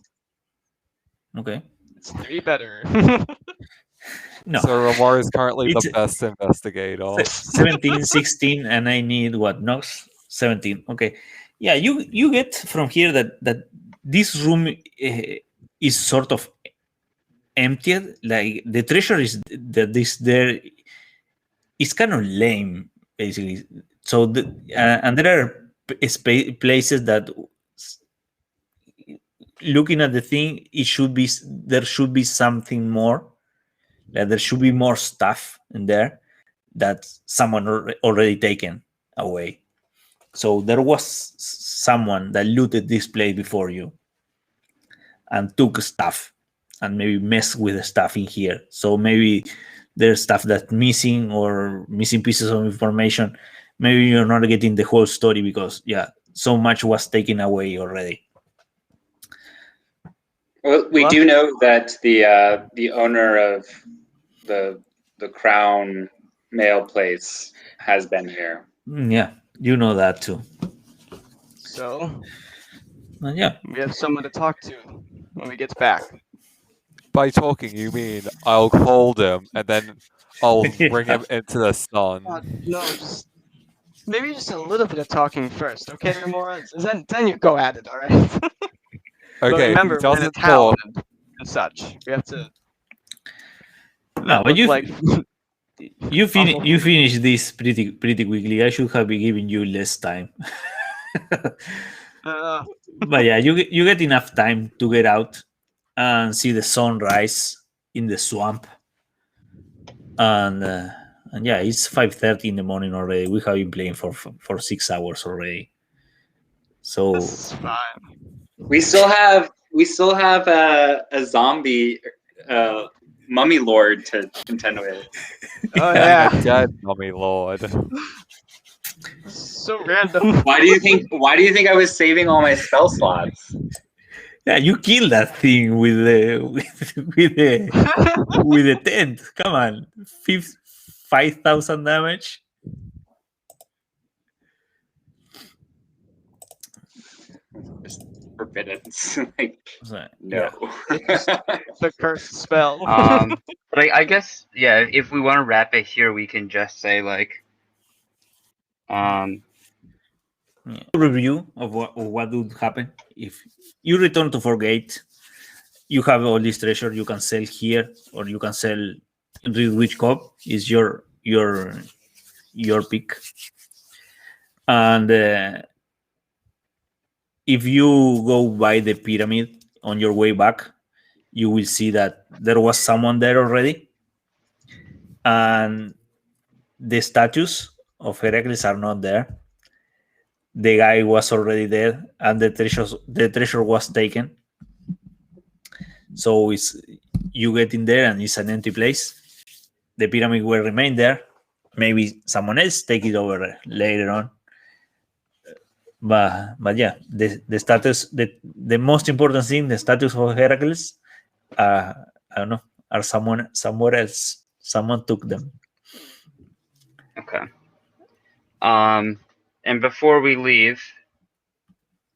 Okay. It's 3 better. No. So Ramar is currently It's the best investigator. 17, 16, and I need what? No, 17. Okay. Yeah, you get from here that this room is sort of emptied. Like the treasure is that this there is kind of lame, basically. So and there are places that looking at the thing, there should be something more. Like there should be more stuff in there that someone already taken away. So there was someone that looted this place before you and took stuff and maybe messed with the stuff in here. So maybe there's stuff that's missing or missing pieces of information. Maybe you're not getting the whole story because so much was taken away already. Well, we do know that the owner of the Crown Mail place has been here. Yeah, you know that too. So yeah, we have someone to talk to when we get back. By talking, you mean I'll hold him and then I'll bring him into the sun. No, maybe just a little bit of talking first, okay, Remora? Then you go at it, all right? Okay, remember, if he we're in a doesn't town talk, and such. We have to. No, but like you finish this pretty quickly. I should have been giving you less time. But yeah, you get enough time to get out and see the sunrise in the swamp. And yeah, it's 5:30 in the morning already. We have been playing for 6 hours already. So That's fine. We still have a zombie mummy lord to contend with. Oh And yeah. a dead mummy lord. So random. Why do you think I was saving all my spell slots? yeah, you kill that thing with the with the tent. Come on, 5,000 damage. Just forbidden. Like, So, no. The cursed spell. But I guess yeah. If we want to wrap it here, we can just say like, yeah. Review of what would happen if you return to Forgate. You have all this treasure you can sell here, or you can sell Reedwich Cove. Is your pick. And if you go by the pyramid on your way back, you will see that there was someone there already, and the statues of Heracles are not there. The guy was already dead, and the treasure was taken. So you get in there, and it's an empty place. The pyramid will remain there. Maybe someone else take it over later on. But yeah, the status, the most important thing, the status of Heracles, I don't know, are somewhere else. Someone took them. okay. And before we leave,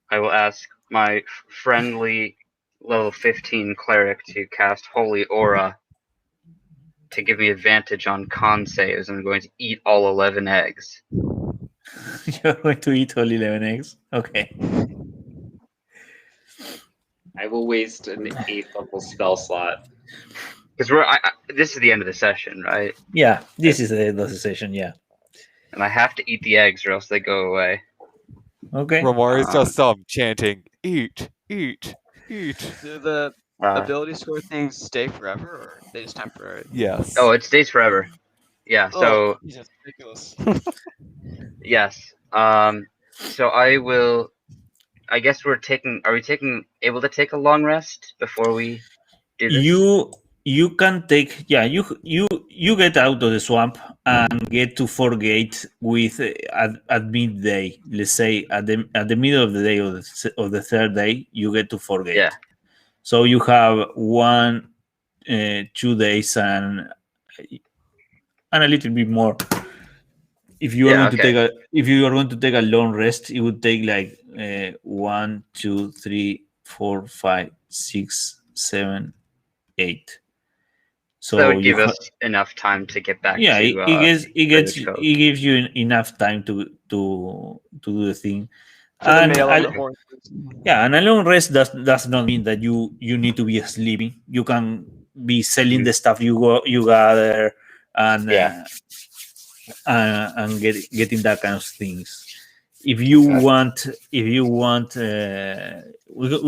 I will ask my friendly level 15 cleric to cast Holy Aura to give me advantage on con saves. I'm going to eat all 11 eggs. You're going to eat all 11 eggs. Okay. I will waste an 8th level spell slot. Because this is the end of the session, right? Yeah, this is the end of the session. Yeah. And I have to eat the eggs or else they go away. Okay. Romor is just chanting, eat, eat, eat. Do the Uh, ability score things stay forever, or they just temporary? Yes. oh, it stays forever. Yeah. So Jesus, ridiculous. yes. So I will. I guess we're taking. Are we able to take a long rest before we do this? You can take, yeah, you get out of the swamp and get to Forgate with at midday. Let's say at the middle of the day of the third day, you get to Forgate. Yeah. So you have 2 days and a little bit more. If you are Yeah, going to take a long rest, it would take like 1, 2, 3, 4, 5, 6, 7, 8. So that would give us enough time to get back yeah, to it gives you enough time to do the thing. For the And mail on the horses. yeah, and a long rest does not mean that you need to be sleeping. You can be selling the stuff you gather and and getting that kind of things. If you want, we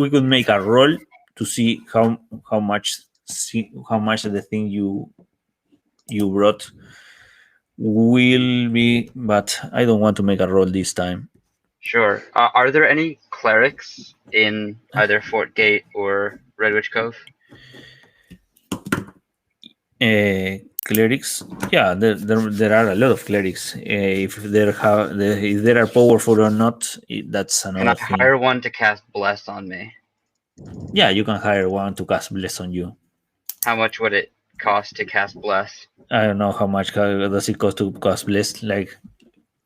could make a roll to see how much of the thing you brought will be, but I don't want to make a roll this time. Sure. Are there any clerics in either Fort Gate or Redwich Cove? Clerics, yeah, there are a lot of clerics. If they are powerful or not, that's Can another I thing. hire one to cast Bless on me? Yeah, you can hire one to cast Bless on you. How much would it cost to cast Bless? I don't know how much does it cost to cast Bless, like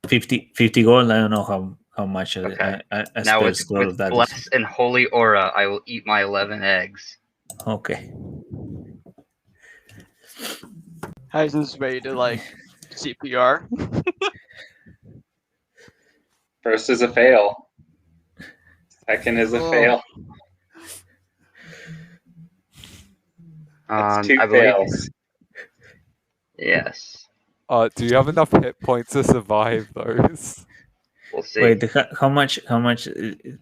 50 gold. I don't know how much Okay. a Now spell with scroll of that Bless is. and Holy Aura, I will eat my 11 eggs. Okay. Heisen's ready to like CPR. First is a fail. Second is a fail. That's 2 I believe. fails. Yes. Do you have enough hit points to survive those? We'll see. Wait, how much?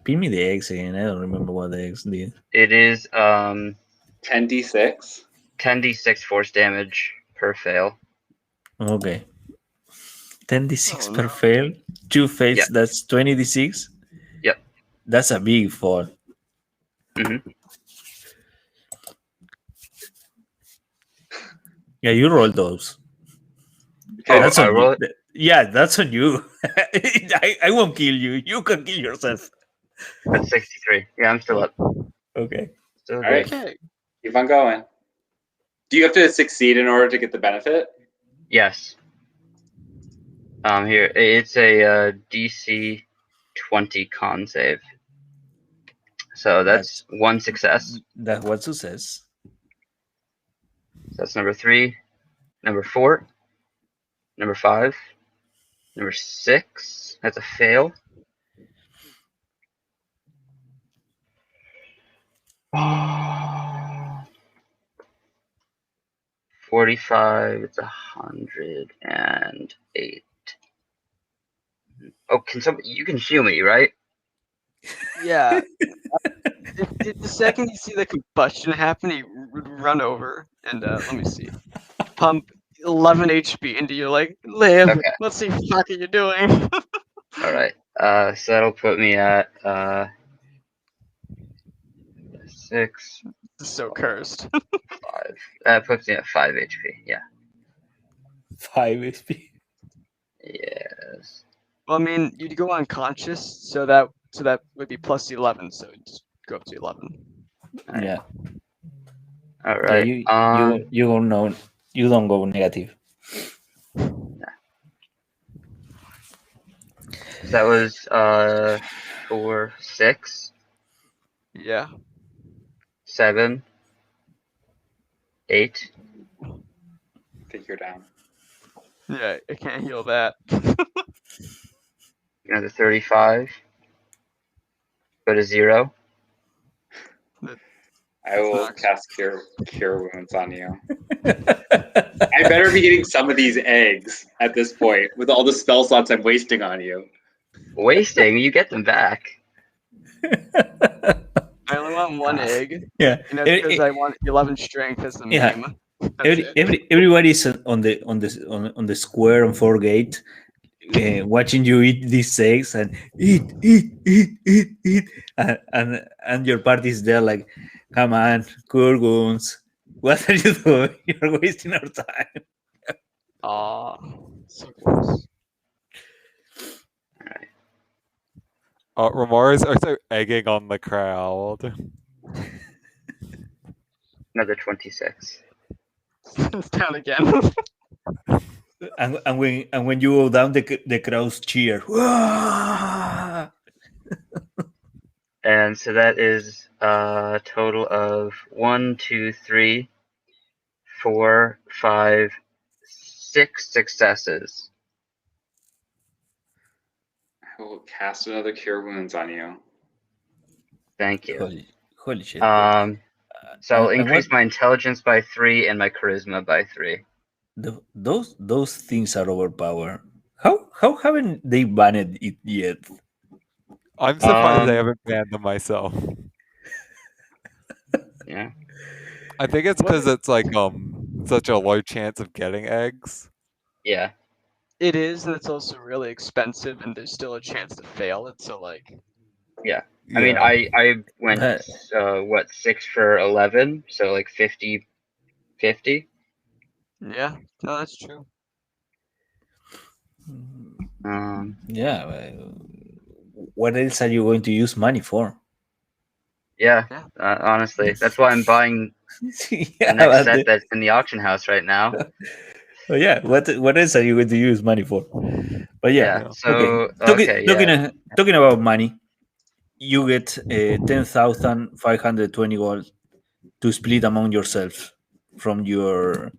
Pin me the eggs again. I don't remember what the eggs did. It is 10d6. 10d6 force damage per fail. Okay. 10d6 Oh, per no. fail. 2 fails. Yeah. That's 20d6. Yep. That's a big fall. Mhm. Yeah, you roll those. Okay. That's I on roll you. it. Yeah, that's on you. I won't kill you. You can kill yourself. That's 63. Yeah, I'm still up. Okay. Still All good. right. Okay. Keep on going. Do you have to succeed in order to get the benefit? Yes. Here it's a DC 20 con save. So that's one success. That's what success. So that's number 3, number 4, number 5, number 6. That's a fail. Oh, 45. It's 108. Oh, can somebody? You can heal me, right? Yeah. If the second you see the combustion happen, you run over and let me see. Pump 11 HP into you, like, live. Okay. Let's see what the fuck are you doing. All right. So that'll put me at 6, This is so cursed. 5. That puts me at 5 HP. Yeah. 5 HP. Yes. Well, I mean, you'd go unconscious, so that would be plus 11, so just go up to 11. All right. Yeah. All Yeah, right. you don't know. You don't go negative. So that was 4, 6, Yeah. 7, 8. I think you're down. Yeah, I can't heal that. Another 35. Put a 0. I will Sucks. cast cure wounds on you. I better be getting some of these eggs at this point with all the spell slots I'm wasting on you. Wasting. You get them back. I only want one egg, Yeah. and that's because I want 11 strength as the Yeah. meme. That's it. Everybody's on the square on Forgate, watching you eat these eggs and eat, and your party's there like, come on, Kurguns, what are you doing? You're wasting our time. Aw, so close. Ramar is also egging on the crowd. Another 26. It's down again. And when you go down, the crowds cheer. Wah! And so that is a total of 1, 2, 3, 4, 5, 6 successes. I will cast another cure wounds on you. Thank you. Holy shit. So I'll and increase what- my intelligence by 3 and my charisma by 3. Those things are overpowered. How haven't they banned it yet? I'm surprised Um, they haven't banned them myself. Yeah. I think it's What- because it's like such a low chance of getting eggs. Yeah. It is, and it's also really expensive, and there's still a chance to fail it. So like, I mean, I went But- 6 for 11, so like 50. yeah, no, that's true. Yeah. What else are you going to use money for? Yeah. Yeah. Honestly, that's why I'm buying the Yeah, next but set that's in the auction house right now. yeah. What else are you going to use money for? But yeah. Yeah. So Talking about money, you get 10,520 gold to split among yourselves from the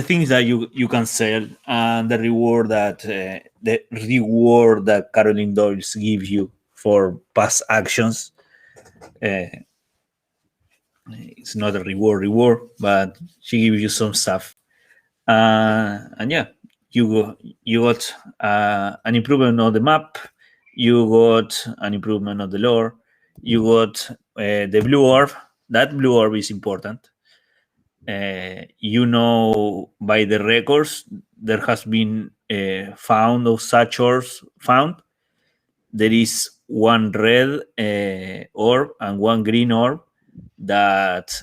things that you can sell, and the reward that Caroline Doyle's gives you for past actions. It's not a reward, but she gives you some stuff. And yeah, you got an improvement on the map. You got an improvement on the lore. You got the blue orb. That blue orb is important. By the records, there has been found of such orbs found. There is one red orb and one green orb that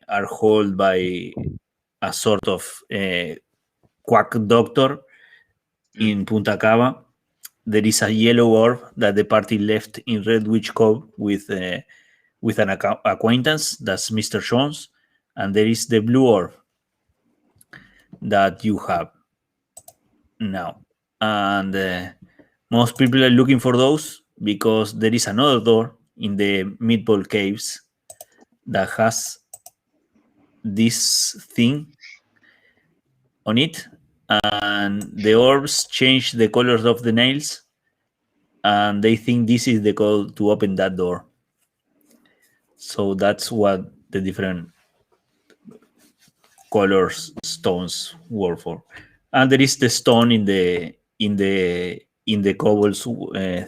are held by a sort of quack doctor in Punta Cava. There is a yellow orb that the party left in Red Witch Cove with an acquaintance, that's Mr. Jones, and there is the blue orb that you have now. And most people are looking for those because there is another door in the Meatball Caves that has this thing on it, and the orbs change the colors of the nails, and they think this is the code to open that door. So that's what the different colors stones were for. And there is the stone in the cobbles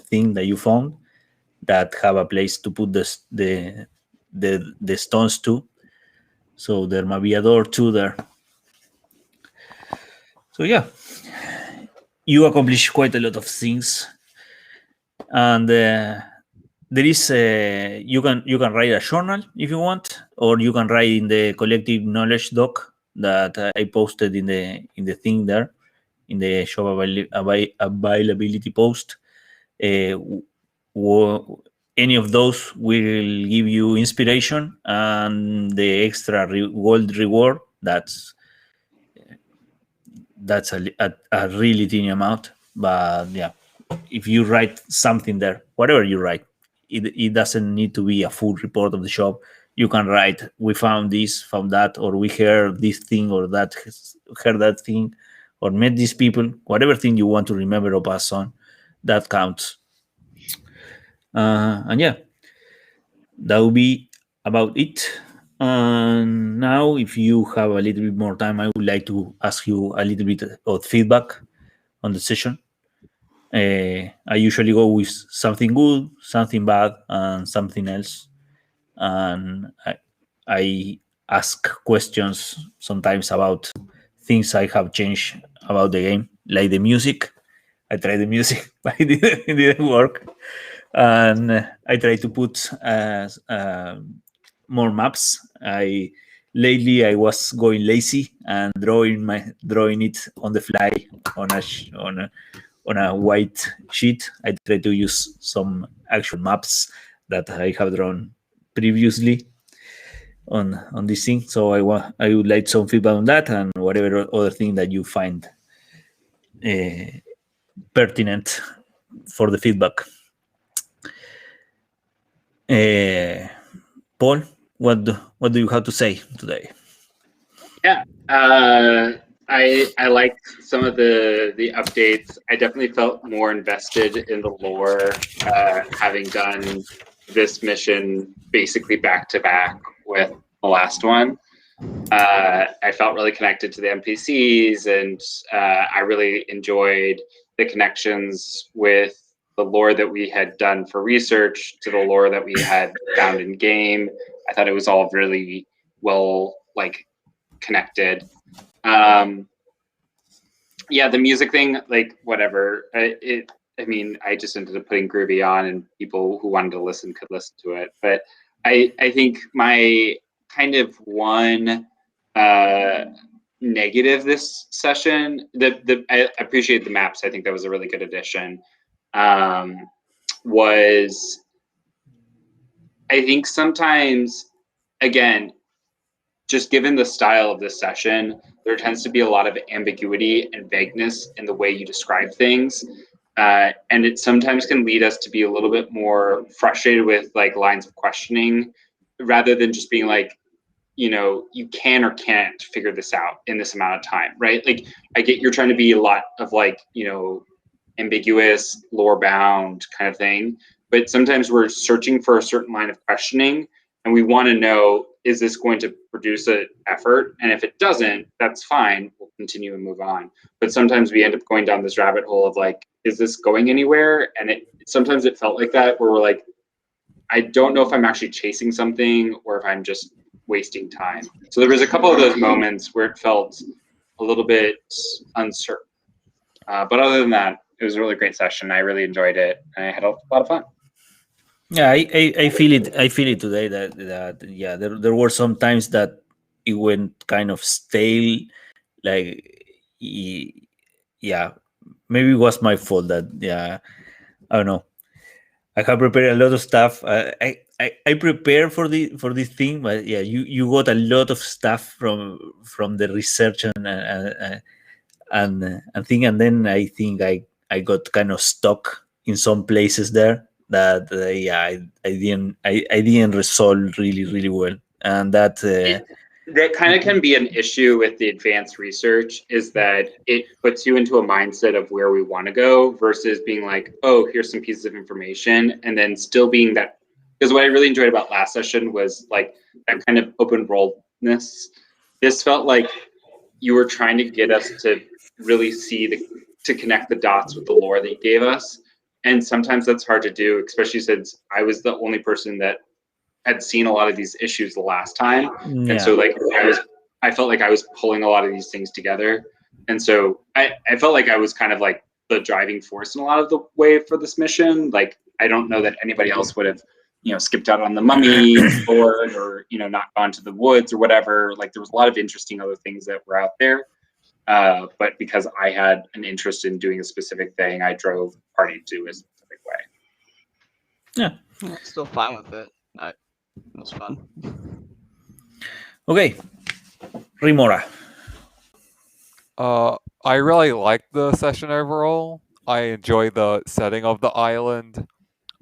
thing that you found that have a place to put the stones to. So there might be a door too there. So yeah, you accomplish quite a lot of things, and there is you can write a journal if you want, or you can write in the collective knowledge doc that I posted in the thing there, in the shop availability post. Any of those will give you inspiration, and the extra gold reward that's a really tiny amount. But yeah, if you write something there, whatever you write, it doesn't need to be a full report of the shop. You can write, we found this, found that, or we heard this thing, or heard that thing, or met these people. Whatever thing you want to remember or pass on, that counts. And yeah, that will be about it. And now, if you have a little bit more time, I would like to ask you a little bit of feedback on the session. I usually go with something good, something bad, and something else. And I ask questions sometimes about things I have changed about the game, like the music. I tried the music, but it didn't work. And I try to put more maps. Lately I was going lazy and drawing it on the fly on a white sheet. I try to use some actual maps that I have drawn previously on this thing. So I would like some feedback on that, and whatever other thing that you find pertinent for the feedback. Paul, what do you have to say today? Yeah, I liked some of the updates. I definitely felt more invested in the lore, having done this mission basically back to back with the last one. I felt really connected to the NPCs, and I really enjoyed the connections with the lore that we had done for research to the lore that we had found in game. I thought it was all really well connected. Yeah, the music thing, whatever. I mean, I just ended up putting Groovy on, and people who wanted to listen could listen to it. But I think my kind of one negative this session, I appreciate the maps. I think that was a really good addition. Was I think sometimes, again, just given the style of this session, there tends to be a lot of ambiguity and vagueness in the way you describe things. And it sometimes can lead us to be a little bit more frustrated with lines of questioning, rather than just being you can or can't figure this out in this amount of time, right? I get you're trying to be a lot of ambiguous, lore bound kind of thing, but sometimes we're searching for a certain line of questioning, and we want to know, is this going to produce an effort? And if it doesn't, that's fine. We'll continue and move on. But sometimes we end up going down this rabbit hole of is this going anywhere? And sometimes it felt like that, where we're I don't know if I'm actually chasing something or if I'm just wasting time. So there was a couple of those moments where it felt a little bit uncertain. But other than that, it was a really great session. I really enjoyed it, and I had a lot of fun. Yeah, I feel it. I feel it today that yeah, there were some times that it went kind of stale. Like, yeah, maybe it was my fault that yeah, I don't know. I have prepared a lot of stuff. I prepare for this thing, but yeah, you got a lot of stuff from the research and thing, and then I think I got kind of stuck in some places there that yeah I didn't resolve really well, and that That kind of can be an issue with the advanced research, is that it puts you into a mindset of where we want to go versus being like, oh, here's some pieces of information, and then still being that. Because what I really enjoyed about last session was like that kind of open worldness. This felt like you were trying to get us to really to connect the dots with the lore that you gave us. And sometimes that's hard to do, especially since I was the only person that had seen a lot of these issues the last time. And so yeah like I felt like I was pulling a lot of these things together. And so I felt like I was kind of like the driving force in a lot of the way for this mission. Like I don't know that anybody else would have, skipped out on the mummy board or, not gone to the woods or whatever. Like there was a lot of interesting other things that were out there. But because I had an interest in doing a specific thing, I drove party to a specific way. yeah. I'm still fine with it. It was fun. Okay, Rimora. I really liked the session overall. I enjoy the setting of the island.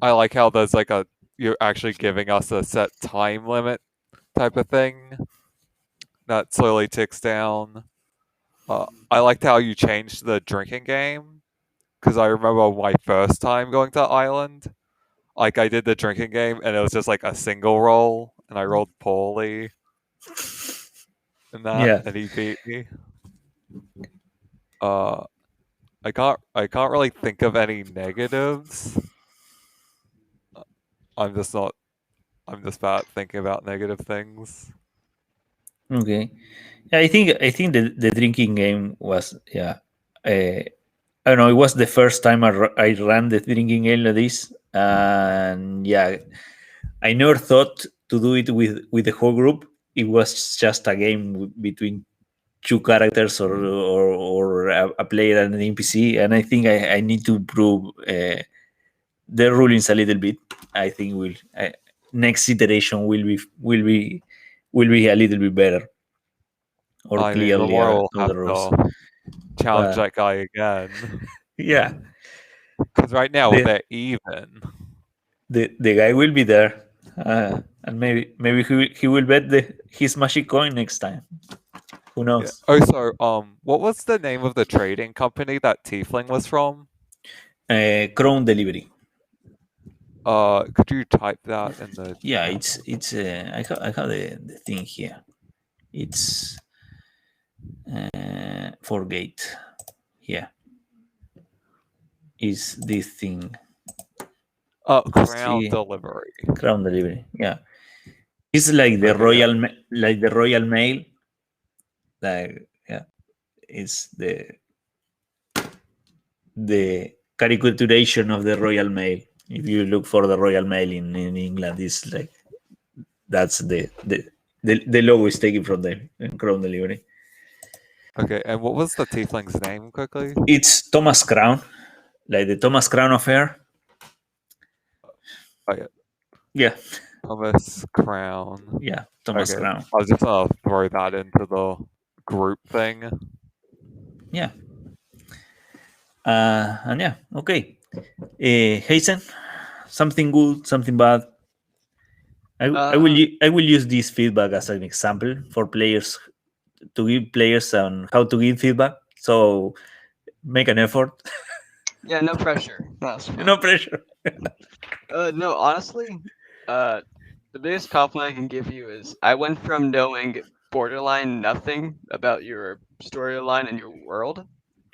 I like how there's like you're actually giving us a set time limit type of thing that slowly ticks down. I liked how you changed the drinking game, because I remember my first time going to the island, like I did the drinking game and it was just like a single roll and I rolled poorly in that Yeah. and he beat me. I can't really think of any negatives. I'm just bad at thinking about negative things. Okay. Yeah, I think the drinking game was yeah. I don't know. It was the first time I ran the drinking game like this, and yeah, I never thought to do it with the whole group. It was just a game between two characters or a player and an NPC, and I think I need to improve the rulings a little bit. I think will next iteration will be a little bit better or I mean, clearly Lamar will of have the rules. to challenge But that guy again. yeah, Because right now the, they're even. the guy will be there, and maybe he will bet his magic coin next time. Who Yeah. knows? Also, what was the name of the trading company that Tiefling was from? Crown delivery. Could you type that in the? Yeah, it's I have the thing here. It's for gate. Yeah, is this thing Crown see Delivery. Crown delivery? Yeah, it's like the Okay, Royal Mail. Like yeah, it's the caricaturation of the Royal Mail. If you look for the Royal Mail in England, it's like that's the logo is taken from the Crown delivery. Okay, and what was the Tiefling's name quickly? It's Thomas Crown, like the Thomas Crown affair. Oh, yeah. Yeah, Thomas Crown. yeah, Thomas Okay, Crown. I was just gonna throw that into the group thing. Yeah. And yeah, okay. Hazen, something good, something bad. I will use this feedback as an example for players to give players on how to give feedback. So make an effort. Yeah, no pressure. That's fine. No pressure. No, honestly, the biggest compliment I can give you is I went from knowing borderline nothing about your storyline and your world,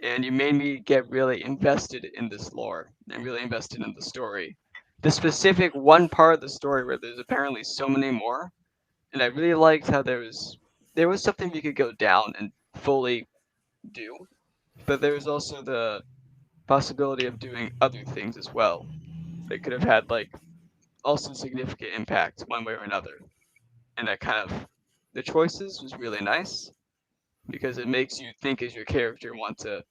and you made me get really invested in this lore and really invested in the story. The specific one part of the story where there's apparently so many more, and I really liked how there was something you could go down and fully do, but there was also the possibility of doing other things as well. They could have had like also significant impact one way or another. And that kind of the choices was really nice because it makes you think as your character, want to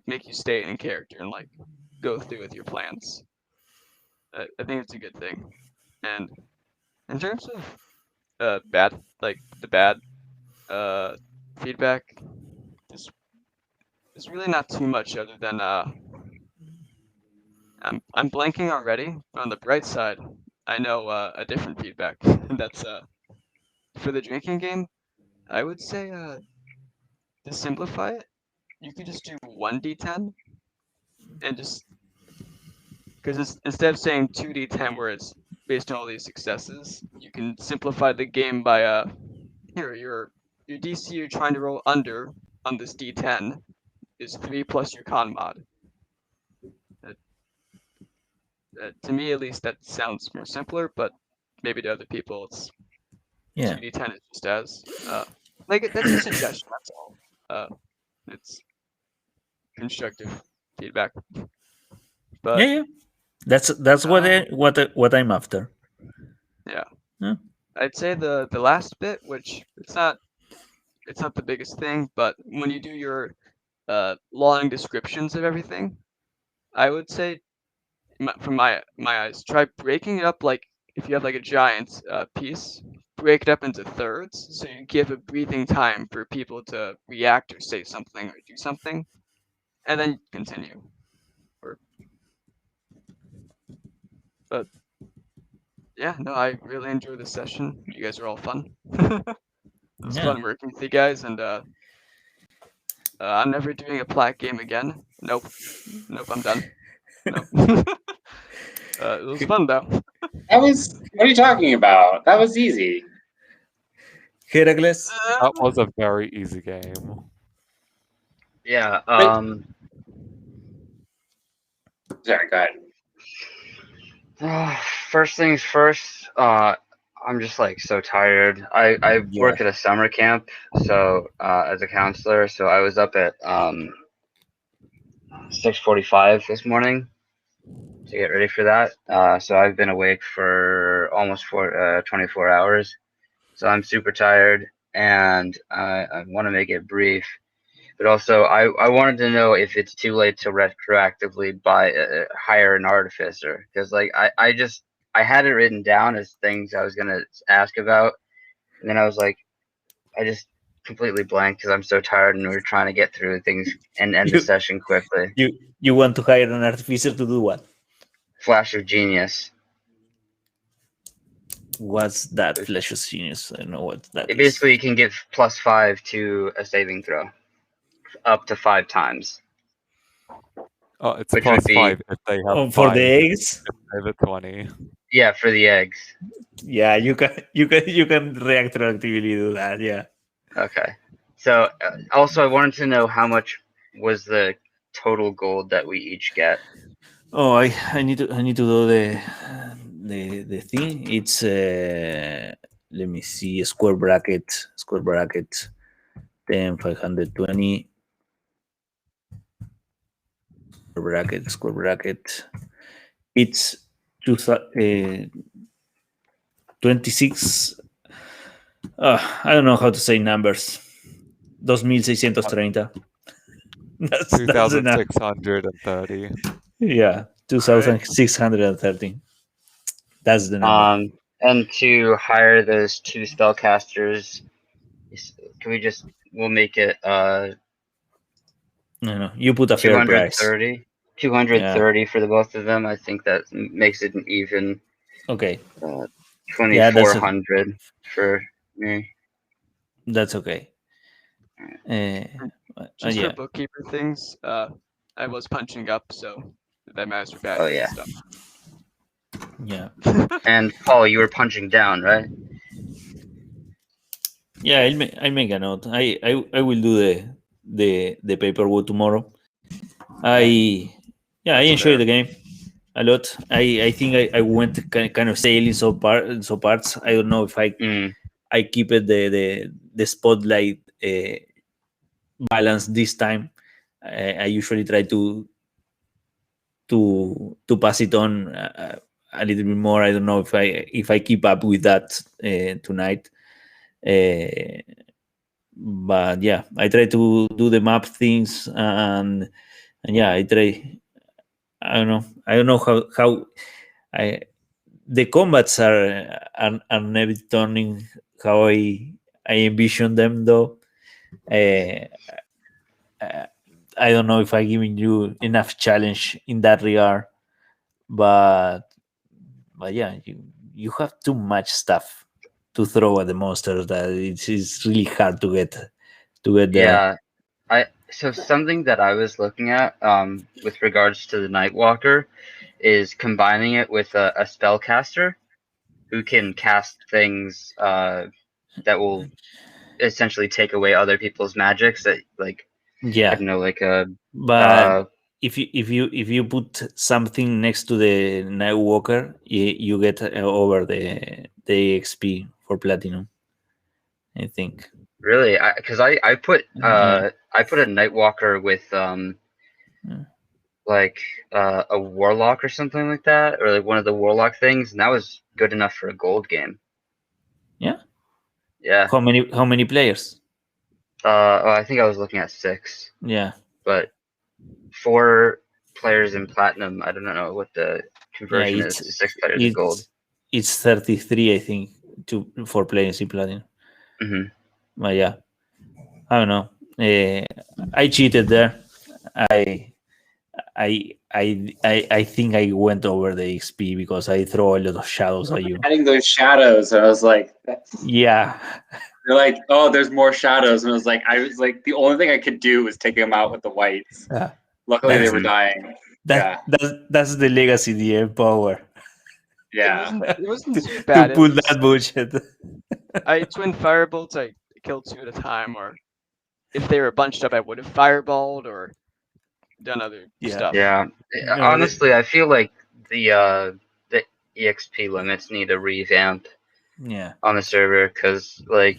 make you stay in character and like go through with your plans. I think it's a good thing. And in terms of bad, like the bad feedback, there's really not too much other than I'm blanking already. But on the bright side, I know a different feedback. That's for the drinking game. I would say to simplify it, you could just do 1d10 and just because instead of saying 2d10 where it's based on all these successes, you can simplify the game by here your DC you're trying to roll under on this d10 is 3 plus your con mod. To me at least that sounds more simpler, but maybe to other people it's Yeah. 2d10 is just as like that's a suggestion. That's all. It's constructive feedback. But Yeah. That's what I'm after. yeah. Yeah. I'd say the last bit, which it's not the biggest thing, but when you do your long descriptions of everything, I would say from my eyes, try breaking it up. Like if you have like a giant piece, break it up into thirds, so you give a breathing time for people to react or say something or do something, and then continue. But yeah, no, I really enjoyed this session. You guys are all fun. It was Yeah. fun working with you guys, and I'm never doing a plaque game again. Nope, I'm done. Nope. It was fun though. That was. What are you talking about? That was easy. Heracles. That was a very easy game. Yeah. Sorry, go ahead. First things first. I'm just like so tired. I work at a summer camp, so as a counselor, so I was up at 6:45 this morning to get ready for that. So I've been awake for almost 24 hours. So I'm super tired, and I want to make it brief. But also, I wanted to know if it's too late to retroactively hire an artificer, because like I had it written down as things I was gonna ask about, and then I was like, I just completely blanked because I'm so tired, and we were trying to get through things and end the session quickly. You want to hire an artificer to do what? Flash of genius. What's that? Flash of genius. I don't know what that is. Basically, you can give +5 to a saving throw, up to 5 times. Oh, it's Which would be- +5 if they have for 5. the eggs. If they have a 20. Yeah, for the eggs. Yeah, you can retroactively do that. Yeah. Okay. So also, I wanted to know how much was the total gold that we each get. Oh, I need to do the thing. It's let me see, square bracket 10 520 square bracket. It's 26. I don't know how to say numbers. 2630. That's enough. 2,630. Yeah, 2,630. That's the number. And to hire those 2 spellcasters, can we just, we'll make it No, you put a fair price. 230 for the both of them. I think that makes it an even. Okay. 2,400 for me. That's okay. Just Yeah. for bookkeeper things, I was punching up, so that matters for back Oh, yeah. stuff. Yeah. And Paul, you were punching down, right? Yeah, I'll make a note. I will do the paperwork tomorrow. I enjoy the game a lot. I think I went kind of sailing so parts. I don't know if I keep it the spotlight balance this time. I usually try to pass it on a little bit more. I don't know if I keep up with that tonight. But yeah, I try to do the map things, and yeah, I try. I don't know. I don't know how I the combats are never turning how I envision them though. Uh, I don't know if I'm giving you enough challenge in that regard, but yeah, you have too much stuff to throw at the monsters that it's really hard to get there. Yeah, so something that I was looking at with regards to the Nightwalker is combining it with a spellcaster who can cast things that will essentially take away other people's magics that I Yeah, don't know, like a but if you put something next to the Nightwalker, you get over the XP for platinum. I think. really, because I put Yeah. I put a Nightwalker with Yeah. like a warlock or something like that, or like one of the warlock things, and that was good enough for a gold game. Yeah. Yeah. How many players? I think I was looking at 6, Yeah. but 4 players in platinum. I don't know what the Yeah. conversion is to 6 players in gold. It's 33, I think, for players in platinum. Hmm. But yeah, I don't know. I cheated there. I I think I went over the XP because I throw a lot of shadows at you. Adding those shadows, and I was like, Yeah. they're like, oh, there's more shadows, and I was like, the only thing I could do was take them out with the whites. Yeah. Luckily, they That's- were dying. That's the legacy DM power. Yeah. It wasn't too To bad. pull that bullshit. I twin firebolts. I killed 2 at a time, or if they were bunched up, I would have fireballed or done other Yeah. stuff. Yeah. No, Honestly, I feel like the EXP limits need a revamp Yeah. on the server because, like,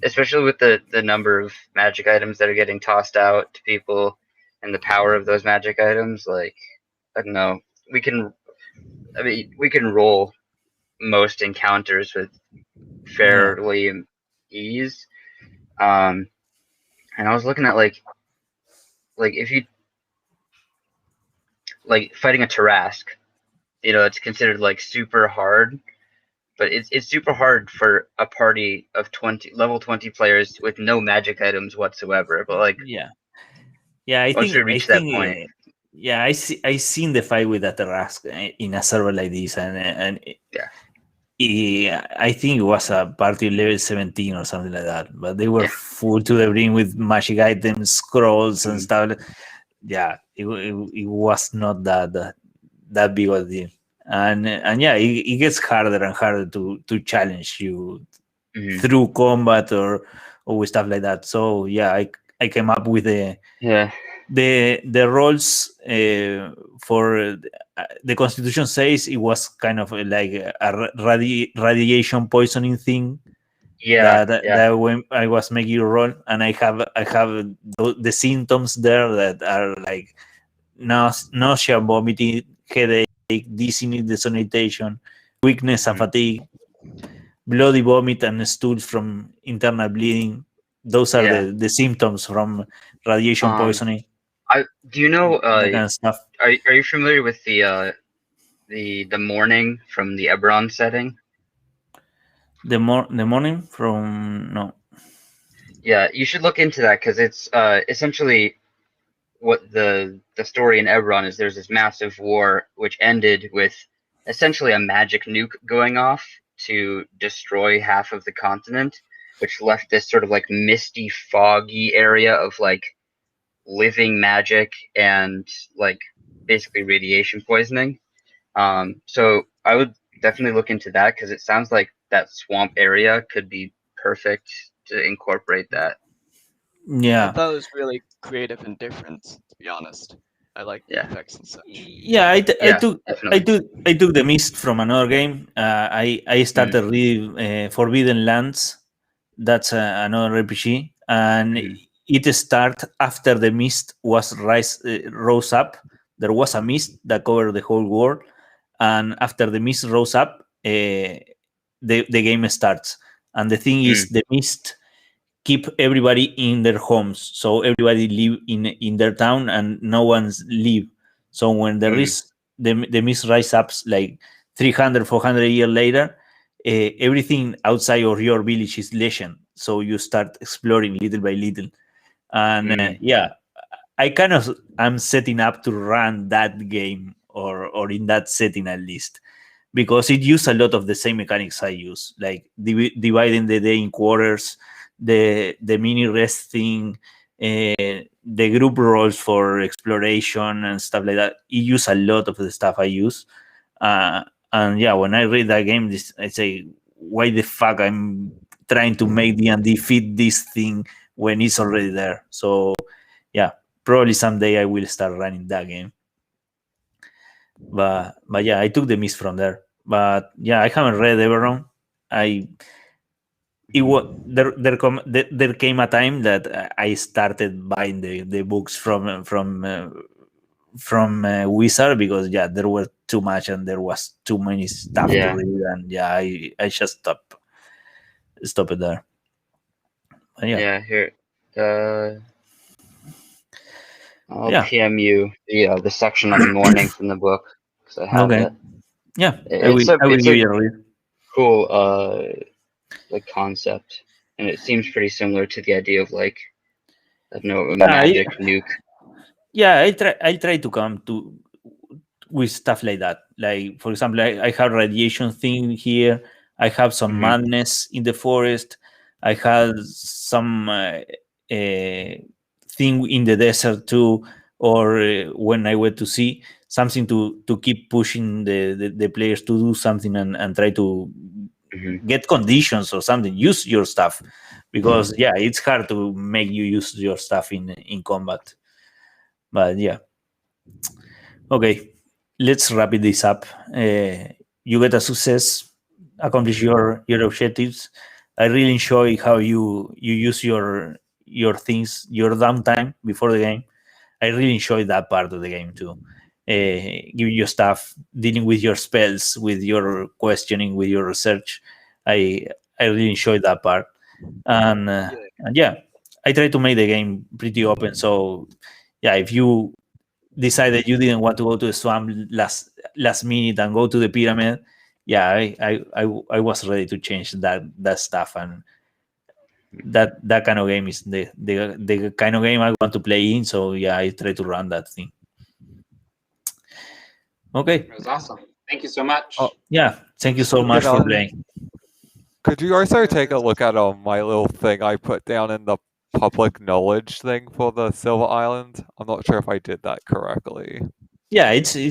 especially with the number of magic items that are getting tossed out to people and the power of those magic items, like, I don't know, we can roll most encounters with fairly ease. And I was looking at like if you like fighting a Tarask, you know, it's considered like super hard, but it's super hard for a party of level 20 players with no magic items whatsoever. But like, Yeah. Yeah, I once think we reach that point, yeah, I seen the fight with that Rask in a server like this, and Yeah. I think it was a party level 17 or something like that. But they were Yeah. full to the brim with magic items, scrolls, and Mhm. stuff. Yeah, it was not that big of a deal. And yeah, it gets harder and harder to challenge you Mhm. through combat or with stuff like that. So yeah, I came up with Yeah. the roles for the Constitution says it was kind of like a radiation poisoning thing. Yeah. That when I was making a roll, and I have the symptoms there that are like nausea, vomiting, headache, dizziness, disorientation, weakness and Mhm. fatigue, bloody vomit and stool from internal bleeding. Those are Yeah. the symptoms from radiation poisoning. Do you know? That kind of stuff. Are you familiar with the morning from the Eberron setting? The morning from no. Yeah, you should look into that because it's essentially what the story in Eberron is. There's this massive war which ended with essentially a magic nuke going off to destroy half of the continent, which left this sort of like misty, foggy area of like living magic and like basically radiation poisoning. So I would definitely look into that because it sounds like that swamp area could be perfect to incorporate that. I Yeah. thought it was really creative and different, to be honest. I like the Yeah. effects and such. Yeah, I definitely. took the mist from another game. I started reading Forbidden Lands. That's another RPG, and Mhm. it started after the mist was rose up. There was a mist that covered the whole world, and after the mist rose up, the game starts. And the thing is, the mist keep everybody in their homes, so everybody live in their town, and no one's leave. So when there is the mist rise up like 300, 400 years later, everything outside of your village is legend. So you start exploring little by little, and yeah, I kind of am setting up to run that game, or in that setting at least, because it uses a lot of the same mechanics I use, like dividing the day in quarters, the mini rest thing, the group roles for exploration and stuff like that. It uses a lot of the stuff I use, and yeah, when I read that game, I say, why the fuck I'm trying to make D&D fit this thing when it's already there? So yeah, probably someday I will start running that game. But yeah, I took the mist from there. But yeah, I haven't read Everon. There came a time that I started buying the books from Wizard, because yeah, there were too much and there was too many stuff to read, and yeah, I just stopped it there. But yeah. Here. I'll PM you the section on mourning from the book, because I have it. Yeah, I will give you a read. Cool like concept, and it seems pretty similar to the idea of like, I don't know, a magic nuke. Yeah, I try to come to with stuff like that. Like, for example, I have radiation thing here. I have some madness in the forest. I had some thing in the desert too, or when I went to sea, something to keep pushing the players to do something, and try to get conditions or something. Use your stuff, because yeah, it's hard to make you use your stuff in combat. But yeah, okay, let's wrap this up. You get a success, accomplish your objectives. I really enjoy how you use your things, your downtime before the game. I really enjoy that part of the game too. Giving you stuff, dealing with your spells, with your questioning, with your research. I really enjoy that part, and yeah, I try to make the game pretty open. So yeah, if you decided you didn't want to go to the swamp last minute and go to the pyramid, yeah, I was ready to change that stuff, and that kind of game is the kind of game I want to play in. So yeah, I try to run that thing. Okay, That was awesome. Thank you so much. Yeah, thank you so much for playing. Could you also take a look at my little thing I put down in the public knowledge thing for the Silver Island? I'm not sure if I did that correctly. Yeah, it's a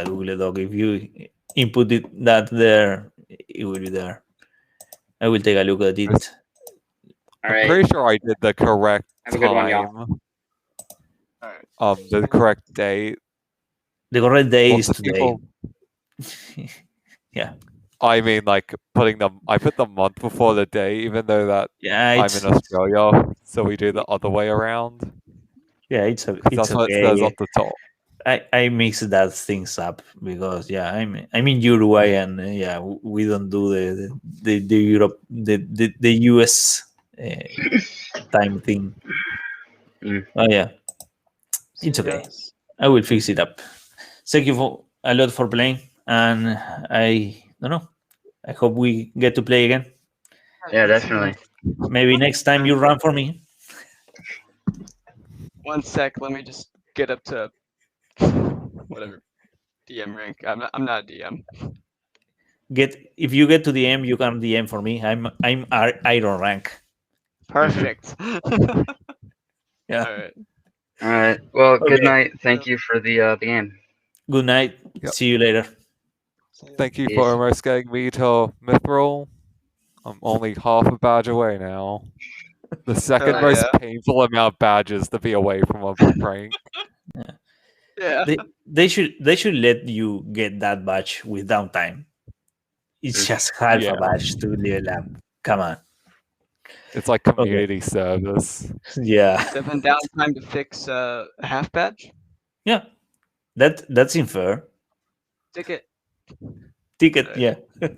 Google Doc. If you input that there, it will be there. I will take a look at it. I'm pretty sure I did the correct Have a good one, y'all. time. The correct date. The correct date is today. Yeah. I mean, like I put the month before the day, even though that I'm in Australia, so we do the other way around. Yeah, it's that's okay. what it says at the top. I mix that things up because yeah, I'm in Uruguay, and yeah, we don't do the Europe the US time thing. Oh yeah, it's okay. I will fix it up. Thank you a lot for playing, and I don't know. I hope we get to play again. Yeah, definitely. Maybe next time you run for me. 1 sec, let me just get up to whatever DM rank. I'm not a DM. If you get to DM, you can DM for me. I'm Iron rank. Perfect. Yeah. All right. Well, good night. Thank you for the game. Good night. Yep. See you later. Thank you for almost getting me to Mithril. I'm only half a badge away now. The second most painful amount of badges to be away from a rank. Yeah. They should let you get that badge with downtime. It's just half a badge to level up. Come on. It's like community service. Yeah. 7 downtime to fix a half badge? Yeah. That's unfair. Ticket. Ticket, yeah.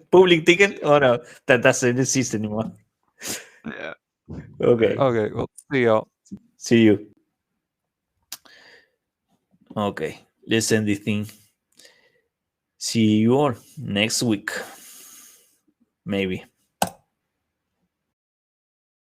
Public ticket? Oh no, that doesn't exist anymore. Yeah. Okay. Okay, well, see y'all. See you. Okay, let's end this thing. See you all next week. Maybe.